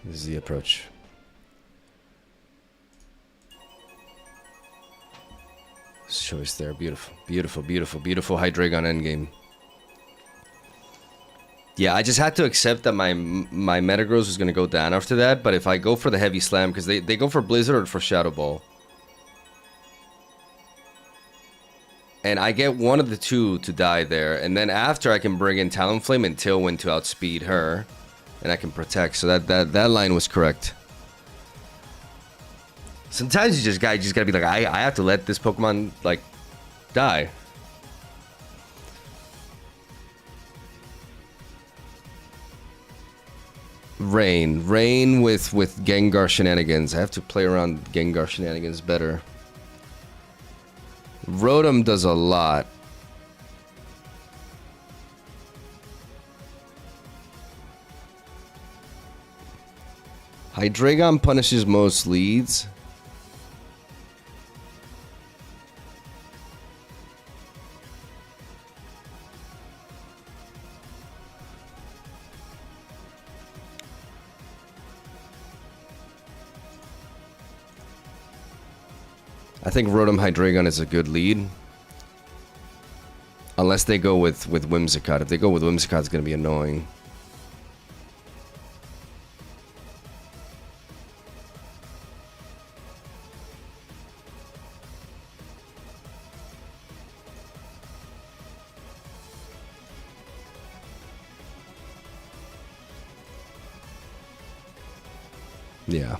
This is the approach. Choice there. Beautiful. Beautiful, beautiful, beautiful Hydreigon endgame. Yeah, I just had to accept that my Metagross was going to go down after that, but if I go for the Heavy Slam, because they go for Blizzard or for Shadow Ball. And I get one of the two to die there, and then after I can bring in Talonflame and Tailwind to outspeed her, and I can protect. So that line was correct. Sometimes you just gotta be like, I have to let this Pokemon like die. Rain with Gengar shenanigans. I have to play around Gengar shenanigans better. Rotom does a lot. Hydreigon punishes most leads. I think Rotom Hydreigon is a good lead. Unless they go with Whimsicott. If they go with Whimsicott, it's going to be annoying. Yeah.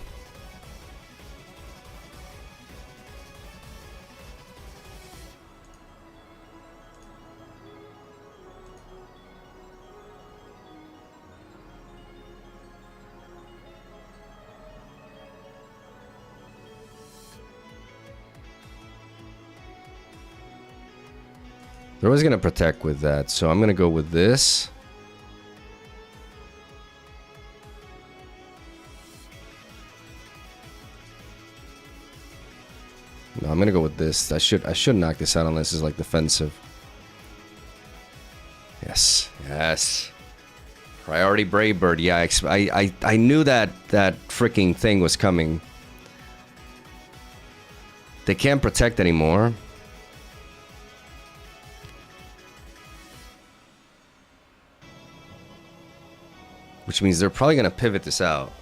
They're always going to protect with that, so I'm going to go with this. No, I'm going to go with this. I should knock this out unless it's like defensive. Yes, yes. Priority Brave Bird. Yeah, I knew that freaking thing was coming. They can't protect anymore. Which means they're probably gonna pivot this out.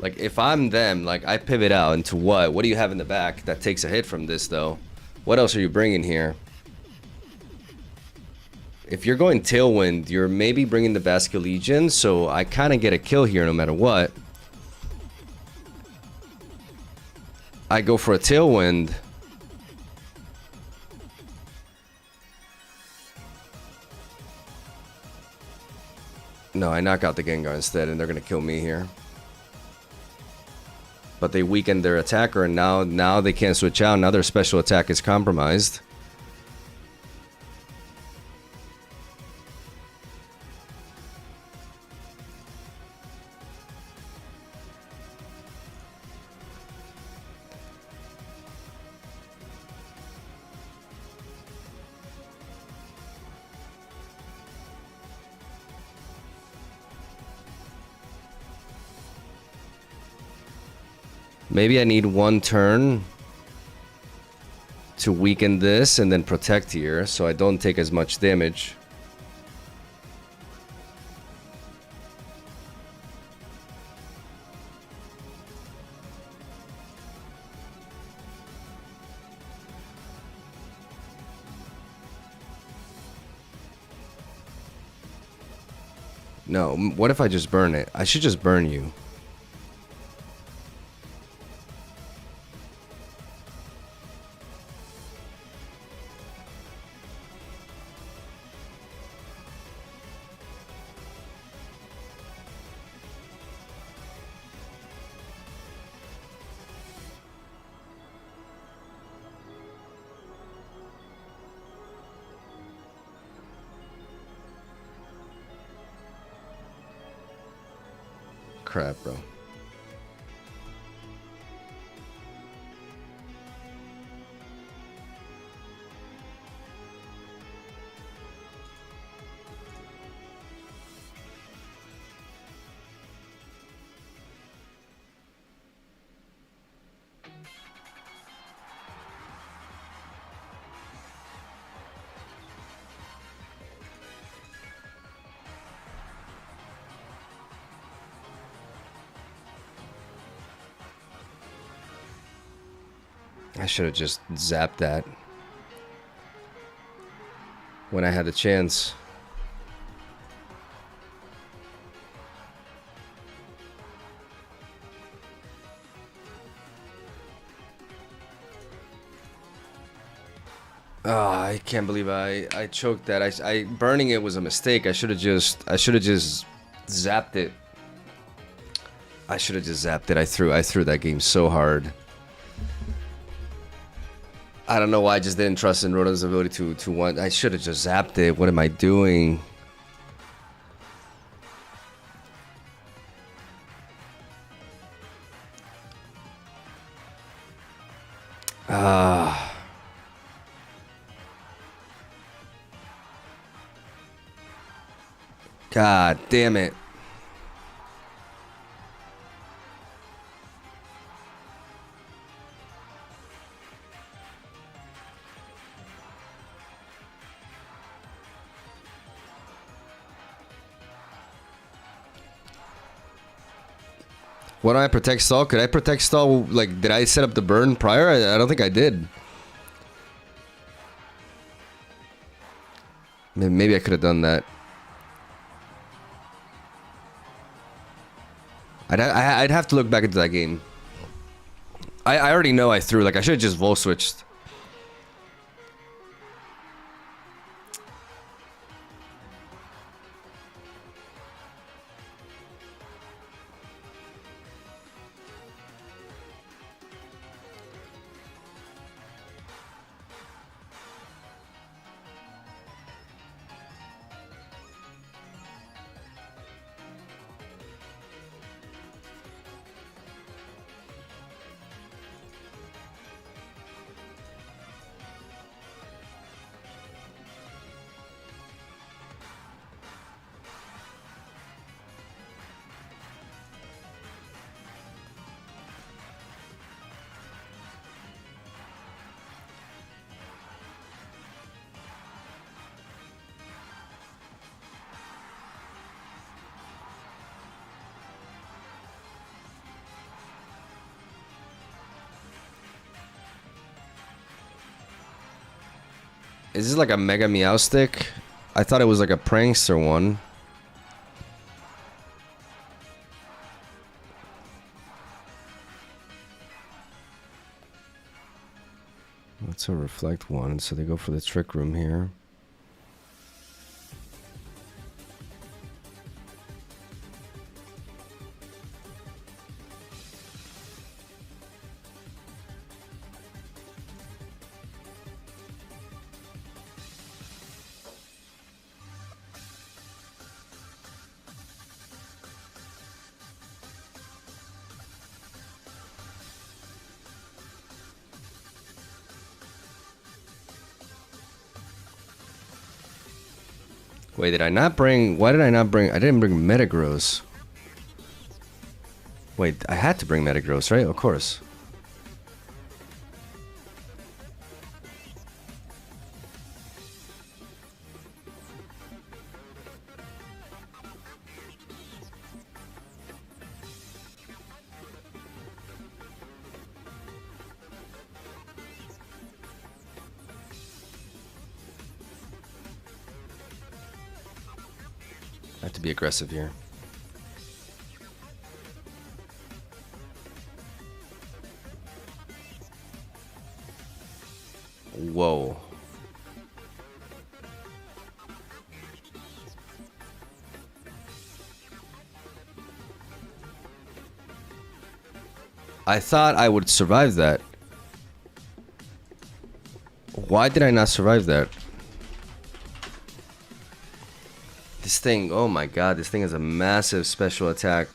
Like, if I'm them, like, I pivot out into what? What do you have in the back that takes a hit from this, though? What else are you bringing here? If you're going Tailwind, you're maybe bringing the Basculegion, so I kind of get a kill here no matter what. I go for a Tailwind. No, I knock out the Gengar instead, and they're going to kill me here. But they weakened their attacker, and now they can't switch out. Now their special attack is compromised. Maybe I need one turn to weaken this and then protect here so I don't take as much damage. No, what if I just burn it? I should just burn you. Crap, bro. I should have just zapped that when I had the chance. Oh, I can't believe I choked that. I burning it was a mistake. I should have just zapped it. I should have just zapped it. I threw that game so hard. I don't know why I just didn't trust in Roto's ability to want. I should have just zapped it. What am I doing? God damn it. Why don't I protect stall? Could I protect stall? Like, did I set up the burn prior? I don't think I did. Maybe I could have done that. I'd have to look back into that game. I already know I threw. Like, I should have just Volt switched. Is this like a Mega Meow Stick? I thought it was like a prankster one. That's a reflect one, so they go for the trick room here. Wait, did I not bring... Why did I not bring... I didn't bring Metagross. Wait, I had to bring Metagross, right? Of course. I have to be aggressive here. Whoa. I thought I would survive that. Why did I not survive that? This thing, oh my god, this thing has a massive special attack.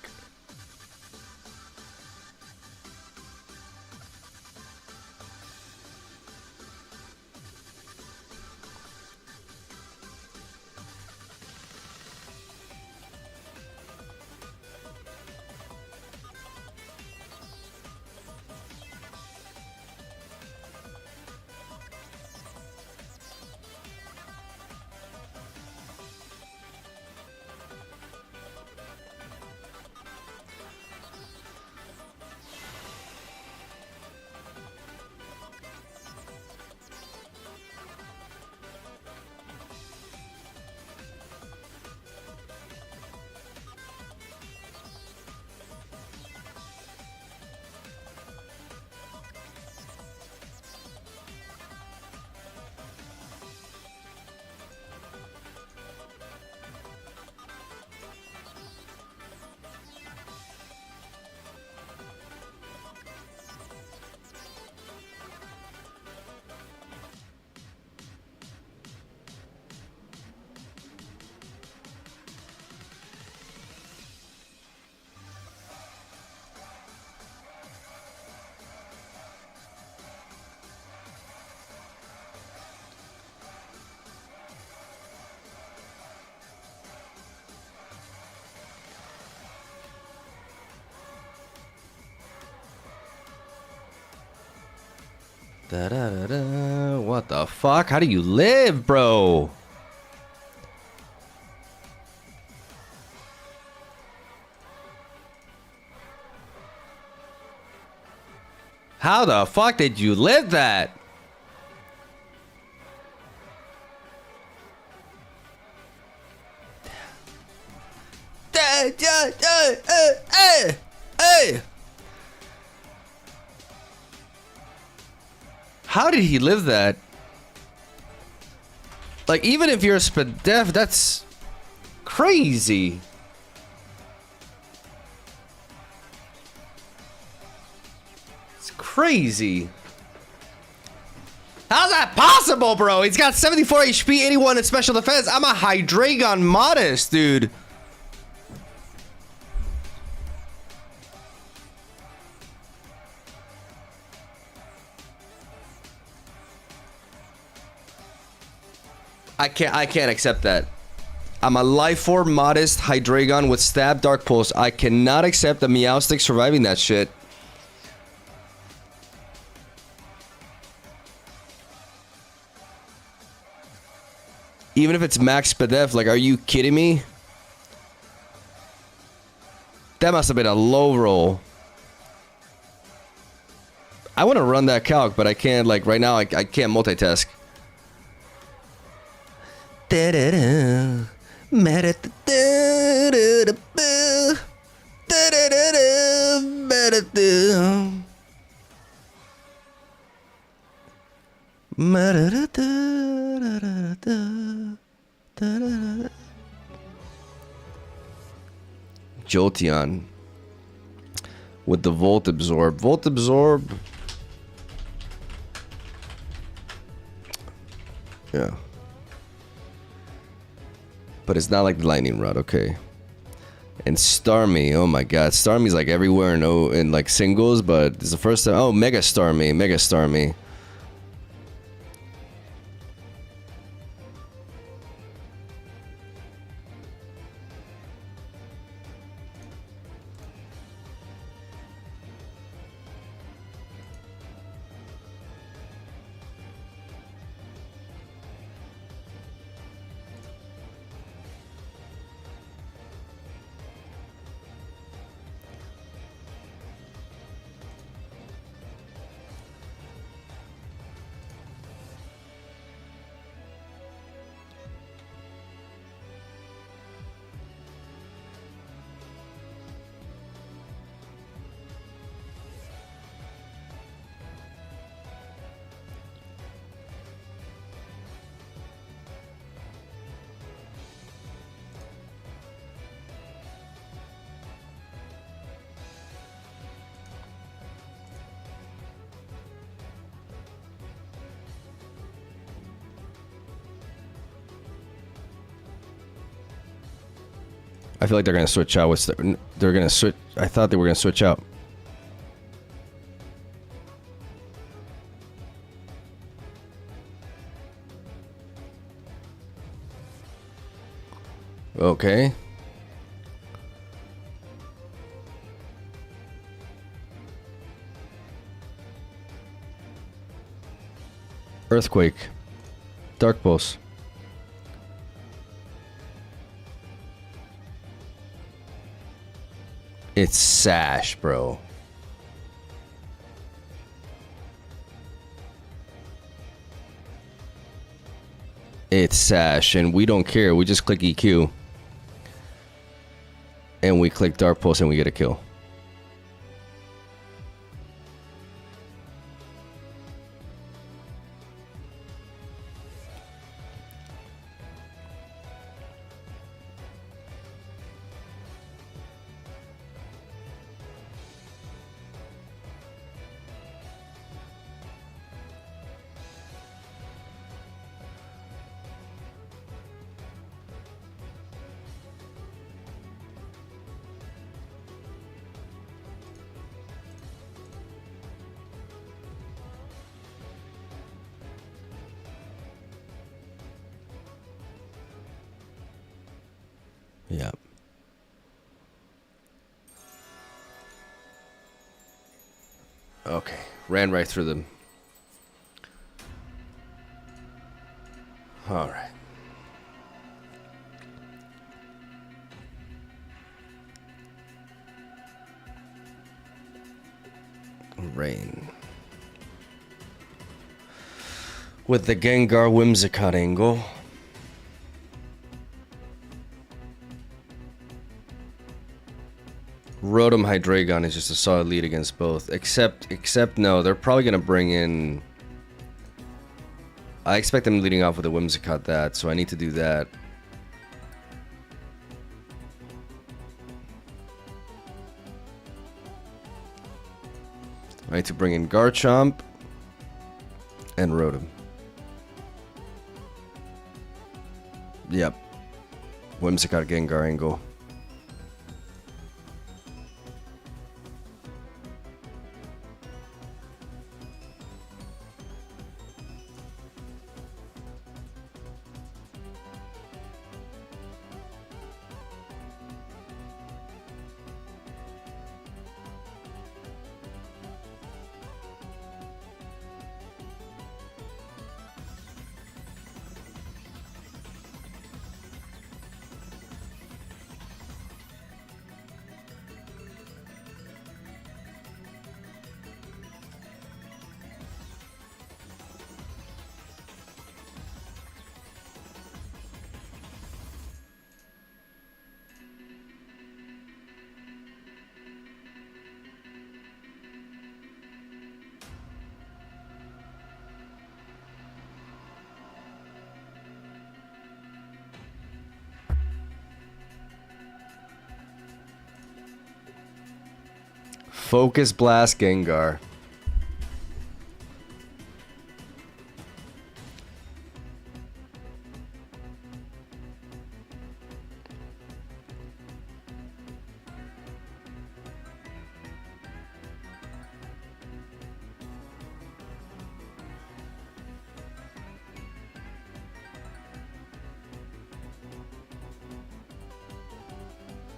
Da-da-da-da. What the fuck? How do you live, bro? How the fuck did you live that? Hey! How did he live that? Like, even if you're a Spadef, that's crazy. It's crazy. How's that possible, bro? He's got 74 HP, 81 in special defense. I'm a Hydreigon modest, dude. I can't accept that. I'm a Life Orb modest Hydreigon with Stab Dark Pulse. I cannot accept the Meowstic surviving that shit. Even if it's Max Spadef, like, are you kidding me? That must have been a low roll. I want to run that calc, but I can't, like, right now, I can't multitask. Jolteon with the Volt Absorb. Volt Absorb. Yeah. But it's not like the Lightning Rod, okay. And Starmie, oh my god. Starmie's like everywhere in like singles, but it's the first time. Oh, Mega Starmie, Mega Starmie. I feel like they're gonna switch out with. They're gonna switch. I thought they were gonna switch out. Okay. Earthquake. Dark Pulse. It's Sash, bro. It's Sash, and we don't care. We just click EQ. And we click Dark Pulse and we get a kill. Yeah. Okay. Ran right through them. All right. Rain. With the Gengar Whimsicott angle. Rotom Hydreigon is just a solid lead against both. Except no, they're probably gonna bring in. I expect them leading off with a Whimsicott that, so I need to do that. I need to bring in Garchomp and Rotom. Yep. Whimsicott Gengar angle. Focus Blast Gengar.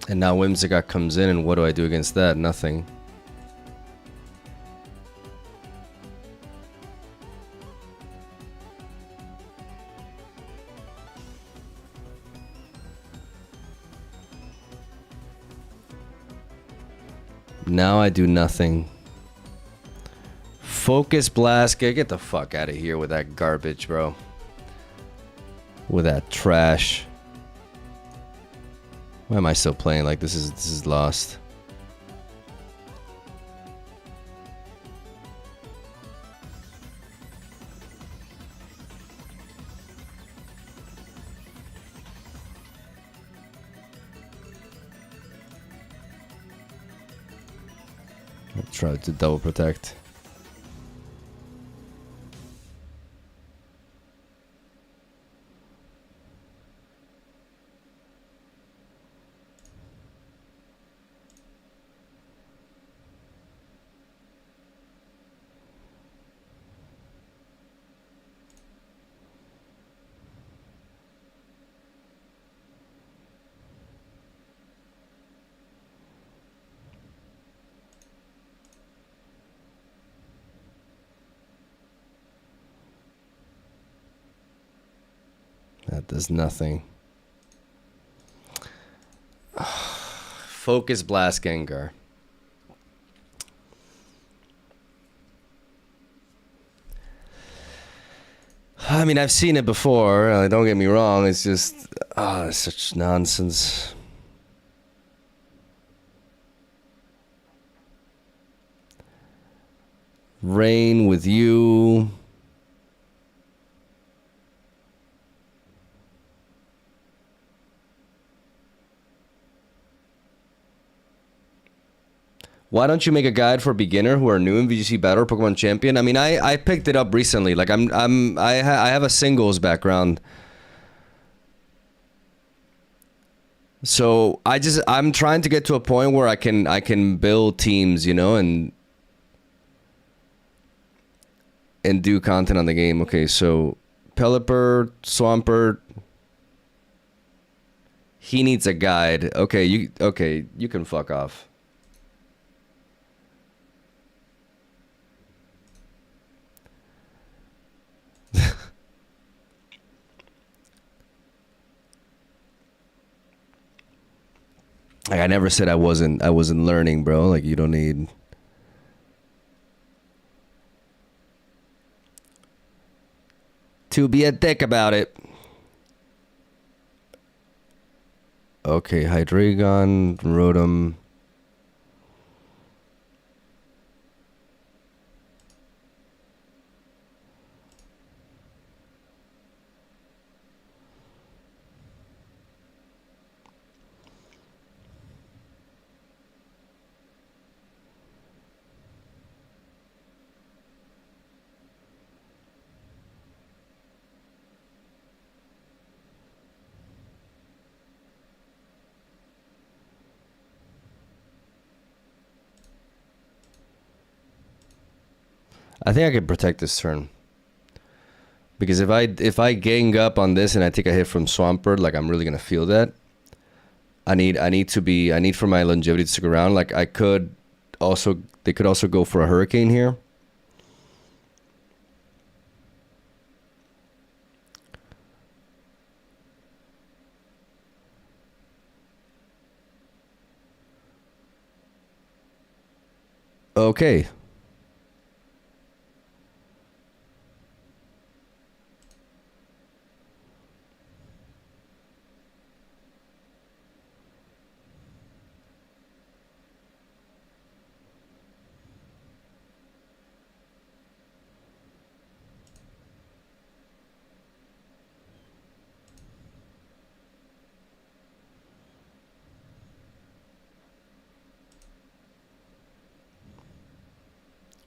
And now Whimsicott comes in, and what do I do against that? Nothing. Now I do nothing. Focus Blast. Get the fuck out of here with that garbage, bro. With that trash. Why am I still playing like this is lost? I'll try to double protect. That does nothing. Focus Blast Gengar. I mean, I've seen it before. Don't get me wrong. It's just, it's such nonsense. Rain with you. Why don't you make a guide for beginner who are new in VGC Battle or Pokemon Champion? I mean, I picked it up recently. Like I have a singles background. So I'm trying to get to a point where I can build teams, you know, and do content on the game. Okay, so Pelipper, Swampert. He needs a guide. Okay, you can fuck off. Like, I never said I wasn't learning, bro. Like, you don't need to be a dick about it. Okay, Hydreigon, Rotom. I think I can protect this turn. Because if I gang up on this and I take a hit from Swampert, like, I'm really gonna feel that. I need for my longevity to stick around. Like, they could also go for a Hurricane here. Okay.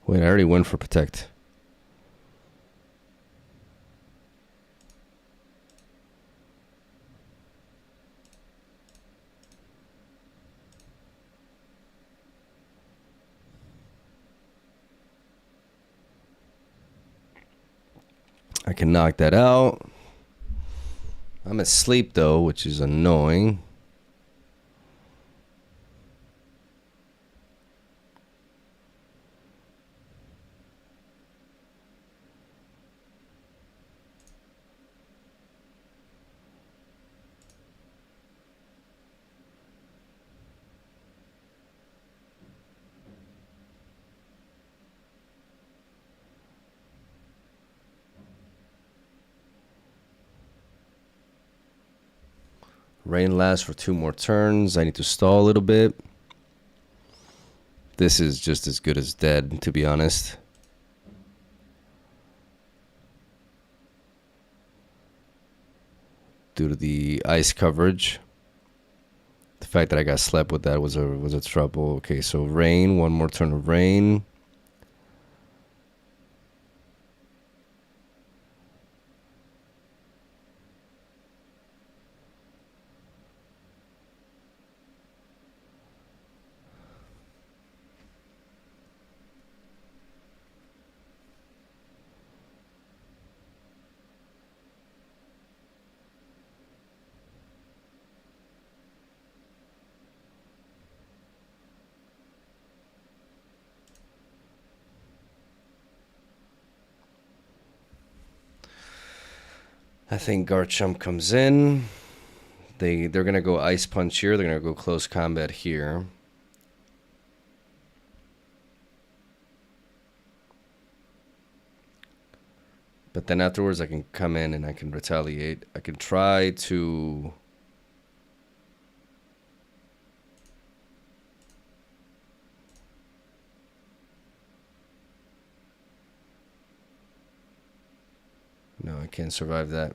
Wait, I already went for protect. I can knock that out. I'm asleep though, which is annoying. Rain lasts for 2 more turns. I need to stall a little bit. This is just as good as dead, to be honest. Due to the ice coverage. The fact that I got slept with that was a trouble. Okay, so rain, 1 more turn of rain. I think Garchomp comes in. They're gonna go Ice Punch here. They're gonna go Close Combat here. But then afterwards I can come in and I can retaliate. I can try to... No, I can't survive that.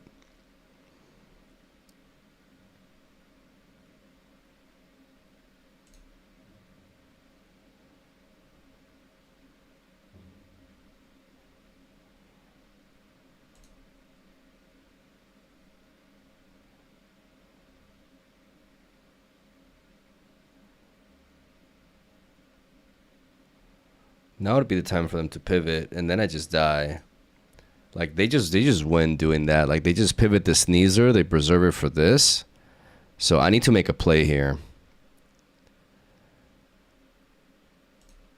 Now would be the time for them to pivot, and then I just die. Like, they just win doing that. Like, they just pivot the Sneasler, they preserve it for this. So I need to make a play here.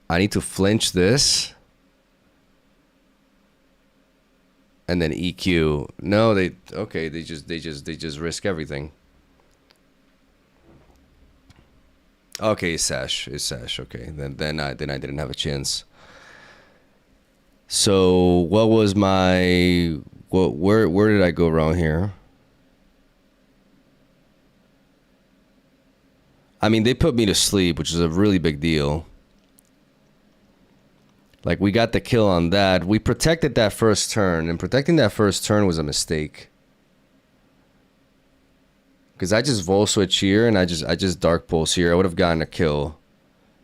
I need to flinch this. And then EQ. No, they just risk everything. Okay, it's Sash. It's Sash. Okay. Then I didn't have a chance. So what was my where did I go wrong here? I mean, they put me to sleep, which is a really big deal. Like, we got the kill on that. We protected that first turn, and protecting that first turn was a mistake. Because I just Vol Switch here, and I just Dark Pulse here. I would have gotten a kill.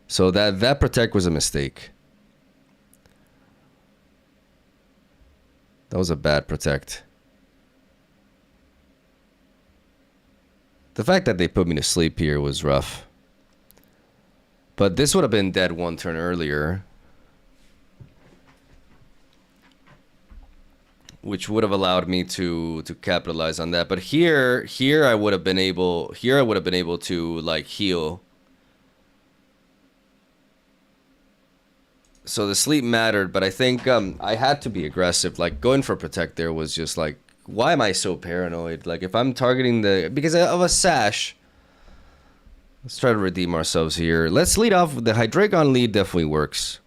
So that protect was a mistake. That was a bad protect. The fact that they put me to sleep here was rough. But this would have been dead 1 turn earlier. Which would have allowed me to capitalize on that. But here I would have been able to like heal. So the sleep mattered, but I think I had to be aggressive. Like, going for protect there was just like, why am I so paranoid? Like, if I'm targeting because of a Sash. Let's try to redeem ourselves here. Let's lead off. The Hydreigon lead definitely works.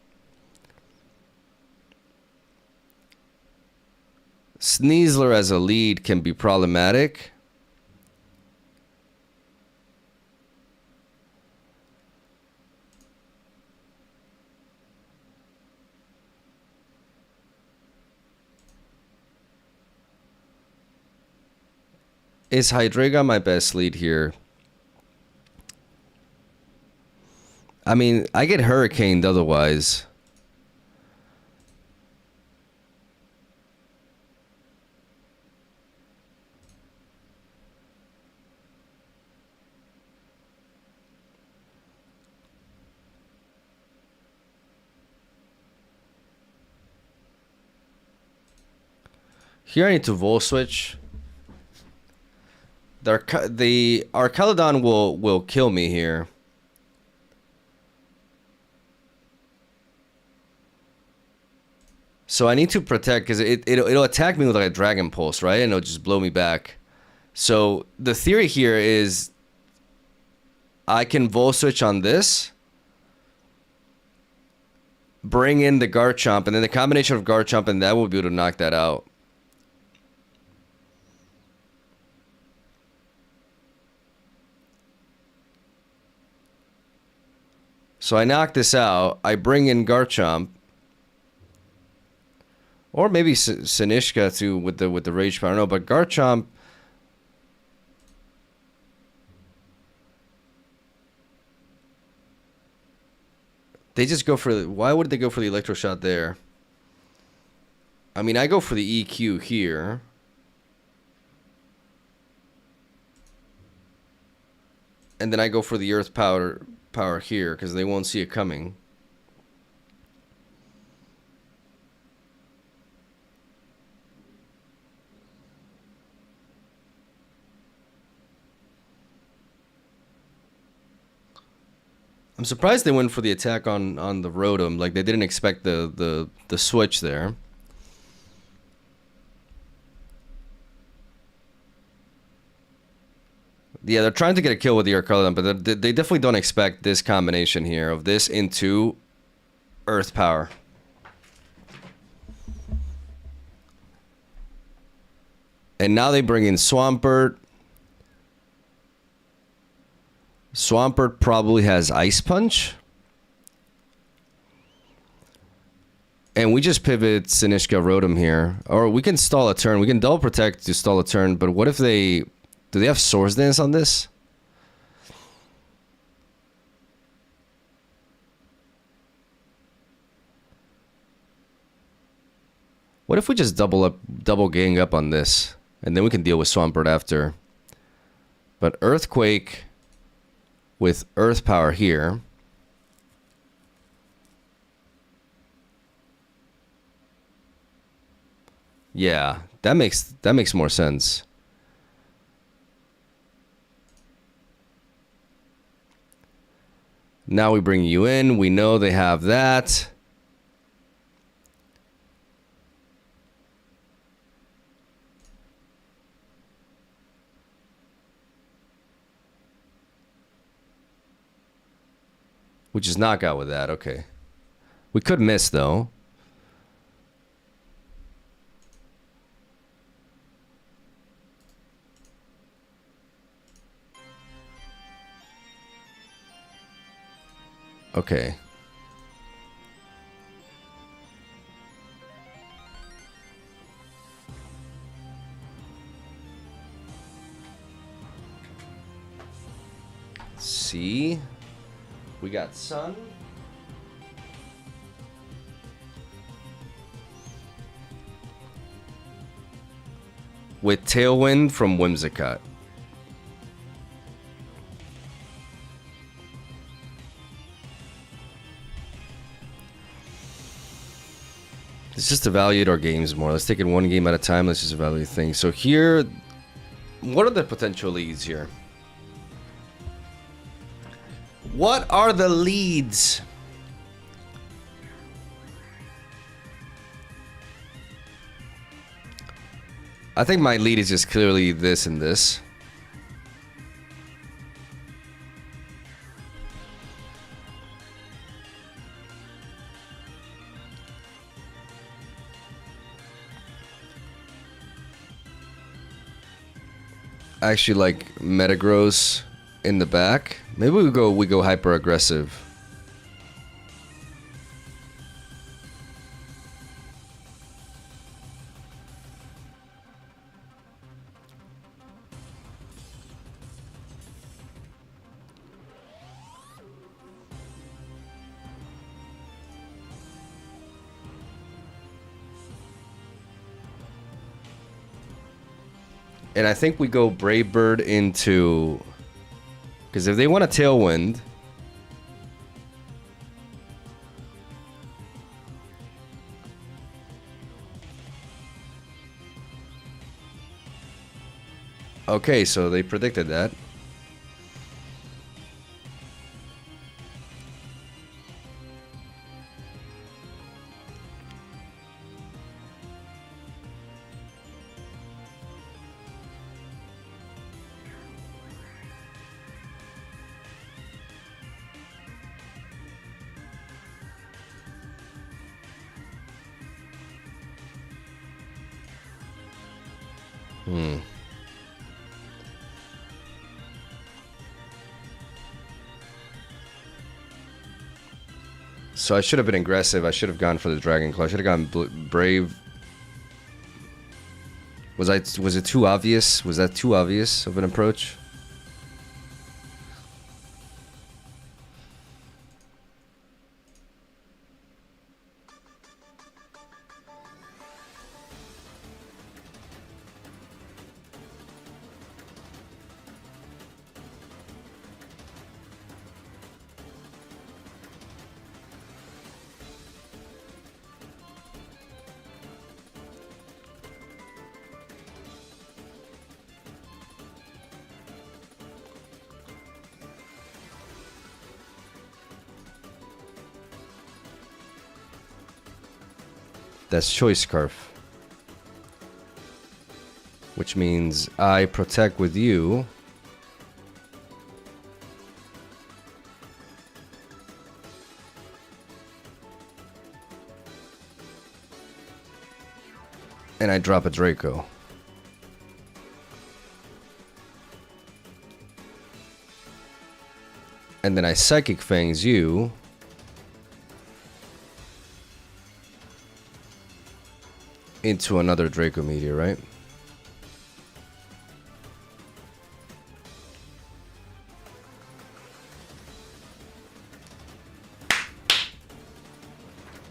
Sneasler as a lead can be problematic. Is Hydreigon my best lead here? I mean, I get hurricaned otherwise. Here I need to Vol Switch. The Gallade will kill me here. So I need to protect because it'll attack me with like a Dragon Pulse, right? And it'll just blow me back. So the theory here is I can Vol Switch on this, bring in the Garchomp, and then the combination of Garchomp and that will be able to knock that out. So I knock this out. I bring in Garchomp. Or maybe Sinishka too with the Rage Power. I don't know, but Garchomp. They just go for why would they go for the Electro Shot there? I mean, I go for the EQ here. And then I go for the Earth Power here because they won't see it coming. I'm surprised they went for the attack on the Rotom. Like, they didn't expect the switch there. Yeah, they're trying to get a kill with the Arcaladon, but they definitely don't expect this combination here of this into Earth Power. And now they bring in Swampert. Swampert probably has Ice Punch. And we just pivot Sinishka Rotom here. Or we can stall a turn. We can double protect to stall a turn. But what if they... Do they have Swords Dance on this? What if we just double gang up on this? And then we can deal with Swampert after. But Earthquake... with Earth Power here. Yeah, that makes more sense. Now we bring you in. We know they have that. We just knock out with that. Okay. We could miss, though. Okay. See? We got Sun. With Tailwind from Whimsicott. Let's just evaluate our games more. Let's take it one game at a time. Let's just evaluate things. So here, what are the potential leads here? What are the leads? I think my lead is just clearly this and this. I actually like Metagross in the back. Maybe we go hyper aggressive. And I think we go Brave Bird into... Because if they want a Tailwind... Okay, so they predicted that. So I should have been aggressive. I should have gone for the Dragon Claw. I should have gone Brave. Was it too obvious? Was that too obvious of an approach? That's Choice Scarf. Which means I protect with you. And I drop a Draco. And then I Psychic Fangs you. Into another Draco Meteor, right?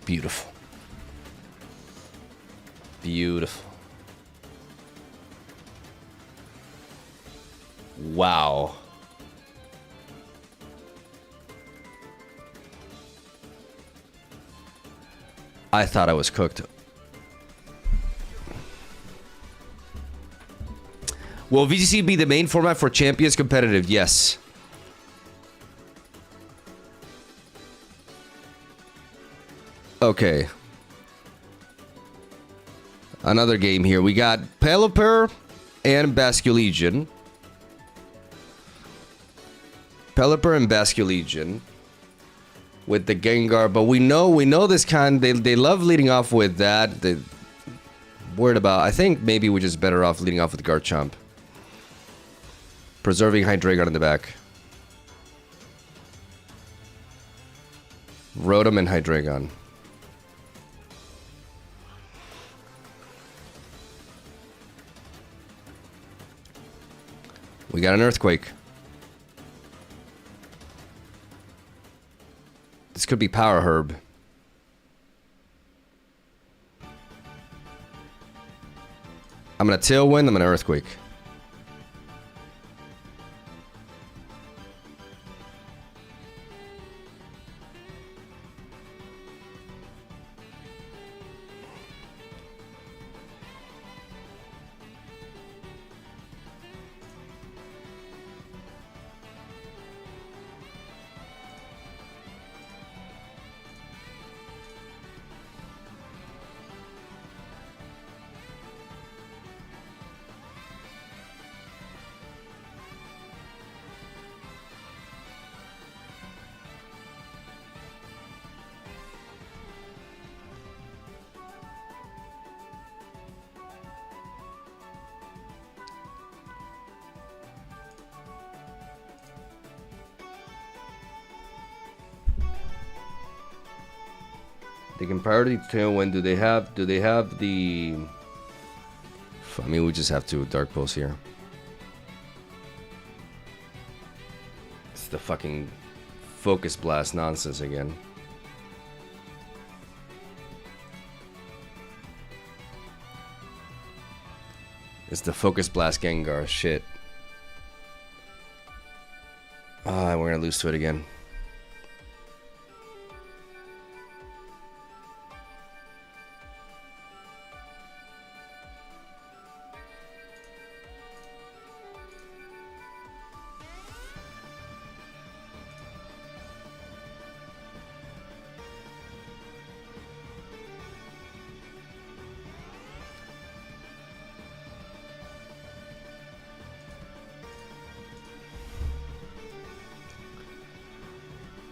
Beautiful. Beautiful. Wow. I thought I was cooked. Will VGC be the main format for Champions Competitive? Yes. Okay. Another game here. We got Pelipper and Basculegion. Pelipper and Basculegion with the Gengar, but we know this kind. They love leading off with that. They worried about. I think maybe we're just better off leading off with Garchomp. Preserving Hydreigon in the back. Rotom and Hydreigon. We got an Earthquake. This could be Power Herb. I'm gonna Tailwind, I'm gonna Earthquake. They can priority Tailwind. Do they have the... I mean, we just have to Dark Pulse here. It's the fucking Focus Blast nonsense again. It's the Focus Blast Gengar shit. Ah, we're gonna lose to it again.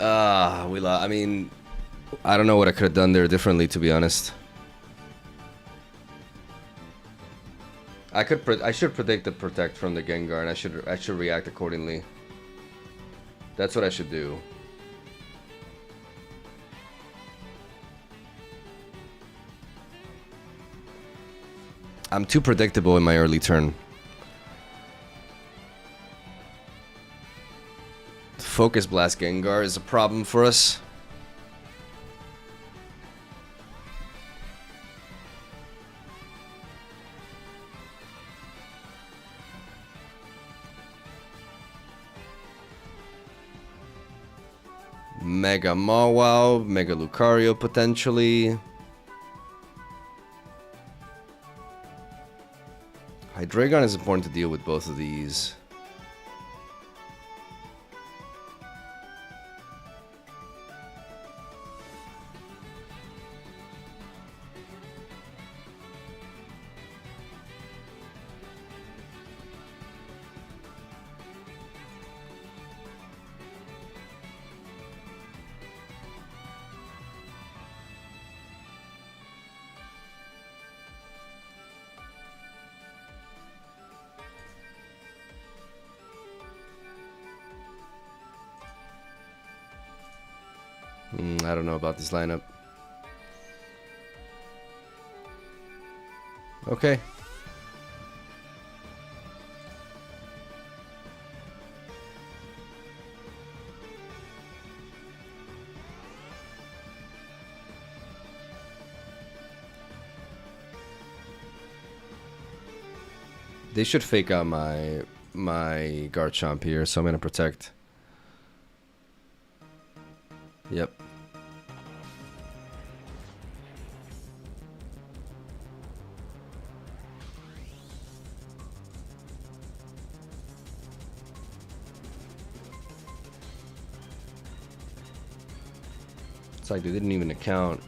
I mean, I don't know what I could have done there differently, to be honest. I should predict the protect from the Gengar, and I should react accordingly. That's what I should do. I'm too predictable in my early turn. Focus Blast Gengar is a problem for us. MegaMogwai, Mega Lucario potentially. Hydreigon is important to deal with both of these. I don't know about this lineup. Okay. They should fake out my Garchomp here, so I'm gonna protect. Yep. It's like they didn't even account.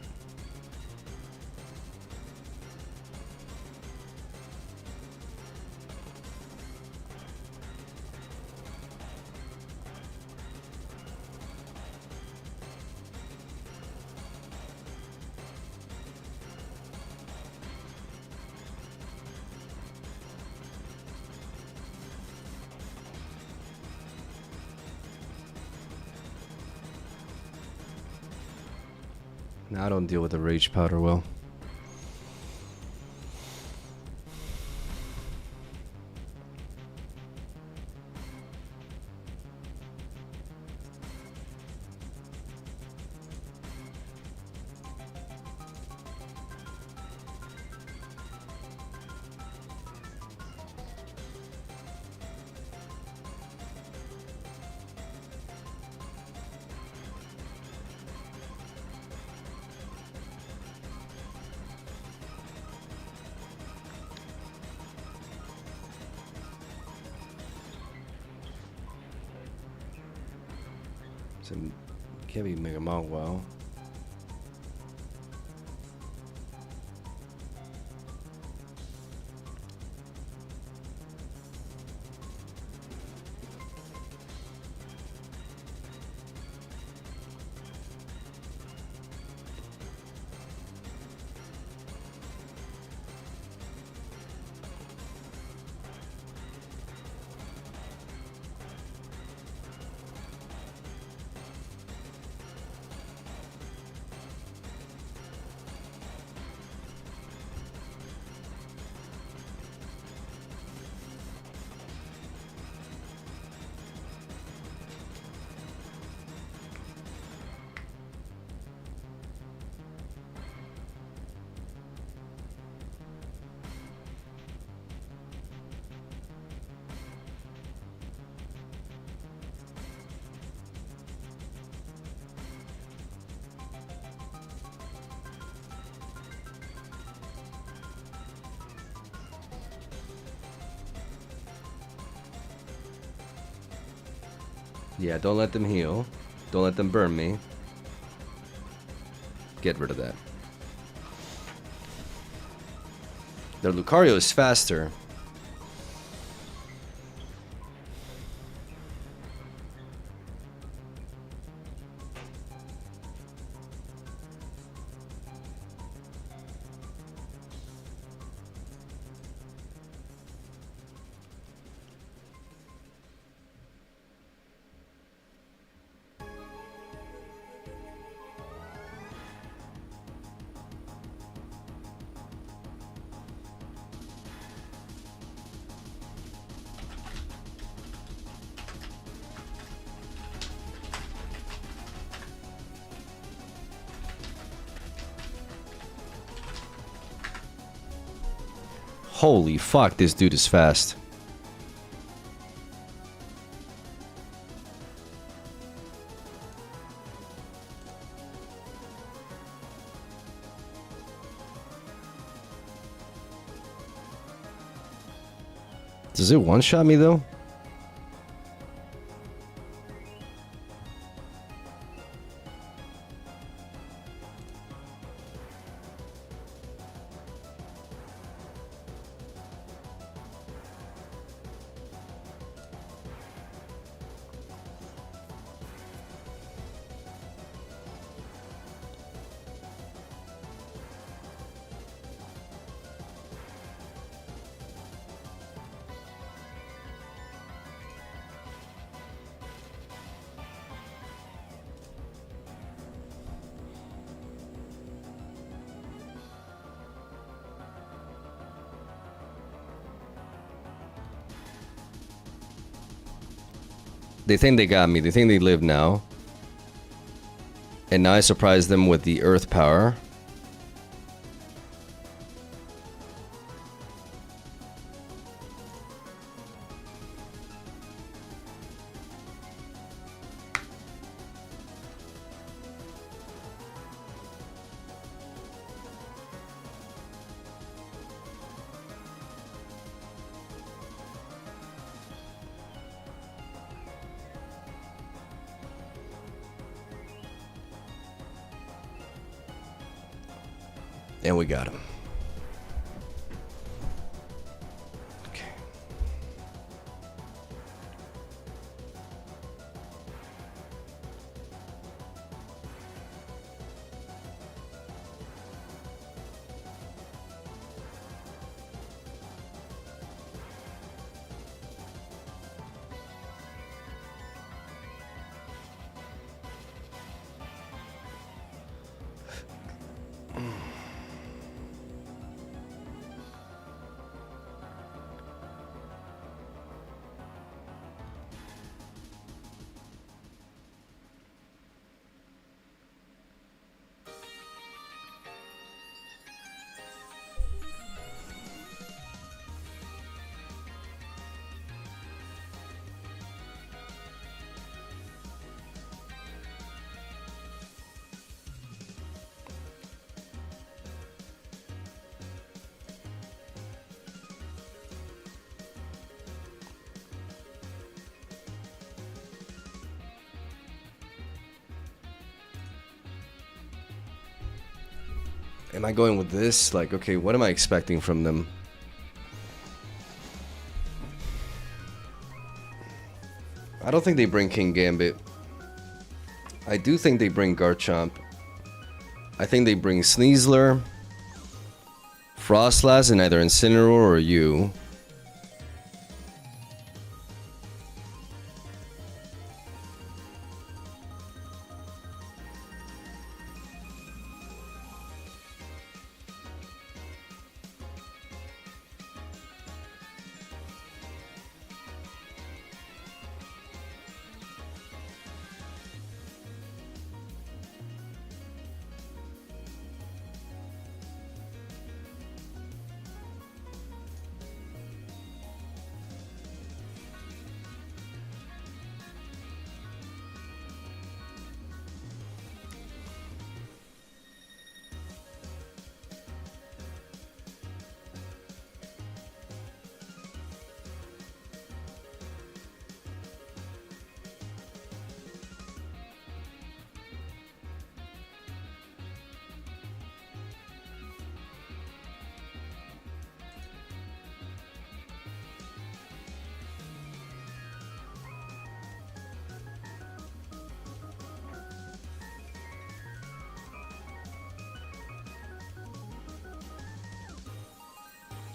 Now I don't deal with the Rage Powder well. So can't be MegaMogwai. Yeah, don't let them heal. Don't let them burn me. Get rid of that. Their Lucario is faster. Holy fuck, this dude is fast. Does it one-shot me, though? They think they got me. They think they live now. And now I surprise them with the earth power. And we got him. Okay. Am I going with this? Like, okay, what am I expecting from them? I don't think they bring King Gambit. I do think they bring Garchomp. I think they bring Sneasler, Frostlass, and either Incineroar or you.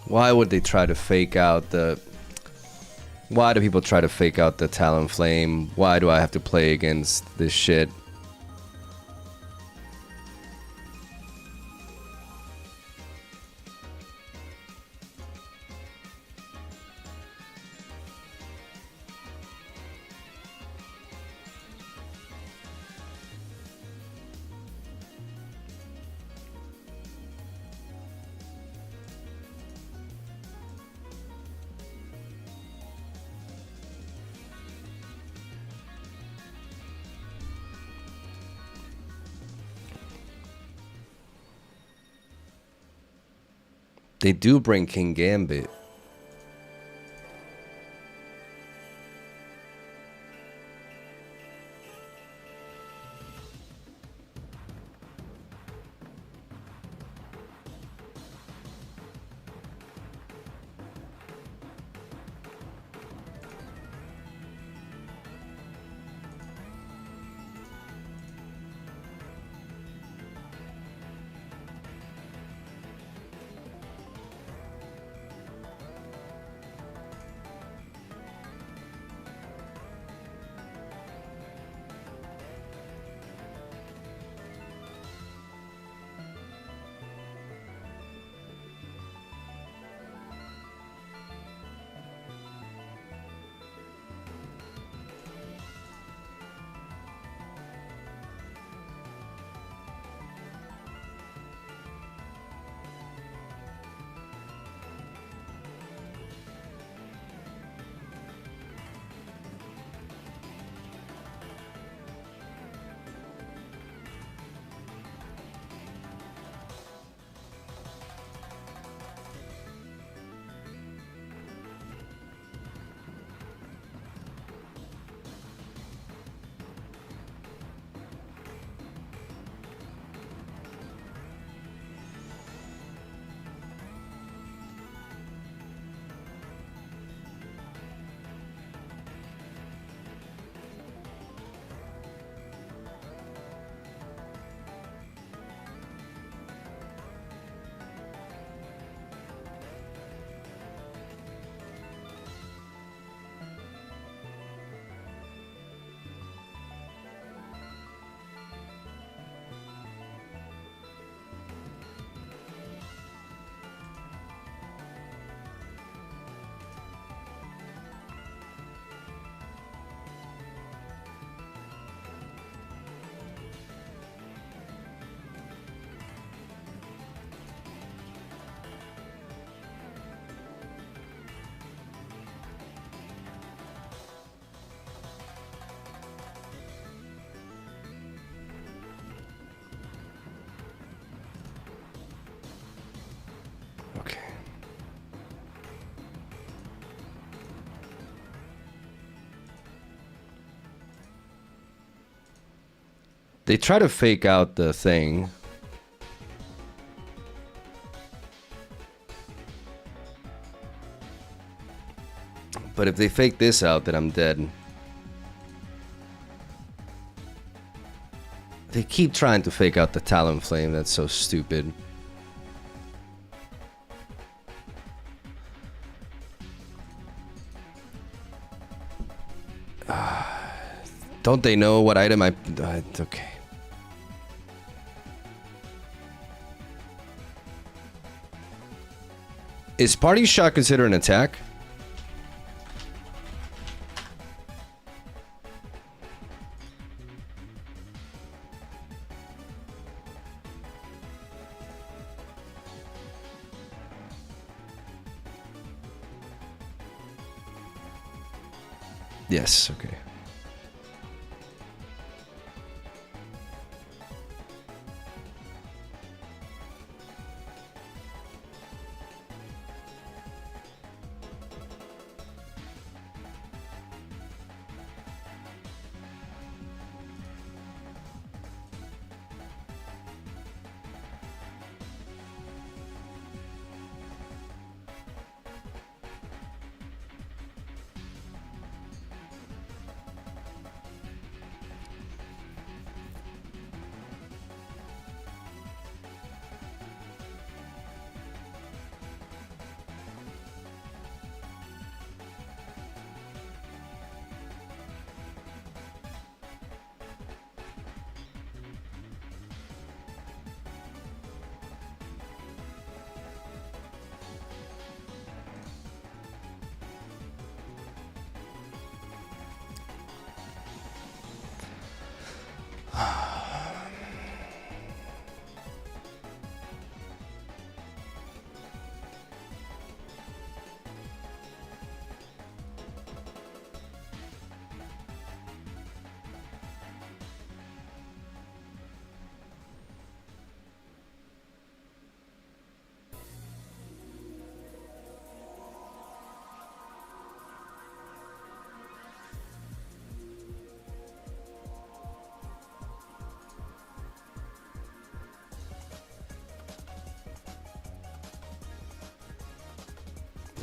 Why would they try to fake out the... Why do people try to fake out the Talonflame? Why do I have to play against this shit? They do bring King Gambit. Okay. They try to fake out the thing. But if they fake this out, then I'm dead. They keep trying to fake out the Talonflame. That's so stupid. Don't they know what item I... okay. Is Party Shot considered an attack? Yes, okay.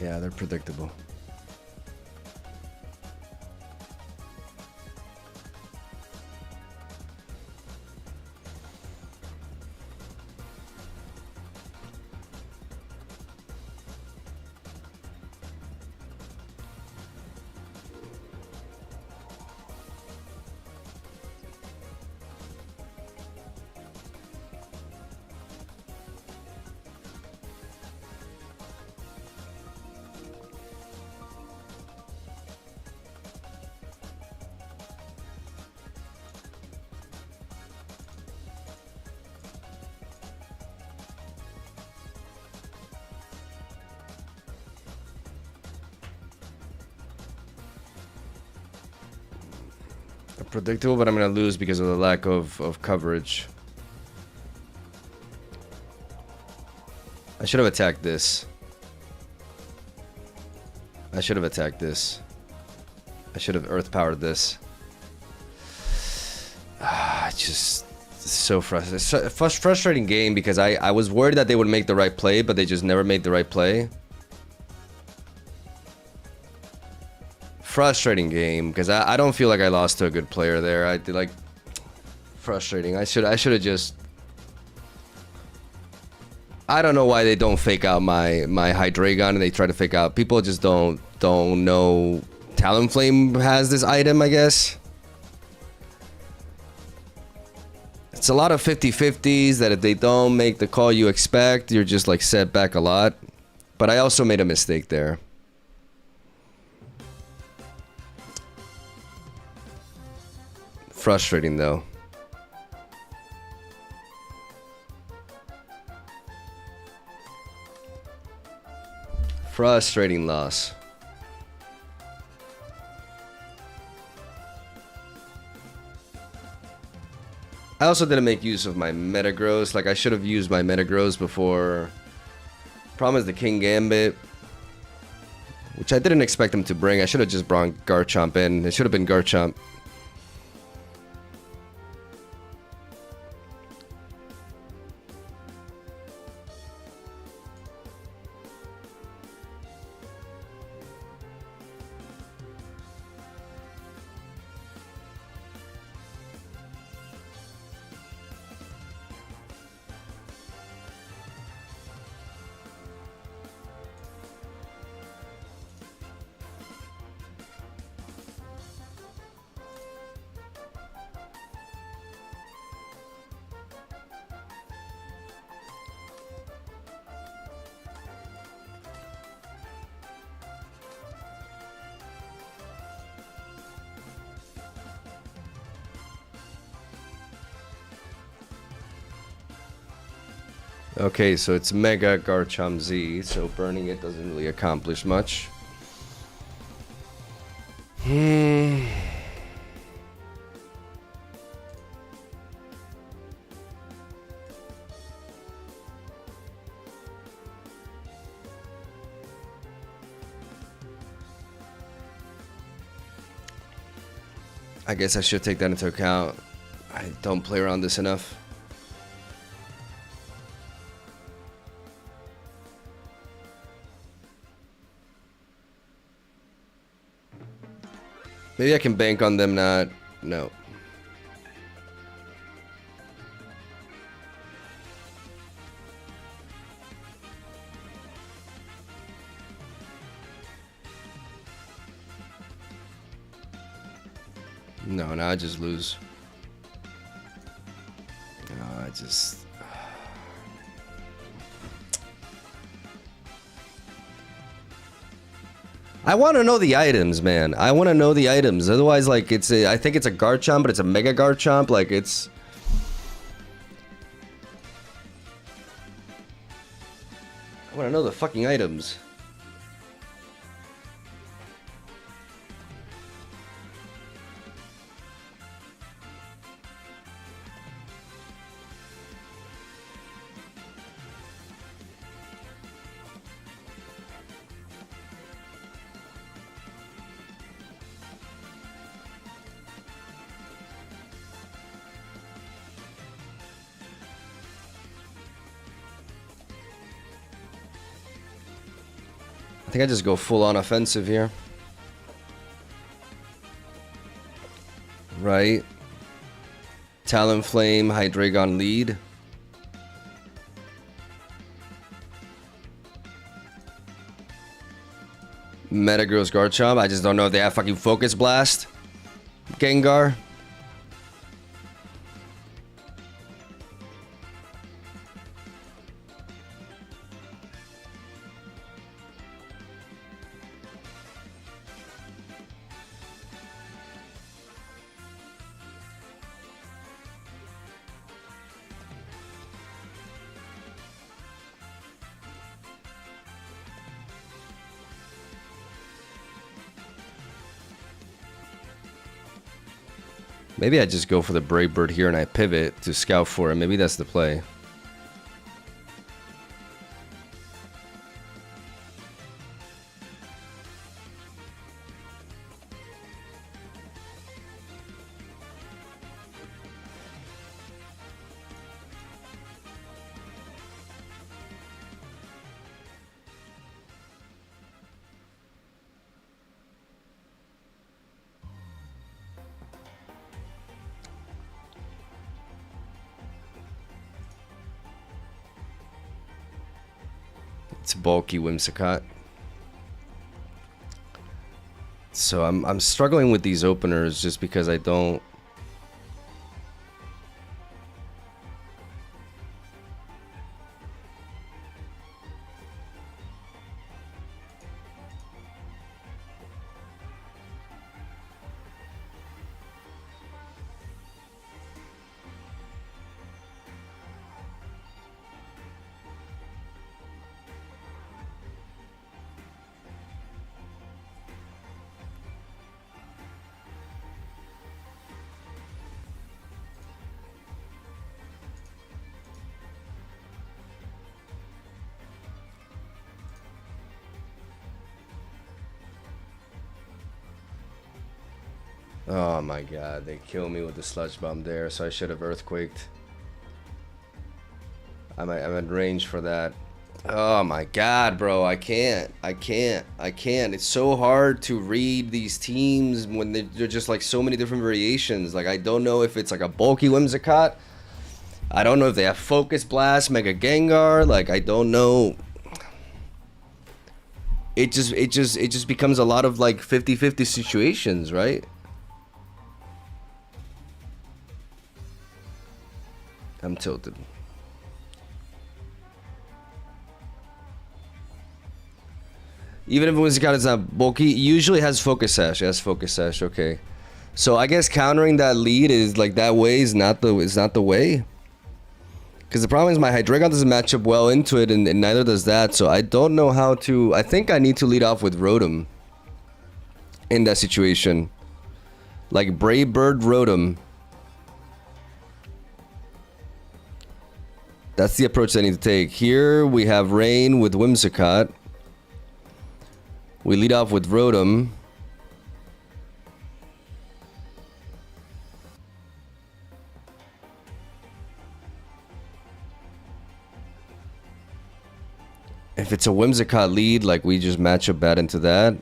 Yeah, they're predictable. Predictable, but I'm gonna lose because of the lack of coverage. I should have attacked this. I should have attacked this. I should have earth powered this. Just so frustrating. Frustrating game because I was worried that they would make the right play, but they just never made the right play. Frustrating game because I don't feel like I lost to a good player there. I did like frustrating. I should have just. I don't know why they don't fake out my Hydreigon and they try to fake out. People just don't know Talonflame has this item, I guess. It's a lot of 50-50s that if they don't make the call you expect, you're just like set back a lot. But I also made a mistake there. Frustrating though. Frustrating loss. I also didn't make use of my Metagross. Like I should have used my Metagross before. Problem is the King Gambit, which I didn't expect him to bring. I should have just brought Garchomp in. It should have been Garchomp. Okay, so it's Mega Garchomp Z, so burning it doesn't really accomplish much. I guess I should take that into account. I don't play around this enough. Maybe I can bank on them not... No. No, now I just lose. No, I just... I want to know the items, man. I want to know the items. Otherwise, like, it's a... I think it's a Garchomp, but it's a Mega Garchomp. Like, it's... I want to know the fucking items. think I just go full on offensive here. Right. Talonflame, Hydreigon lead. Metagross Garchomp. I just don't know if they have fucking Focus Blast. Gengar. Maybe I just go for the Brave Bird here and I pivot to scout for it. Maybe that's the play. It's bulky Whimsicott. So I'm struggling with these openers just because I don't. Oh my god, they kill me with the Sludge Bomb there, so I should have Earthquaked. I'm at range for that. Oh my god, bro, I can't. It's so hard to read these teams when they're just like so many different variations. Like, I don't know if it's like a bulky Whimsicott. I don't know if they have Focus Blast, Mega Gengar. Like, I don't know. It just becomes a lot of like 50-50 situations, right? I'm tilted. Even if Whimsicott is not bulky, it usually has Focus Sash. It has Focus Sash, okay. So I guess countering that lead is like that way is not the way. Because the problem is my Hydreigon doesn't match up well into it, and neither does that. So I don't know how to. I think I need to lead off with Rotom in that situation. Like Brave Bird Rotom. That's the approach I need to take. Here we have Rain with Whimsicott. We lead off with Rotom. If it's a Whimsicott lead, like we just match up bad into that.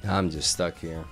I'm just stuck here.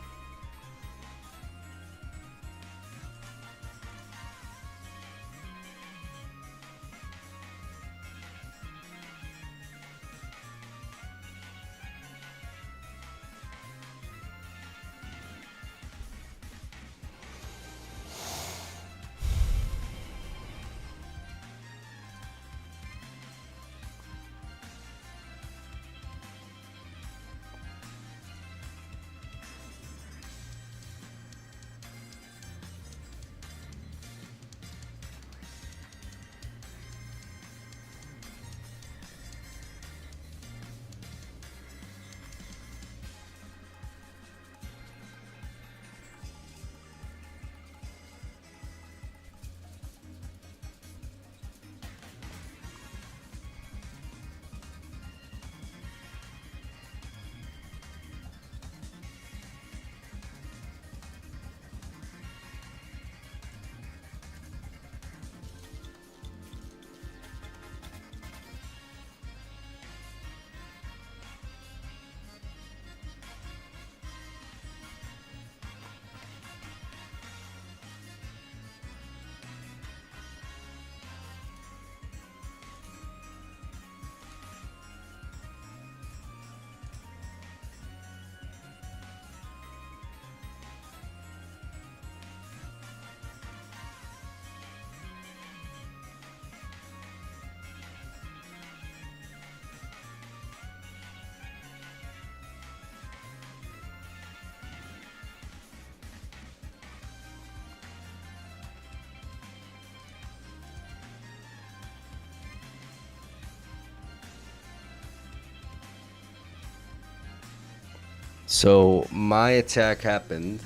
So my attack happened.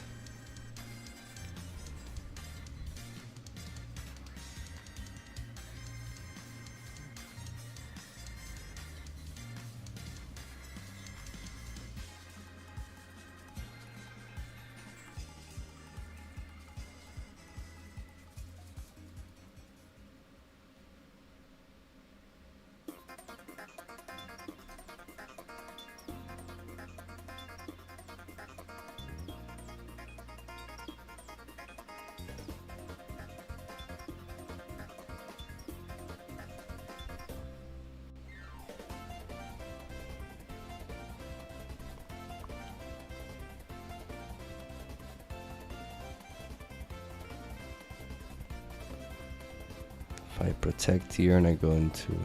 If I protect here and I go into...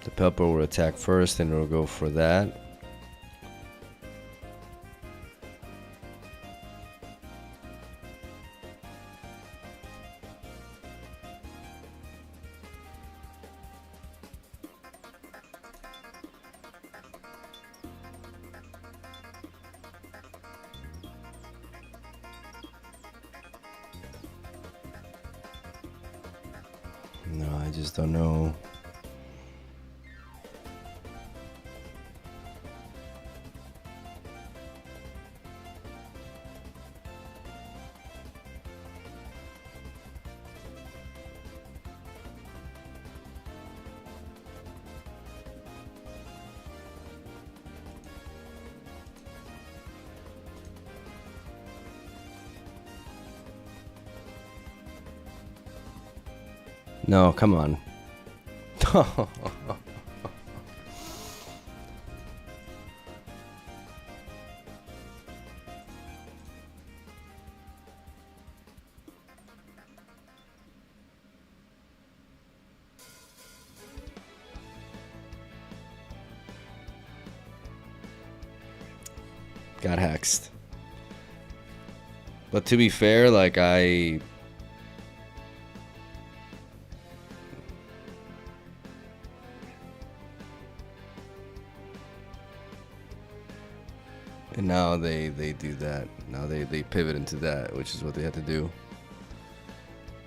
The Pepper will attack first and it will go for that. No, I just don't know. No, come on. Got hexed. But to be fair, like And now they do that. Now they pivot into that, which is what they had to do.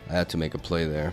I had to make a play there.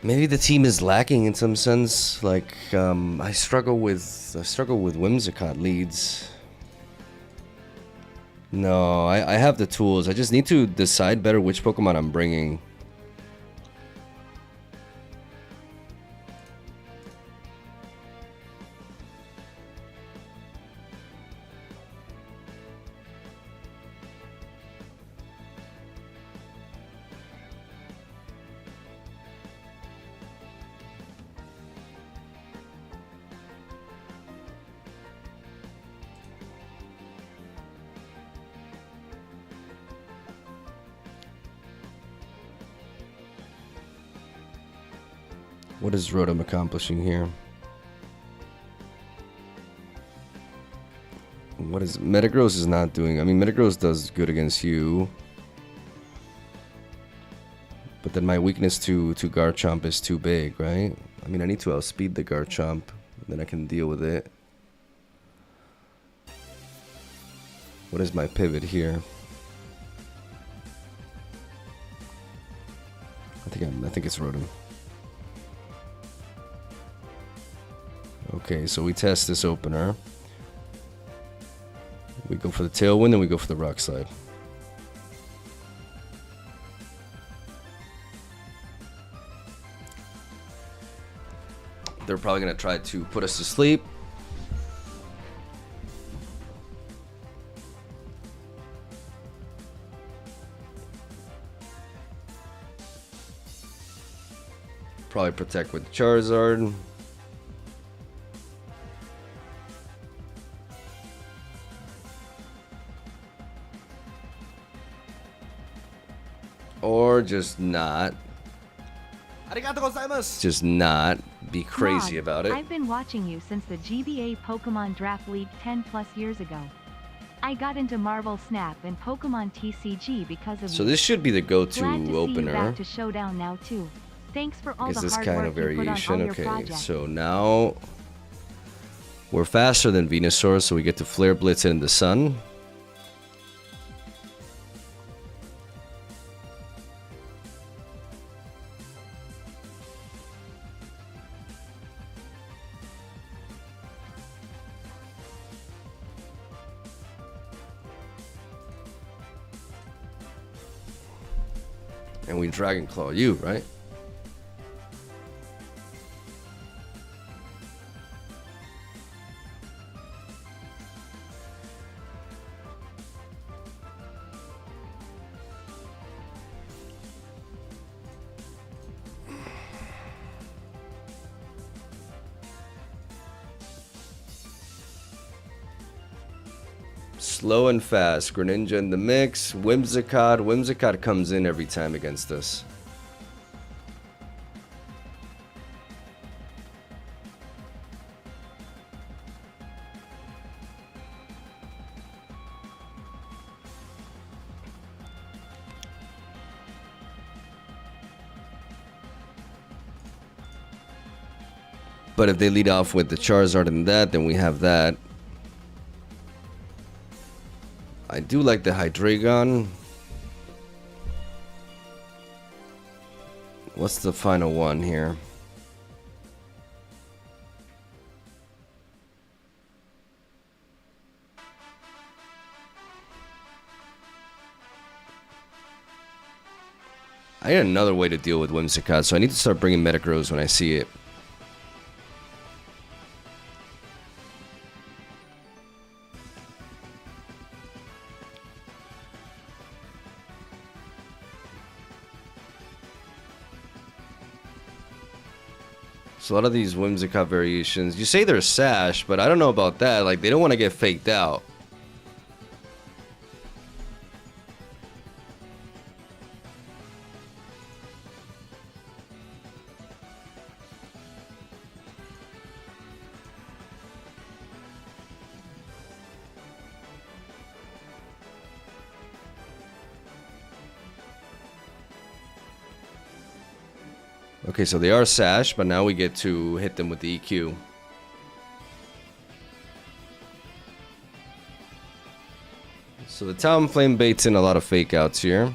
Maybe the team is lacking in some sense. Like I struggle with Whimsicott leads. No, I have the tools. I just need to decide better which Pokemon I'm bringing. What is Rotom accomplishing here? What is Metagross is not doing? I mean, Metagross does good against you. But then my weakness to Garchomp is too big, right? I mean, I need to outspeed the Garchomp. Then I can deal with it. What is my pivot here? I think it's Rotom. Okay, so we test this opener. We go for the Tailwind, then we go for the Rock Slide. They're probably gonna try to put us to sleep. Probably protect with Charizard. Or just not. Arigato gozaimasu. Just not be crazy Rod, about it. I've been watching you since the GBA Pokemon Draft League 10 plus years ago. I got into Marvel Snap and Pokemon TCG because of So you. this should be the go-to Glad to see you opener. back to Showdown now too. Thanks for all Is the this hard kind work of you put on all variation? your Okay, projects. so now we're faster than Venusaur, so we get to Flare Blitz in the sun. And we Dragon Claw you, right? Slow and fast. Greninja in the mix. Whimsicott. Whimsicott comes in every time against us. But if they lead off with the Charizard and that, then we have that. I do like the Hydreigon. What's the final one here? I need another way to deal with Whimsicott, so I need to start bringing Metagross when I see it. So a lot of these Whimsicott variations, you say they're sash, but I don't know about that. Like, they don't want to get faked out. Okay, so they are sash, but now we get to hit them with the EQ. So the Talonflame baits in a lot of fake outs here.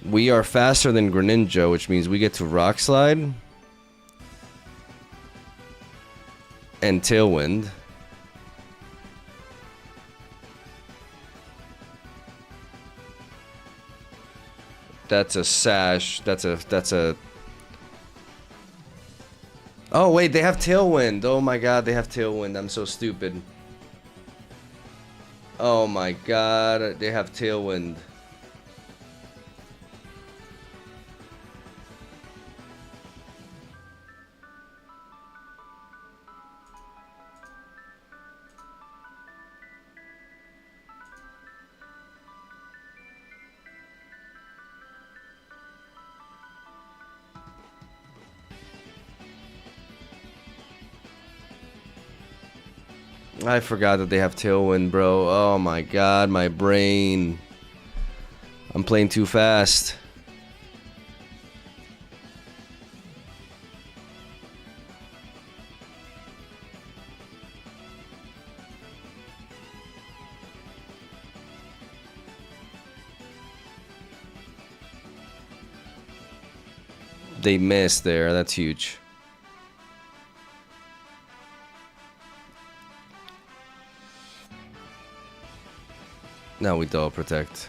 We are faster than Greninja, which means we get to Rock Slide and Tailwind. That's a Sash. That's a... Oh, wait, they have Tailwind. Oh my god, they have Tailwind. I'm so stupid. Oh my god, they have Tailwind. I forgot that they have Tailwind, bro. Oh my god, my brain. I'm playing too fast. They missed there. That's huge. Now we double protect.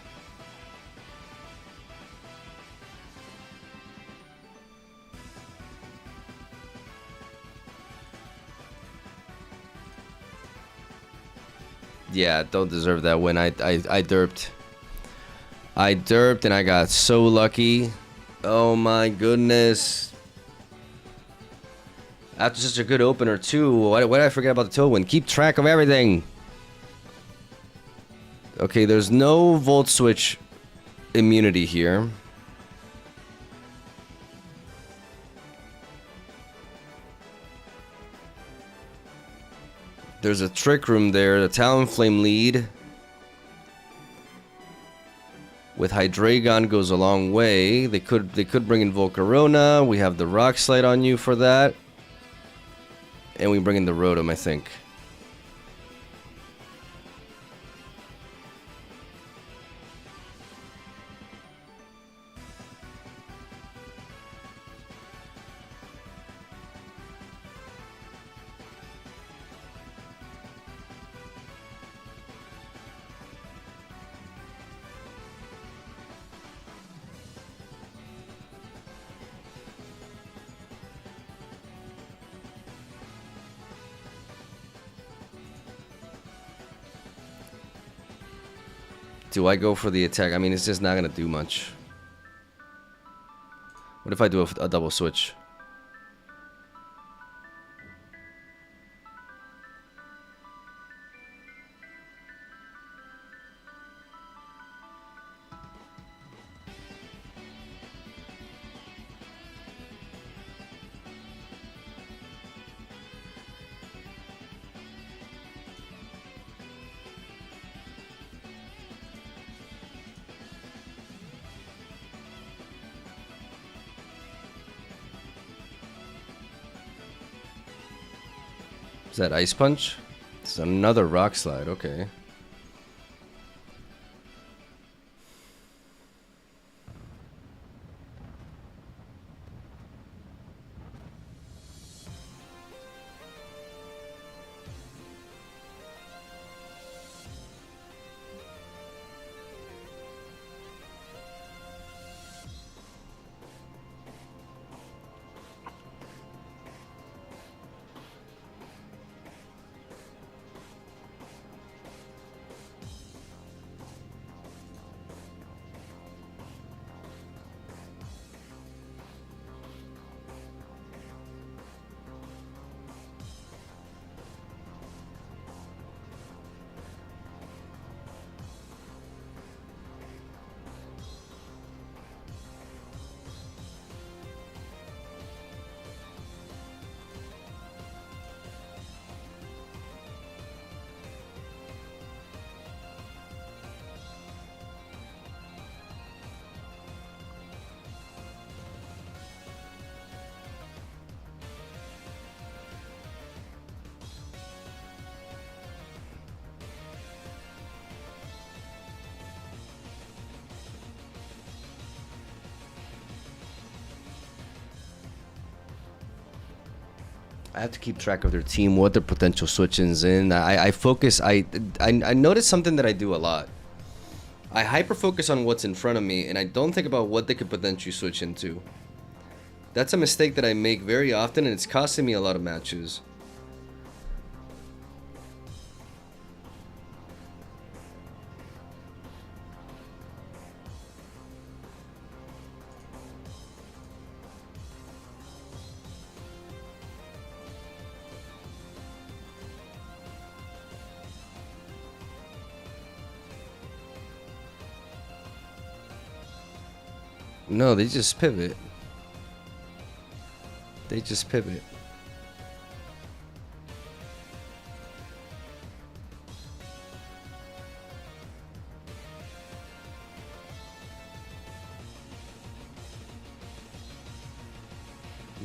Yeah, don't deserve that win. I derped. I derped and I got so lucky. Oh my goodness. After such a good opener too. Why did I forget about the Tailwind? Keep track of everything. Okay, there's no Volt Switch immunity here. There's a Trick Room there, the Talonflame lead. With Hydreigon goes a long way. They could bring in Volcarona. We have the Rock Slide on you for that. And we bring in the Rotom, I think. Do I go for the attack? I mean, it's just not gonna do much. What if I do a double switch? Is that Ice Punch? It's another Rock Slide, okay. I have to keep track of their team, what their potential switch-ins in. I focus. I notice something that I do a lot. I hyper focus on what's in front of me, and I don't think about what they could potentially switch into. That's a mistake that I make very often, and it's costing me a lot of matches. No, they just pivot. They just pivot.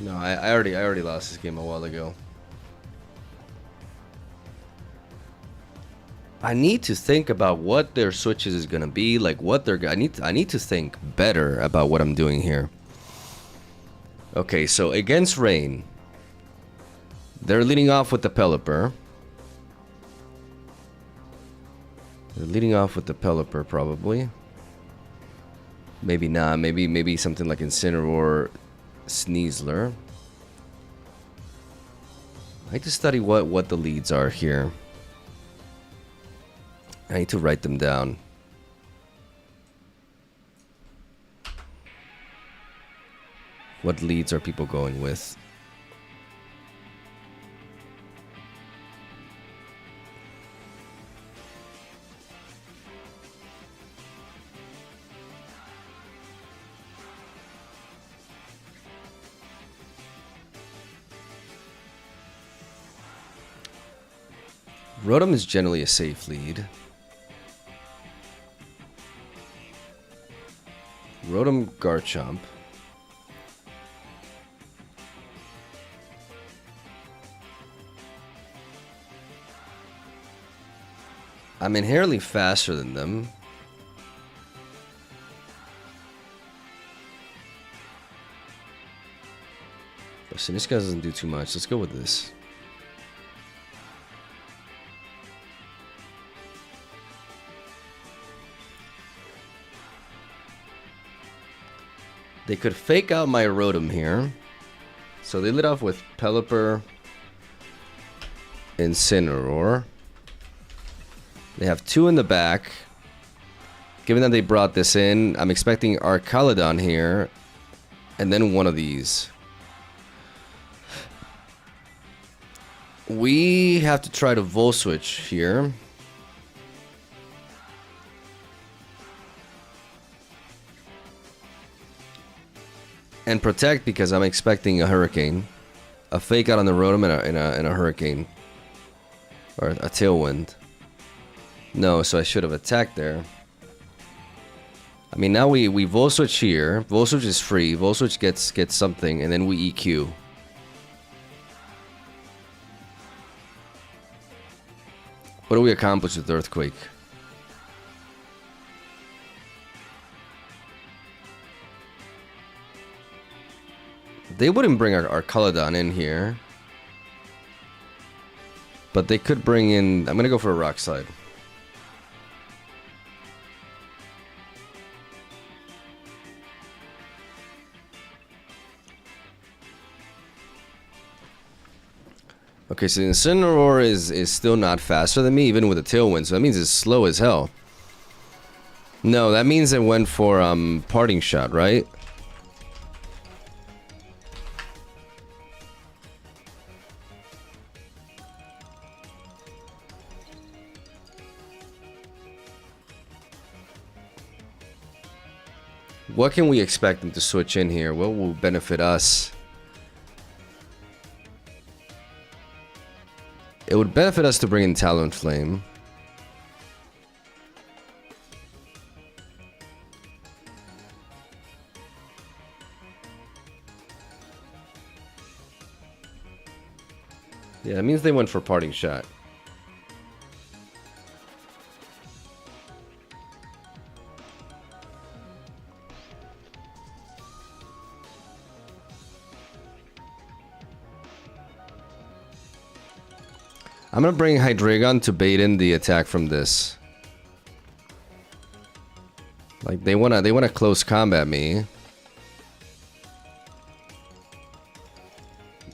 No, I already lost this game a while ago. I need to think about what their switches is gonna be, like what they're. I need to think better about what I'm doing here. Okay, so against Rain, they're leading off with the Pelipper. They're leading off with the Pelipper, probably. Maybe not. Maybe something like Incineroar, Sneasler. I need to study what the leads are here. I need to write them down. What leads are people going with? Rotom is generally a safe lead. Rotom Garchomp. I'm inherently faster than them. Listen, this guy doesn't do too much. Let's go with this. They could fake out my Rotom here. So they lit off with Pelipper, Incineroar. They have two in the back. Given that they brought this in, I'm expecting Arcaladon here. And then one of these. We have to try to Volt Switch here. And protect because I'm expecting a Hurricane. A fake out on the Rotom and a Hurricane. Or a Tailwind. No, so I should have attacked there. I mean, now we Volt Switch here. Volt Switch is free. Volt Switch gets something, and then we EQ. What do we accomplish with Earthquake? They wouldn't bring our Caladon in here. But they could bring in... I'm going to go for a Rock Slide. Okay, so Incineroar is still not faster than me, even with a Tailwind. So that means it's slow as hell. No, that means it went for Parting Shot, right? What can we expect them to switch in here? What will benefit us? It would benefit us to bring in Talonflame. Yeah, that means they went for Parting Shot. I'm gonna bring Hydreigon to bait in the attack from this. Like they wanna close combat me.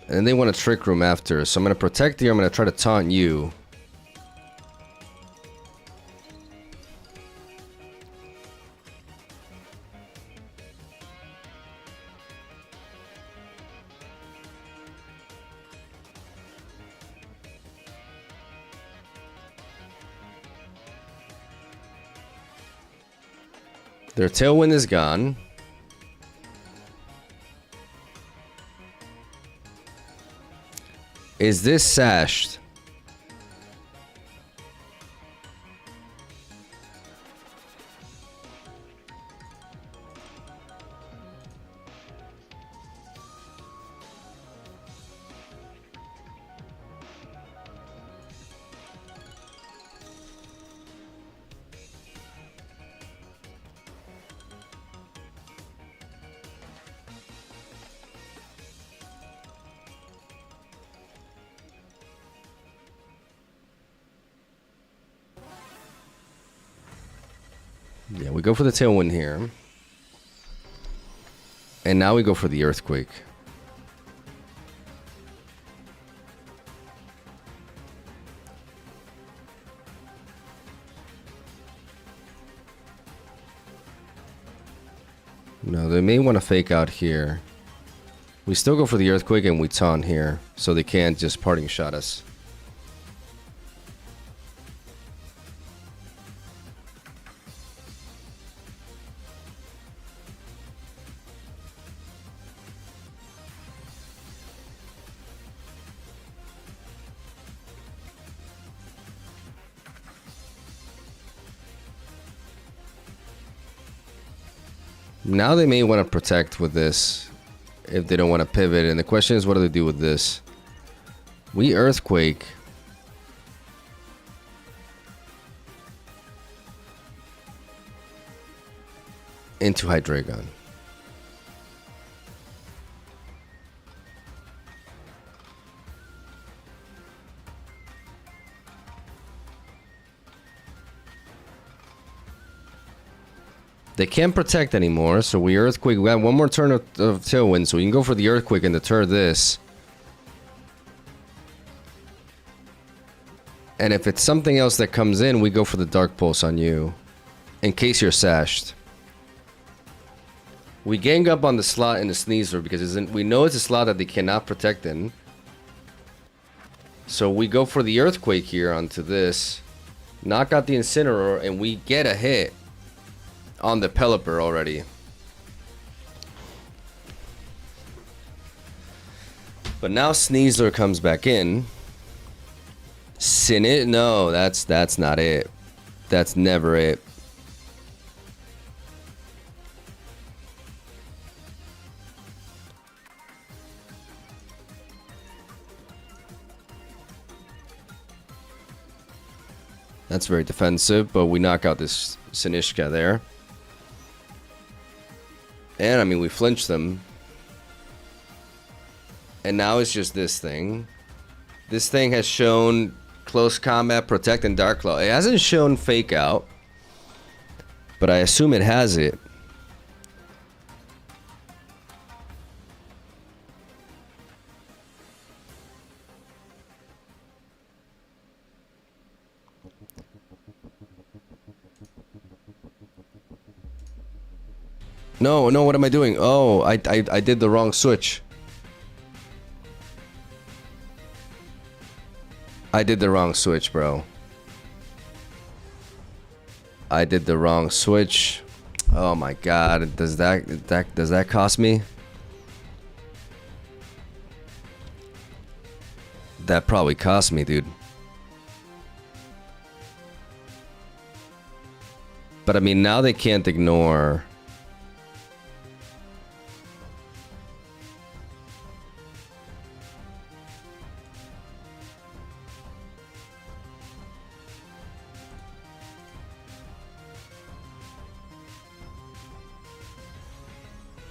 And they want a Trick Room after, so I'm gonna protect you, I'm gonna try to taunt you. Their Tailwind is gone. Is this sashed? Yeah, we go for the Tailwind here. And now we go for the Earthquake. No, they may want to fake out here. We still go for the Earthquake and we taunt here, so they can't just parting shot us. Now they may want to protect with this if they don't want to pivot, and the question is what do they do with this? We Earthquake. Into Hydreigon. They can't protect anymore, so we Earthquake. We got one more turn of Tailwind, so we can go for the Earthquake and deter this. And if it's something else that comes in, we go for the Dark Pulse on you. In case you're sashed. We gang up on the slot in the Sneasler because we know it's a slot that they cannot protect in. So we go for the Earthquake here onto this. Knock out the Incineroar, and we get a hit on the Pelipper already. But now Sneasler comes back in. Sin it? No, that's not it. That's never it. That's very defensive, but we knock out this Sinishka there. And I mean, we flinch them. And now it's just this thing. This thing has shown close combat, protect, and Dark Claw. It hasn't shown fake out, but I assume it has it. No, what am I doing? Oh, I did the wrong switch. I did the wrong switch, bro. I did the wrong switch. Oh my god, does that cost me? That probably cost me, dude. But I mean, now they can't ignore.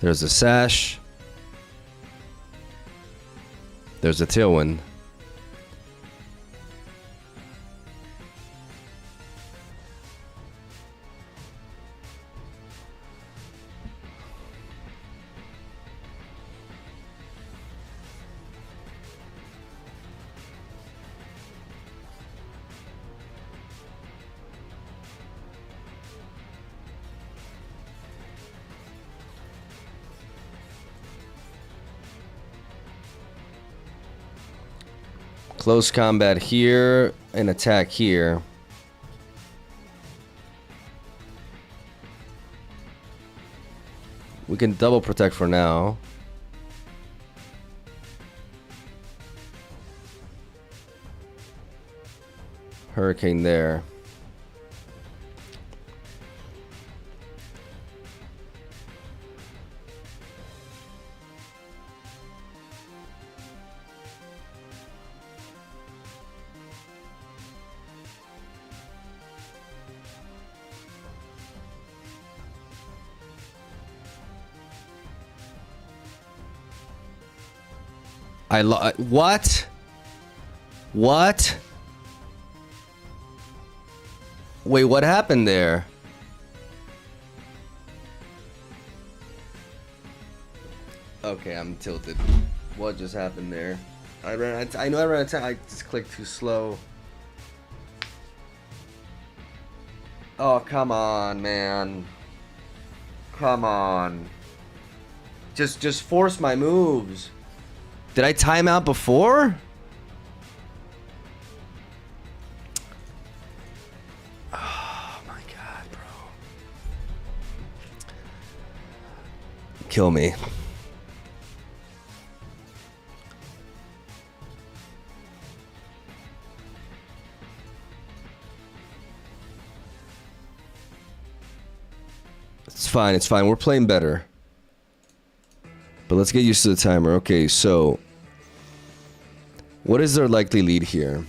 There's a Sash. There's a Tailwind. close combat here and attack here. We can double protect for now. Hurricane there. What? What? Wait, what happened there? Okay, I'm tilted. What just happened there? I know I ran attack. I just clicked too slow. Oh, come on, man. Come on. Just force my moves. Did I time out before? Oh my god, bro. Kill me. It's fine, it's fine. We're playing better. But let's get used to the timer. Okay, so what is their likely lead here?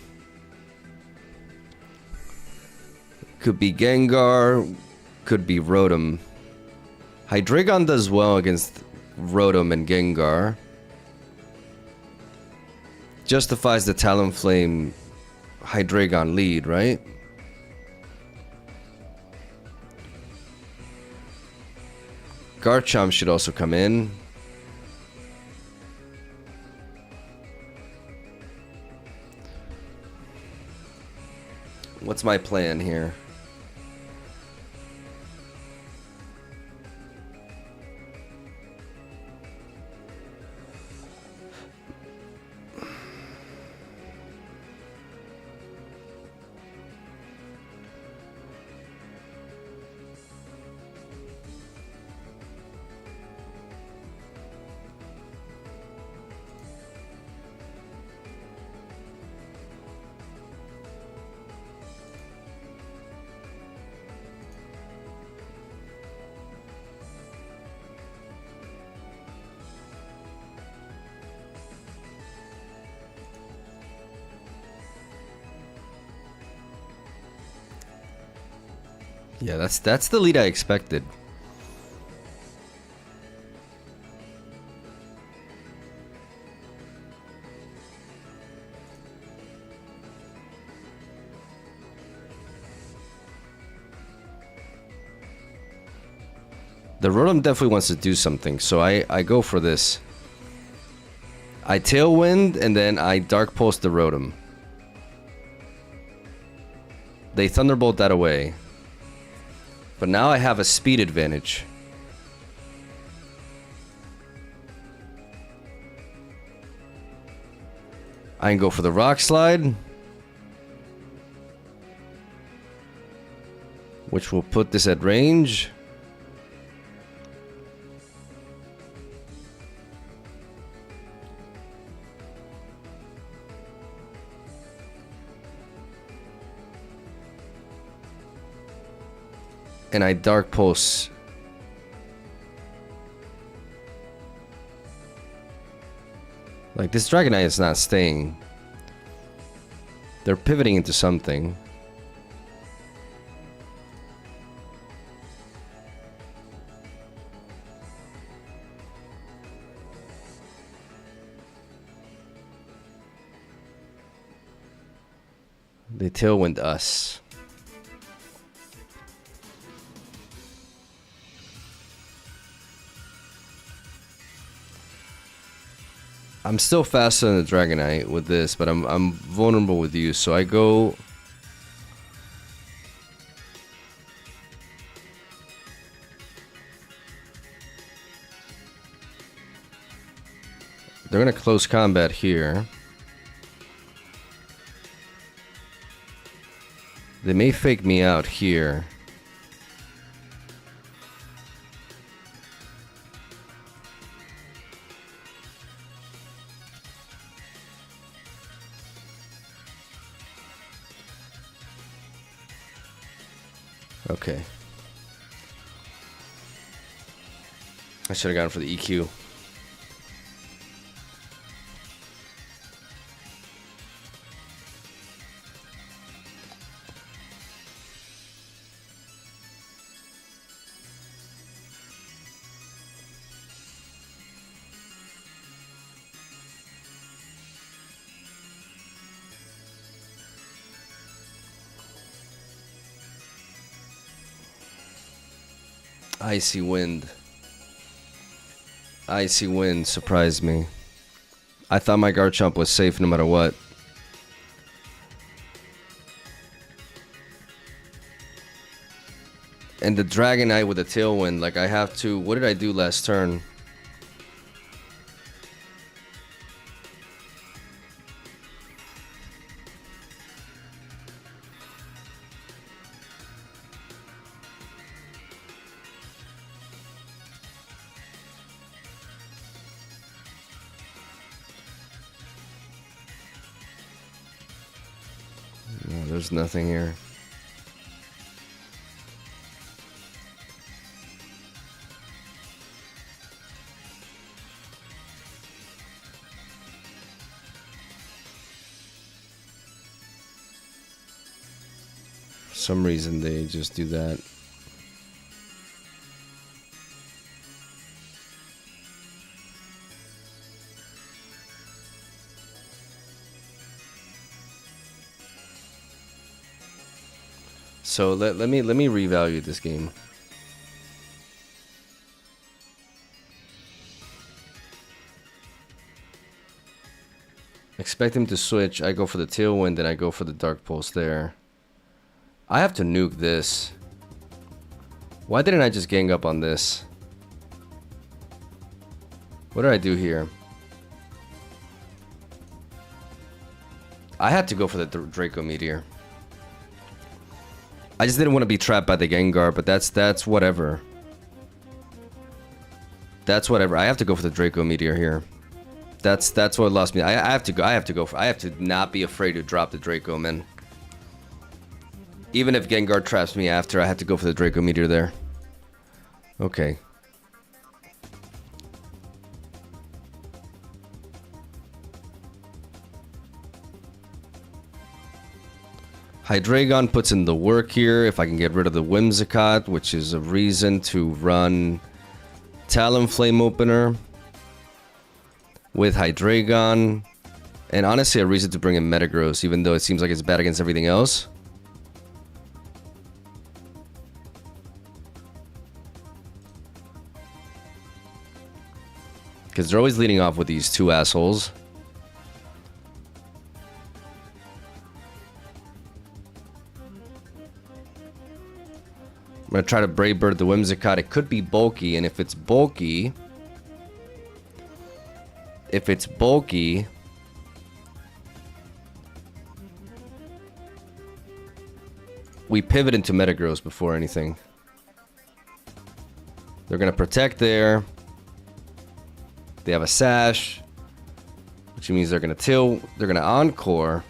Could be Gengar, could be Rotom. Hydreigon does well against Rotom and Gengar. Justifies the Talonflame Hydreigon lead, right? Garchomp should also come in. What's my plan here? Yeah, that's the lead I expected. The Rotom definitely wants to do something, so I go for this. I Tailwind, and then I Dark Pulse the Rotom. They Thunderbolt that away. But now I have a speed advantage. I can go for the Rock Slide, which will put this at range. And I Dark Pulse. Like, this Dragonite is not staying. They're pivoting into something. They Tailwind us. I'm still faster than the Dragonite with this, but I'm vulnerable with you, so I go. They're gonna close combat here. They may fake me out here. Okay. I should have gone for the EQ. Icy wind. Icy wind surprised me. I thought my Garchomp was safe no matter what. And the Dragonite with a Tailwind, like I have to... What did I do last turn? No, there's nothing here. For some reason they just do that. So let me revalue this game. Expect him to switch. I go for the Tailwind, then I go for the Dark Pulse there. I have to nuke this. Why didn't I just gang up on this? What did I do here? I had to go for the Draco Meteor. I just didn't want to be trapped by the Gengar, but that's whatever. That's whatever. I have to go for the Draco Meteor here. That's what lost me. I have to not be afraid to drop the Draco, man. Even if Gengar traps me after, I have to go for the Draco Meteor there. Okay. Hydreigon puts in the work here. If I can get rid of the Whimsicott, which is a reason to run Talonflame Opener with Hydreigon. And honestly, a reason to bring in Metagross, even though it seems like it's bad against everything else. Because they're always leading off with these two assholes. I'm going to try to Brave Bird the Whimsicott. It could be bulky, and if it's bulky... we pivot into Metagross before anything. They're going to protect there. They have a Sash, which means they're going to Encore.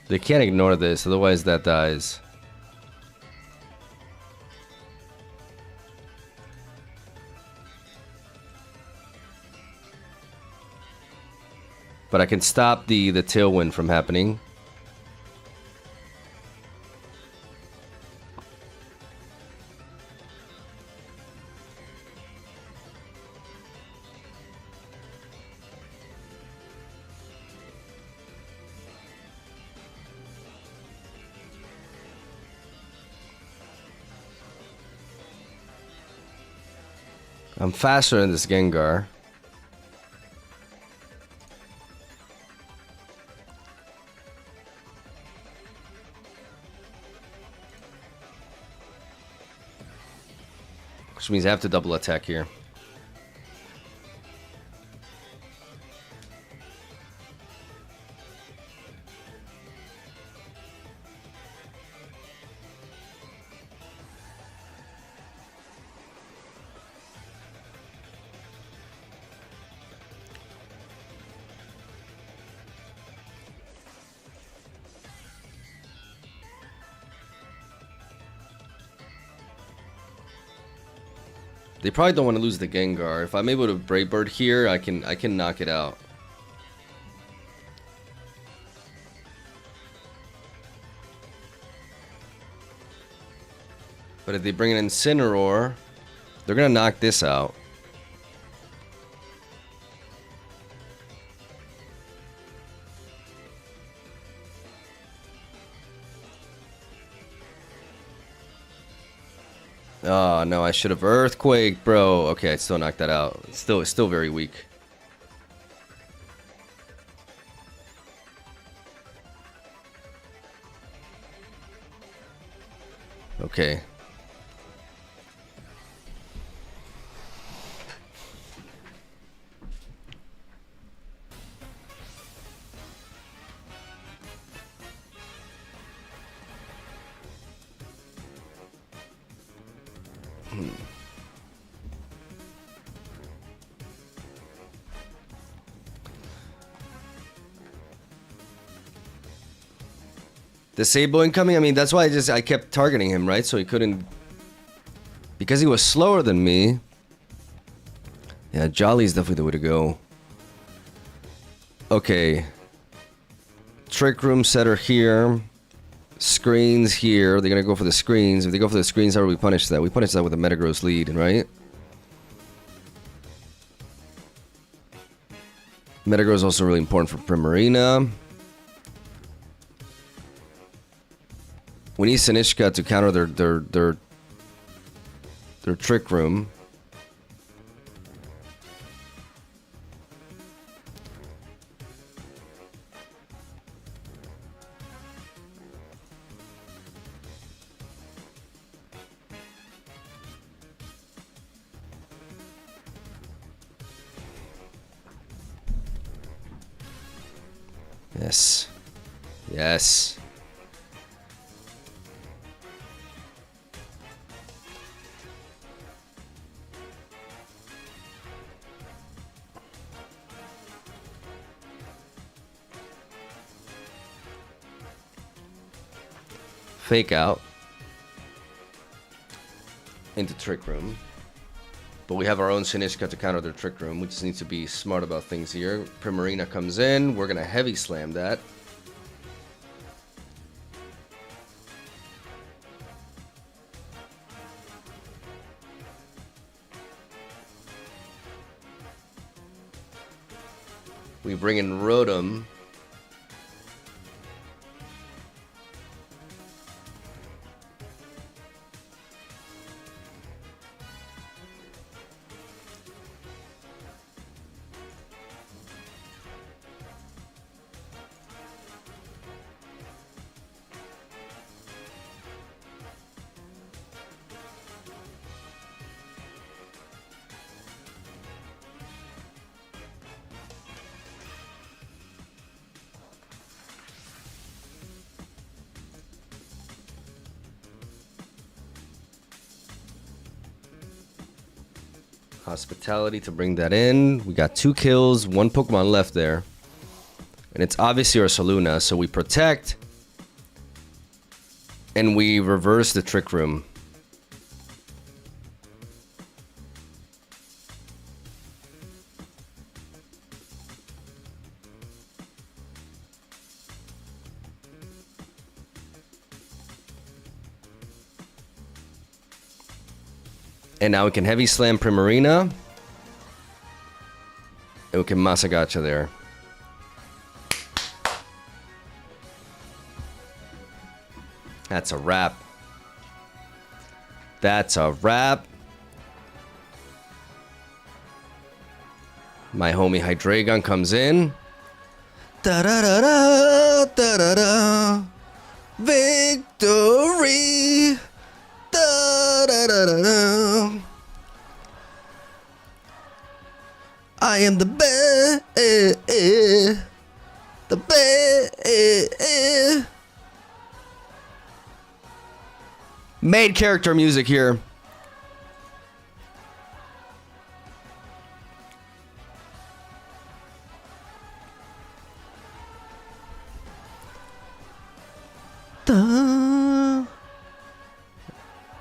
They can't ignore this, otherwise that dies. But I can stop the Tailwind from happening. I'm faster than this Gengar. Which means I have to double attack here. They probably don't want to lose the Gengar. If I'm able to Brave Bird here, I can knock it out. But if they bring an Incineroar, they're gonna knock this out. Oh no, I should have Earthquake, bro. Okay, I still knocked that out. It's still very weak. Okay. Disable incoming? I mean, that's why I kept targeting him, right? So he couldn't... Because he was slower than me. Yeah, Jolly's definitely the way to go. Okay. Trick Room Setter here. Screens here. They're gonna go for the screens. If they go for the screens, how do we punish that? We punish that with a Metagross lead, right? Metagross is also really important for Primarina. We need Sinishka to counter their Trick Room. Yes. Yes. Fake out into Trick Room. But we have our own Sinishka to counter their Trick Room. We just need to be smart about things here. Primarina comes in. We're going to heavy slam that. We bring in Rotom. Hospitality to bring that in. We got 2 kills, 1 Pokemon left there. And it's obviously our Saluna, so we protect. And we reverse the Trick Room. And now we can Heavy Slam Primarina. And we can Masagacha there. That's a wrap. That's a wrap. My homie Hydreigon comes in. Da da da da da da da. Victory. Da da da da da. I am the best. The best. Main character music here.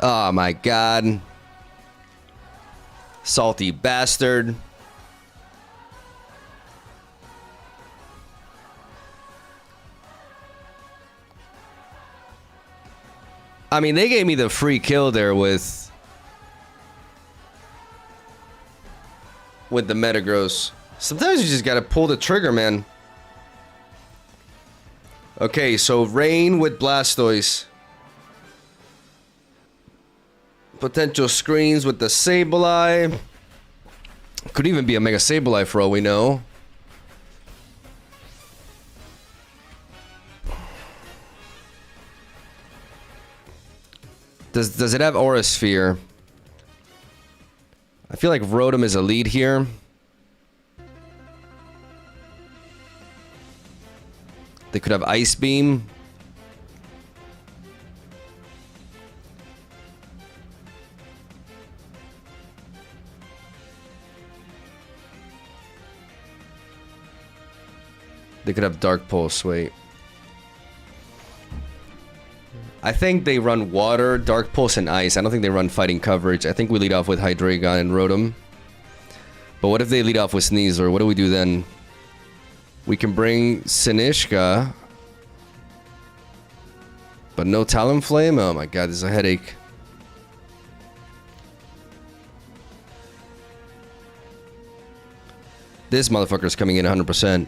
Oh my god. Salty bastard. I mean, they gave me the free kill there with the Metagross. Sometimes you just gotta pull the trigger, man. Okay, so Rain with Blastoise. Potential screens with the Sableye. Could even be a Mega Sableye for all we know. Does it have Aura Sphere? I feel like Rotom is a lead here. They could have Ice Beam. They could have Dark Pulse, wait. I think they run Water, Dark Pulse, and Ice. I don't think they run Fighting coverage. I think we lead off with Hydreigon and Rotom. But what if they lead off with Sneasler? What do we do then? We can bring Sinishka. But no Talonflame? Oh my god, this is a headache. This motherfucker's coming in 100%.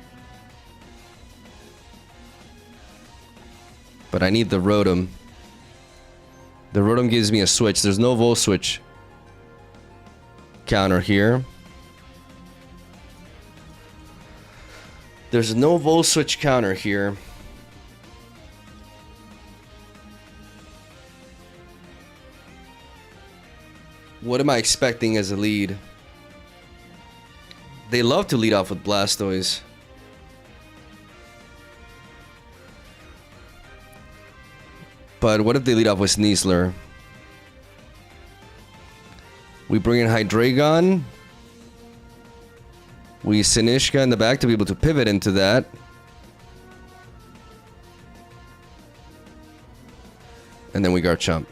But I need the Rotom. The Rotom gives me a switch. There's no Volt Switch counter here. There's no Volt Switch counter here. What am I expecting as a lead? They love to lead off with Blastoise. But what if they lead off with Sneasler? We bring in Hydreigon. We Sinishka in the back to be able to pivot into that. And then we Garchomp.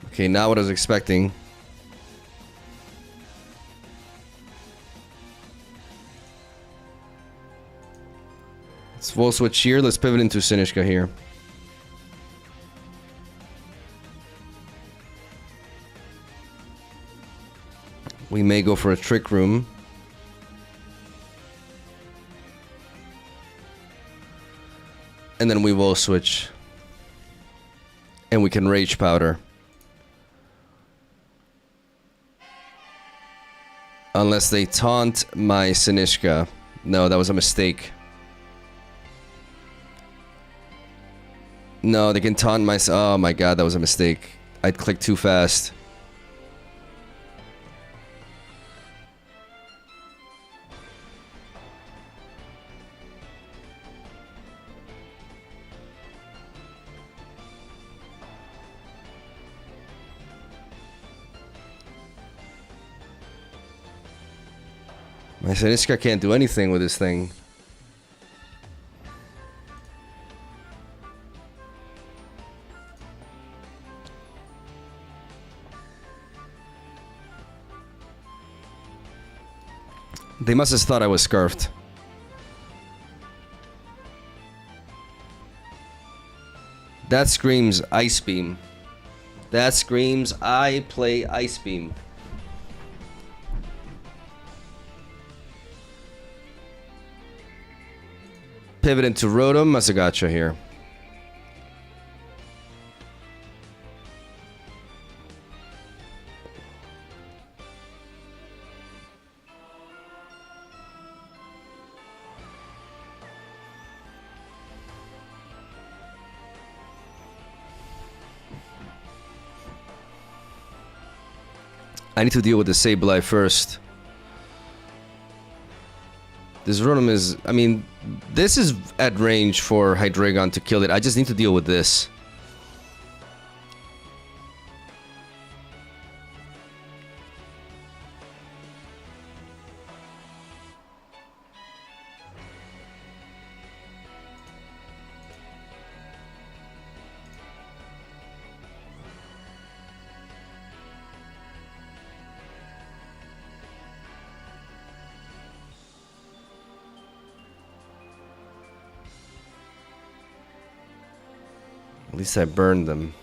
Okay, now what I was expecting. Let's full switch here. Let's pivot into Sinishka here. We may go for a Trick Room. And then we will switch. And we can Rage Powder. Unless they taunt my Sinishka. No, that was a mistake. No, they can taunt my... Oh my god, that was a mistake. I clicked too fast. My Sinishka can't do anything with this thing. They must have thought I was Scarfed. That screams Ice Beam. That screams I play Ice Beam. Pivot into Rotom, Masagacha here. I need to deal with the Sableye first. This Rotom is... I mean, this is at range for Hydreigon to kill it. I just need to deal with this. At least I burned them.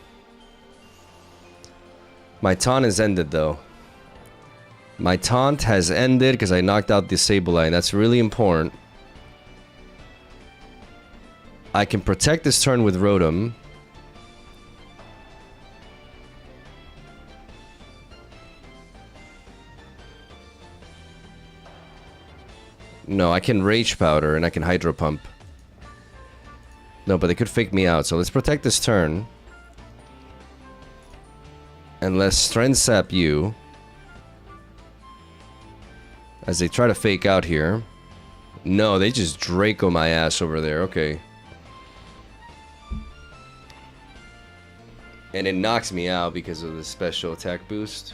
My taunt has ended, though. My taunt has ended because I knocked out the Sableye. That's really important. I can protect this turn with Rotom. No, I can Rage Powder and I can Hydro Pump. No, but they could fake me out, so let's protect this turn. And let's Strength Sap you. As they try to fake out here. No, they just Draco my ass over there, okay. And it knocks me out because of the special attack boost.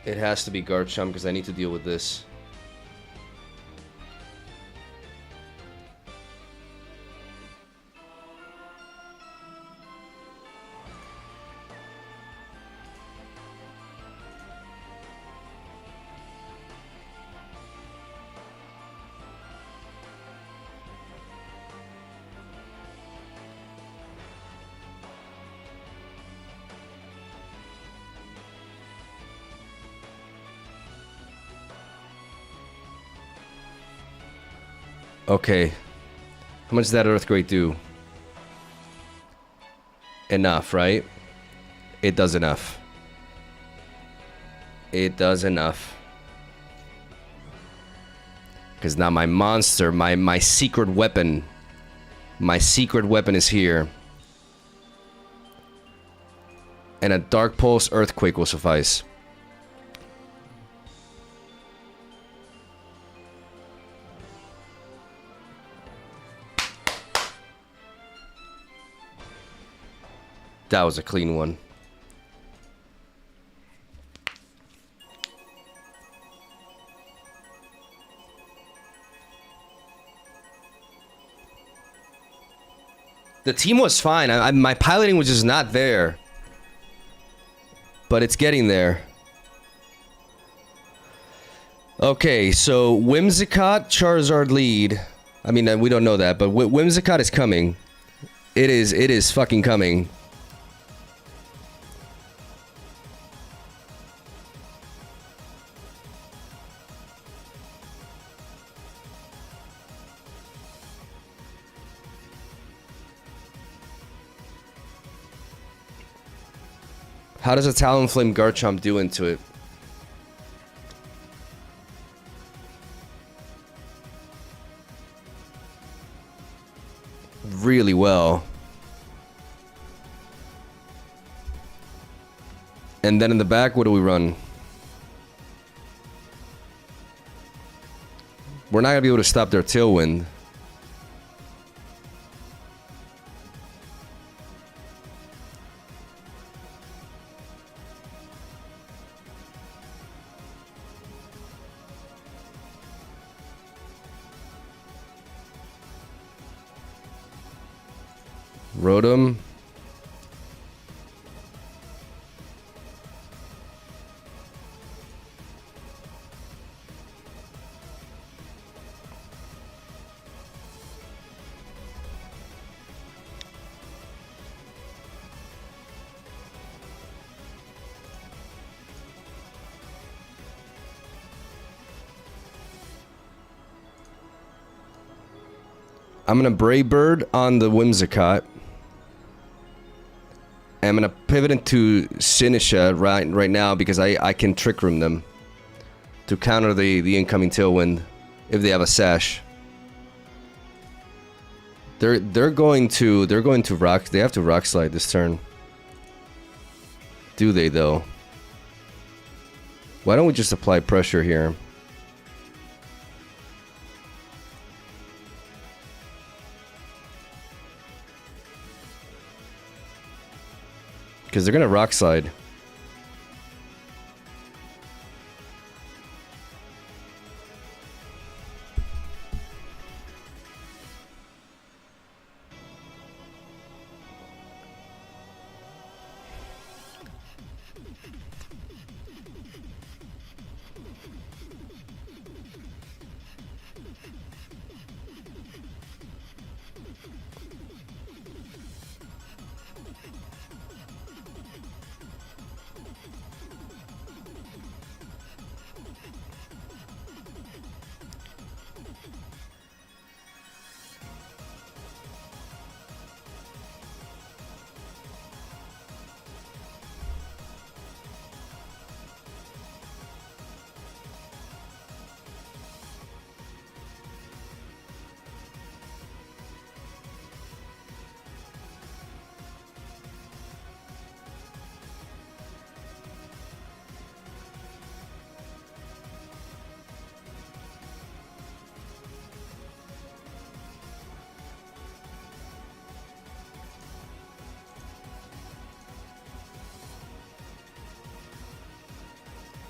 It has to be Garchomp because I need to deal with this. Okay. How much does that Earthquake do? Enough, right? It does enough. It does enough. Because now my monster, my secret weapon. My secret weapon is here. And a Dark Pulse Earthquake will suffice. That was a clean one. The team was fine. My piloting was just not there. But it's getting there. Okay, so Whimsicott, Charizard lead. I mean, we don't know that, but Whimsicott is coming. It is fucking coming. How does a Talonflame Garchomp do into it? Really well. And then in the back, what do we run? We're not gonna be able to stop their Tailwind. Rotom. I'm gonna Brave Bird on the Whimsicott. I'm gonna pivot into Sinisha right now because I can Trick Room them to counter the incoming Tailwind if they have a Sash. They're going to rock. They have to rock slide this turn. Do they though? Why don't we just apply pressure here? Because they're gonna rock slide.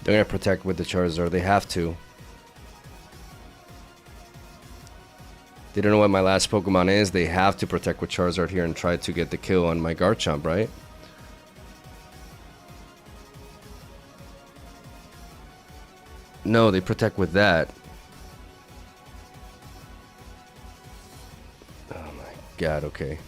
They're gonna protect with the Charizard. They have to. They don't know what my last Pokemon is. They have to protect with Charizard here and try to get the kill on my Garchomp, right? No, they protect with that. Oh my god, okay.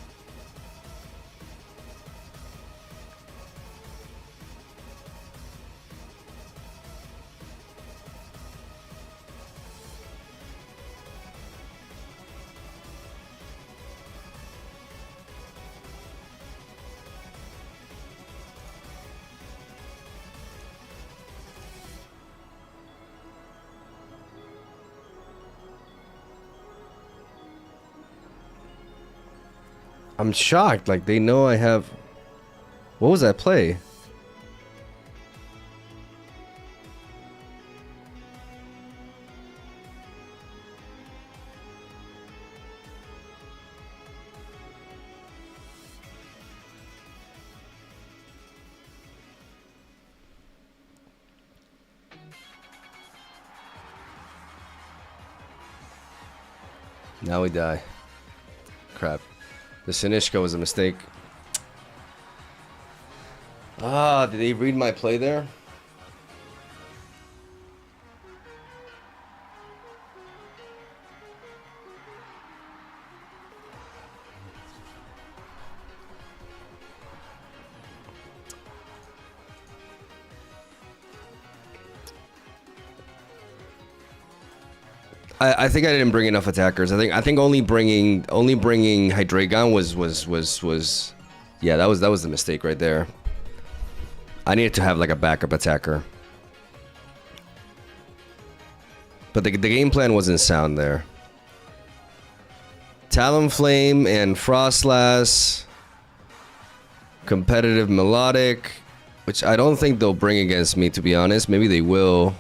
I'm shocked. Like, they know I have... What was that play? Now we die. Crap. The Sinishka was a mistake. Ah, did they read my play there? I think I didn't bring enough attackers. I think only bringing Hydreigon was yeah, that was the mistake right there. I needed to have like a backup attacker. But the game plan wasn't sound there. Talonflame and Frostlass, competitive melodic, which I don't think they'll bring against me, to be honest. Maybe they will.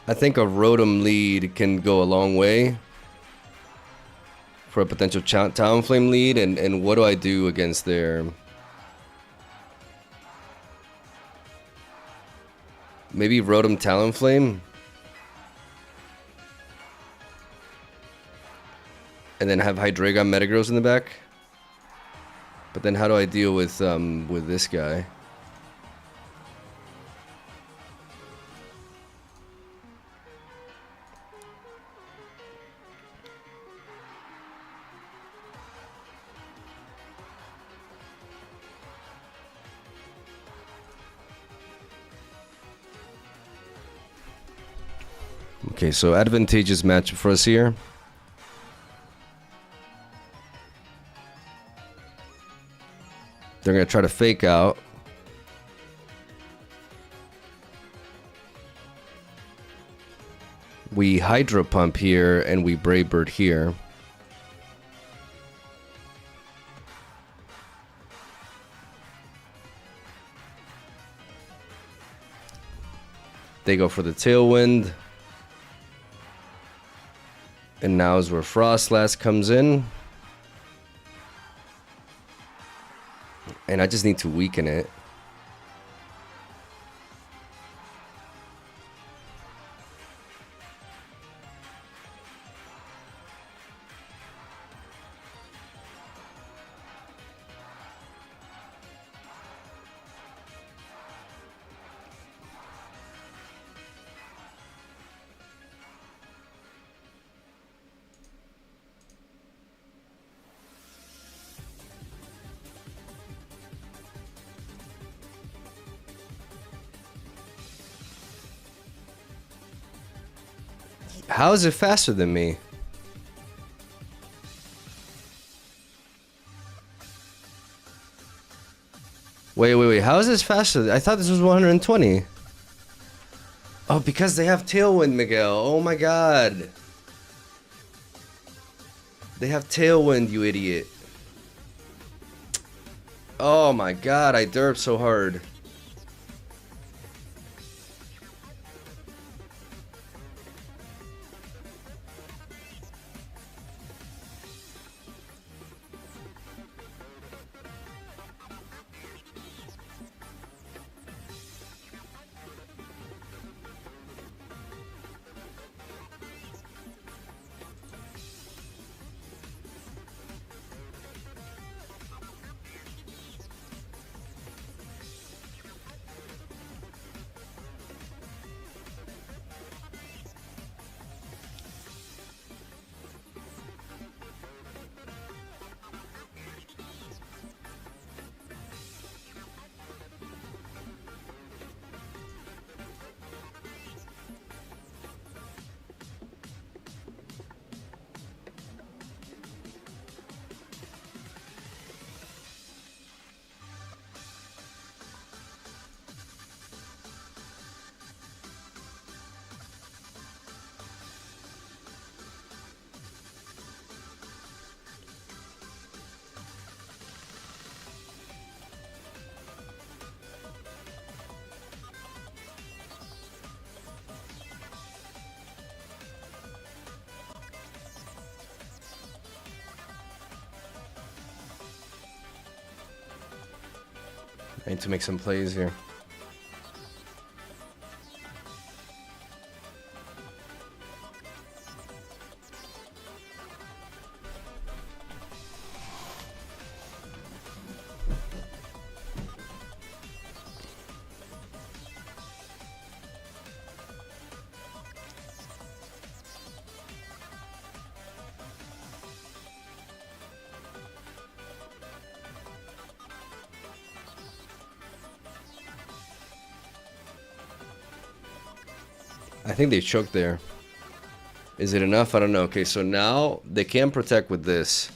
I think a Rotom lead can go a long way for a potential Talonflame lead, and what do I do against their... Maybe Rotom Talonflame? And then have Hydreigon Metagross in the back? But then how do I deal with this guy? Okay, so advantageous matchup for us here. They're going to try to fake out. We Hydro Pump here, and we Brave Bird here. They go for the Tailwind. And now is where Frostlass comes in. And I just need to weaken it. How is it faster than me? Wait. How is this faster? I thought this was 120. Oh, because they have Tailwind, Miguel. Oh my god. They have Tailwind, you idiot. Oh my god, I derped so hard. I need to make some plays here. I think they choked there. Is it enough? I don't know. Okay, so now they can protect with this.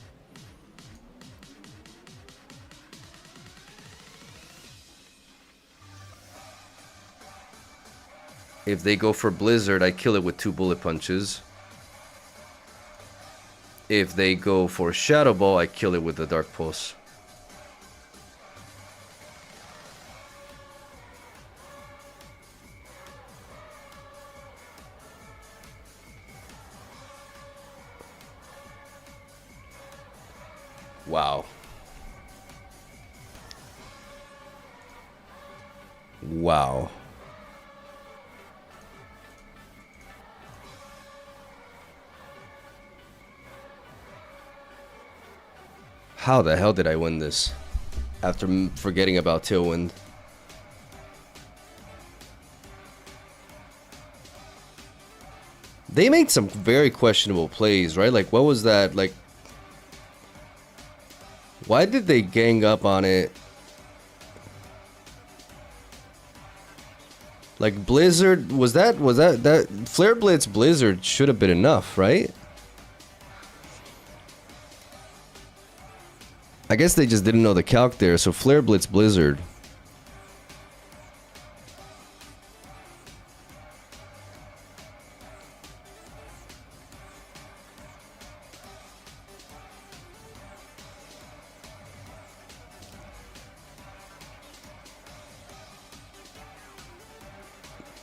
If they go for Blizzard, I kill it with 2 bullet punches. If they go for Shadow Ball, I kill it with the Dark Pulse. Wow. Wow. How the hell did I win this? After forgetting about Tailwind. They made some very questionable plays, right? Like, what was that? Like, why did they gang up on it? Like, Blizzard, was that Flare Blitz Blizzard should have been enough, right? I guess they just didn't know the calc there, so Flare Blitz Blizzard.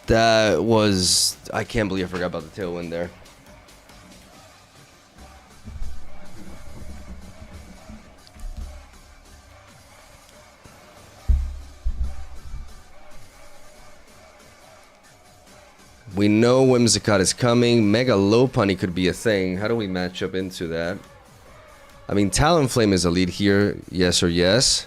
That was... I can't believe I forgot about the Tailwind there. We know Whimsicott is coming. Mega Lopunny could be a thing. How do we match up into that? I mean, Talonflame is a lead here. Yes or yes.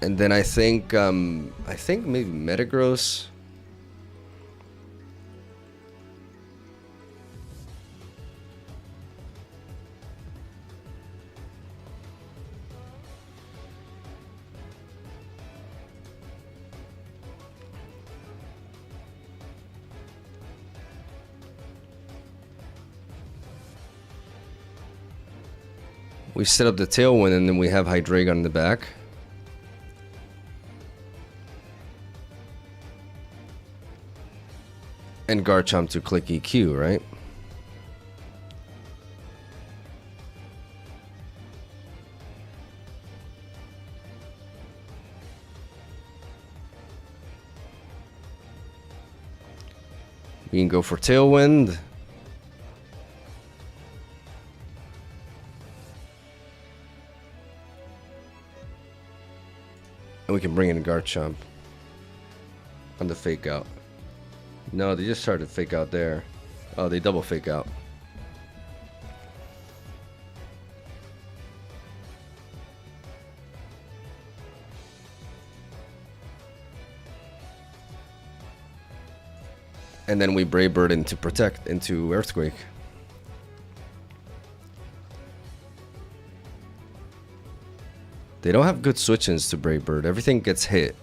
And then I think maybe Metagross. We set up the Tailwind and then we have Hydreigon in the back. And Garchomp to click EQ, right? We can go for Tailwind. And we can bring in Garchomp on the fake out. No, they just started fake out there. Oh, they double fake out. And then we Brave Bird into Protect, into Earthquake. They don't have good switch-ins to Brave Bird. Everything gets hit.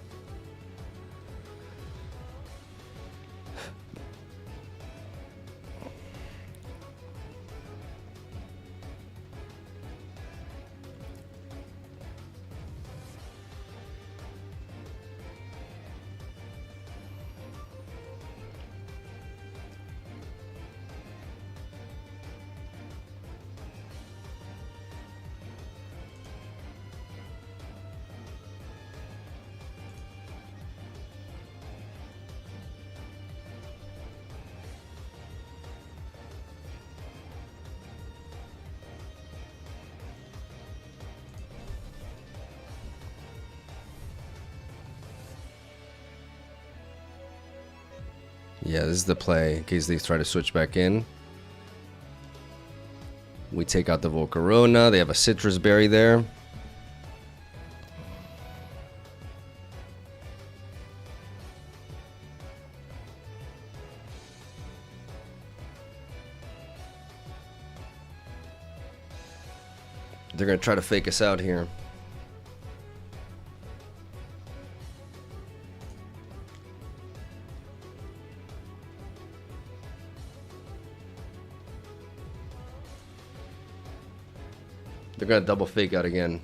Yeah, this is the play in case they try to switch back in. We take out the Volcarona. They have a Citrus Berry there. They're going to try to fake us out here. They're gonna double fake out again.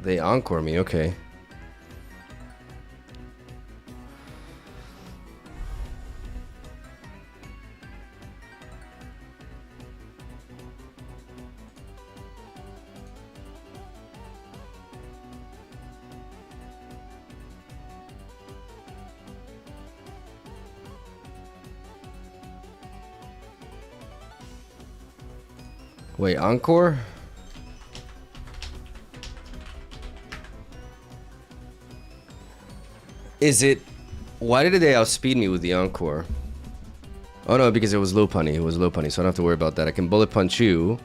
They encore me, okay. Wait, Encore? Is it... Why did they outspeed me with the Encore? Oh no, because it was low punny. It was low punny, so I don't have to worry about that. I can bullet punch you.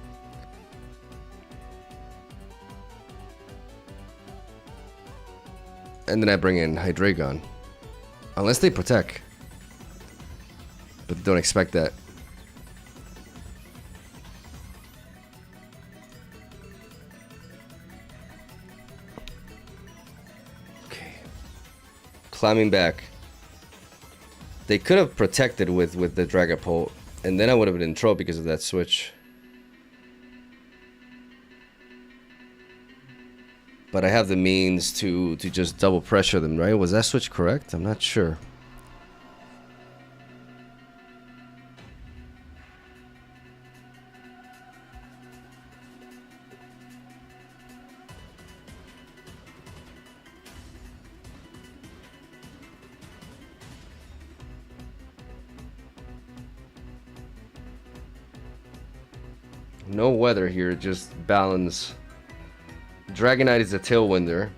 And then I bring in Hydreigon. Unless they protect. But don't expect that. Okay. Climbing back. They could have protected with the Dragapult, and then I would have been in trouble because of that switch. But I have the means to just double pressure them, right? Was that switch correct? I'm not sure. No weather here, just balance. Dragonite is a tailwinder.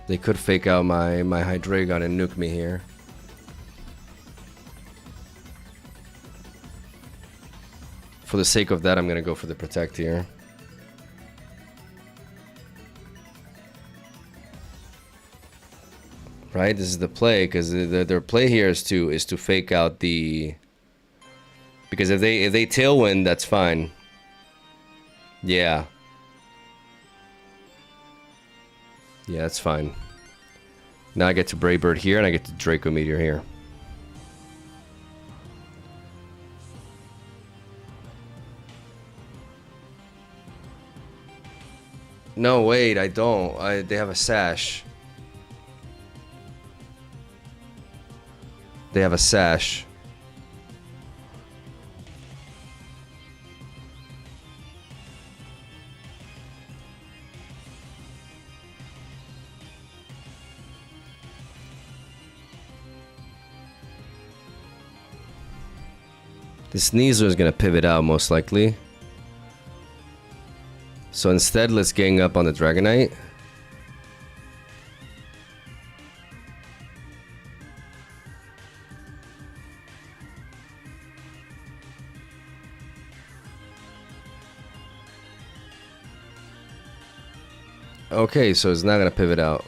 They could fake out my Hydreigon and nuke me here. For the sake of that, I'm gonna go for the protect here. Right, this is the play, because their play here is to fake out the. Because if they tailwind, that's fine. Yeah. Yeah, that's fine. Now I get to Brave Bird here, and I get to Draco Meteor here. No, wait, I don't. They have a sash. They have a sash. This Sneasel is gonna pivot out most likely. So instead, let's gang up on the Dragonite. Okay, so it's not gonna pivot out.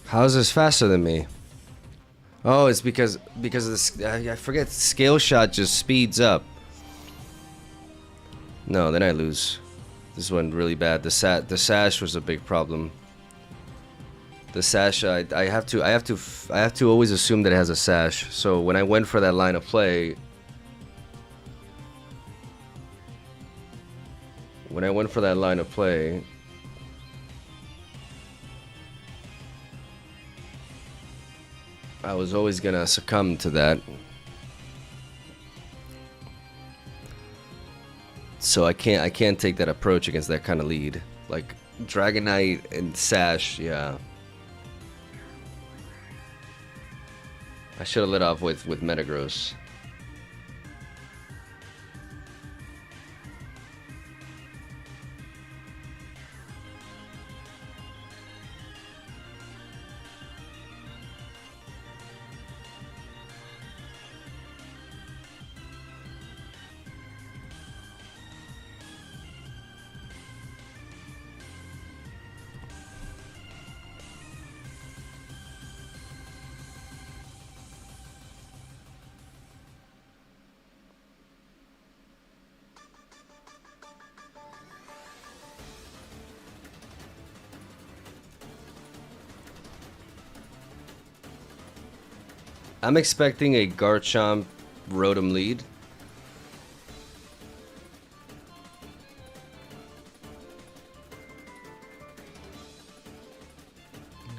How is this faster than me? Oh, it's because of this. I forget. Scale shot just speeds up. No, then I lose. This went really bad. The sash was a big problem. The sash. I have to always assume that it has a sash. So when I went for that line of play. I was always gonna succumb to that. So I can't take that approach against that kind of lead. Like Dragonite and Sash, yeah. I should have lit off with Metagross. I'm expecting a Garchomp Rotom lead.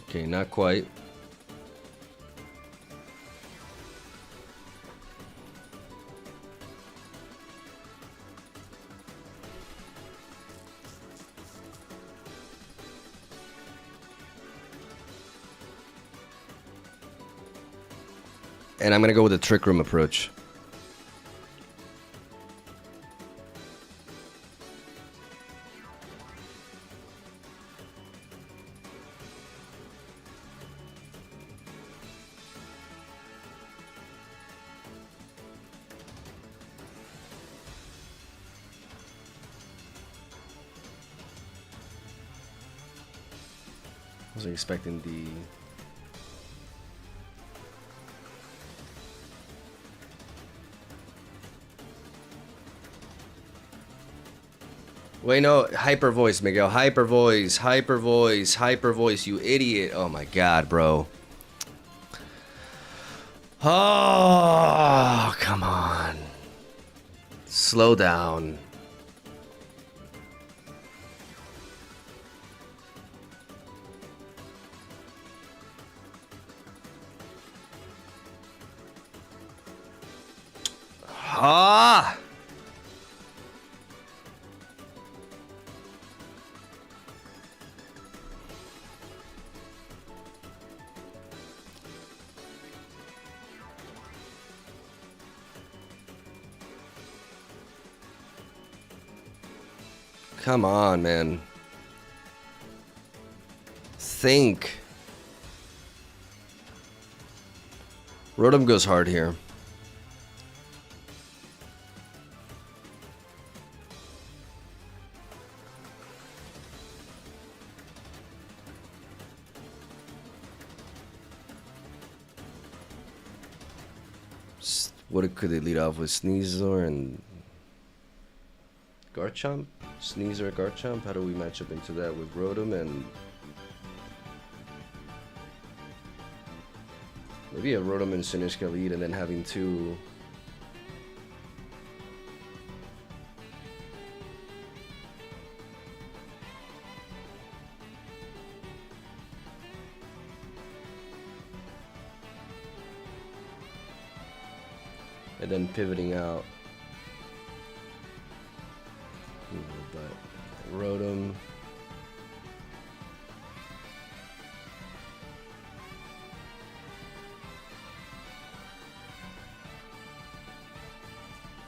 Okay, not quite. And I'm gonna go with the Trick Room approach. I wasn't expecting the... Wait, no, hyper voice, Miguel. Hyper voice, hyper voice, hyper voice, you idiot. Oh my god, bro. Oh, come on. Slow down. Ah! Come on, man. Think. Rotom goes hard here. What could they lead off with? Sneasel and Garchomp? Sneasel, Garchomp? How do we match up into that with Rotom and... Maybe a Rotom and Sinishka lead and then having two... And then pivoting out. But Rotom.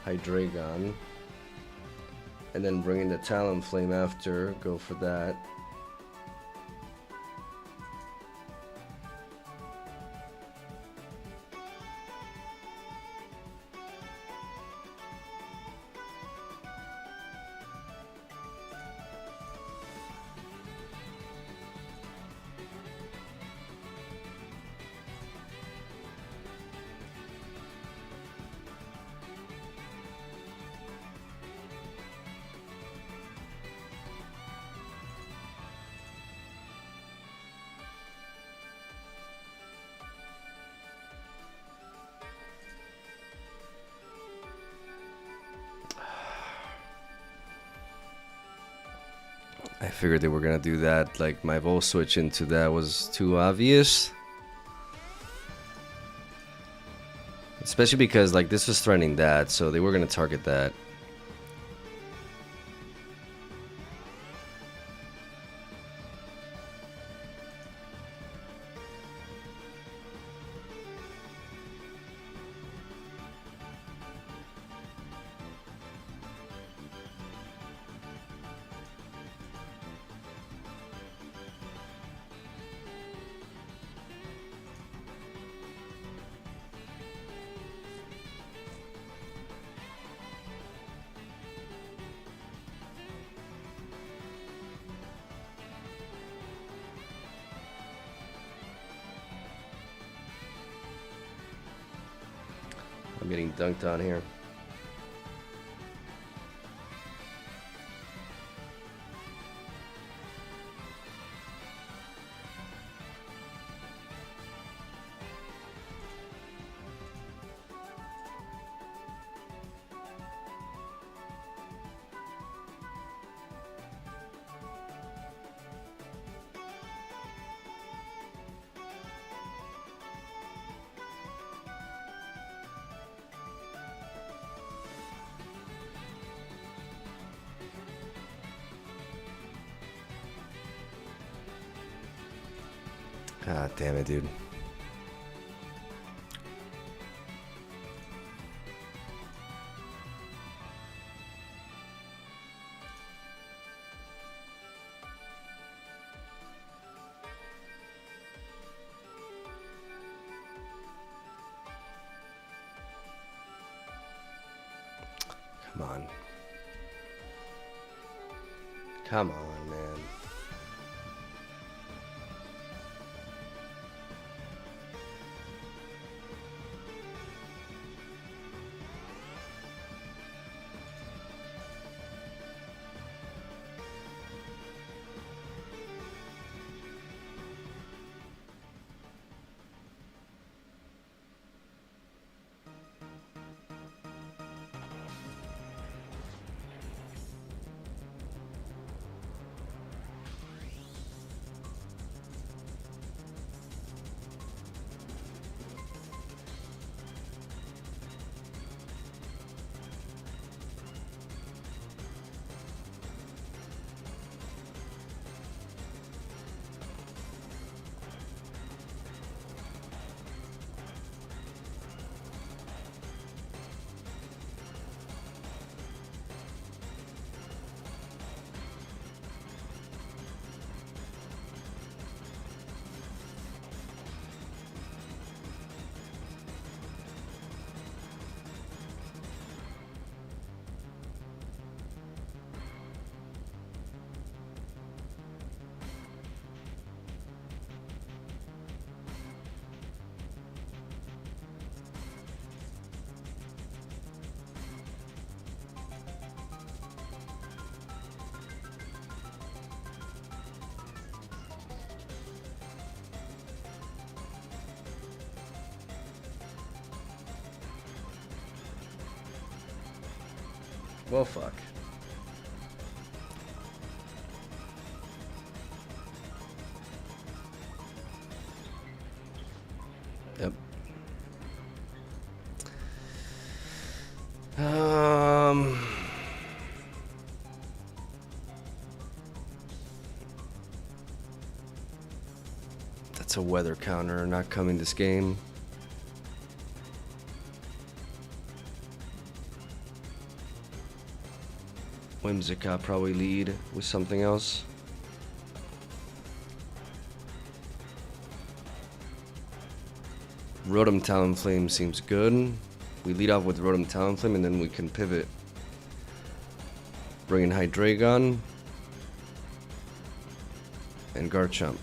Hydreigon. And then bring in the Talonflame after. Go for that. I figured they were gonna do that. Like, my Volt switch into that was too obvious. Especially because, like, this was threatening that, so they were gonna target that. I'm getting dunked on here. God damn it, dude. Come on. Come on, man. Well, fuck. Yep. That's a weather counter not coming this game. Whimsicott probably lead with something else. Rotom Talonflame seems good. We lead off with Rotom Talonflame and then we can pivot. Bring in Hydreigon and Garchomp.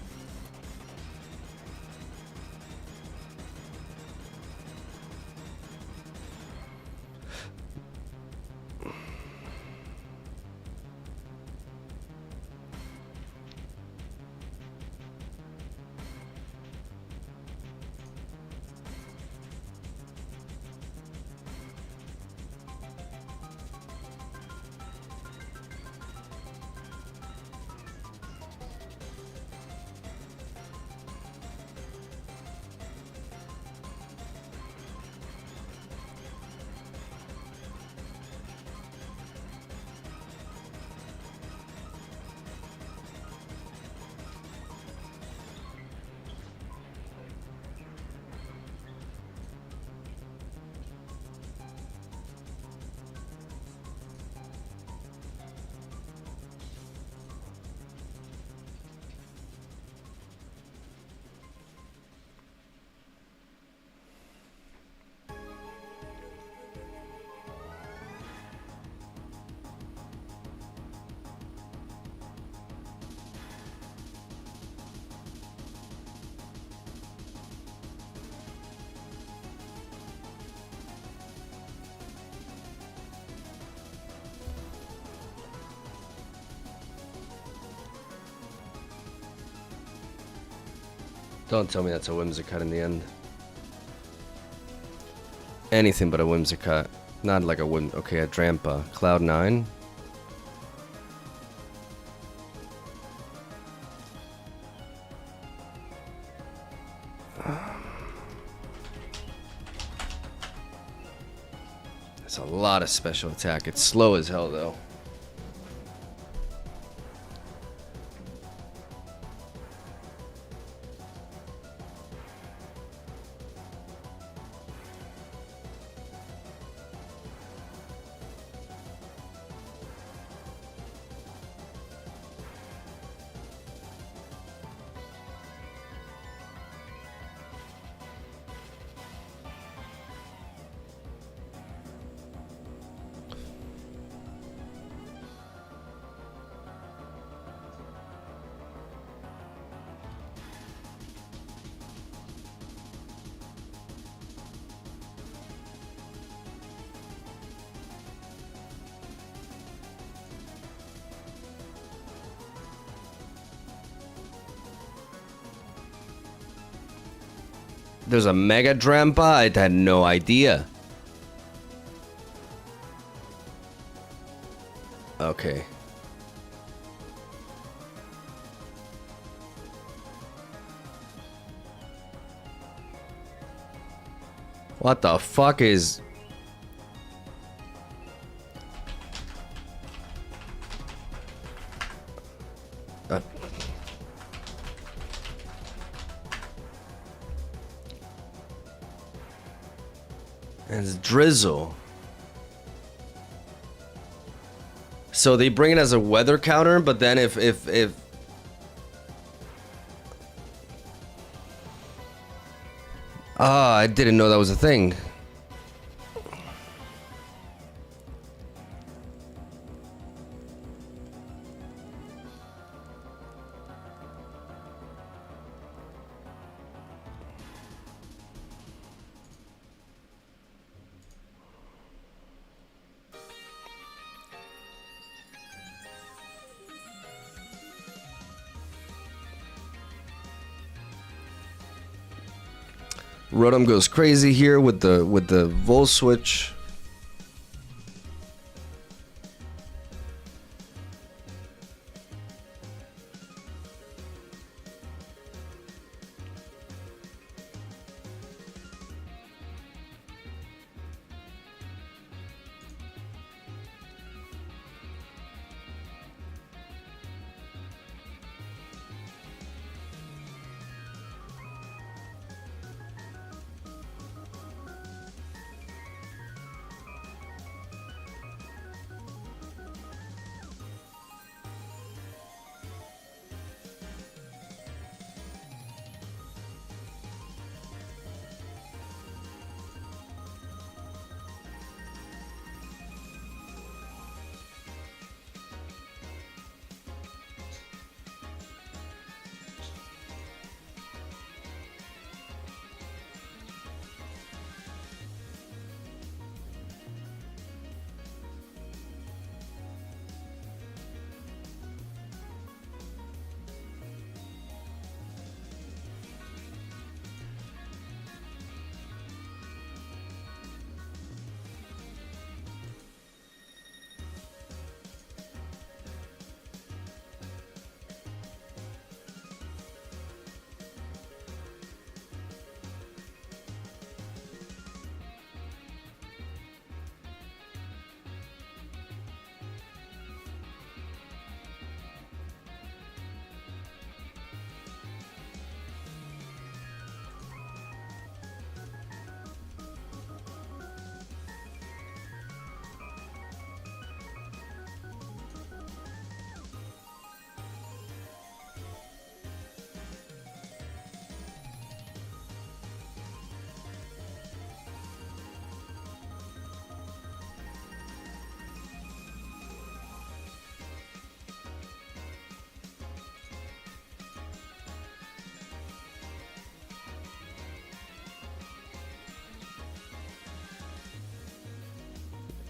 Don't tell me that's a Whimsicott in the end. Anything but a Whimsicott. Not like a Okay, a Drampa. Cloud9. That's a lot of special attack. It's slow as hell, though. There's a Mega Drampa? I had no idea. Okay. What the fuck is... It's Drizzle. So they bring it as a weather counter, but then if I didn't know that was a thing. Rotom goes crazy here with the Volt Switch.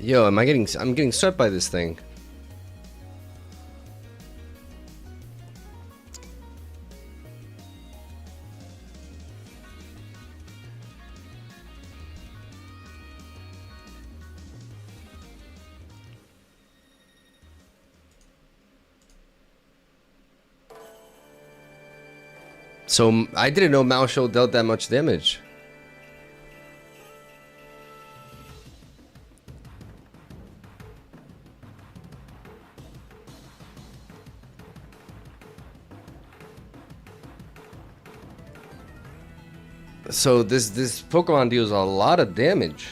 Yo, I'm getting swept by this thing. So I didn't know Maosho dealt that much damage. So this Pokemon deals a lot of damage.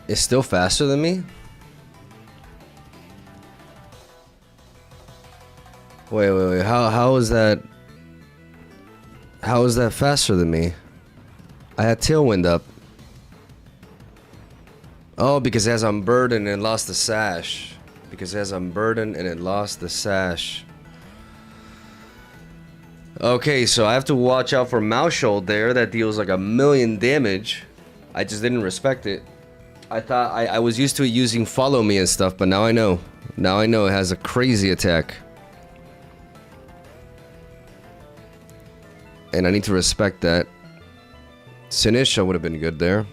It's still faster than me? Wait. How is that? How is that faster than me? I had Tailwind up. Oh, because it has Unburdened and lost the sash. Because it has Unburdened and it lost the sash. Okay, so I have to watch out for Maushold there. That deals like 1,000,000 damage. I just didn't respect it. I thought I was used to it using Follow Me and stuff, but now I know. Now I know it has a crazy attack. And I need to respect that. Sinisha would have been good there.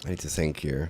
I need to think here.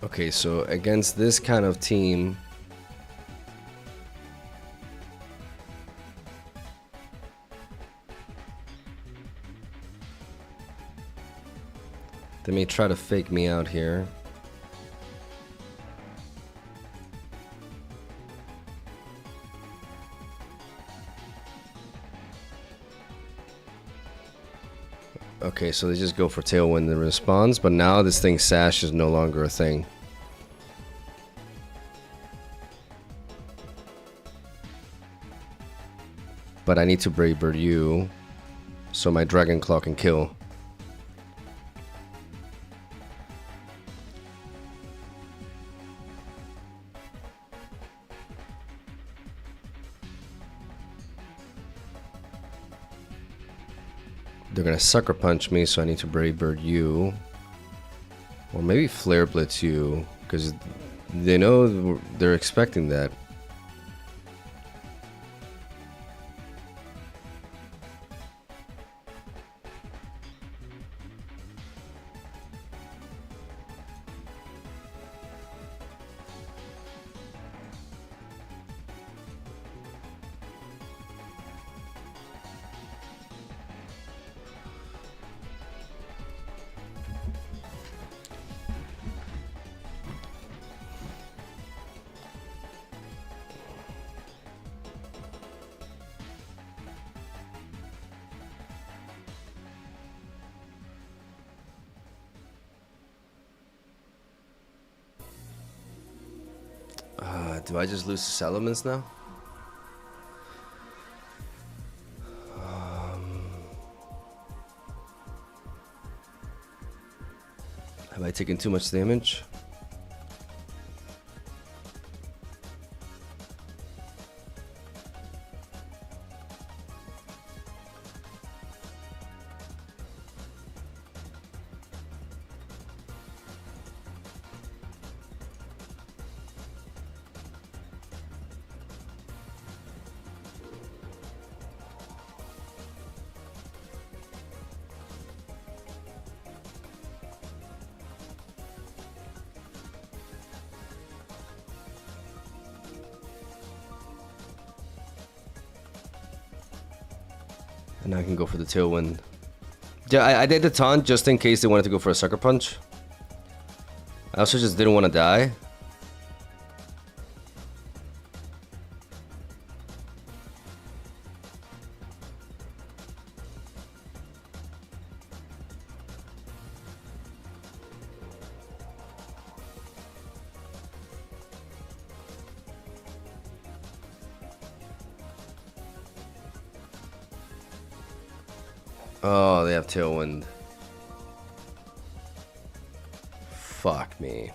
Okay, so against this kind of team, they may try to fake me out here. Okay, so they just go for Tailwind in response, but now this thing Sash is no longer a thing. But I need to Brave Bird you, so my Dragon Claw can kill. They're gonna Sucker Punch me, so I need to Brave Bird you. Or maybe Flare Blitz you, because they know they're expecting that. Do I just lose to Salamence now? Have I taken too much damage? And I can go for the Tailwind. Yeah, I did the taunt just in case they wanted to go for a Sucker Punch. I also just didn't want to die. Oh, they have Tailwind. Fuck me.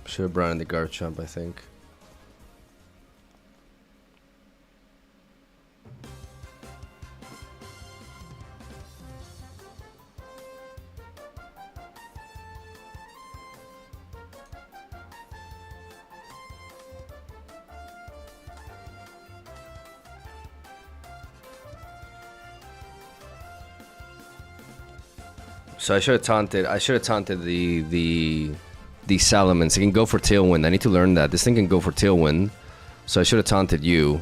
Should have brought in the Garchomp, I think. So I should have taunted. I should have taunted the Salamence. It can go for Tailwind. I need to learn that. This thing can go for Tailwind. So I should have taunted you.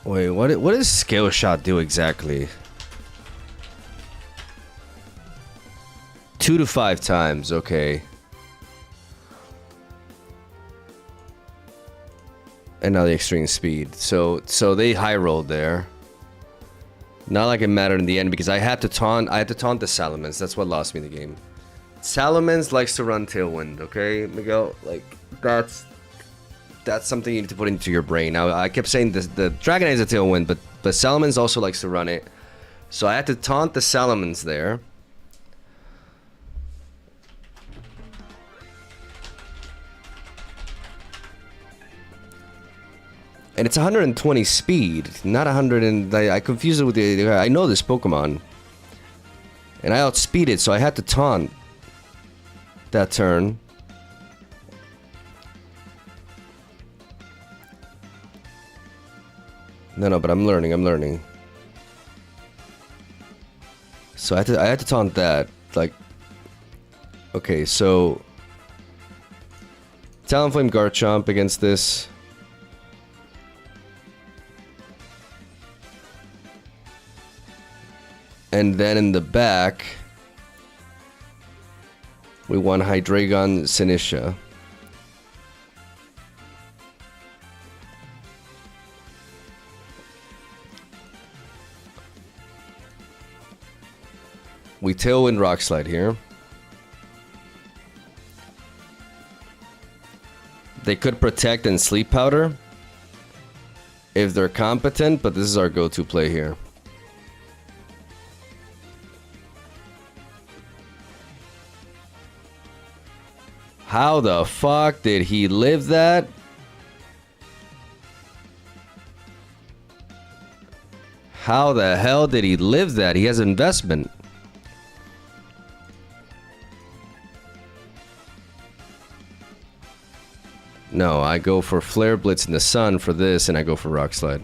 Wait, what does Scale Shot do exactly? 2 to 5 times, okay. And now the extreme speed. So they high rolled there. Not like it mattered in the end because I had to taunt the Salamence. That's what lost me the game. Salamence likes to run Tailwind, okay, Miguel? Like that's something you need to put into your brain. Now I kept saying this, the Dragonite is a Tailwind, but Salamence also likes to run it. So I had to taunt the Salamence there. And it's 120 speed, not 100 and... I confused it with the... I know this Pokemon. And I outspeeded, so I had to taunt that turn. No, but I'm learning. So I had to taunt that. Like... Okay, so... Talonflame Garchomp against this... And then in the back, we won Hydreigon Sinisha. We Tailwind Rock Slide here. They could Protect and Sleep Powder if they're competent, but this is our go-to play here. How the fuck did he live that? How the hell did he live that? He has investment. No, I go for Flare Blitz in the sun for this, and I go for Rock Slide.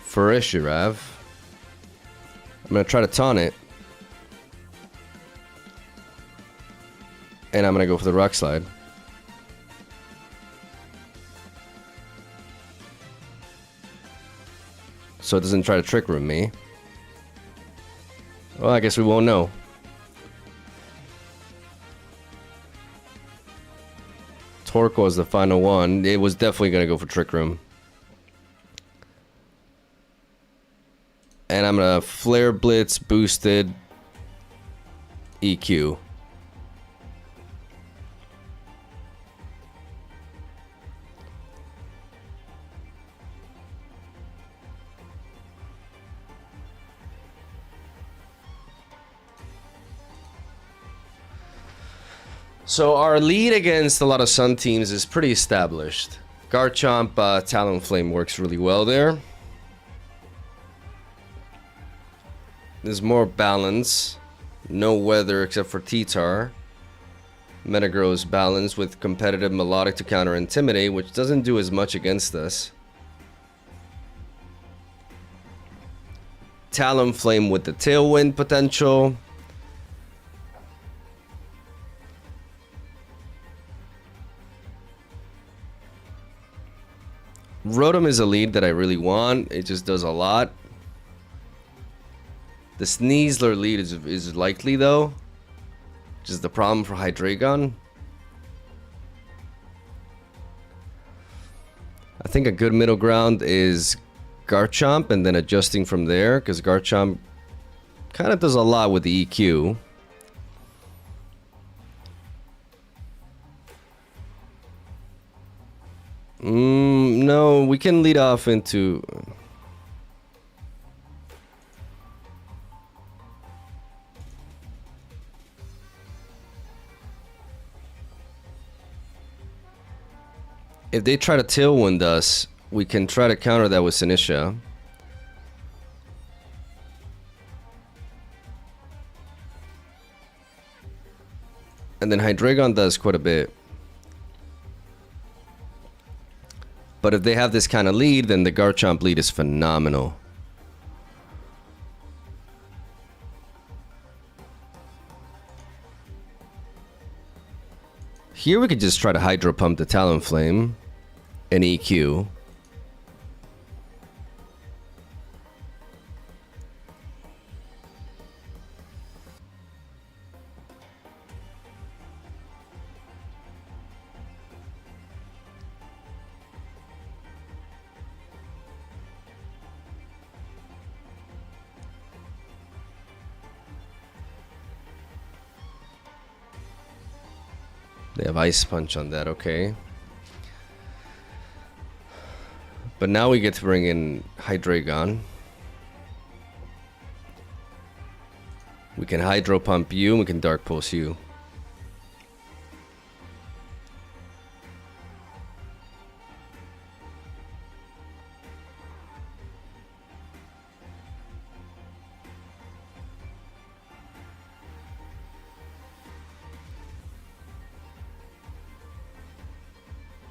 For Ishirav. I'm gonna try to taunt it. And I'm gonna go for the Rock Slide. So it doesn't try to Trick Room me. Well, I guess we won't know. Torkoal as the final one, it was definitely going to go for Trick Room. And I'm going to Flare Blitz boosted EQ. So our lead against a lot of Sun teams is pretty established. Garchomp, Talonflame works really well there. There's more balance. No weather except for T-Tar. Metagrow is balanced with competitive Melodic to counter Intimidate, which doesn't do as much against us. Talonflame with the Tailwind potential. Rotom is a lead that I really want. It just does a lot. The Sneasler lead is likely though, which is the problem for Hydreigon. I think a good middle ground is Garchomp and then adjusting from there, because Garchomp kind of does a lot with the EQ. No, we can lead off into... If they try to Tailwind us, we can try to counter that with Sinisha. And then Hydreigon does quite a bit. But if they have this kind of lead, then the Garchomp lead is phenomenal. Here we could just try to Hydro Pump the Talonflame and EQ. They have Ice Punch on that, okay. But now we get to bring in Hydreigon. We can Hydro Pump you, and we can Dark Pulse you.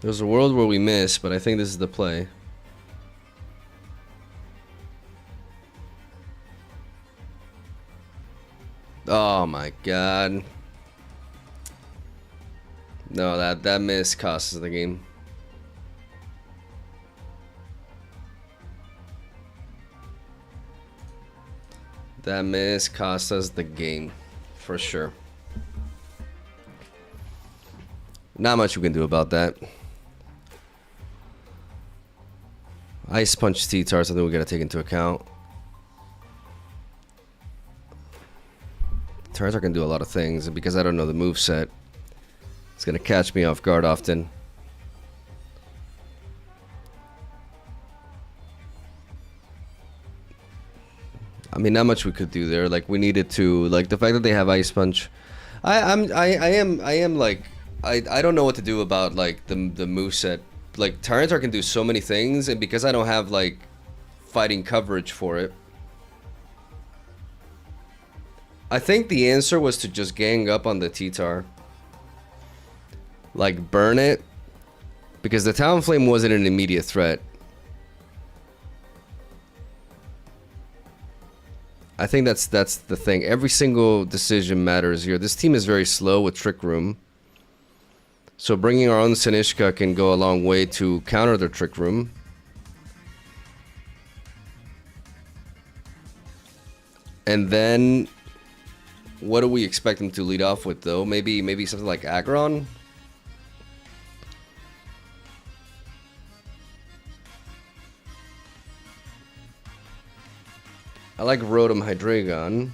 There's a world where we miss, but I think this is the play. Oh my god. No, that miss costs us the game. That miss cost us the game, for sure. Not much we can do about that. Ice Punch T-Tar is something we gotta take into account. Charizard can do a lot of things, and because I don't know the moveset, it's gonna catch me off guard often. I mean, not much we could do there. Like, we needed to, like, the fact that they have Ice Punch. I am like, I don't know what to do about like the moveset. Like, Tyranitar can do so many things, and because I don't have like fighting coverage for it, I think the answer was to just gang up on the T-Tar. Like, burn it, because the Talonflame wasn't an immediate threat. I think that's the thing. Every single decision matters here. This team is very slow with Trick Room. So bringing our own Sinishka can go a long way to counter their Trick Room. And then, what do we expect them to lead off with, though? Maybe something like Aggron? I like Rotom Hydreigon.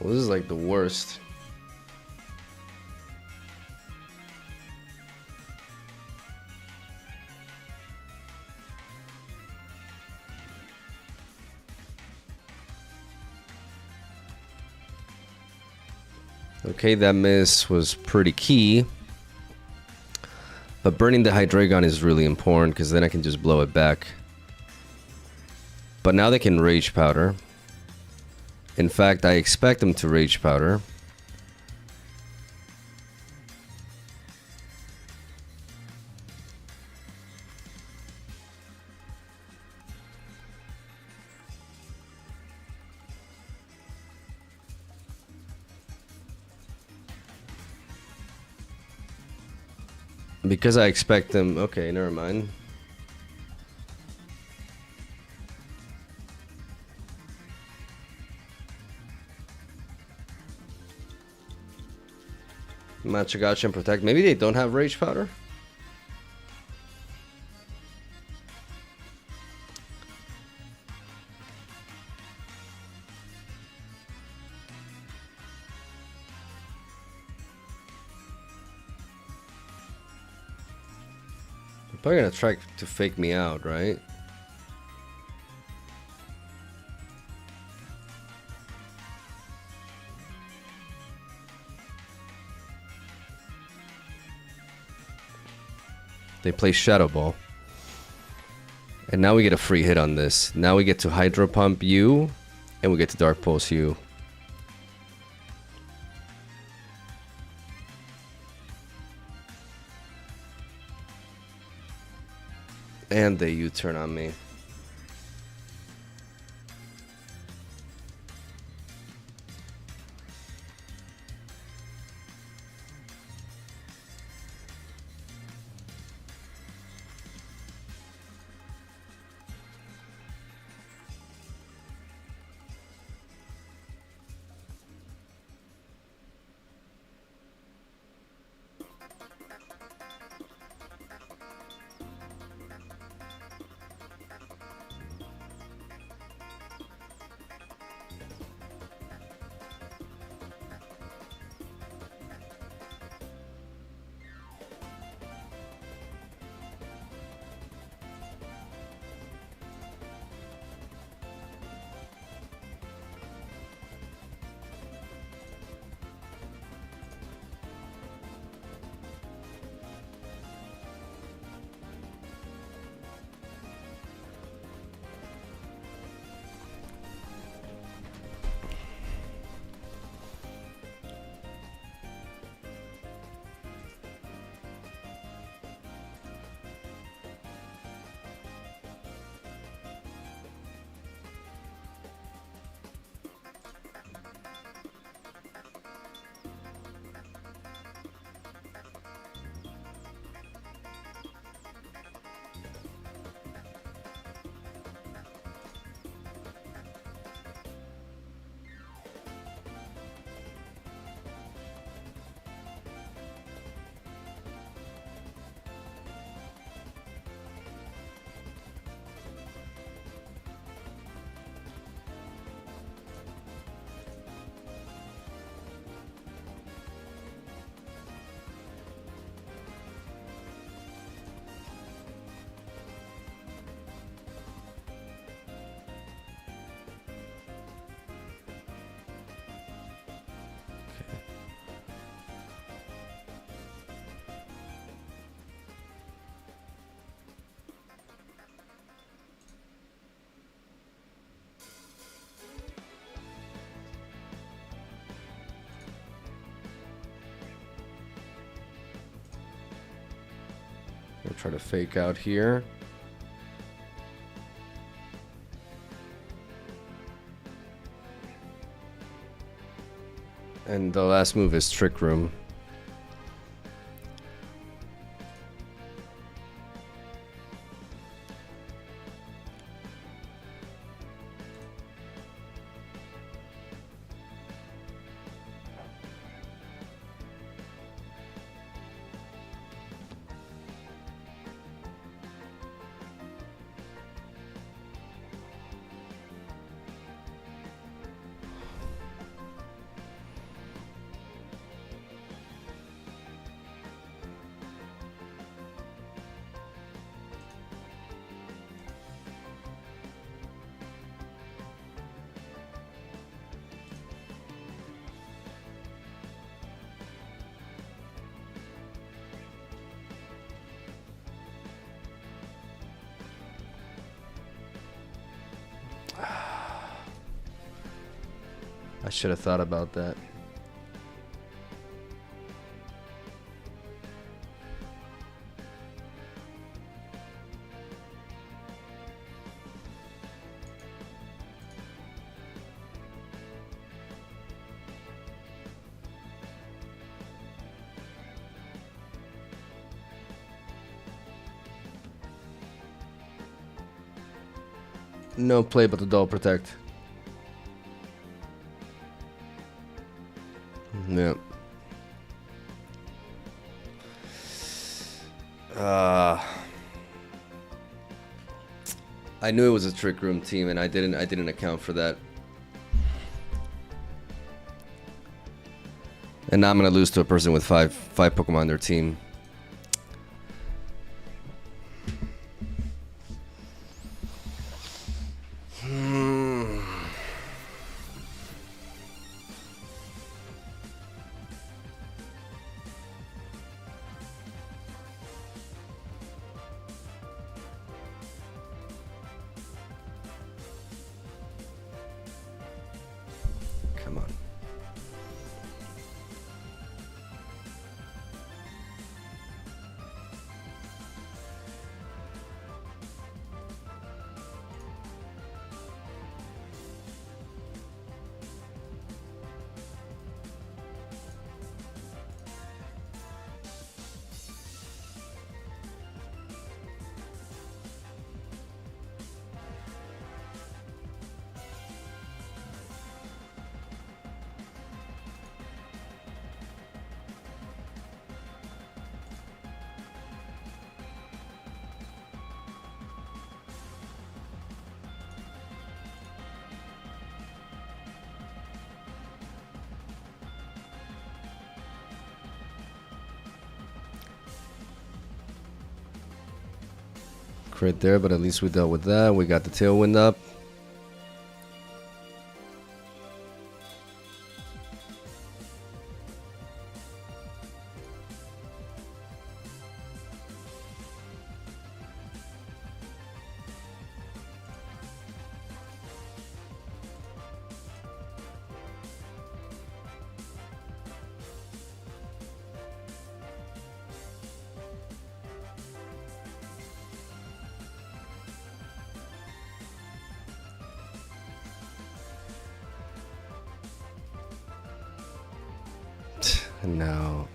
Well, this is like the worst. Okay, that miss was pretty key. But burning the Hydreigon is really important because then I can just blow it back. But now they can Rage Powder. In fact, I expect them to Rage Powder. Because I expect them... Okay, never mind. Machagacha and Protect. Maybe they don't have Rage Powder? They're probably gonna try to fake me out, right? They play Shadow Ball. And now we get a free hit on this. Now we get to Hydro Pump you, and we get to Dark Pulse you. And they U-turn on me. We'll try to fake out here. And the last move is Trick Room. I should have thought about that. No play but the doll protect. Yeah. I knew it was a trick room team, and I didn't account for that. And now I'm gonna lose to a person with five Pokemon on their team. Come on. Crit there, but at least we dealt with that. We got the tailwind up. No.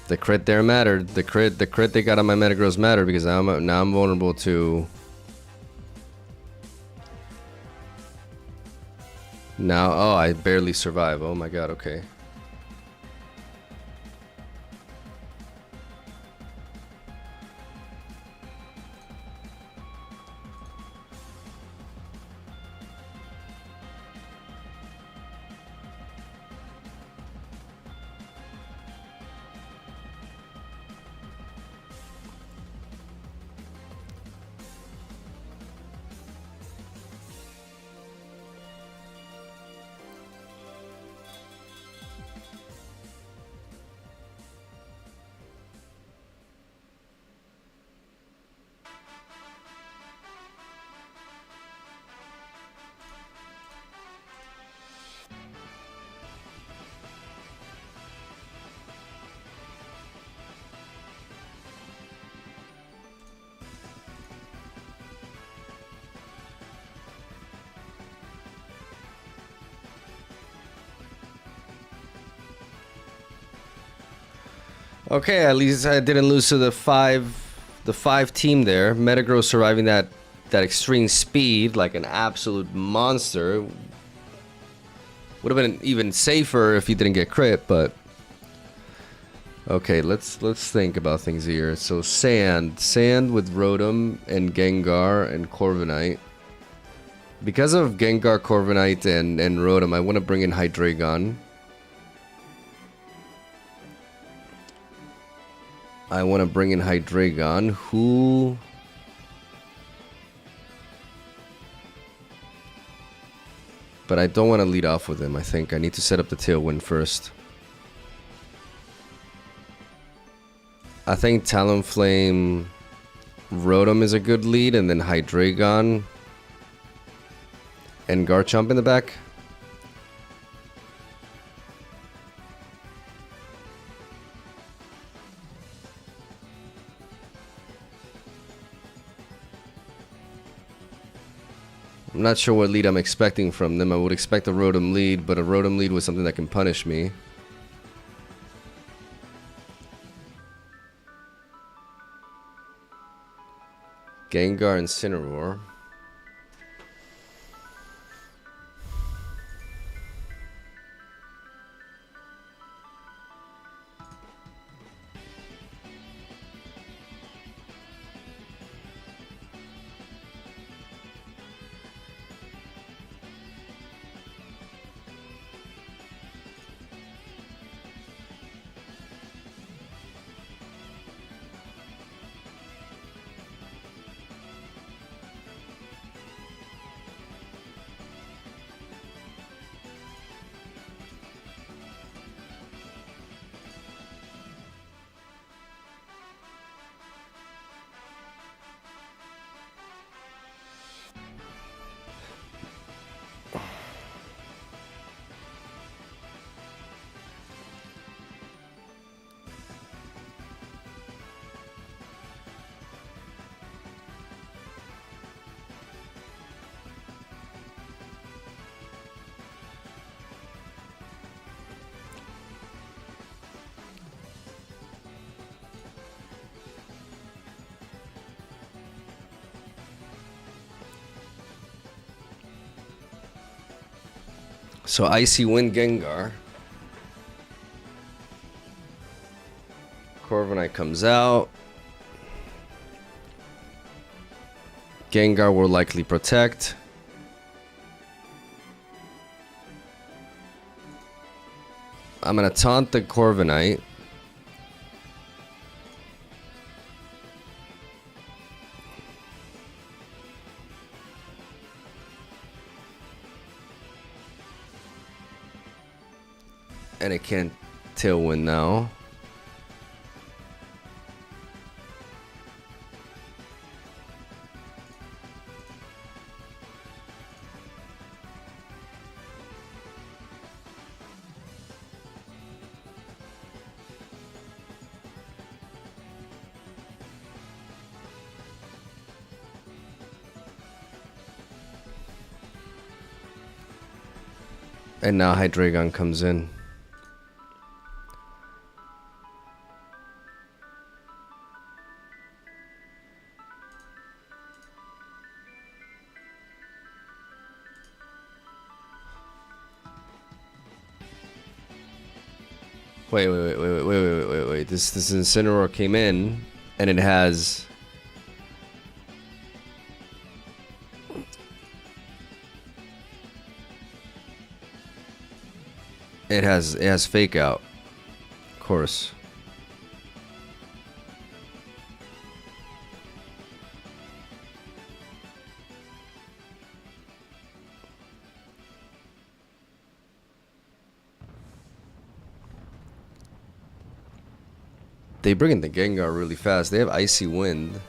The crit there mattered. The crit they got on my Metagross mattered because now I'm vulnerable to. Now, oh, I barely survive. Oh my god. Okay. Okay, at least I didn't lose to the five team there. Metagross surviving that extreme speed like an absolute monster. Would have been even safer if he didn't get crit, but okay, let's think about things here. So sand with Rotom and Gengar and Corviknight. Because of Gengar, Corviknight, and Rotom, I want to bring in Hydreigon. Who... But I don't want to lead off with him. I think I need to set up the Tailwind first. I think Talonflame Rotom is a good lead, and then Hydreigon and Garchomp in the back. I'm not sure what lead I'm expecting from them. I would expect a Rotom lead, but a Rotom lead was something that can punish me. Gengar, Incineroar. So Icy Wind Gengar. Corviknight comes out. Gengar will likely protect. I'm gonna taunt the Corviknight. And it can't Tailwind now. And now Hydreigon comes in. Wait. This Incineroar came in, and it has... It has Fake Out. Of course. They bring in the Gengar really fast. They have Icy Wind.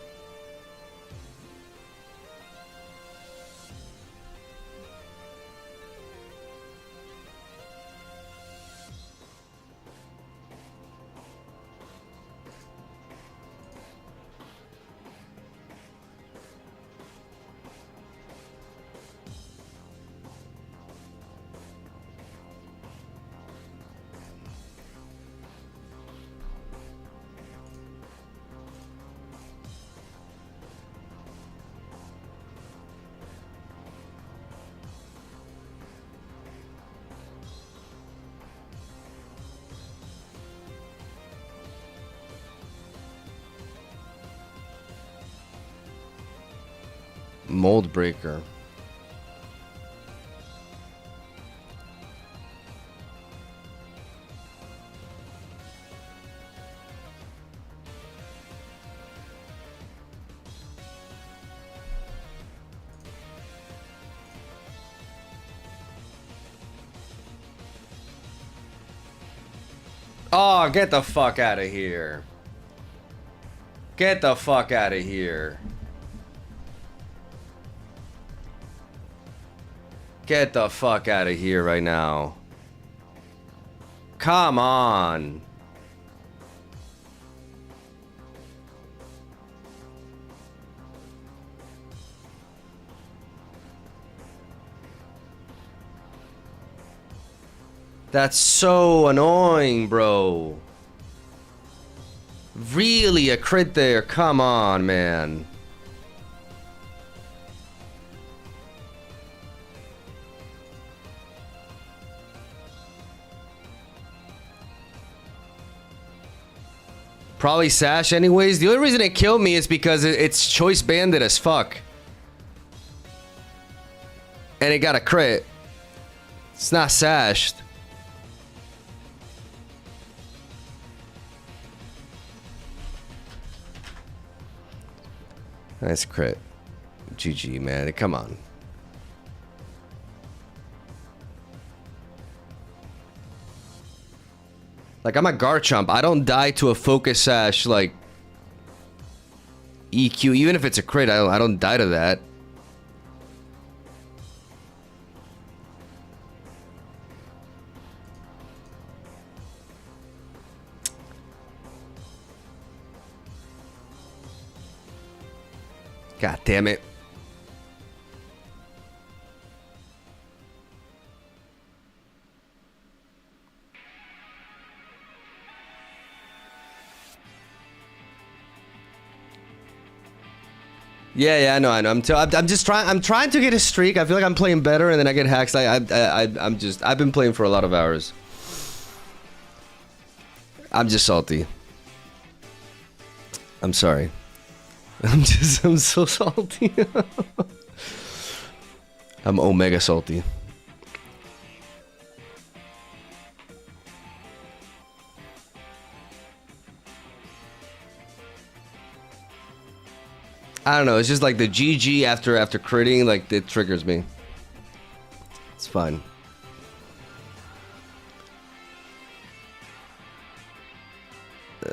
Mold Breaker. Oh, get the fuck out of here. Get the fuck out of here. Get the fuck out of here right now. Come on. That's so annoying, bro. Really, a crit there? Come on, man. Probably Sash anyways. The only reason it killed me is because it's Choice Bandit as fuck. And it got a crit. It's not Sashed. Nice crit. GG, man. Come on. Like, I'm a Garchomp. I don't die to a Focus Sash, like, EQ. Even if it's a crit, I don't die to that. God damn it. Yeah, I know. I'm just trying. I'm trying to get a streak. I feel like I'm playing better, and then I get hacks. I've been playing for a lot of hours. I'm just salty. I'm sorry. I'm so salty. I'm Omega salty. I don't know, it's just like the GG after critting, like, it triggers me. It's fine.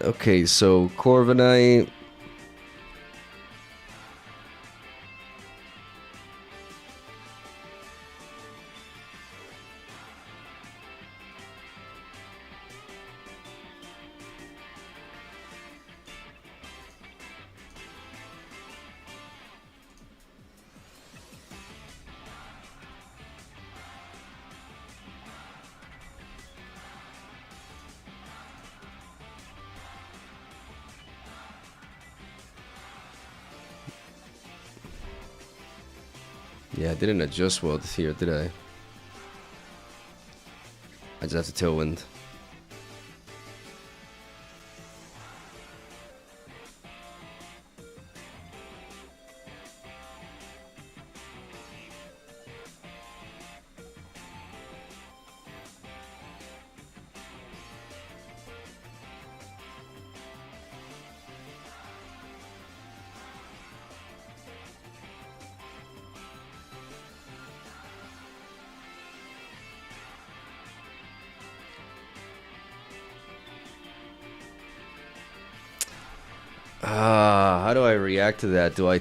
Okay, so Corviknight. Yeah, I didn't adjust well here, did I? I just have to tailwind. How do I react to that? Do I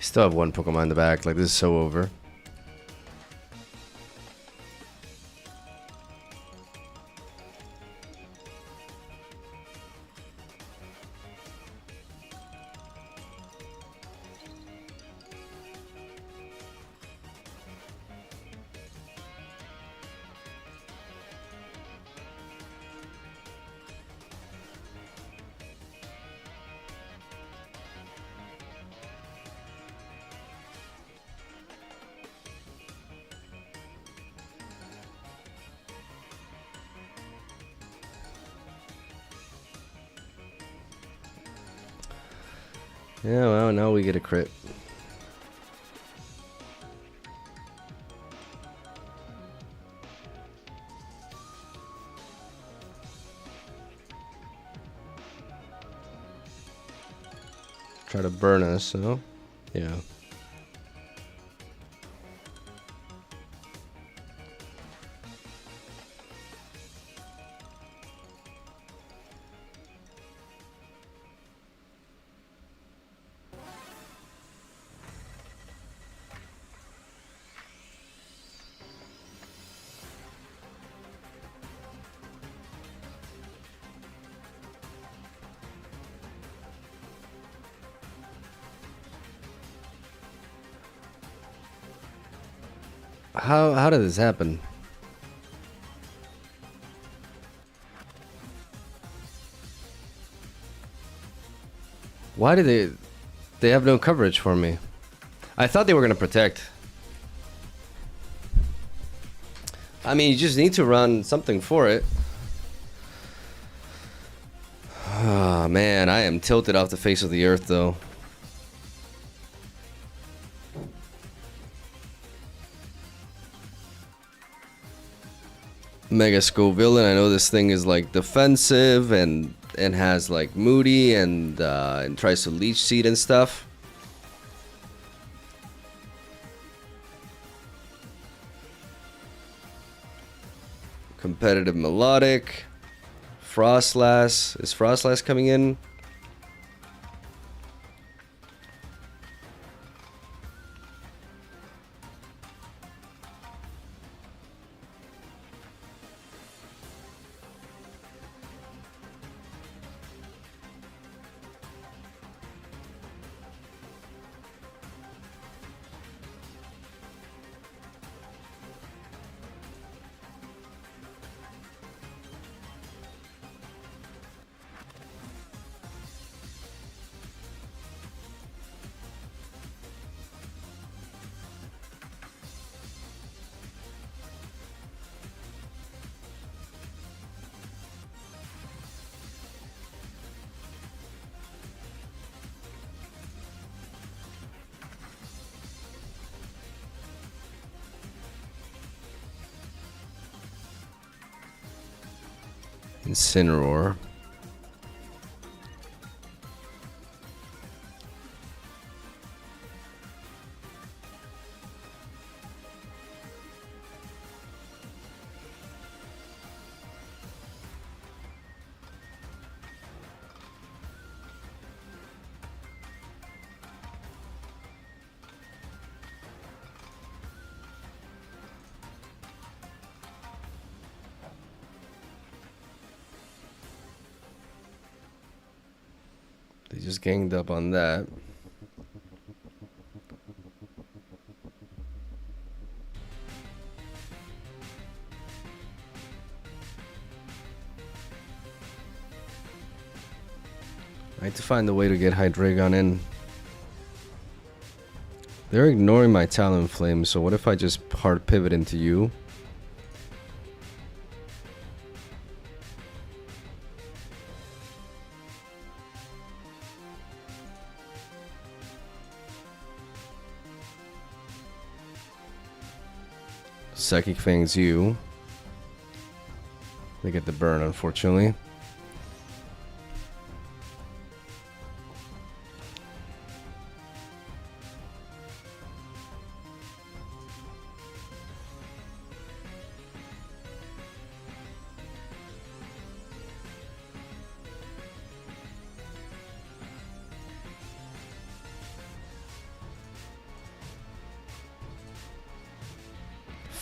Still have one Pokemon in the back. Like, this is so over. Yeah, well, now we get a crit. Try to burn us, so yeah. How did this happen? Why did they have no coverage for me? I thought they were gonna protect. I mean, you just need to run something for it. Oh man, I am tilted off the face of the earth though. Mega Skull Villain. I know this thing is like defensive and has like Moody and tries to Leech Seed and stuff. Competitive Melodic. Frostlass. Is Frostlass coming in? Incineroar. They just ganged up on that. I need to find a way to get Hydreigon in. They're ignoring my Talonflame, so what if I just hard pivot into you? Psychic Fangs you. They get the burn, unfortunately.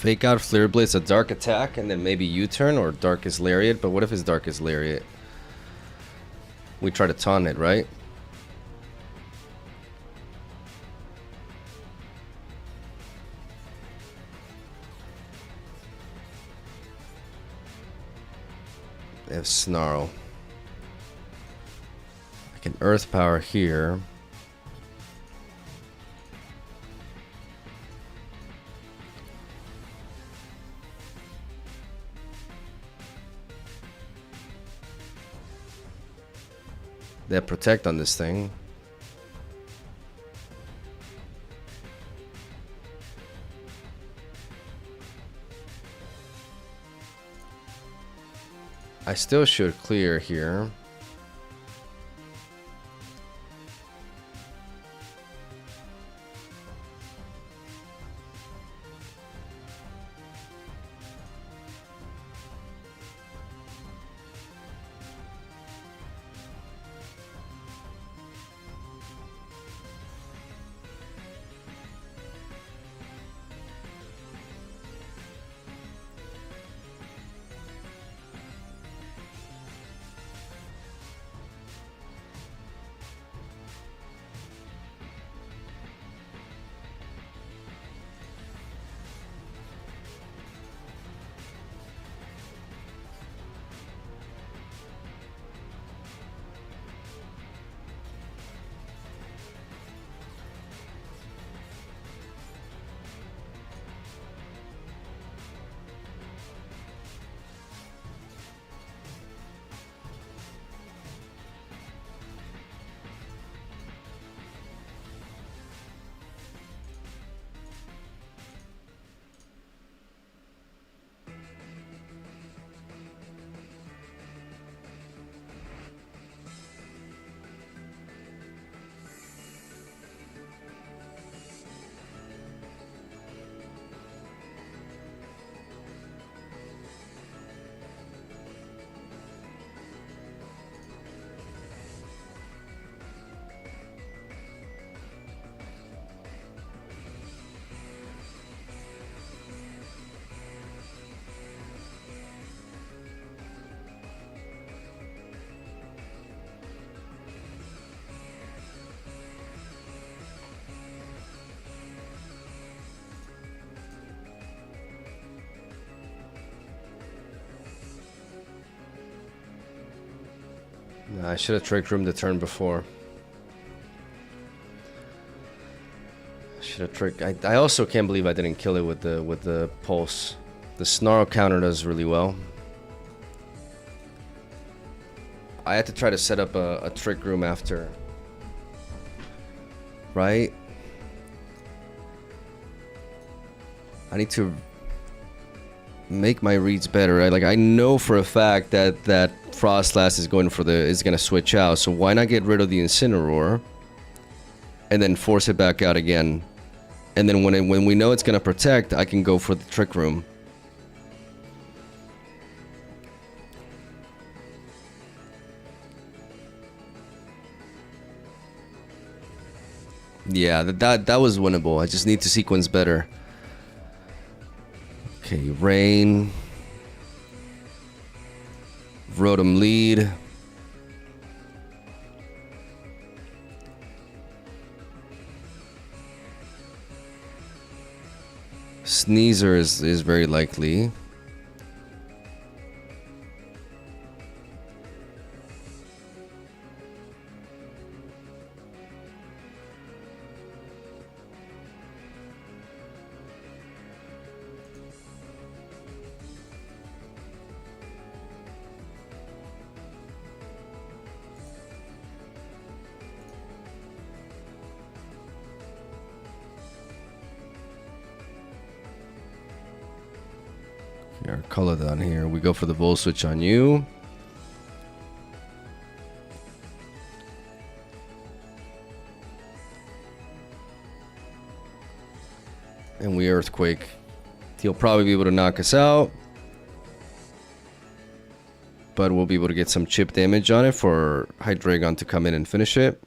Fake out Flare Blitz, a Dark Attack, and then maybe U-turn or Darkest Lariat. But what if it's Darkest Lariat? We try to taunt it, right? They have Snarl. I can Earth Power here. They have Protect on this thing. I still should clear here. Nah, I should have Trick Room the turn before. Should have tricked. I also can't believe I didn't kill it with the pulse. The Snarl counter does really well. I had to try to set up a Trick Room after. Right? I need to make my reads better. Right? Like I know for a fact that Frostlass is gonna switch out. So why not get rid of the Incineroar and then force it back out again? And then when we know it's gonna protect, I can go for the Trick Room. Yeah, that was winnable. I just need to sequence better. Okay, Rain. Rotom lead. Sneasel is very likely. Our color down here. We go for the Volt Switch on you. And we Earthquake. He'll probably be able to knock us out. But we'll be able to get some chip damage on it for Hydreigon to come in and finish it.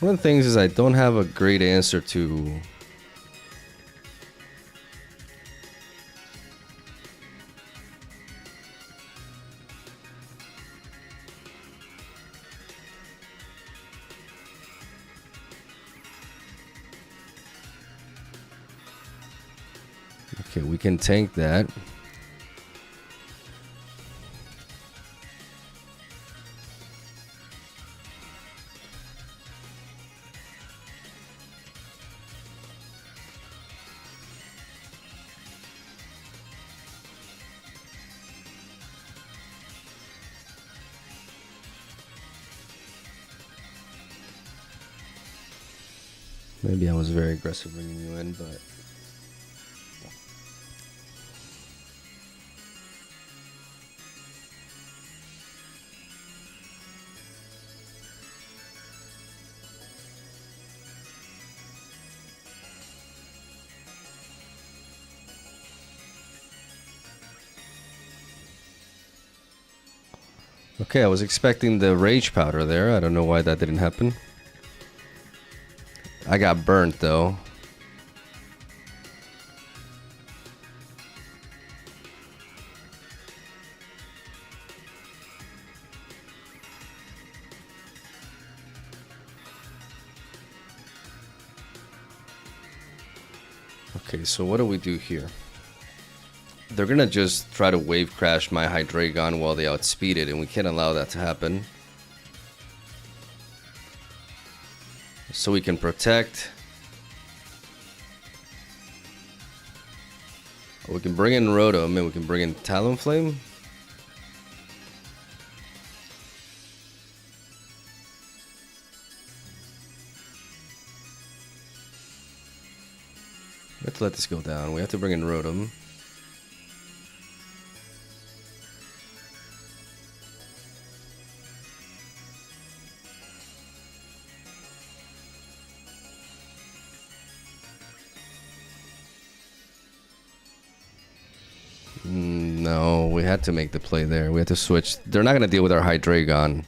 One of the things is I don't have a great answer to... Okay, we can tank that. Maybe I was very aggressive bringing you in, but... Okay, I was expecting the rage powder there. I don't know why that didn't happen. I got burnt though. Okay, so what do we do here? They're gonna just try to wave crash my Hydreigon while they outspeed it, and we can't allow that to happen. So we can protect. We can bring in Rotom, and we can bring in Talonflame. We have to let this go down. We have to bring in Rotom. No, we had to make the play there. We had to switch. They're not going to deal with our Hydreigon.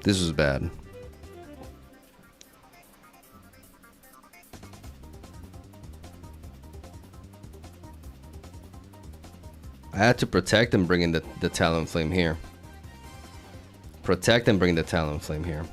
This was bad. I had to protect and bring in the Talonflame here. Protect and bring the Talonflame here.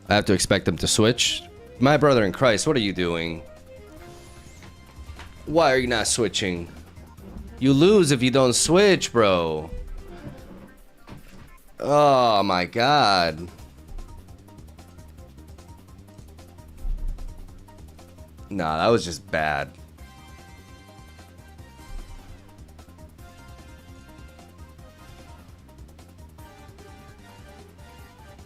I have to expect them to switch. My brother in Christ, what are you doing? Why are you not switching? You lose if you don't switch, bro. Oh my god. Nah, that was just bad.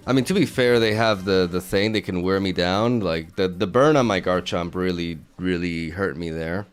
I mean, to be fair, they have the thing, they can wear me down. Like, the burn on my Garchomp really hurt me there.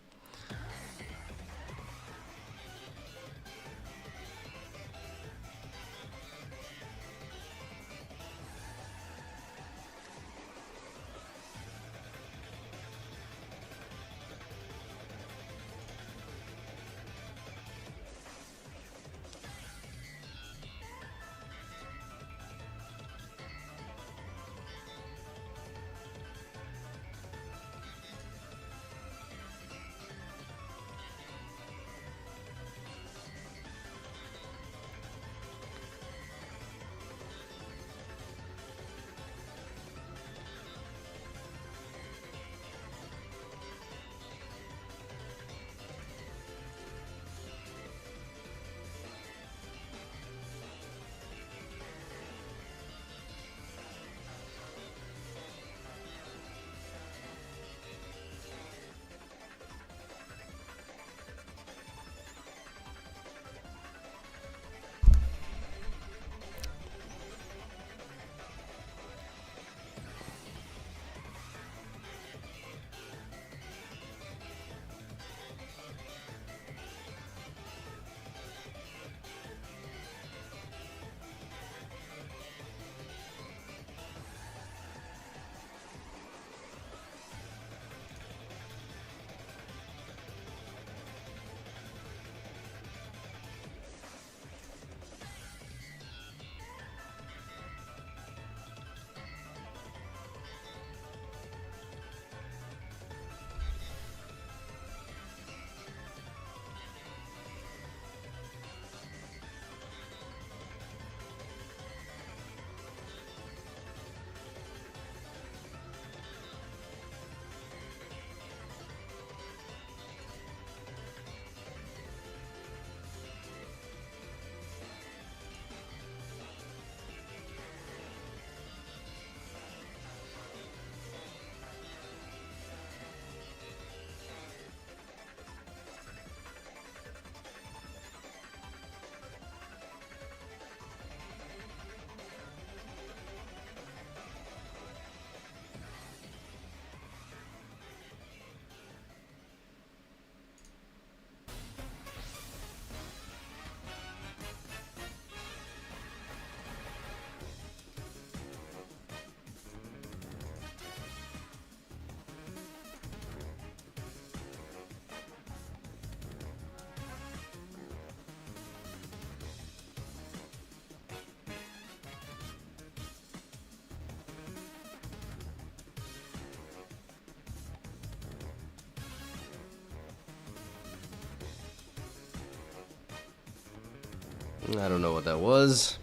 I don't know what that was.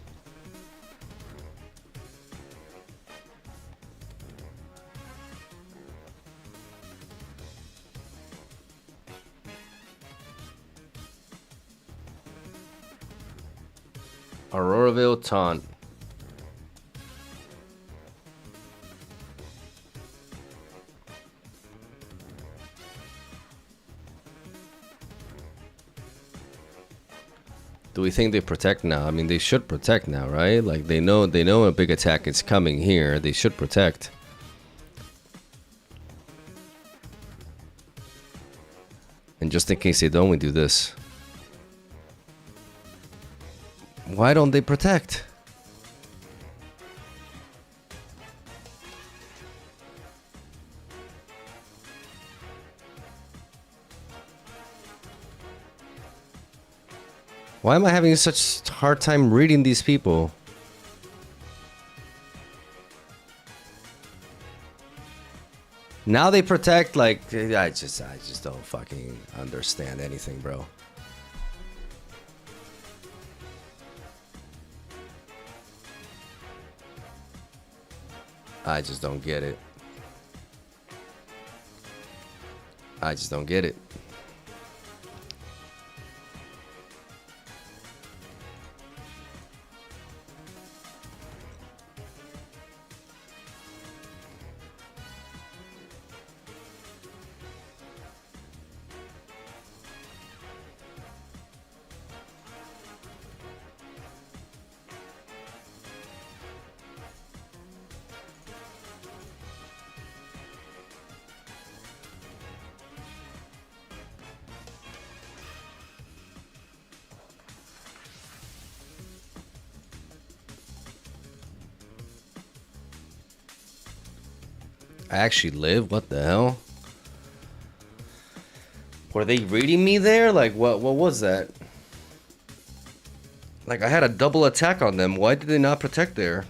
Auroraville Taunt. Do we think they protect now? I mean, they should protect now, right? Like they know a big attack is coming here. They should protect. And just in case they don't, we do this. Why don't they protect? Why am I having such a hard time reading these people? Now they protect, like, I just don't fucking understand anything, bro. I just don't get it. I just don't get it. I actually live? What the hell? Were they reading me there? Like, what was that? Like, I had a double attack on them. Why did they not protect there?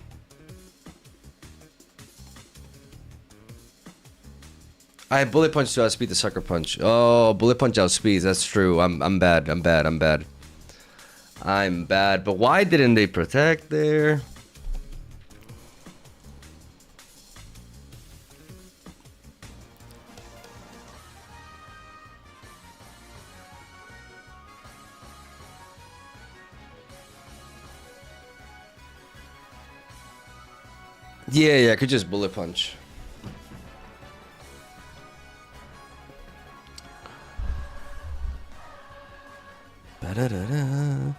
I bullet punch to outspeed the sucker punch. Oh, bullet punch outspeeds. That's true. I'm bad. I'm bad. I'm bad. I'm bad. But why didn't they protect there? Yeah, I could just bullet punch. Ba-da-da-da.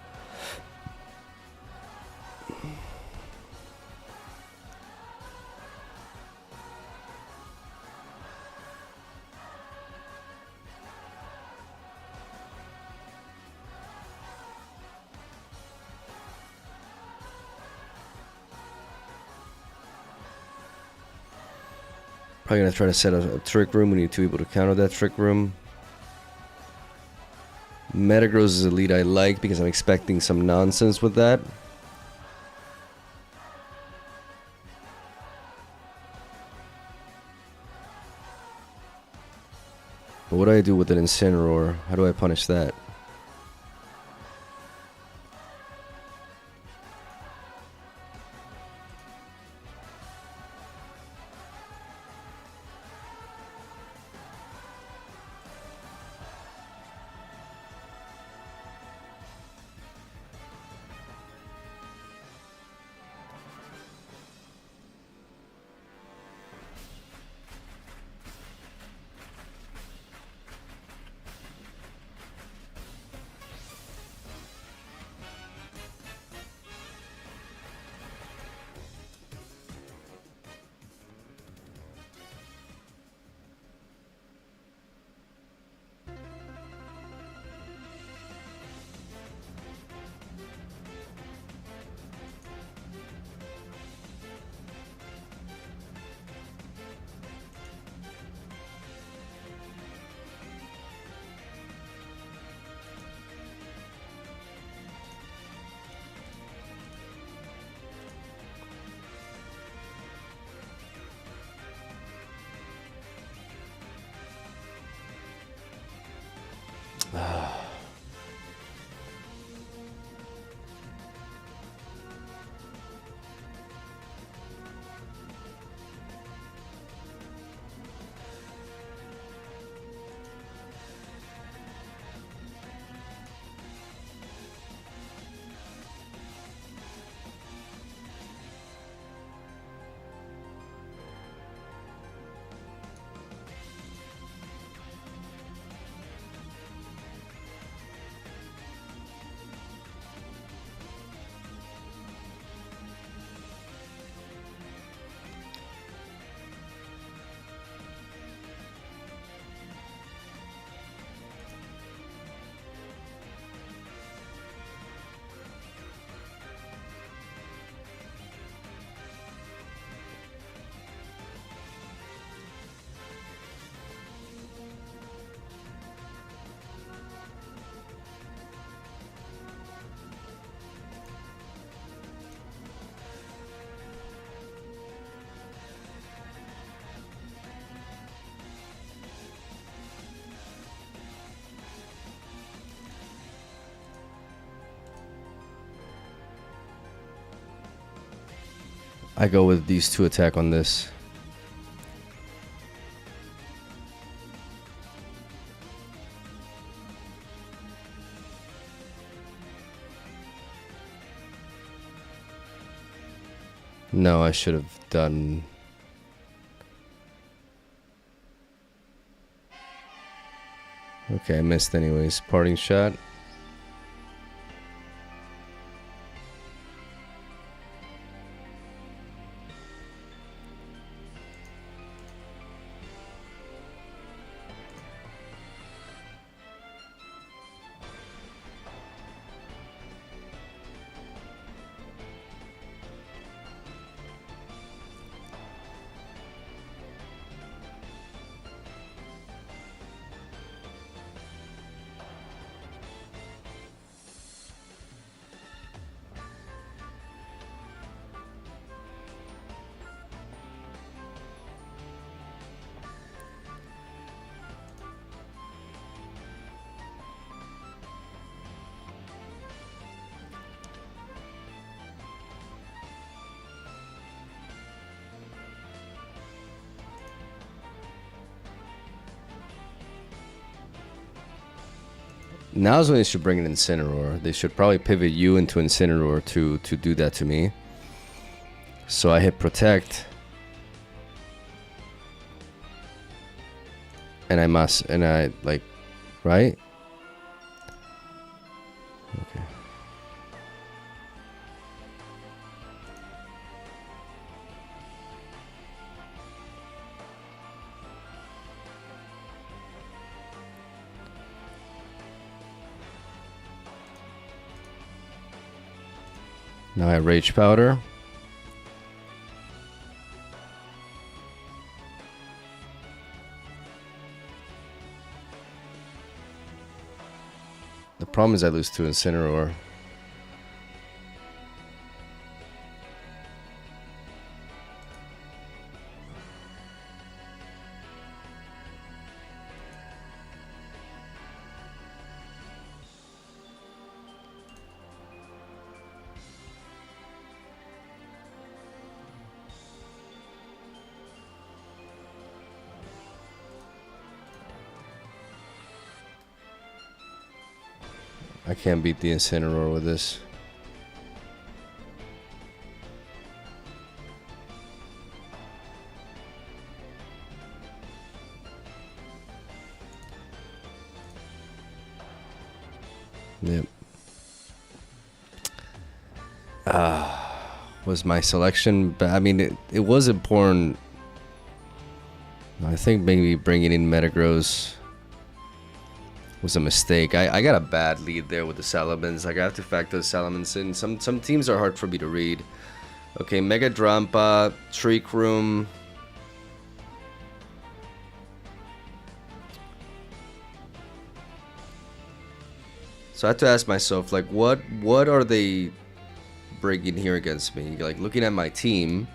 Probably gonna try to set a trick room. We need to be able to counter that trick room. Metagross is a lead I like because I'm expecting some nonsense with that. But what do I do with an Incineroar? How do I punish that? I go with these 2 attack on this. No, I should have done... Okay, I missed anyways. Parting shot. Now's when they should bring an Incineroar. They should probably pivot you into Incineroar to do that to me. So I hit Protect. And I must, and I, like, right? Okay. Now I Rage Powder. The problem is I lose to Incineroar. I can't beat the Incineroar with this. Yep. Was my selection, but I mean, it was important. I think maybe bringing in Metagross was a mistake. I got a bad lead there with the Salamence. Like, I have to factor the Salamence in. Some teams are hard for me to read. Okay, Mega Drampa, Trick Room. So I have to ask myself, like, what are they bringing here against me? Like, looking at my team,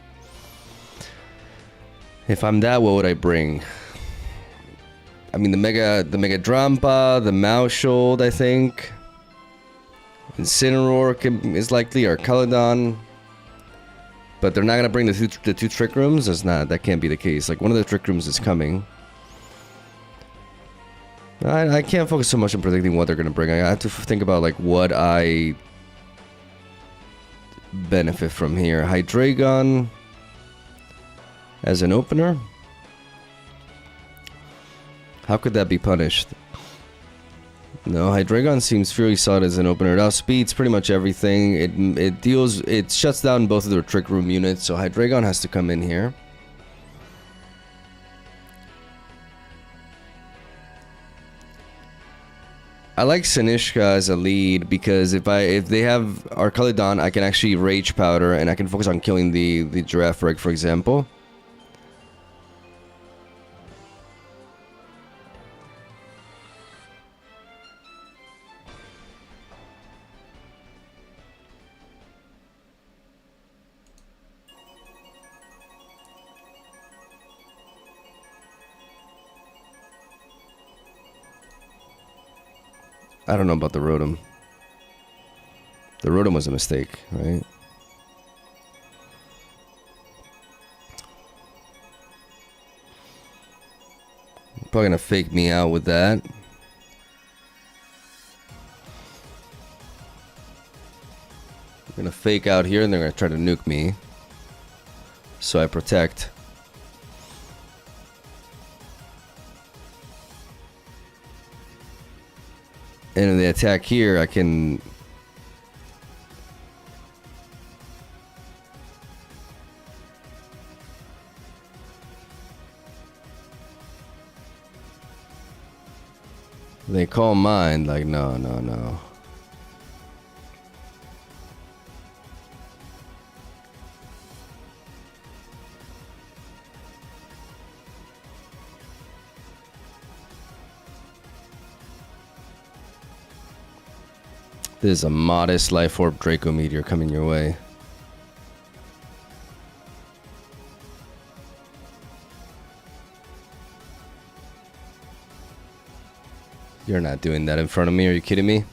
if I'm that, what would I bring? I mean, the Mega Drampa, the Maushold, I think. Incineroar is likely, or Gallade. But they're not gonna bring the two Trick Rooms. That can't be the case. Like, one of the Trick Rooms is coming. I can't focus so much on predicting what they're gonna bring. I have to think about, like, what I benefit from here. Hydreigon as an opener. How could that be punished? No, Hydreigon seems fairly solid as an opener. It outspeeds pretty much everything. It shuts down both of their Trick Room units, so Hydreigon has to come in here. I like Sinishka as a lead because if they have Gallade, I can actually Rage Powder and I can focus on killing the Girafarig, for example. I don't know about the Rotom. The Rotom was a mistake, right? Probably gonna fake me out with that. I'm gonna fake out here and they're gonna try to nuke me. So I protect. And if they attack here, I can... They call mine, like, no, no, no. There's a modest Life Orb Draco Meteor coming your way. You're not doing that in front of me, are you kidding me?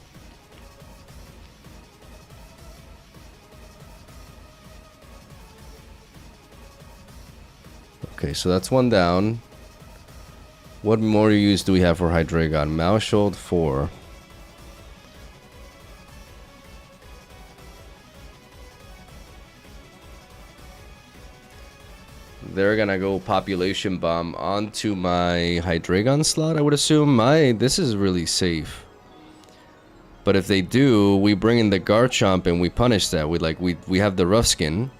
Okay, so that's one down. What more use do we have for Hydreigon? Moushold 4. They're gonna go Population Bomb onto my Hydreigon slot, I would assume. This is really safe. But if they do, we bring in the Garchomp and we punish that. We have the Rough Skin.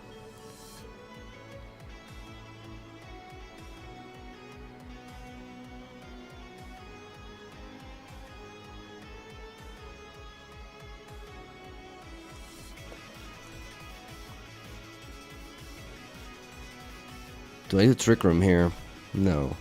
Do I do Trick Room here? No.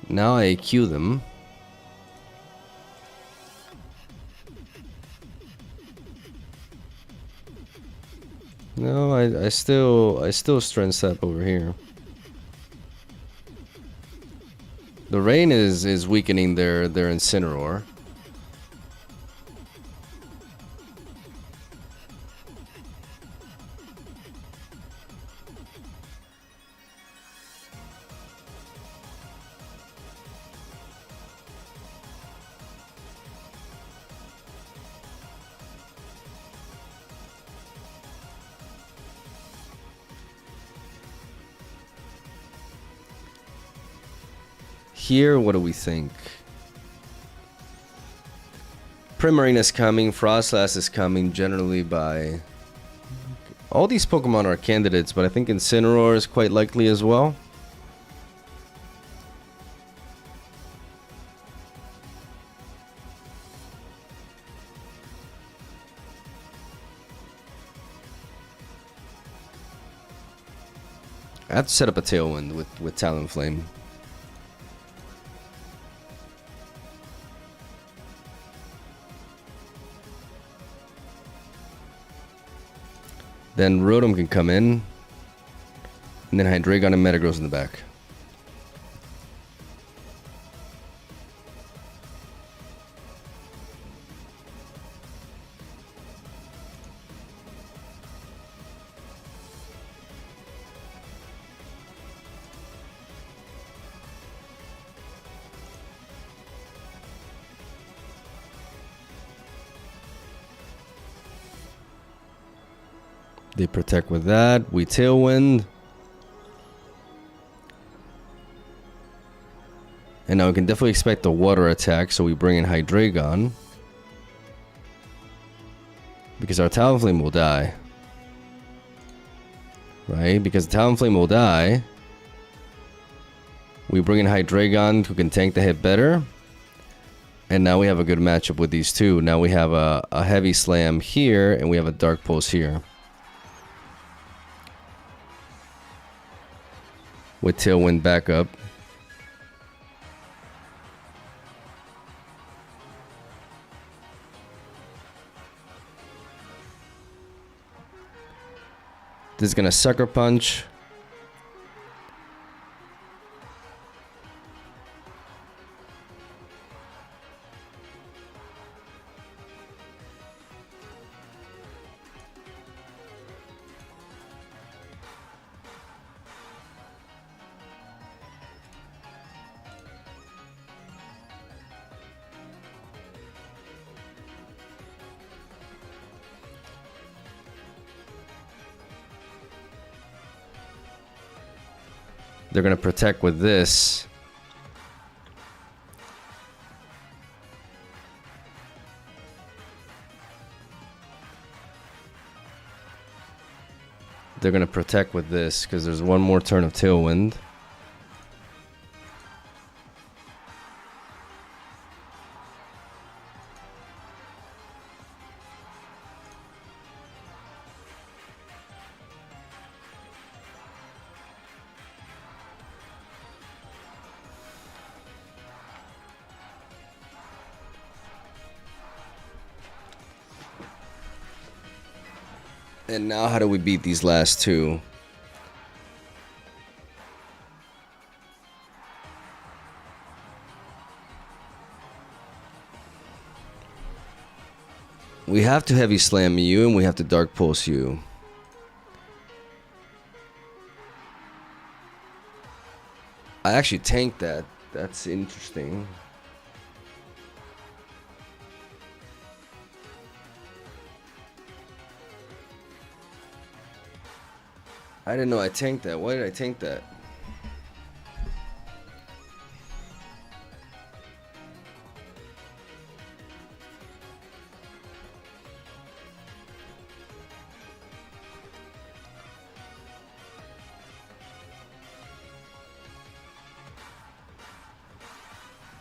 Now I EQ them. No, I still strength step over here. The rain is weakening their Incineroar. Here, what do we think? Primarine is coming, Frostlass is coming generally by... All these Pokemon are candidates, but I think Incineroar is quite likely as well. I have to set up a Tailwind with Talonflame. Then Rotom can come in. And then Hydreigon and Metagross in the back. They protect with that. We Tailwind. And now we can definitely expect a water attack, so we bring in Hydreigon. Because our Talonflame will die. Right? Because Talonflame will die. We bring in Hydreigon, who can tank the hit better. And now we have a good matchup with these two. Now we have a Heavy Slam here, and we have a Dark Pulse here. With Tailwind backup. This is gonna Sucker Punch. They're gonna protect with this. They're gonna protect with this because there's one more turn of Tailwind. And now how do we beat these last two? We have to Heavy Slam you and we have to Dark Pulse you. I actually tanked that. That's interesting. I didn't know I tanked that. Why did I tank that?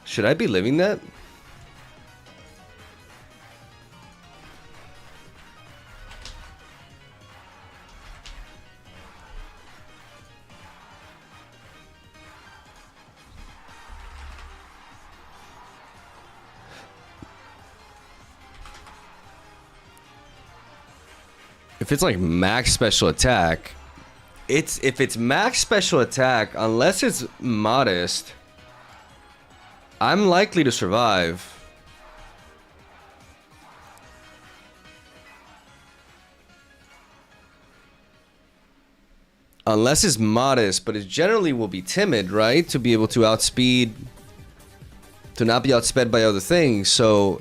Should I be living that? If it's like max special attack, if it's max special attack, unless it's modest, I'm likely to survive. Unless it's modest, but it generally will be timid, right? To be able to outspeed, to not be outsped by other things, so...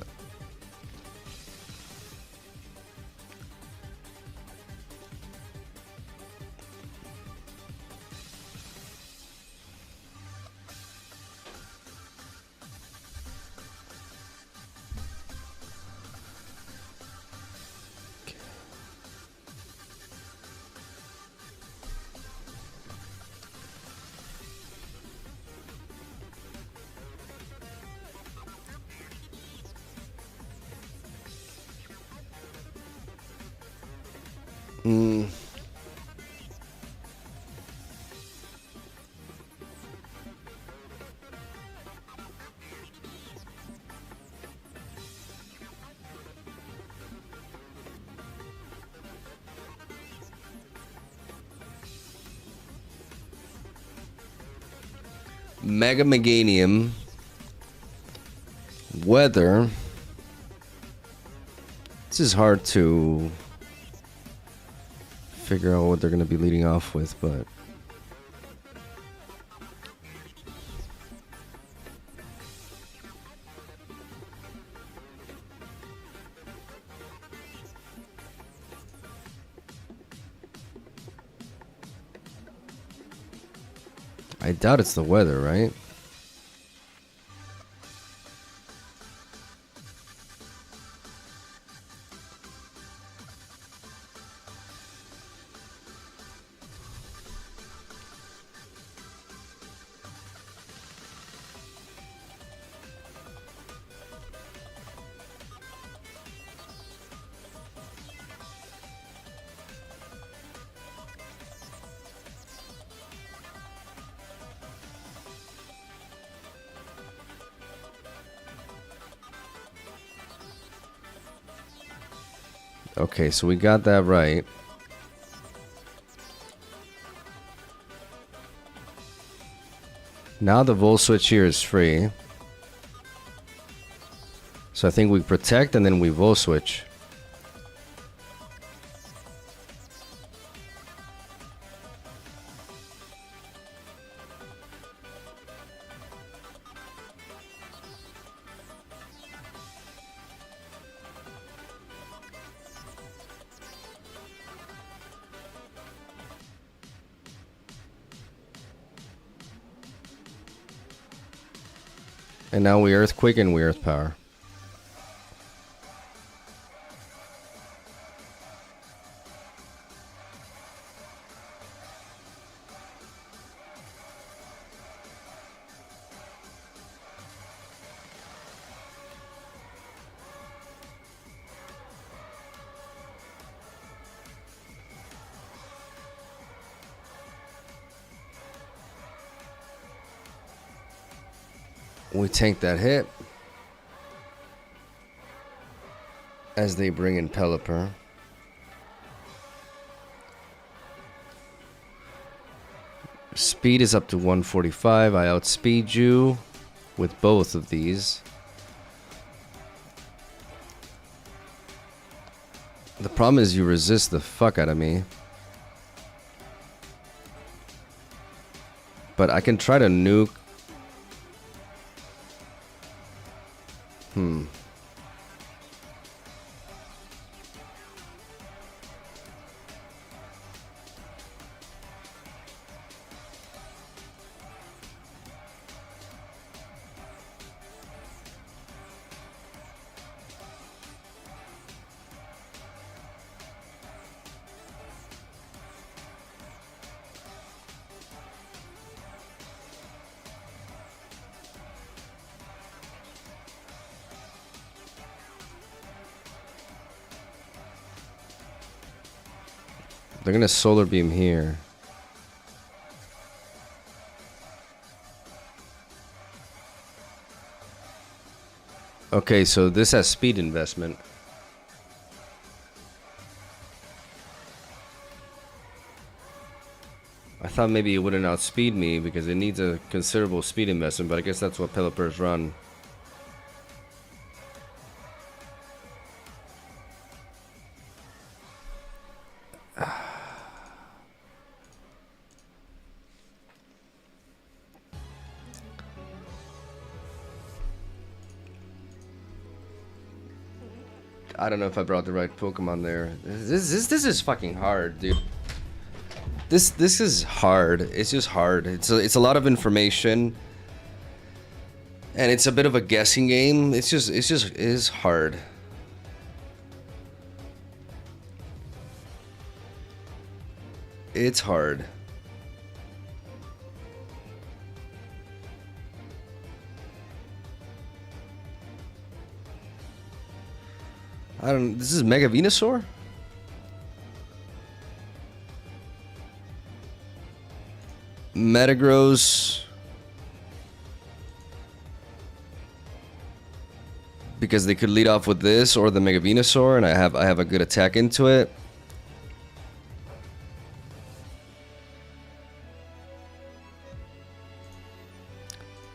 Mega Meganium, Weather. This is hard to figure out what they're going to be leading off with, but I doubt it's the weather, right? Okay, so we got that right. Now the Vol Switch here is free. So I think we protect and then we Vol Switch. And now we Earthquake and we Earth Power. We tank that hit as they bring in Pelipper. Speed is up to 145. I outspeed you with both of these. The problem is you resist the fuck out of me. But I can try to nuke. They're gonna Solar Beam here. Okay, so this has speed investment. I thought maybe it wouldn't outspeed me because it needs a considerable speed investment, but I guess that's what Pelipper's run. I don't know if I brought the right Pokemon there. This is fucking hard, dude. This is hard. It's just hard. It's a lot of information, and it's a bit of a guessing game. It is hard. It's hard. This is Mega Venusaur? Metagross. Because they could lead off with this or the Mega Venusaur, and I have a good attack into it.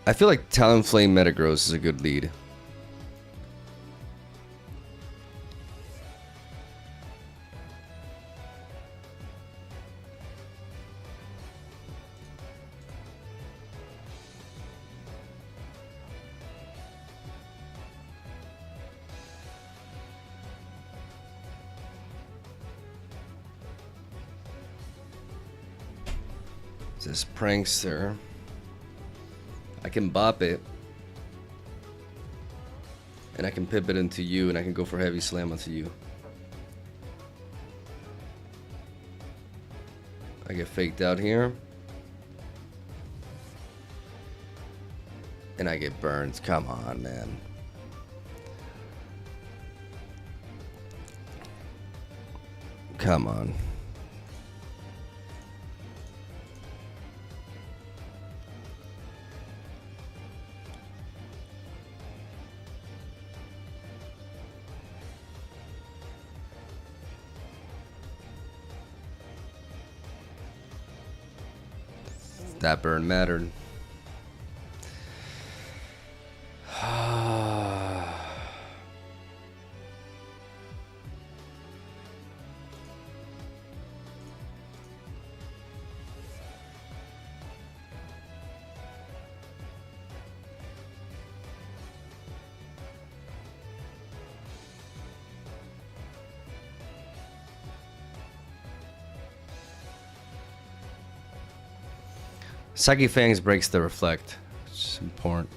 I feel like Talonflame Metagross is a good lead. This Prankster. I can bop it. And I can pip it into you, and I can go for Heavy Slam onto you. I get faked out here. And I get burned. Come on, man. Come on. That burn mattered. Psychic Fangs breaks the Reflect, which is important.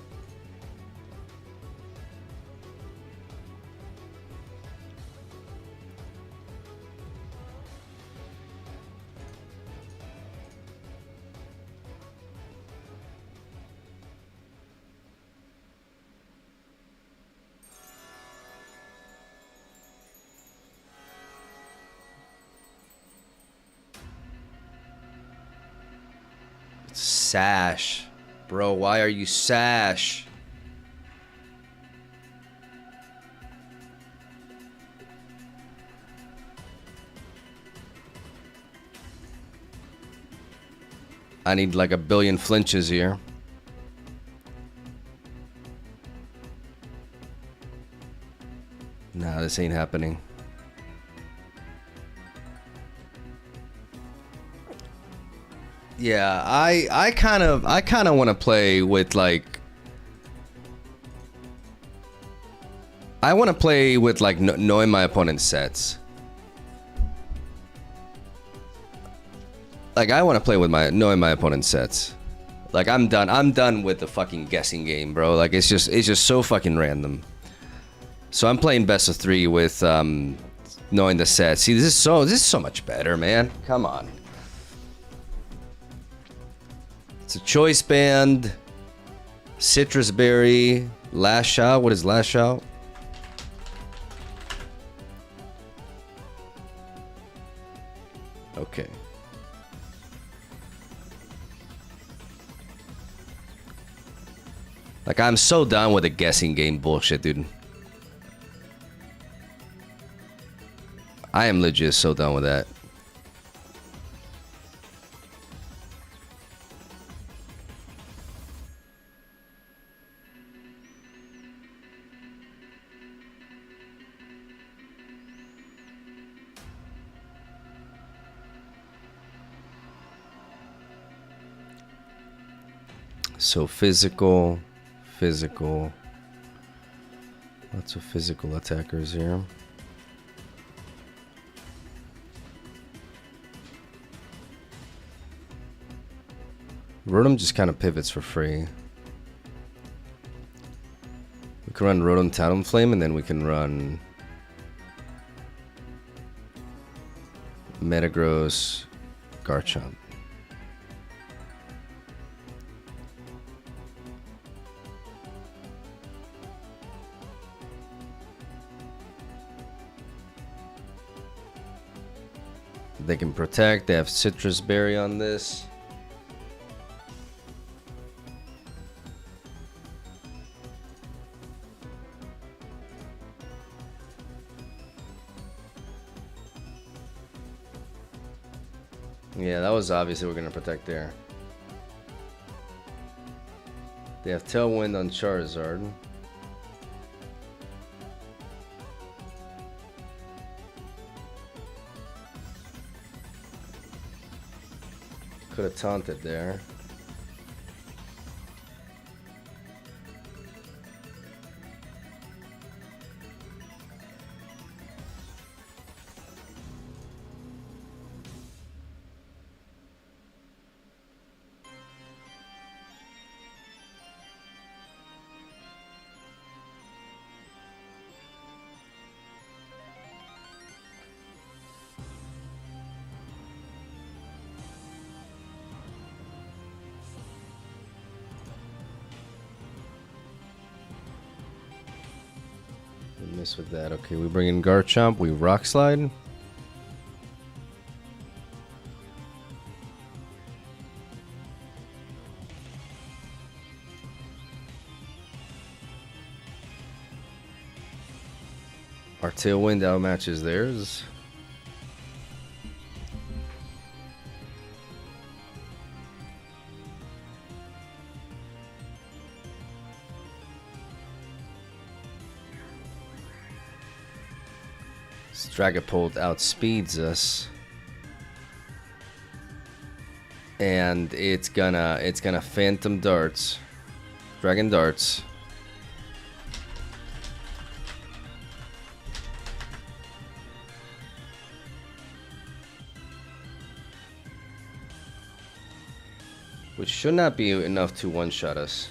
sash? Bro, why are you sash? I need like a billion flinches here. Nah, this ain't happening. Yeah, I kind of want to play with like knowing my opponent's sets. Like I want to play with knowing my opponent's sets. Like I'm done with the fucking guessing game, bro. Like it's just so fucking random. So I'm playing best of 3 with knowing the set. See, this is so much better, man. Come on. It's a choice band, citrus berry, lash out. What is lash out? Okay. Like I'm so done with the guessing game bullshit, dude. I am legit so done with that. So physical. Lots of physical attackers here. Rotom just kind of pivots for free. We can run Rotom Talonflame and then we can run Metagross Garchomp. They can protect. They have Citrus Berry on this. Yeah, that was obviously we're going to protect there. They have Tailwind on Charizard. Could have taunted there. Miss with that. Okay, we bring in Garchomp. We Rock Slide. Our Tailwind outmatches theirs. Dragapult outspeeds us, and it's gonna Phantom Darts, Dragon Darts. Which should not be enough to one-shot us.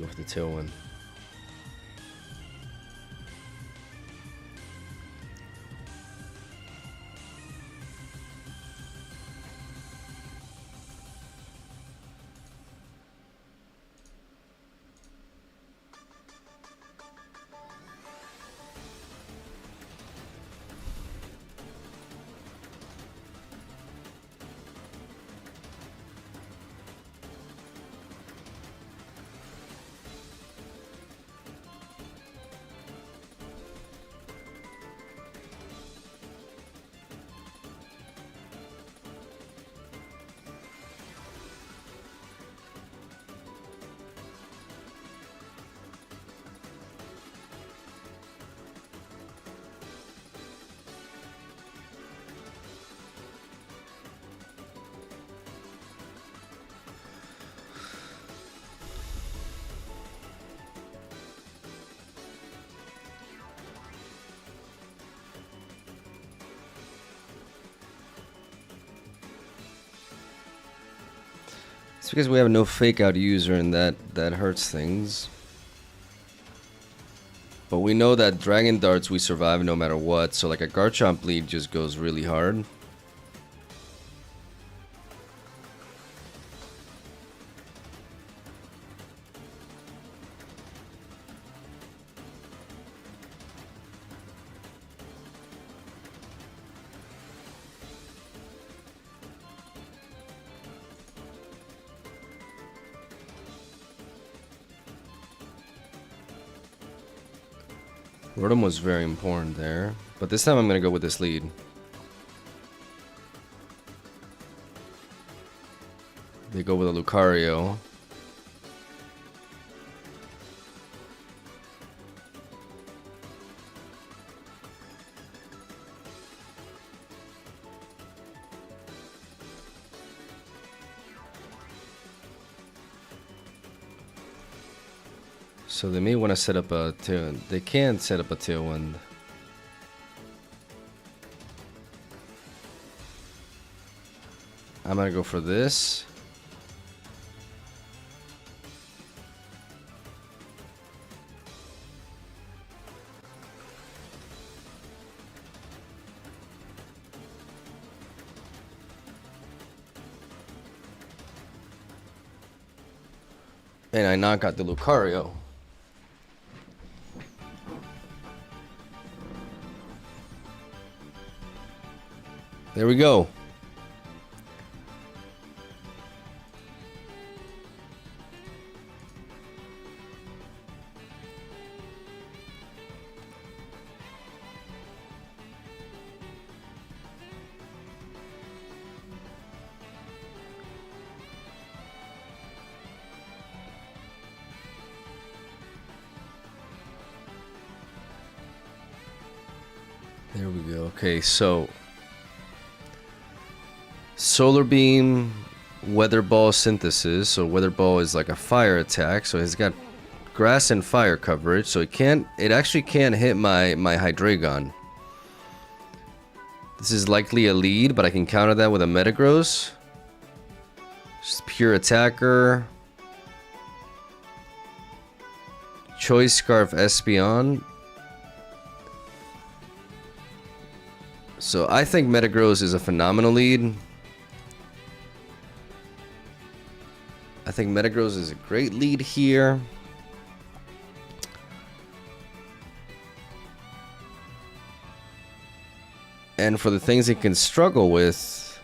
Go for the Tailwind. It's because we have no fake out user and that hurts things. But we know that Dragon Darts we survive no matter what, so like a Garchomp lead just goes really hard. Rotom was very important there, but this time I'm gonna go with this lead. They go with a Lucario. So they may want to set up a tail. They can set up a Tailwind. I'm gonna go for this. And I knock out the Lucario. There we go. There we go. Okay, so Solar Beam, Weather Ball Synthesis. So Weather Ball is like a fire attack. So it's got grass and fire coverage. So it actually can't hit my Hydreigon. This is likely a lead, but I can counter that with a Metagross. Just pure attacker. Choice Scarf Espeon. So I think Metagross is a phenomenal lead. I think Metagross is a great lead here. And for the things it can struggle with,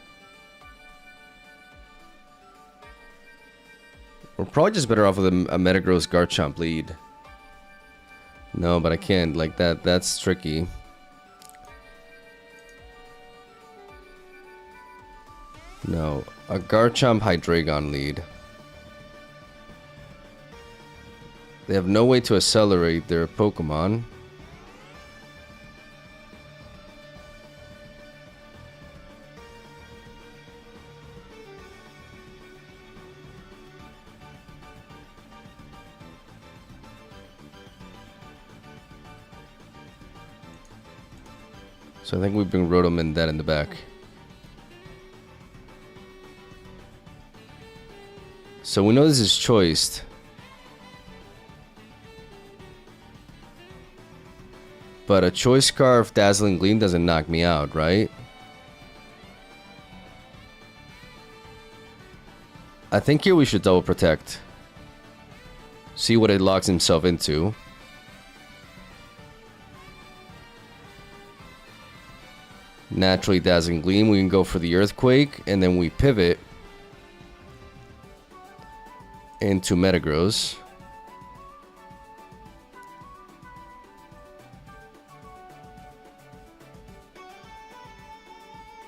we're probably just better off with a Metagross Garchomp lead. No, but I can't. Like that. That's tricky. No, a Garchomp Hydreigon lead. They have no way to accelerate their Pokemon. So I think we bring Rotom and that in the back. So we know this is choiced. But a Choice Scarf Dazzling Gleam doesn't knock me out, right? I think here we should double protect. See what it locks himself into. Naturally Dazzling Gleam. We can go for the Earthquake, and then we pivot into Metagross.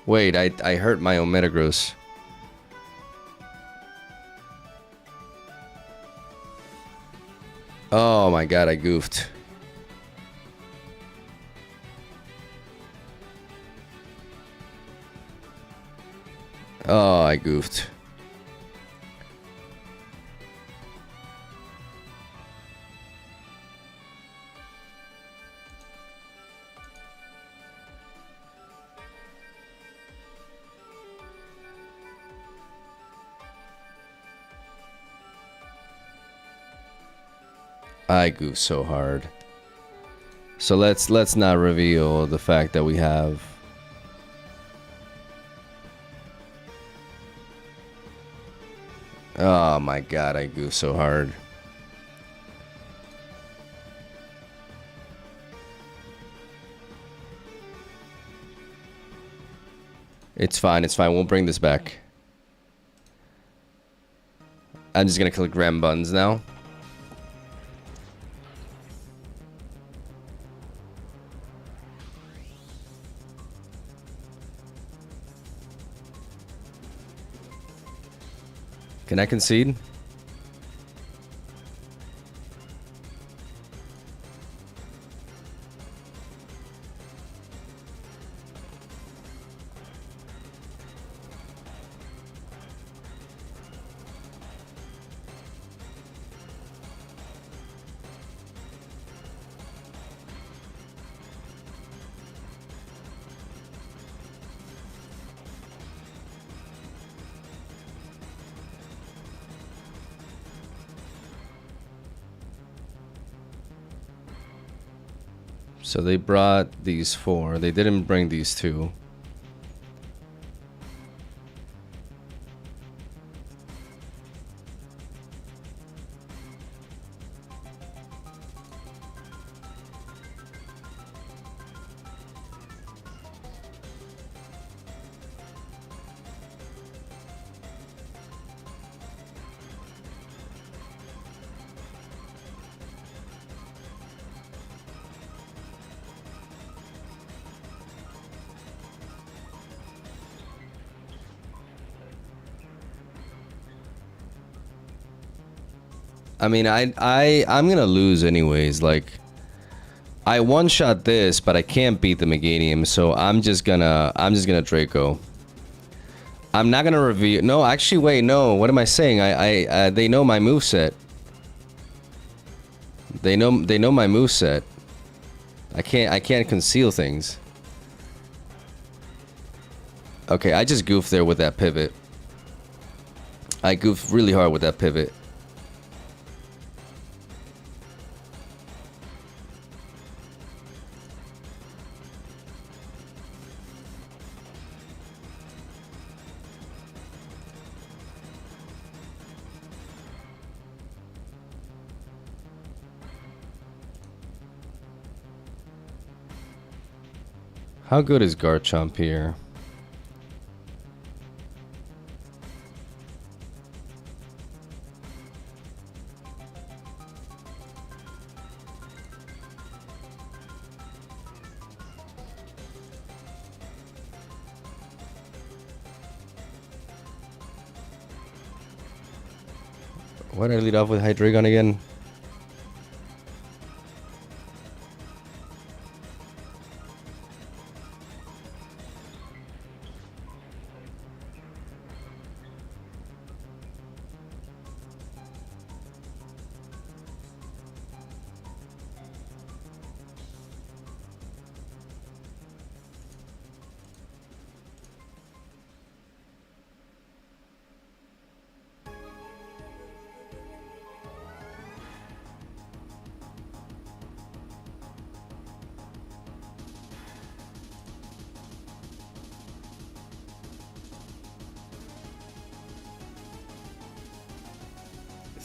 Wait, I hurt my own Metagross. Oh my god, I goofed. Oh, I goofed. I goofed so hard. So let's not reveal the fact that we have. Oh my god, I goofed so hard. It's fine, it's fine. We'll bring this back. I'm just gonna click Ram Buns now. Can I concede? So they brought these 4. They didn't bring these 2. I mean, I'm gonna lose anyways. Like, I one-shot this, but I can't beat the Meganium, so I'm just gonna Draco. I'm not gonna reveal. No, actually, wait, no. What am I saying? They know my moveset. They know my moveset. I can't conceal things. Okay, I just goofed there with that pivot. I goofed really hard with that pivot. How good is Garchomp here? Why did I lead off with Hydreigon again?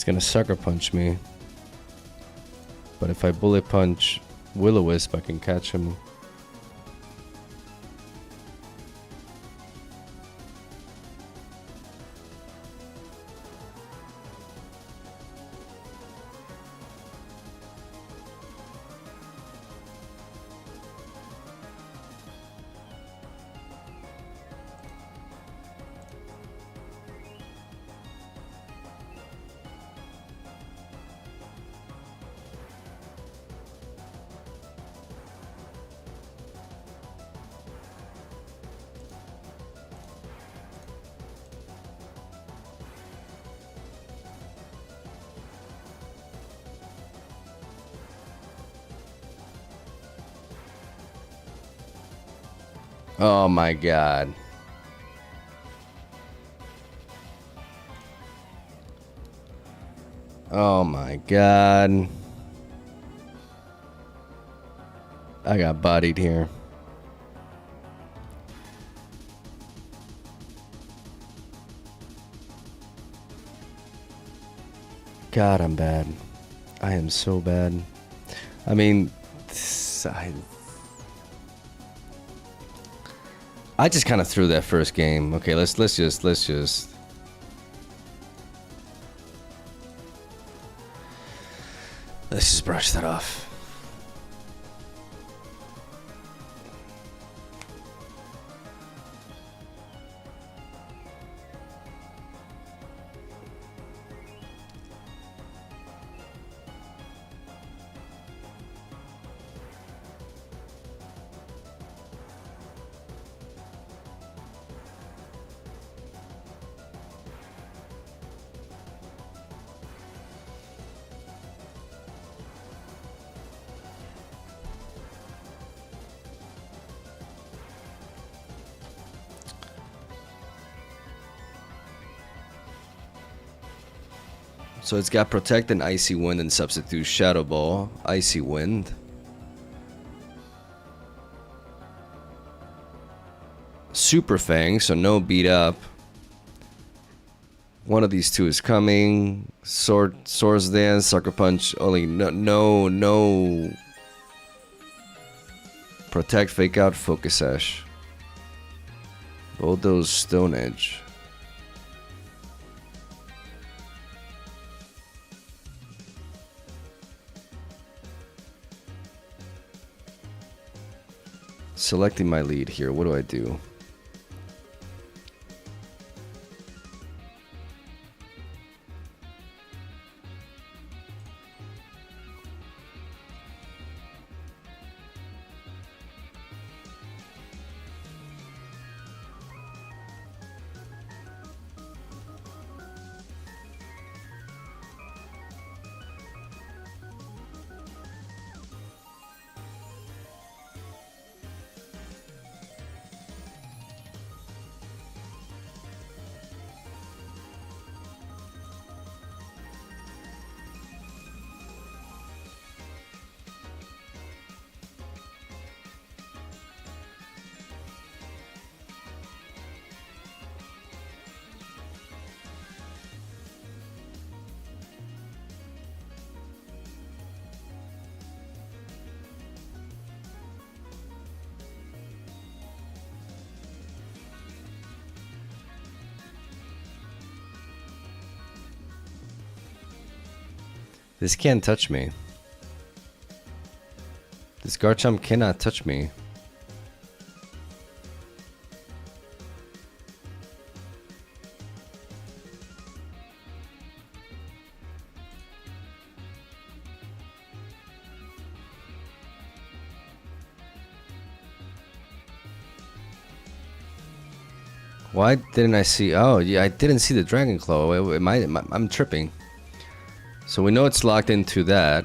It's gonna sucker punch me. But if I bullet punch Will-O-Wisp, I can catch him. Oh my god. Oh my god. I got bodied here. God, I'm bad. I am so bad. I mean, I just kind of threw that first game. Okay, let's just brush that off. So it's got Protect and Icy Wind and substitute Shadow Ball. Icy Wind. Super Fang, so no beat up. One of these two is coming. Swords Dance, Sucker Punch. Only no. Protect, Fake Out, Focus Sash. Bulldoze, Stone Edge. Selecting my lead here. What do I do? This can't touch me. This Garchomp cannot touch me. Why didn't I see? Oh, yeah, I didn't see the Dragon Claw. I'm tripping. So we know it's locked into that.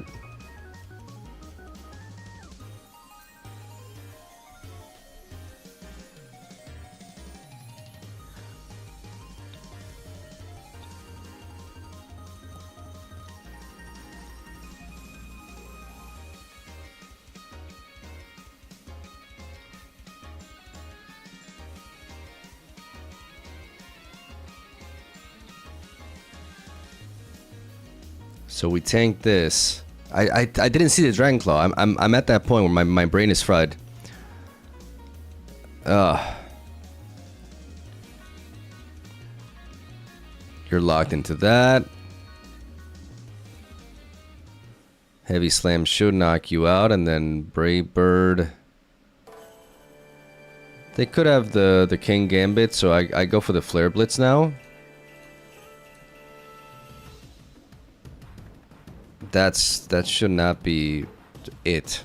So we tank this. I didn't see the Dragon Claw. I'm at that point where my brain is fried. Ugh. You're locked into that. Heavy Slam should knock you out, and then Brave Bird. They could have the King Gambit, so I go for the Flare Blitz now. That should not be it.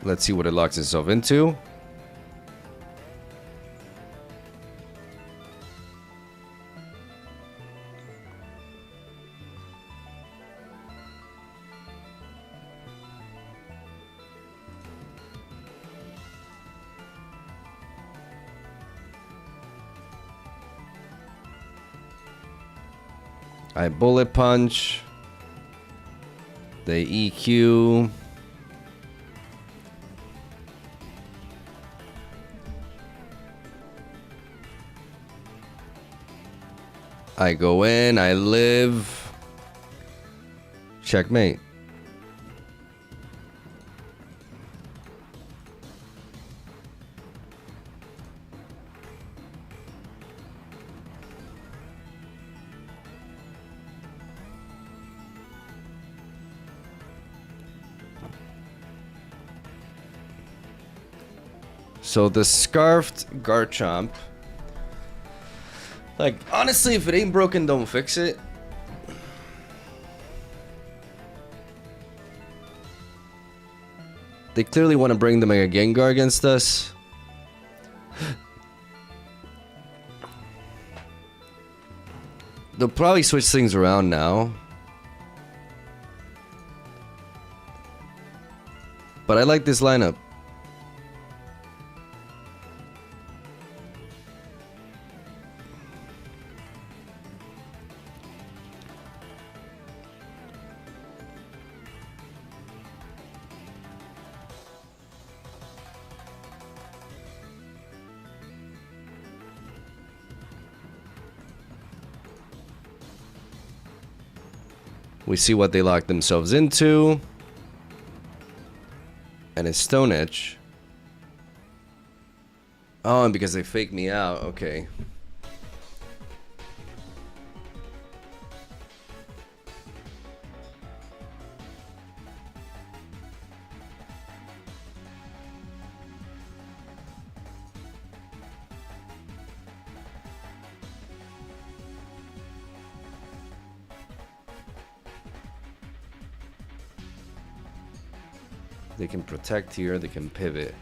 Let's see what it locks itself into. I Bullet Punch. They EQ. I go in, I live. Checkmate. So the Scarfed Garchomp. Like, honestly, if it ain't broken, don't fix it. They clearly want to bring the Mega Gengar against us. They'll probably switch things around now. But I like this lineup. We see what they lock themselves into. And it's Stone Edge. Oh, and because they faked me out. Okay. They can protect here, they can pivot.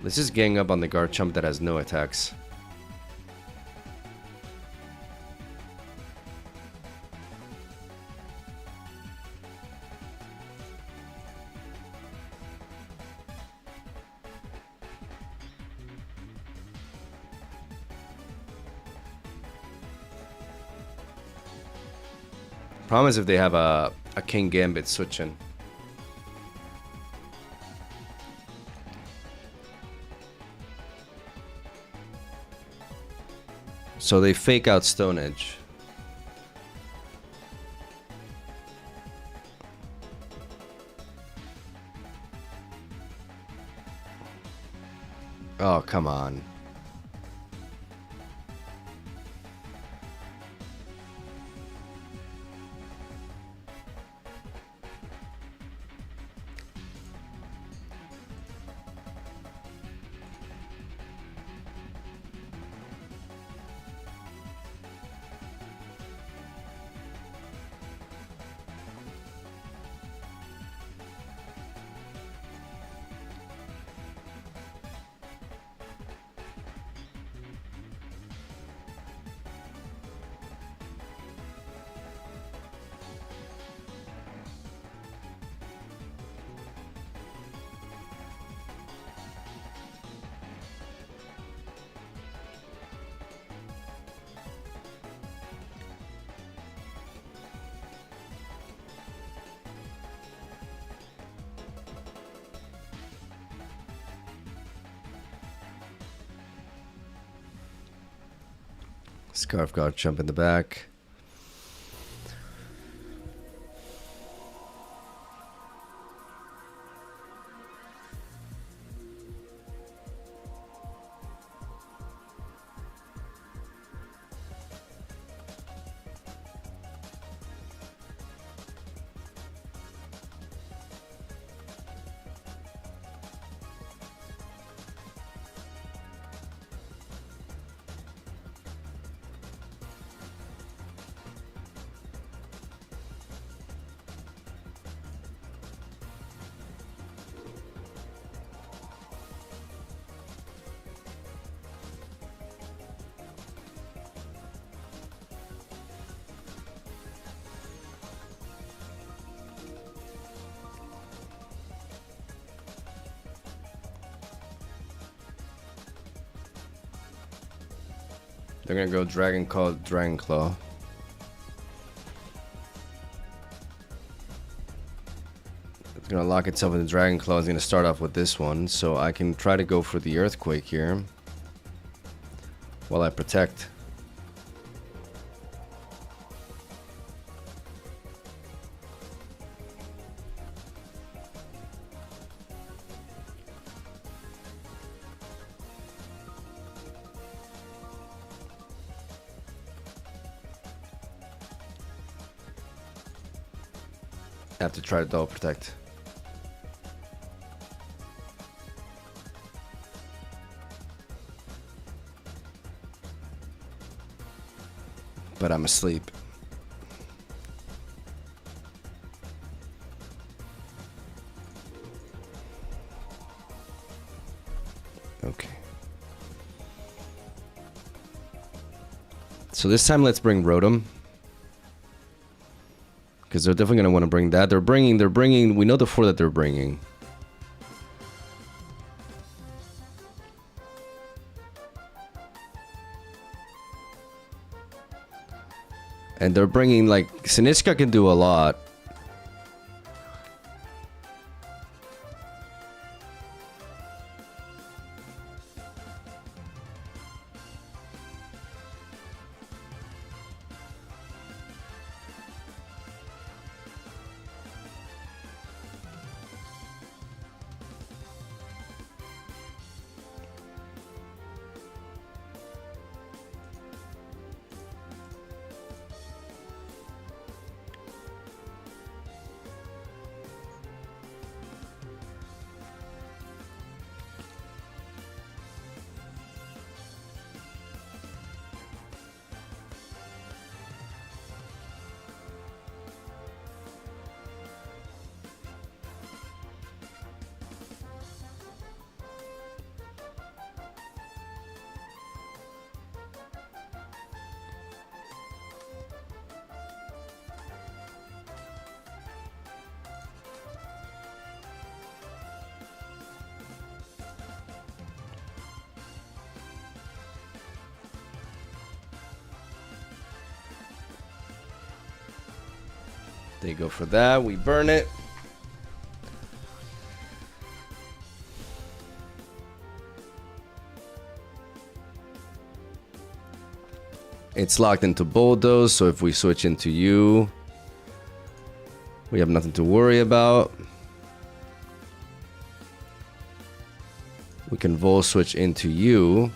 Let's just gang up on the Garchomp that has no attacks. Problem is if they have a King Gambit switching. So they fake out Stone Edge. Oh, come on. Scarf Guard jump in the back. They're gonna go Dragon Claw. It's gonna lock itself in the Dragon Claw. It's gonna start off with this one, so I can try to go for the Earthquake here while I protect. I have to try to double protect. But I'm asleep. Okay. So this time let's bring Rotom. Because they're definitely going to want to bring that. They're bringing, we know the 4 that they're bringing. And they're bringing, like, Sinistcha can do a lot. They go for that. We burn it. It's locked into Bulldoze, so if we switch into you, we have nothing to worry about. We can Vol switch into you.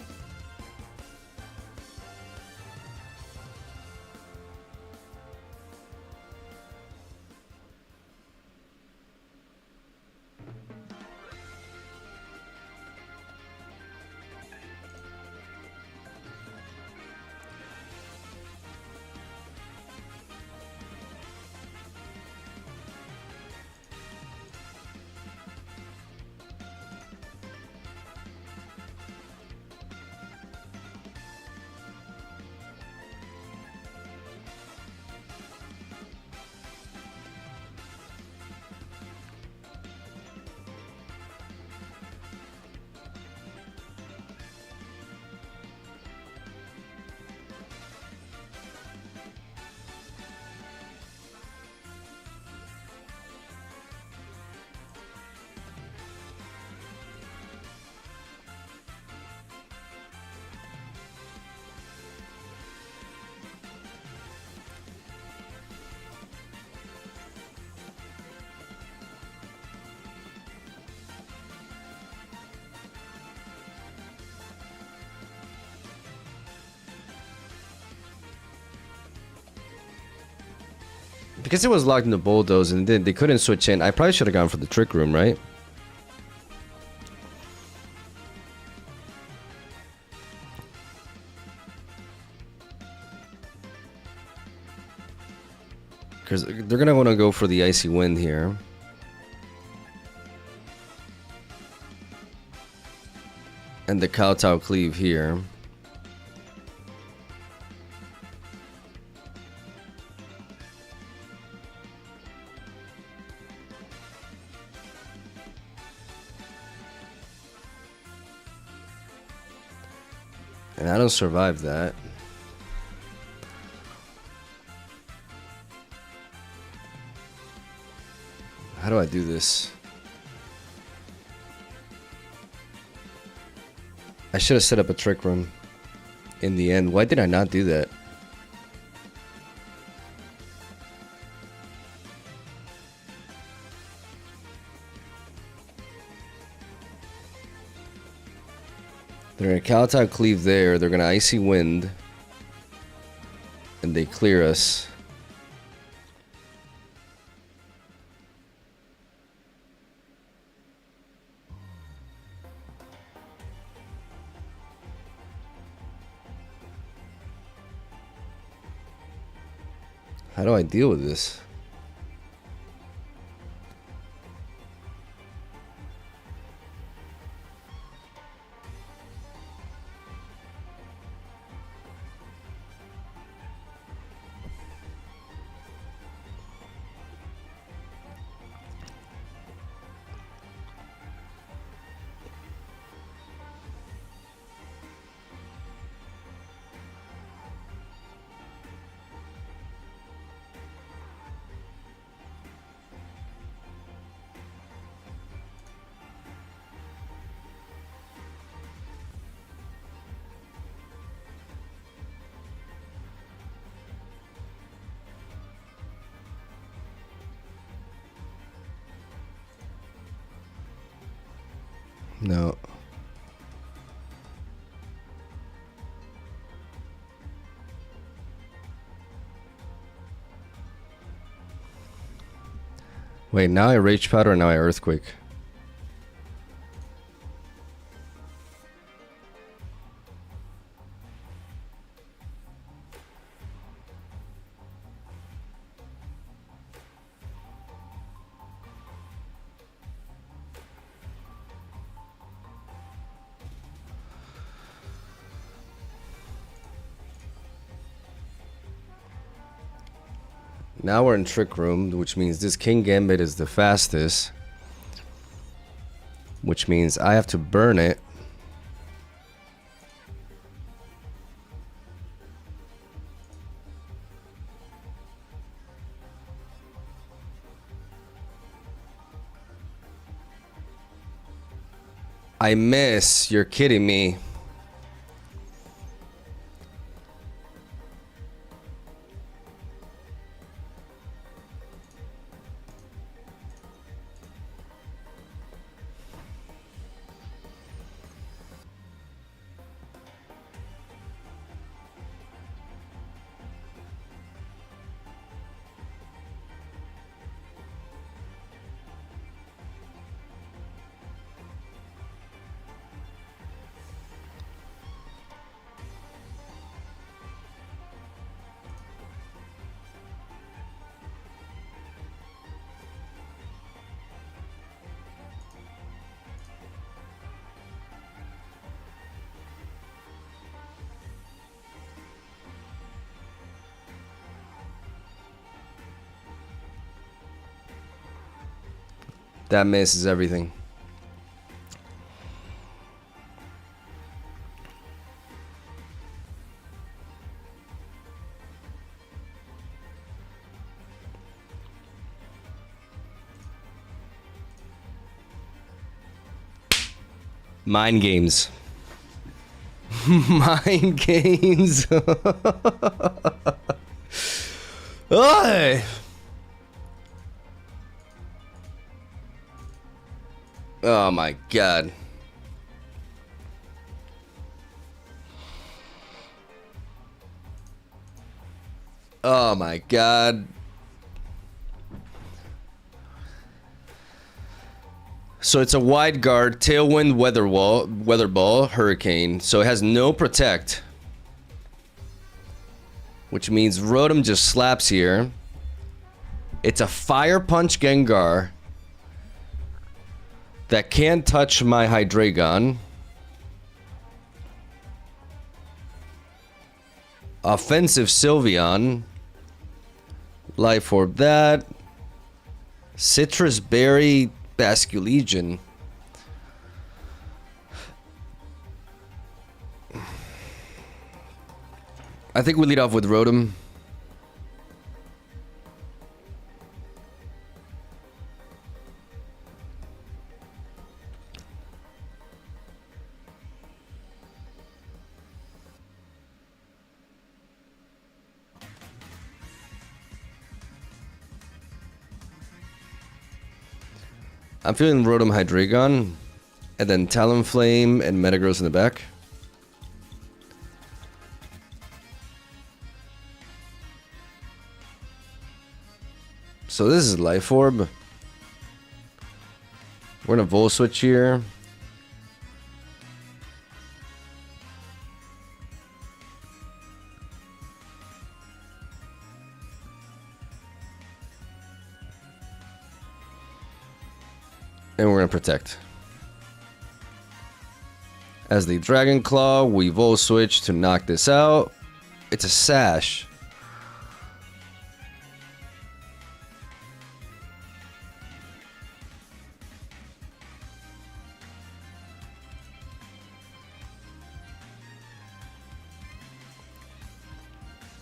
Because it was locked in the bulldoze and they couldn't switch in, I probably should have gone for the trick room, right? Because they're going to want to go for the icy wind here. And the kowtow cleave here. And I don't survive that. How do I do this? I should have set up a trick room in the end. Why did I not do that? They're gonna kowtow cleave there. They're gonna icy wind. And they clear us. How do I deal with this? No. Wait, now I rage powder and now I earthquake. Now we're in trick room, which means this King Gambit is the fastest. Which means I have to burn it. I miss. You're kidding me. That misses everything. Mind games. Mind games. Oi! Oh my god. Oh my god. So it's a wide guard, tailwind, weather ball, hurricane. So it has no protect. Which means Rotom just slaps here. It's a fire punch Gengar that can't touch my Hydreigon. Offensive Sylveon. Life Orb that. Citrus Berry Basculegion. I think we lead off with Rotom. I'm feeling Rotom Hydreigon, and then Talonflame and Metagross in the back. So this is Life Orb. We're gonna Volt Switch here. And we're gonna Protect. As the Dragon Claw, we Volt Switch to knock this out. It's a Sash.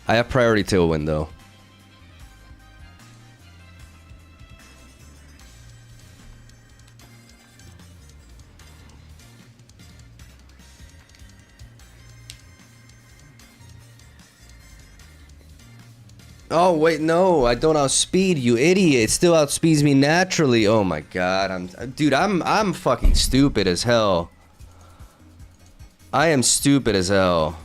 I have priority Tailwind though. Oh wait, no, I don't outspeed, you idiot. It still outspeeds me naturally. Oh my god, I'm fucking stupid as hell. I am stupid as hell.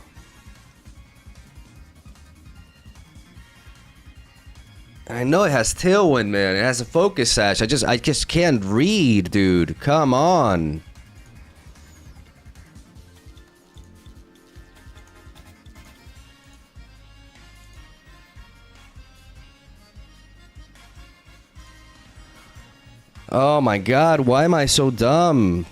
I know it has Tailwind, man. It has a Focus Sash. I just can't read, dude. Come on. Oh my god, why am I so dumb?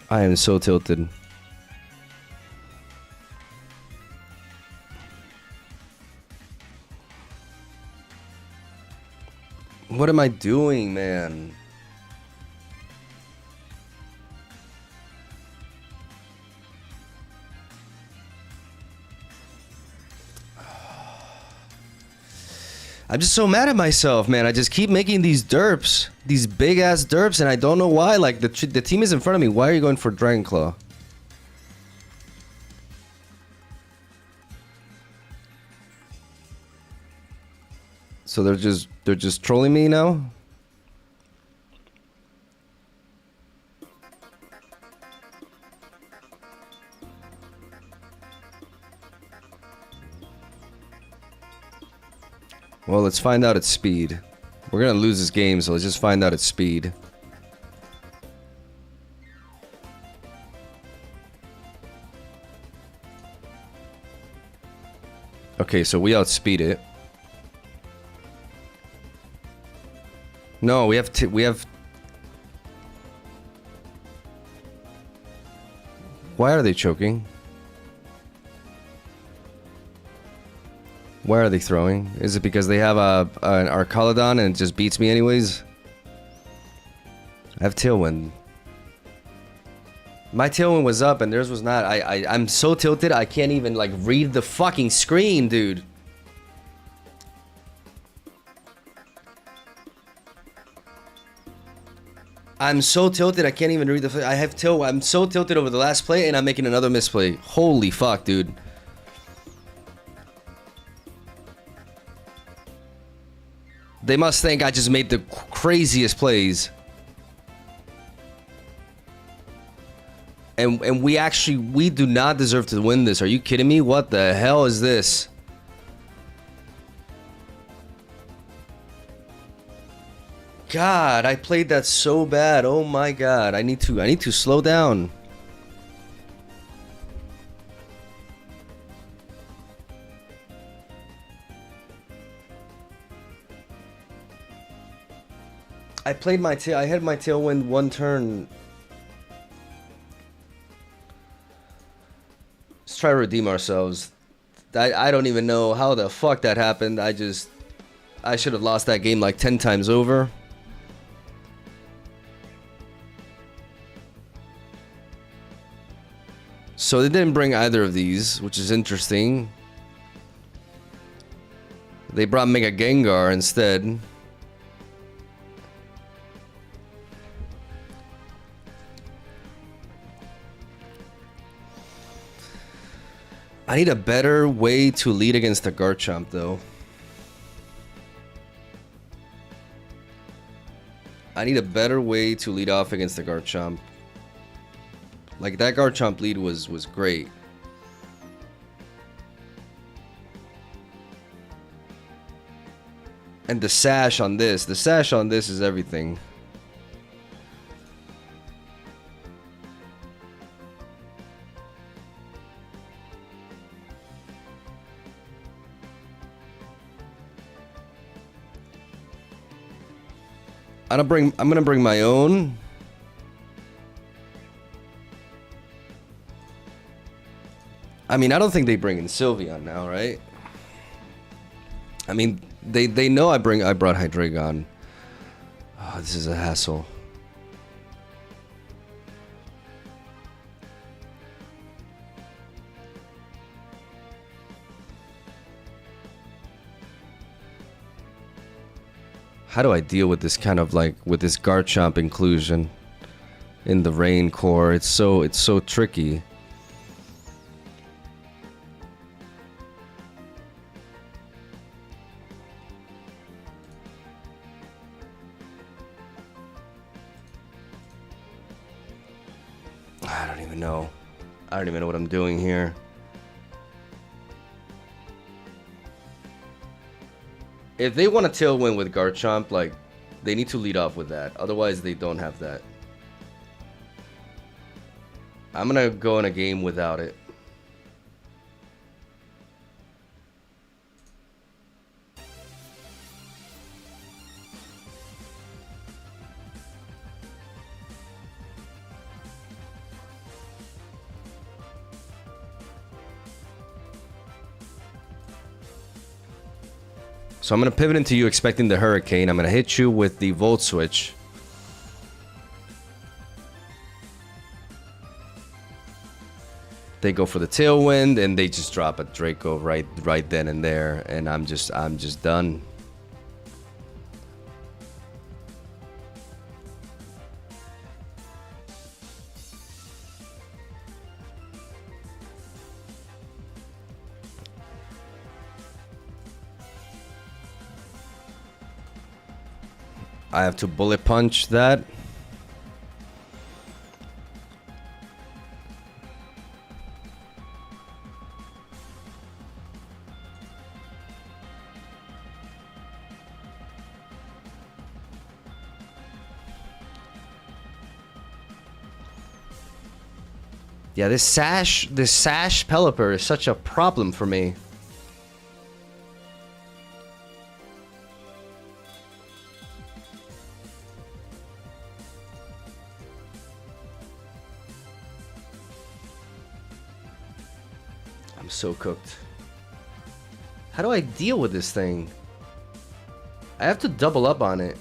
I am so tilted. What am I doing, man? I'm just so mad at myself, man. I just keep making these derps. These big-ass derps, and I don't know why. Like, the team is in front of me. Why are you going for Dragon Claw? So they're just trolling me now? Well, let's find out its speed. We're gonna lose this game, so let's just find out its speed. Okay, so we outspeed it. No, we have... Why are they choking? Why are they throwing? Is it because they have an Arcaladon and it just beats me anyways? I have Tailwind. My Tailwind was up and theirs was not. I'm so tilted I can't even like read the fucking screen, dude. I'm so tilted I can't even read the... I'm so tilted over the last play and I'm making another misplay. Holy fuck, dude. They must think I just made the craziest plays. And we do not deserve to win this. Are you kidding me? What the hell is this? God, I played that so bad. Oh my God. I need to slow down. I played my tail. I had my tailwind one turn. Let's try to redeem ourselves. I don't even know how the fuck that happened. I should have lost that game like 10 times over. So they didn't bring either of these, which is interesting. They brought Mega Gengar instead. I need a better way to lead against the Garchomp, though. I need a better way to lead off against the Garchomp. Like, that Garchomp lead was great. And the sash on this is everything. I'm gonna bring my own. I mean, I don't think they bring in Sylveon now, right? I mean, they know I brought Hydreigon. Oh, this is a hassle. How do I deal with this kind of like with this Garchomp inclusion in the Rain core? It's so tricky. I don't even know. I don't even know what I'm doing here. If they want a tailwind with Garchomp, like, they need to lead off with that. Otherwise, they don't have that. I'm gonna go in a game without it. So I'm going to pivot into you expecting the Hurricane. I'm going to hit you with the Volt Switch. They go for the Tailwind and they just drop a Draco right then and there, and I'm just done. I have to Bullet Punch that. Yeah, this Sash Pelipper is such a problem for me. I'm so cooked. How do I deal with this thing? I have to double up on it.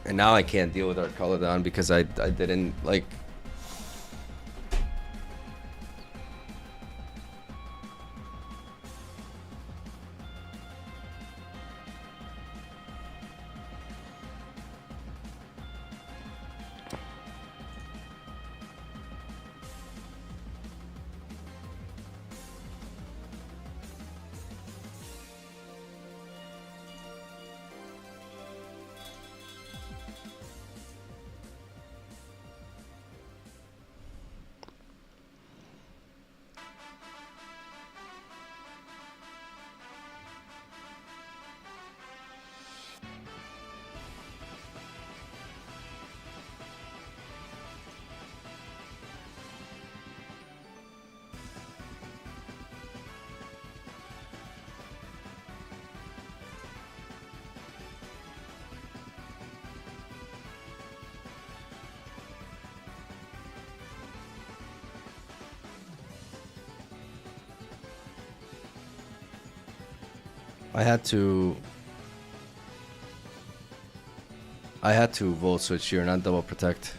And now I can't deal with our Gallade because I didn't like. I had to volt switch here, not double protect.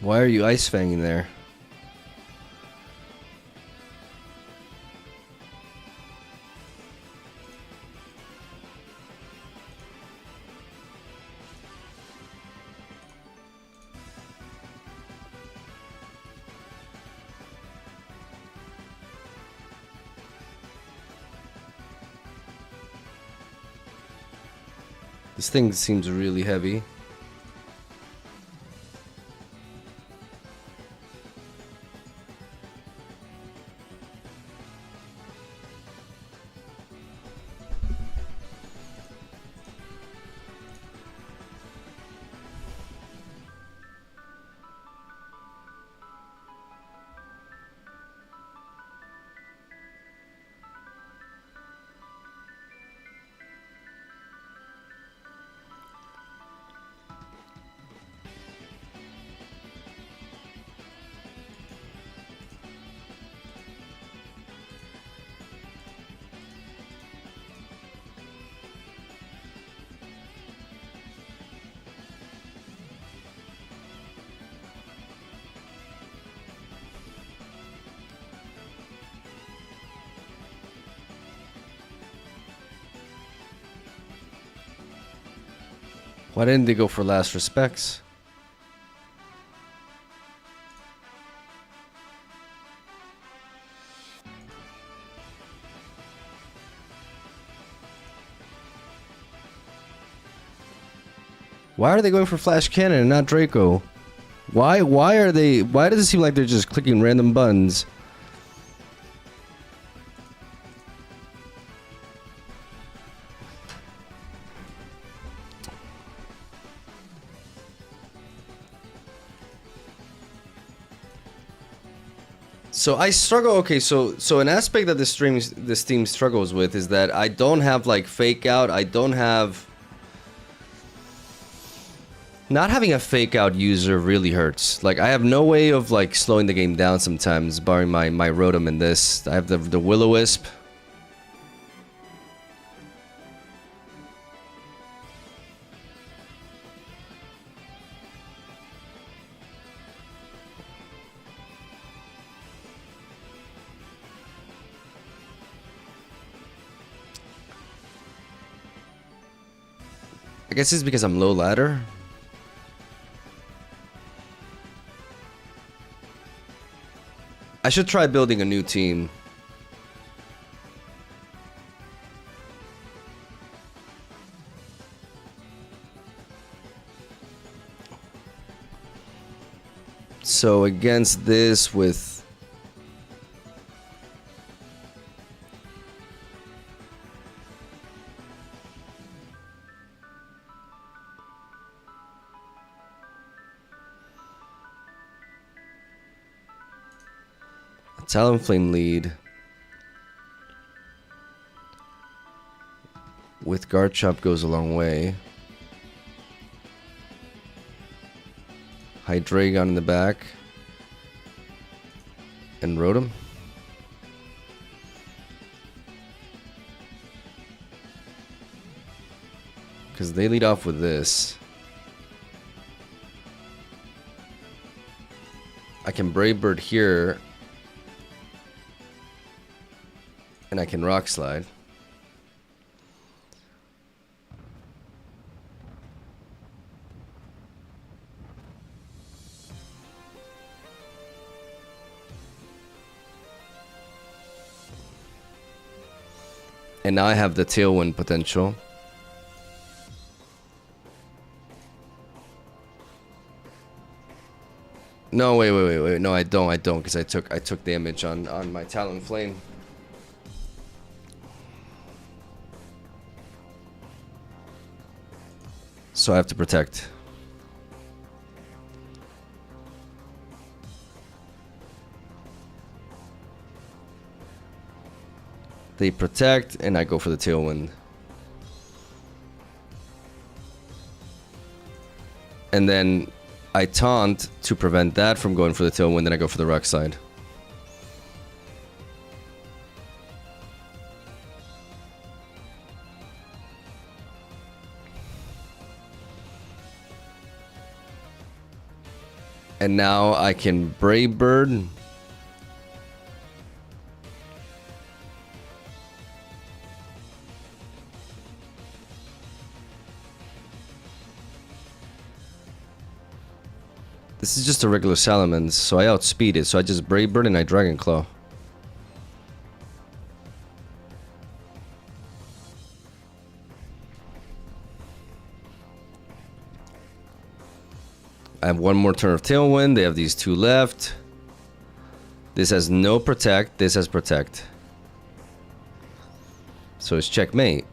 Why are you ice fanging there? This thing seems really heavy. Why didn't they go for last respects? Why are they going for flash cannon and not Draco? Why are they? Why does it seem like they're just clicking random buttons? So I struggle. Okay, so an aspect that this team struggles with is that I don't have like fake out. I don't have. Not having a fake out user really hurts. Like I have no way of like slowing the game down sometimes, barring my Rotom in this. I have the Will-O-Wisp. I guess it's because I'm low ladder. I should try building a new team. So against this with Talonflame lead with Guard Chop goes a long way. Hydreigon in the back. And Rotom. Because they lead off with this. I can Brave Bird here. And I can Rock Slide. And now I have the Tailwind potential. No, wait. No, I don't, because I took damage on my Talonflame. So I have to protect. They protect, and I go for the Tailwind. And then I taunt to prevent that from going for the Tailwind, then I go for the Rock Slide. And now I can Brave Bird. This is just a regular Salamence, so I outspeed it. So I just Brave Bird and I Dragon Claw. I have one more turn of Tailwind. They have these two left. This has no Protect. This has Protect. So it's checkmate.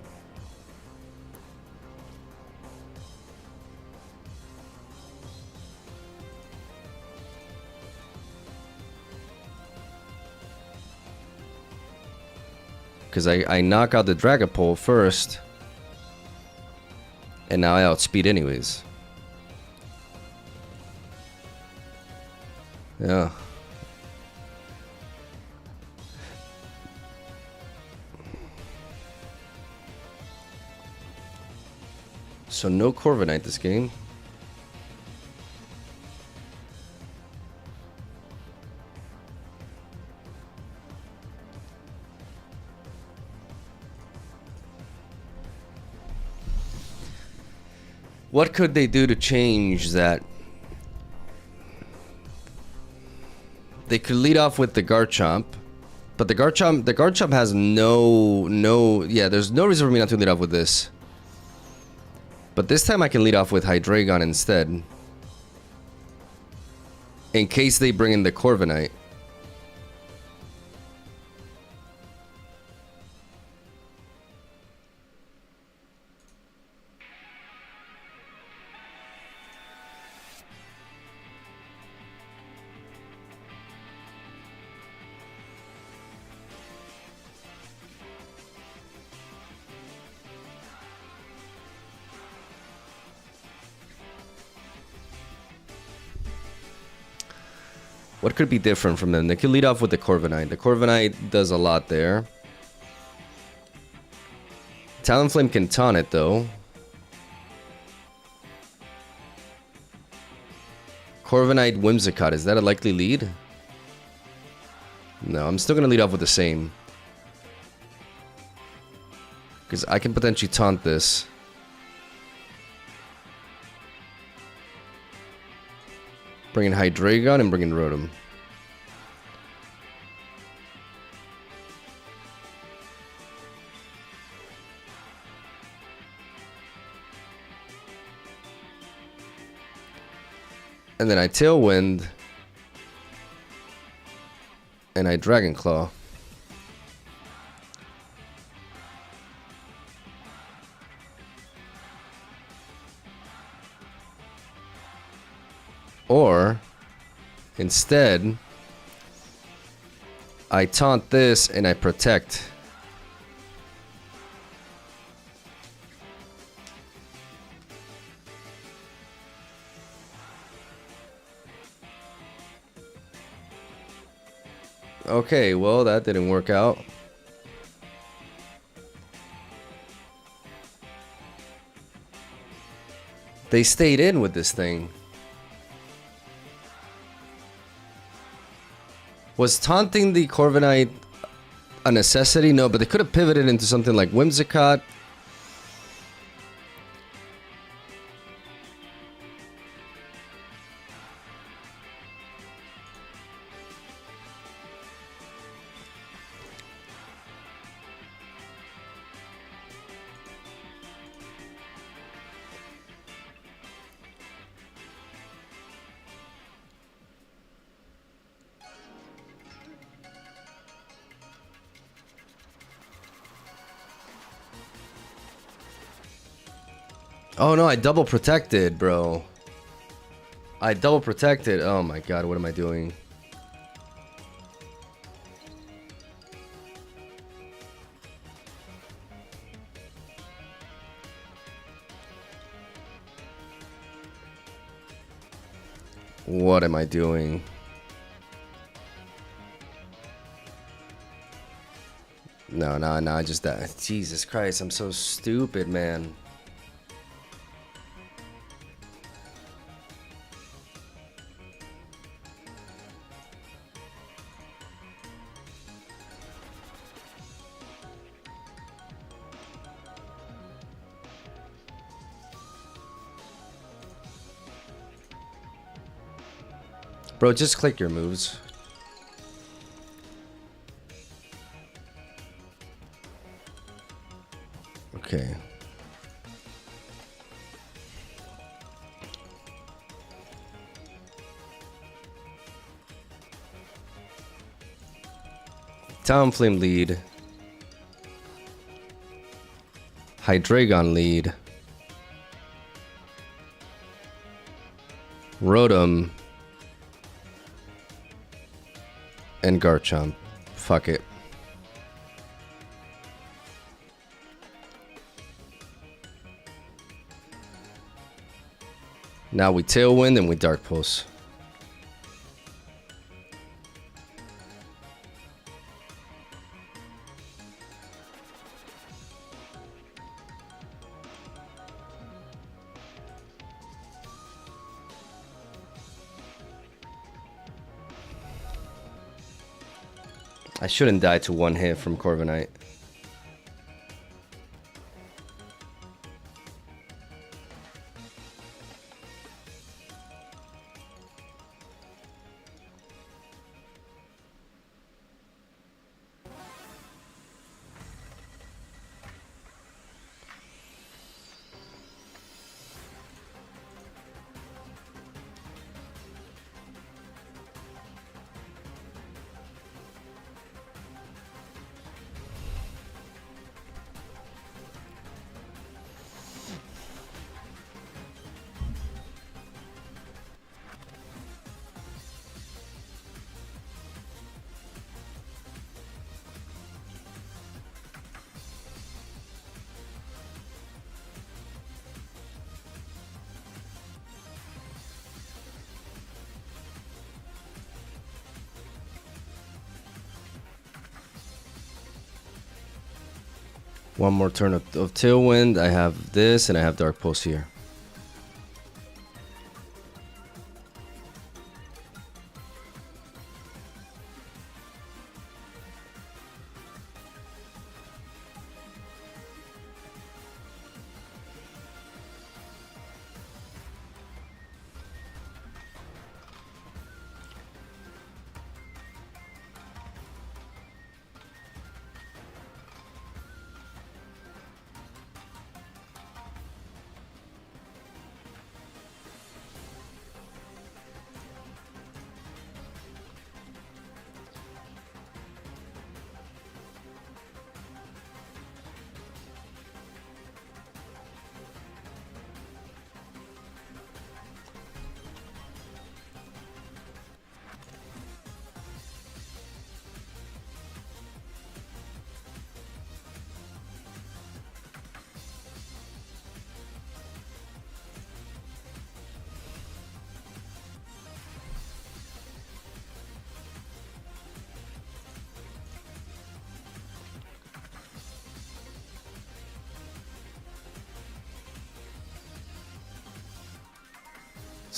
Because I knock out the Dragapult first. And now I outspeed anyways. Yeah. So no Corviknight this game. What could they do to change that? They could lead off with the Garchomp, but the Garchomp has yeah, there's no reason for me not to lead off with this. But this time I can lead off with Hydreigon instead. In case they bring in the Corviknight. What could be different from them? They could lead off with the Corviknight. The Corviknight does a lot there. Talonflame can taunt it though. Corviknight Whimsicott, is that a likely lead? No, I'm still gonna lead off with the same. Because I can potentially taunt this. Bring in Hydreigon and bring in Rotom. And then I Tailwind. And I Dragon Claw. Or, instead, I taunt this and I protect. Okay, well, that didn't work out. They stayed in with this thing. Was taunting the Corviknight a necessity? No, but they could have pivoted into something like Whimsicott. Oh no, I double protected, bro. I double protected. Oh my god, what am I doing? What am I doing? No, I just died. Jesus Christ, I'm so stupid, man. Bro, just click your moves. Okay. Talonflame lead. Hydreigon lead. Rotom. And Garchomp. Fuck it. Now we Tailwind and we Dark Pulse. I shouldn't die to one hit from Corviknight. One more turn of Tailwind. I have this, and I have Dark Pulse here.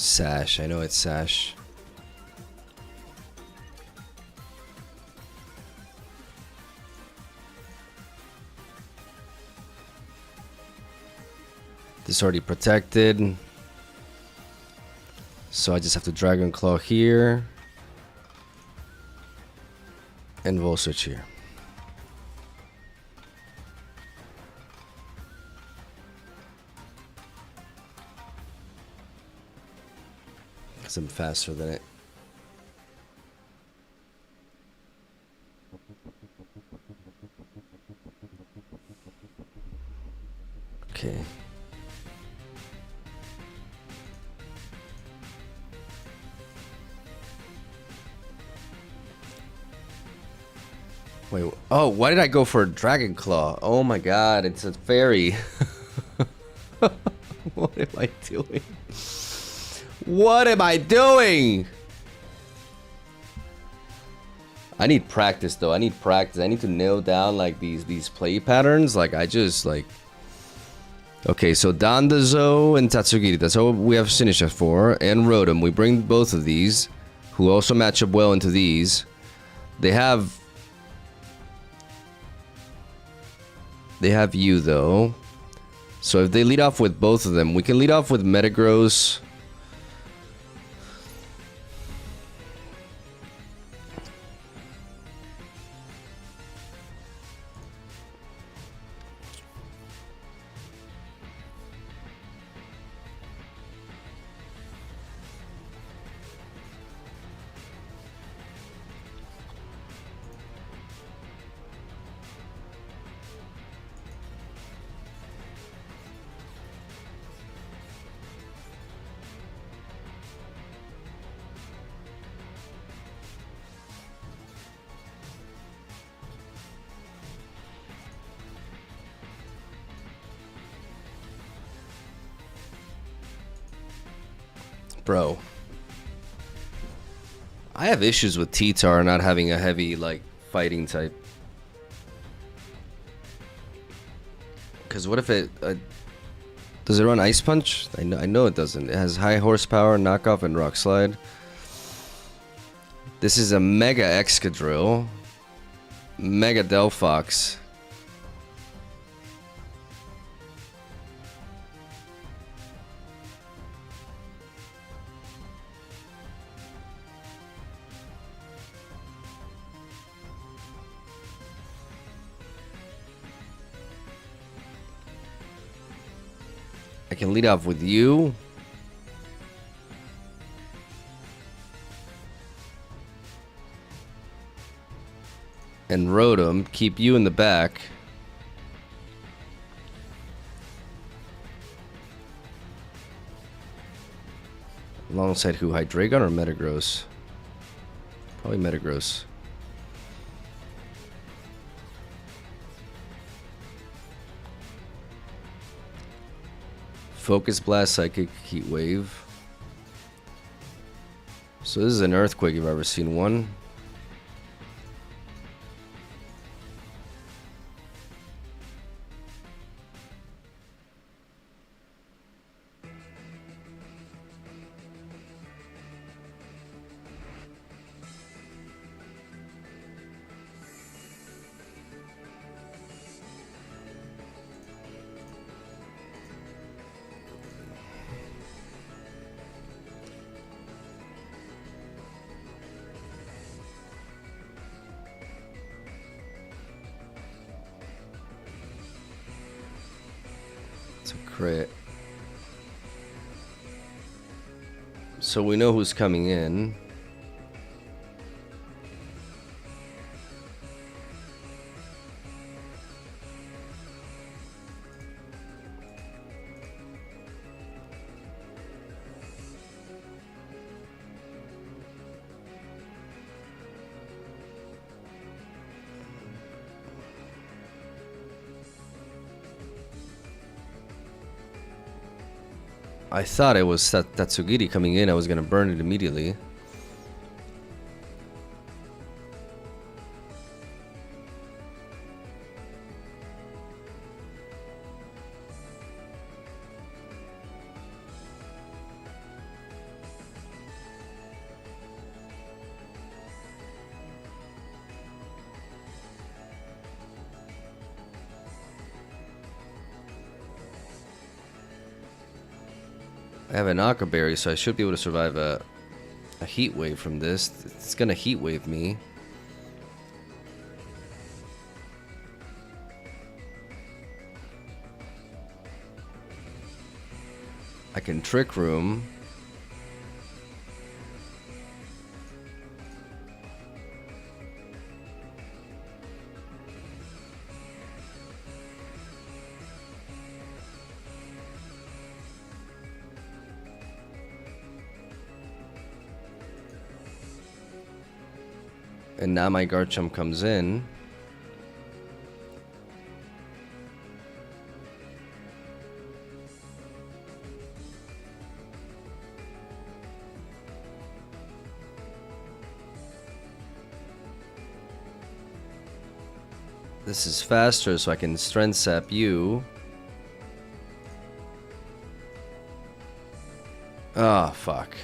Sash. I know it's Sash. This is already protected. So I just have to Dragon Claw here. And Vol Switch here. Because I'm faster than it. Okay. Wait, oh, why did I go for a Dragon Claw? Oh my god, it's a fairy. What am I doing? What am I doing? I need practice though. I need practice. I need to nail down like these play patterns. Like I just like. Okay, so Dandazo and Tatsugiri. That's all we have Sinisha for. And Rotom. We bring both of these, who also match up well into these. They have you though. So if they lead off with both of them, we can lead off with Metagross. Bro, I have issues with T-Tar not having a heavy, like, fighting type. Because what if it... does it run Ice Punch? I know it doesn't. It has high horsepower, knockoff, and rock slide. This is a Mega Excadrill. Mega Delphox. I can lead off with you. And Rotom. Keep you in the back. Alongside who? Hydreigon or Metagross? Probably Metagross. Focus Blast, Psychic, Heat Wave. So this is an Earthquake if I've ever seen one. Crit. So we know who's coming in. I thought it was Tatsugiri coming in. I was gonna burn it immediately. I have an Aqua Berry, so I should be able to survive a heat wave from this. It's gonna heat wave me. I can Trick Room. And now my Garchomp comes in. This is faster, so I can Strength Sap you. Oh, fuck.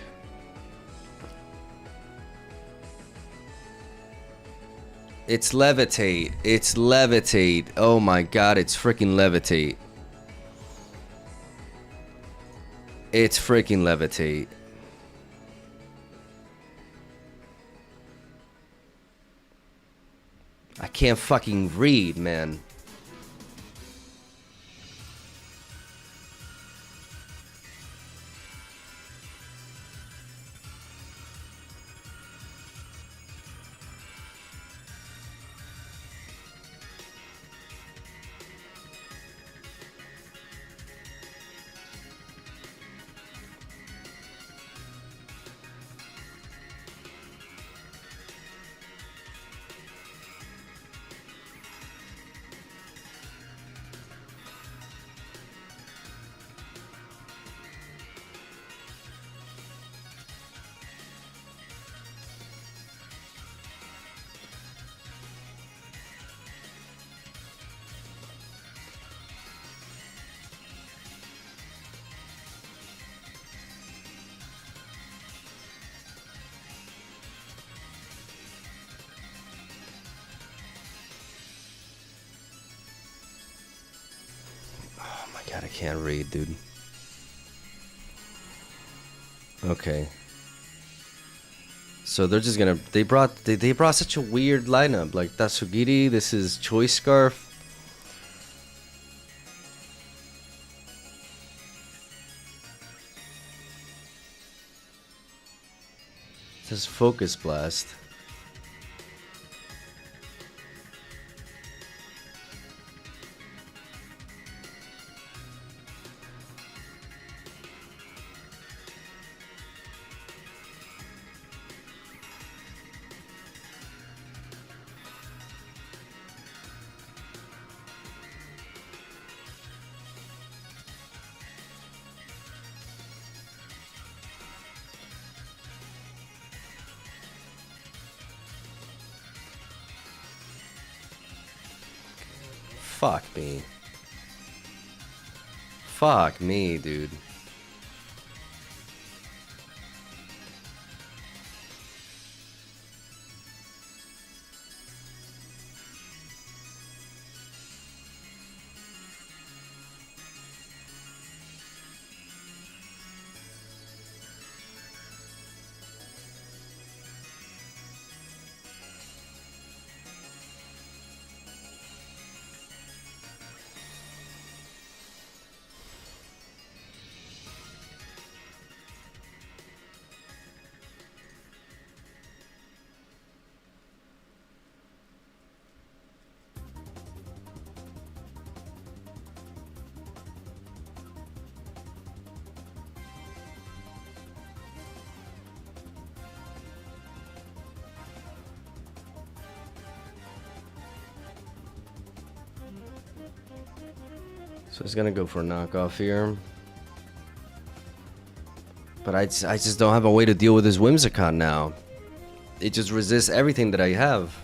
It's Levitate. It's Levitate. Oh my god, it's freaking Levitate. It's freaking Levitate. I can't fucking read, man. God, I can't read, dude. Okay. So they're just gonna they brought such a weird lineup. Like Tatsugiri, this is Choice Scarf. This is Focus Blast. Fuck me. Fuck me, dude. So he's gonna go for a knockoff here. But I just don't have a way to deal with his Whimsicott now. It just resists everything that I have.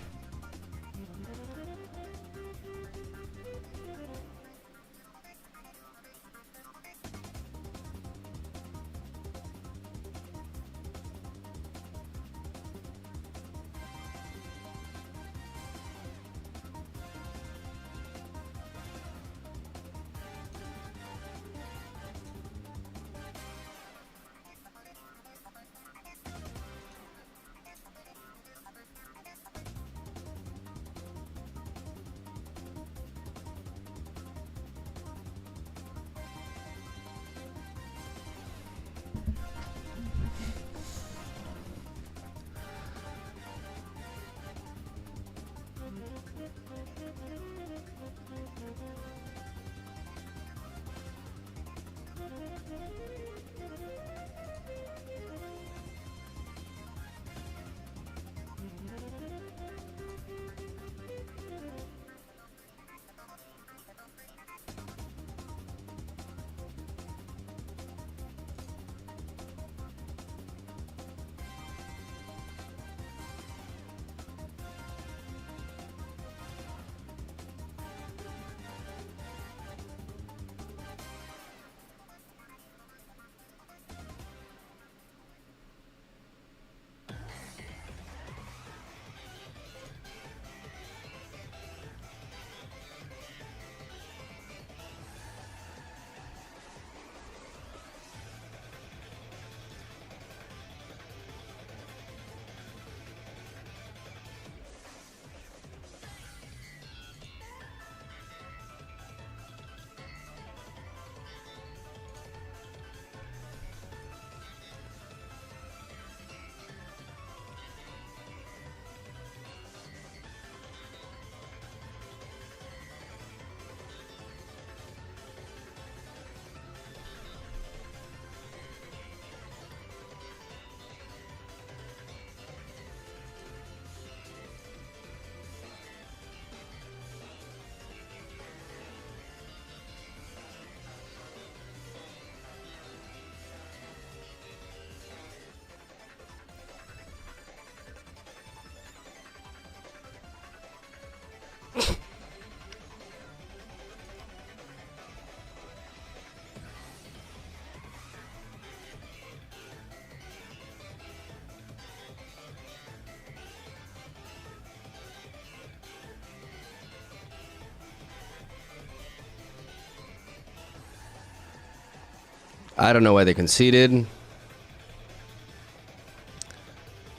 I don't know why they conceded.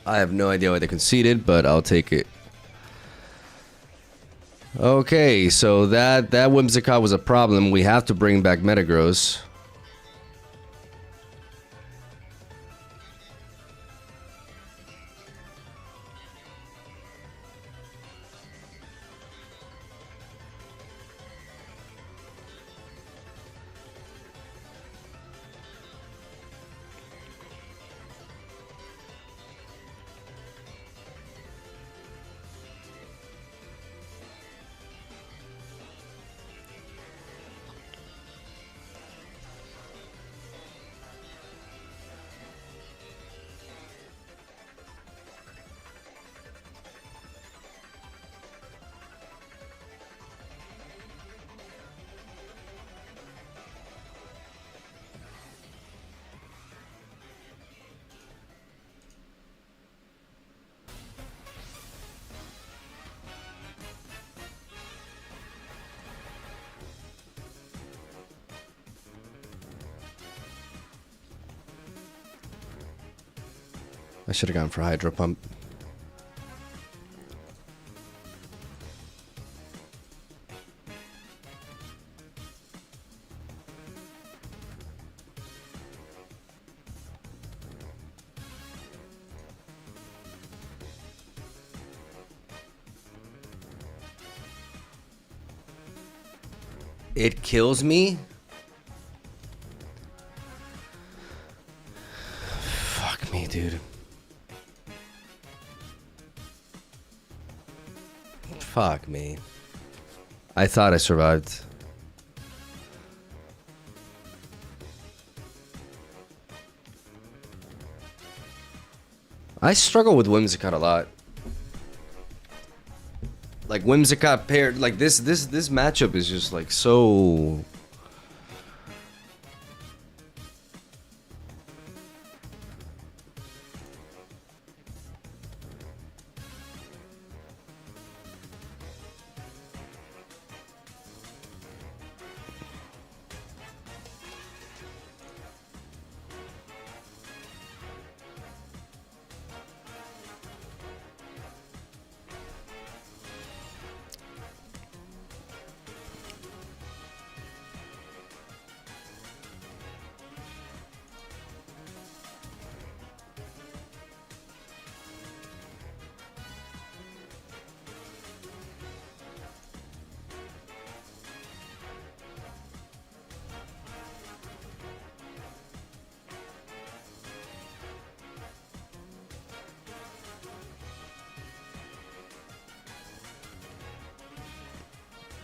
I have no idea why they conceded, but I'll take it. Okay, so that Whimsicott was a problem. We have to bring back Metagross. I should have gone for Hydro Pump. It kills me? Fuck me, dude. Fuck me. I thought I survived. I struggle with Whimsicott a lot. Like Whimsicott paired, like this matchup is just like so.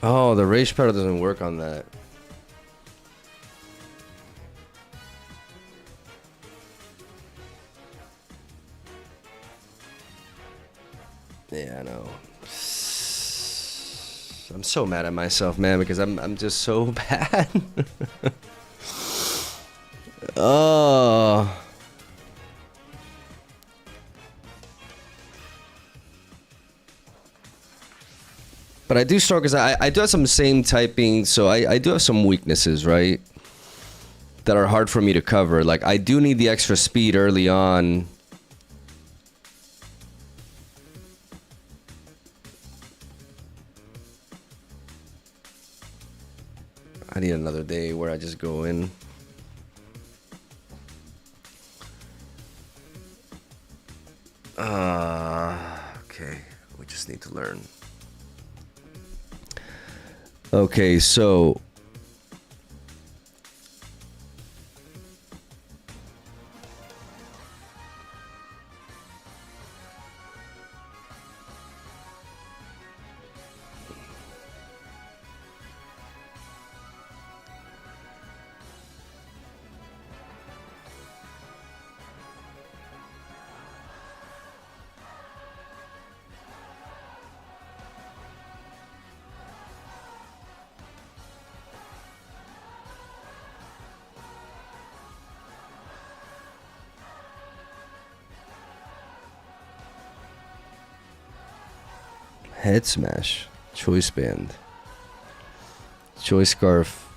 Oh, the rage powder doesn't work on that. Yeah, I know. I'm so mad at myself, man, because I'm just so bad. Oh. But I do struggle because I do have some same typing, so I do have some weaknesses, right? That are hard for me to cover. Like, I do need the extra speed early on. I need another day where I just go in. Okay. We just need to learn. Okay, so Head Smash, Choice Band, Choice Scarf.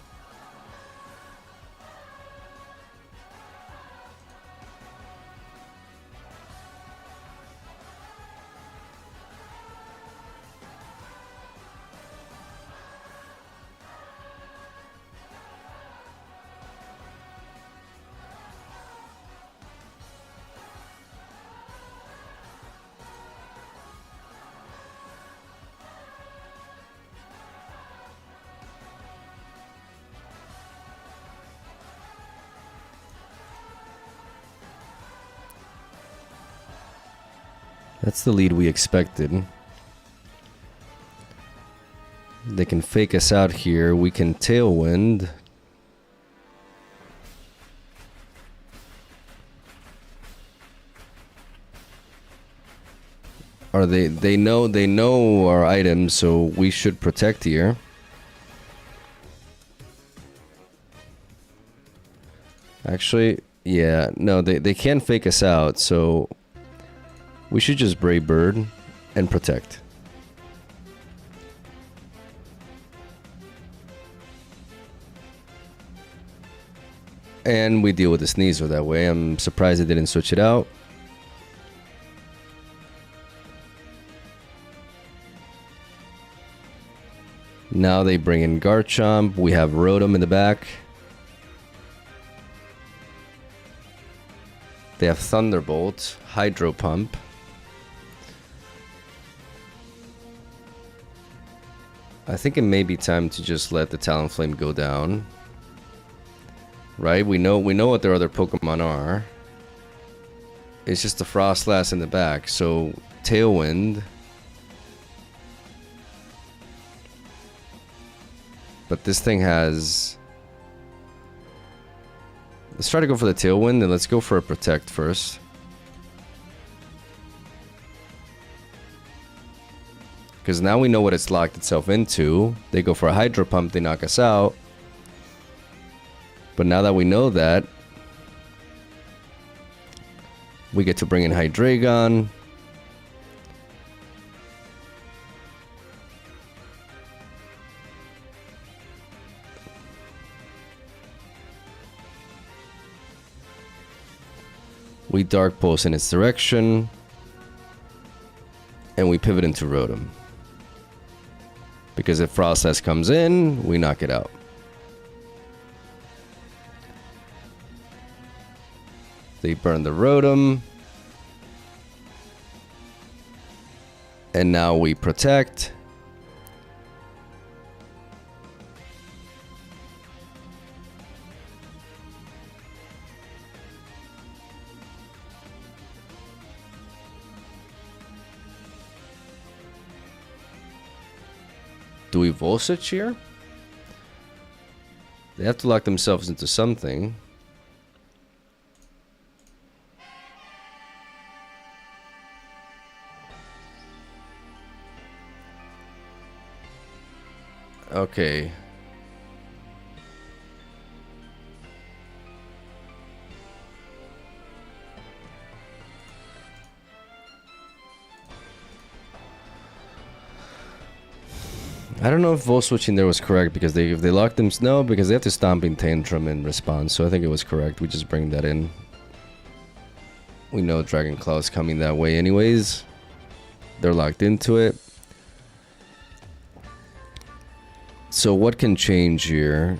That's the lead we expected. They can fake us out here. We can Tailwind. Or they know our items, so we should protect here. Actually, yeah, no, they can fake us out, so we should just Brave Bird and protect. And we deal with the Sneasel that way. I'm surprised they didn't switch it out. Now they bring in Garchomp. We have Rotom in the back. They have Thunderbolt, Hydro Pump. I think it may be time to just let the Talonflame go down. Right? We know what their other Pokemon are. It's just the Frostlass in the back. So Tailwind. But this thing has... Let's try to go for the Tailwind, and let's go for a Protect first. Because now we know what it's locked itself into. They go for a Hydro Pump, they knock us out. But now that we know that, we get to bring in Hydreigon. We Dark Pulse in its direction. And we pivot into Rotom. Because if Frostlass comes in, we knock it out. They burn the Rotom. And now we protect. Do we Volswitch here? They have to lock themselves into something. Okay. I don't know if Volswitching there was correct because if they locked them, no, because they have to Stomping Tantrum in response. So I think it was correct. We just bring that in. We know Dragon Claw is coming that way anyways. They're locked into it. So what can change here?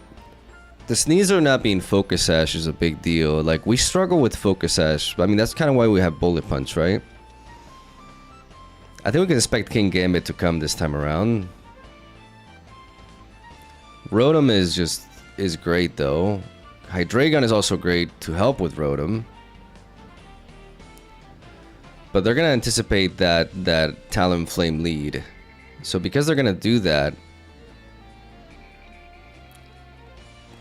The Sneasel not being Focus Sash is a big deal. Like, we struggle with Focus Sash. I mean, that's kind of why we have Bullet Punch, right? I think we can expect King Gambit to come this time around. Rotom is great though. Hydreigon is also great to help with Rotom. But they're gonna anticipate that Talonflame lead. So because they're gonna do that,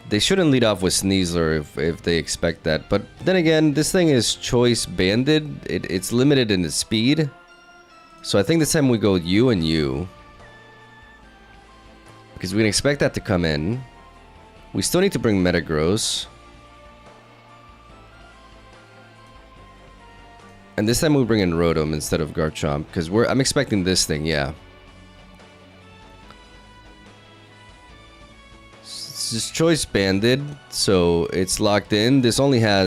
they shouldn't lead off with Sneasler if they expect that. But then again, this thing is choice banded. It's limited in its speed. So I think this time we go U and U. Because we can expect that to come in. We still need to bring Metagross. And this time we bring in Rotom instead of Garchomp. Because I'm expecting this thing, yeah. It's just choice banded. So it's locked in. This only has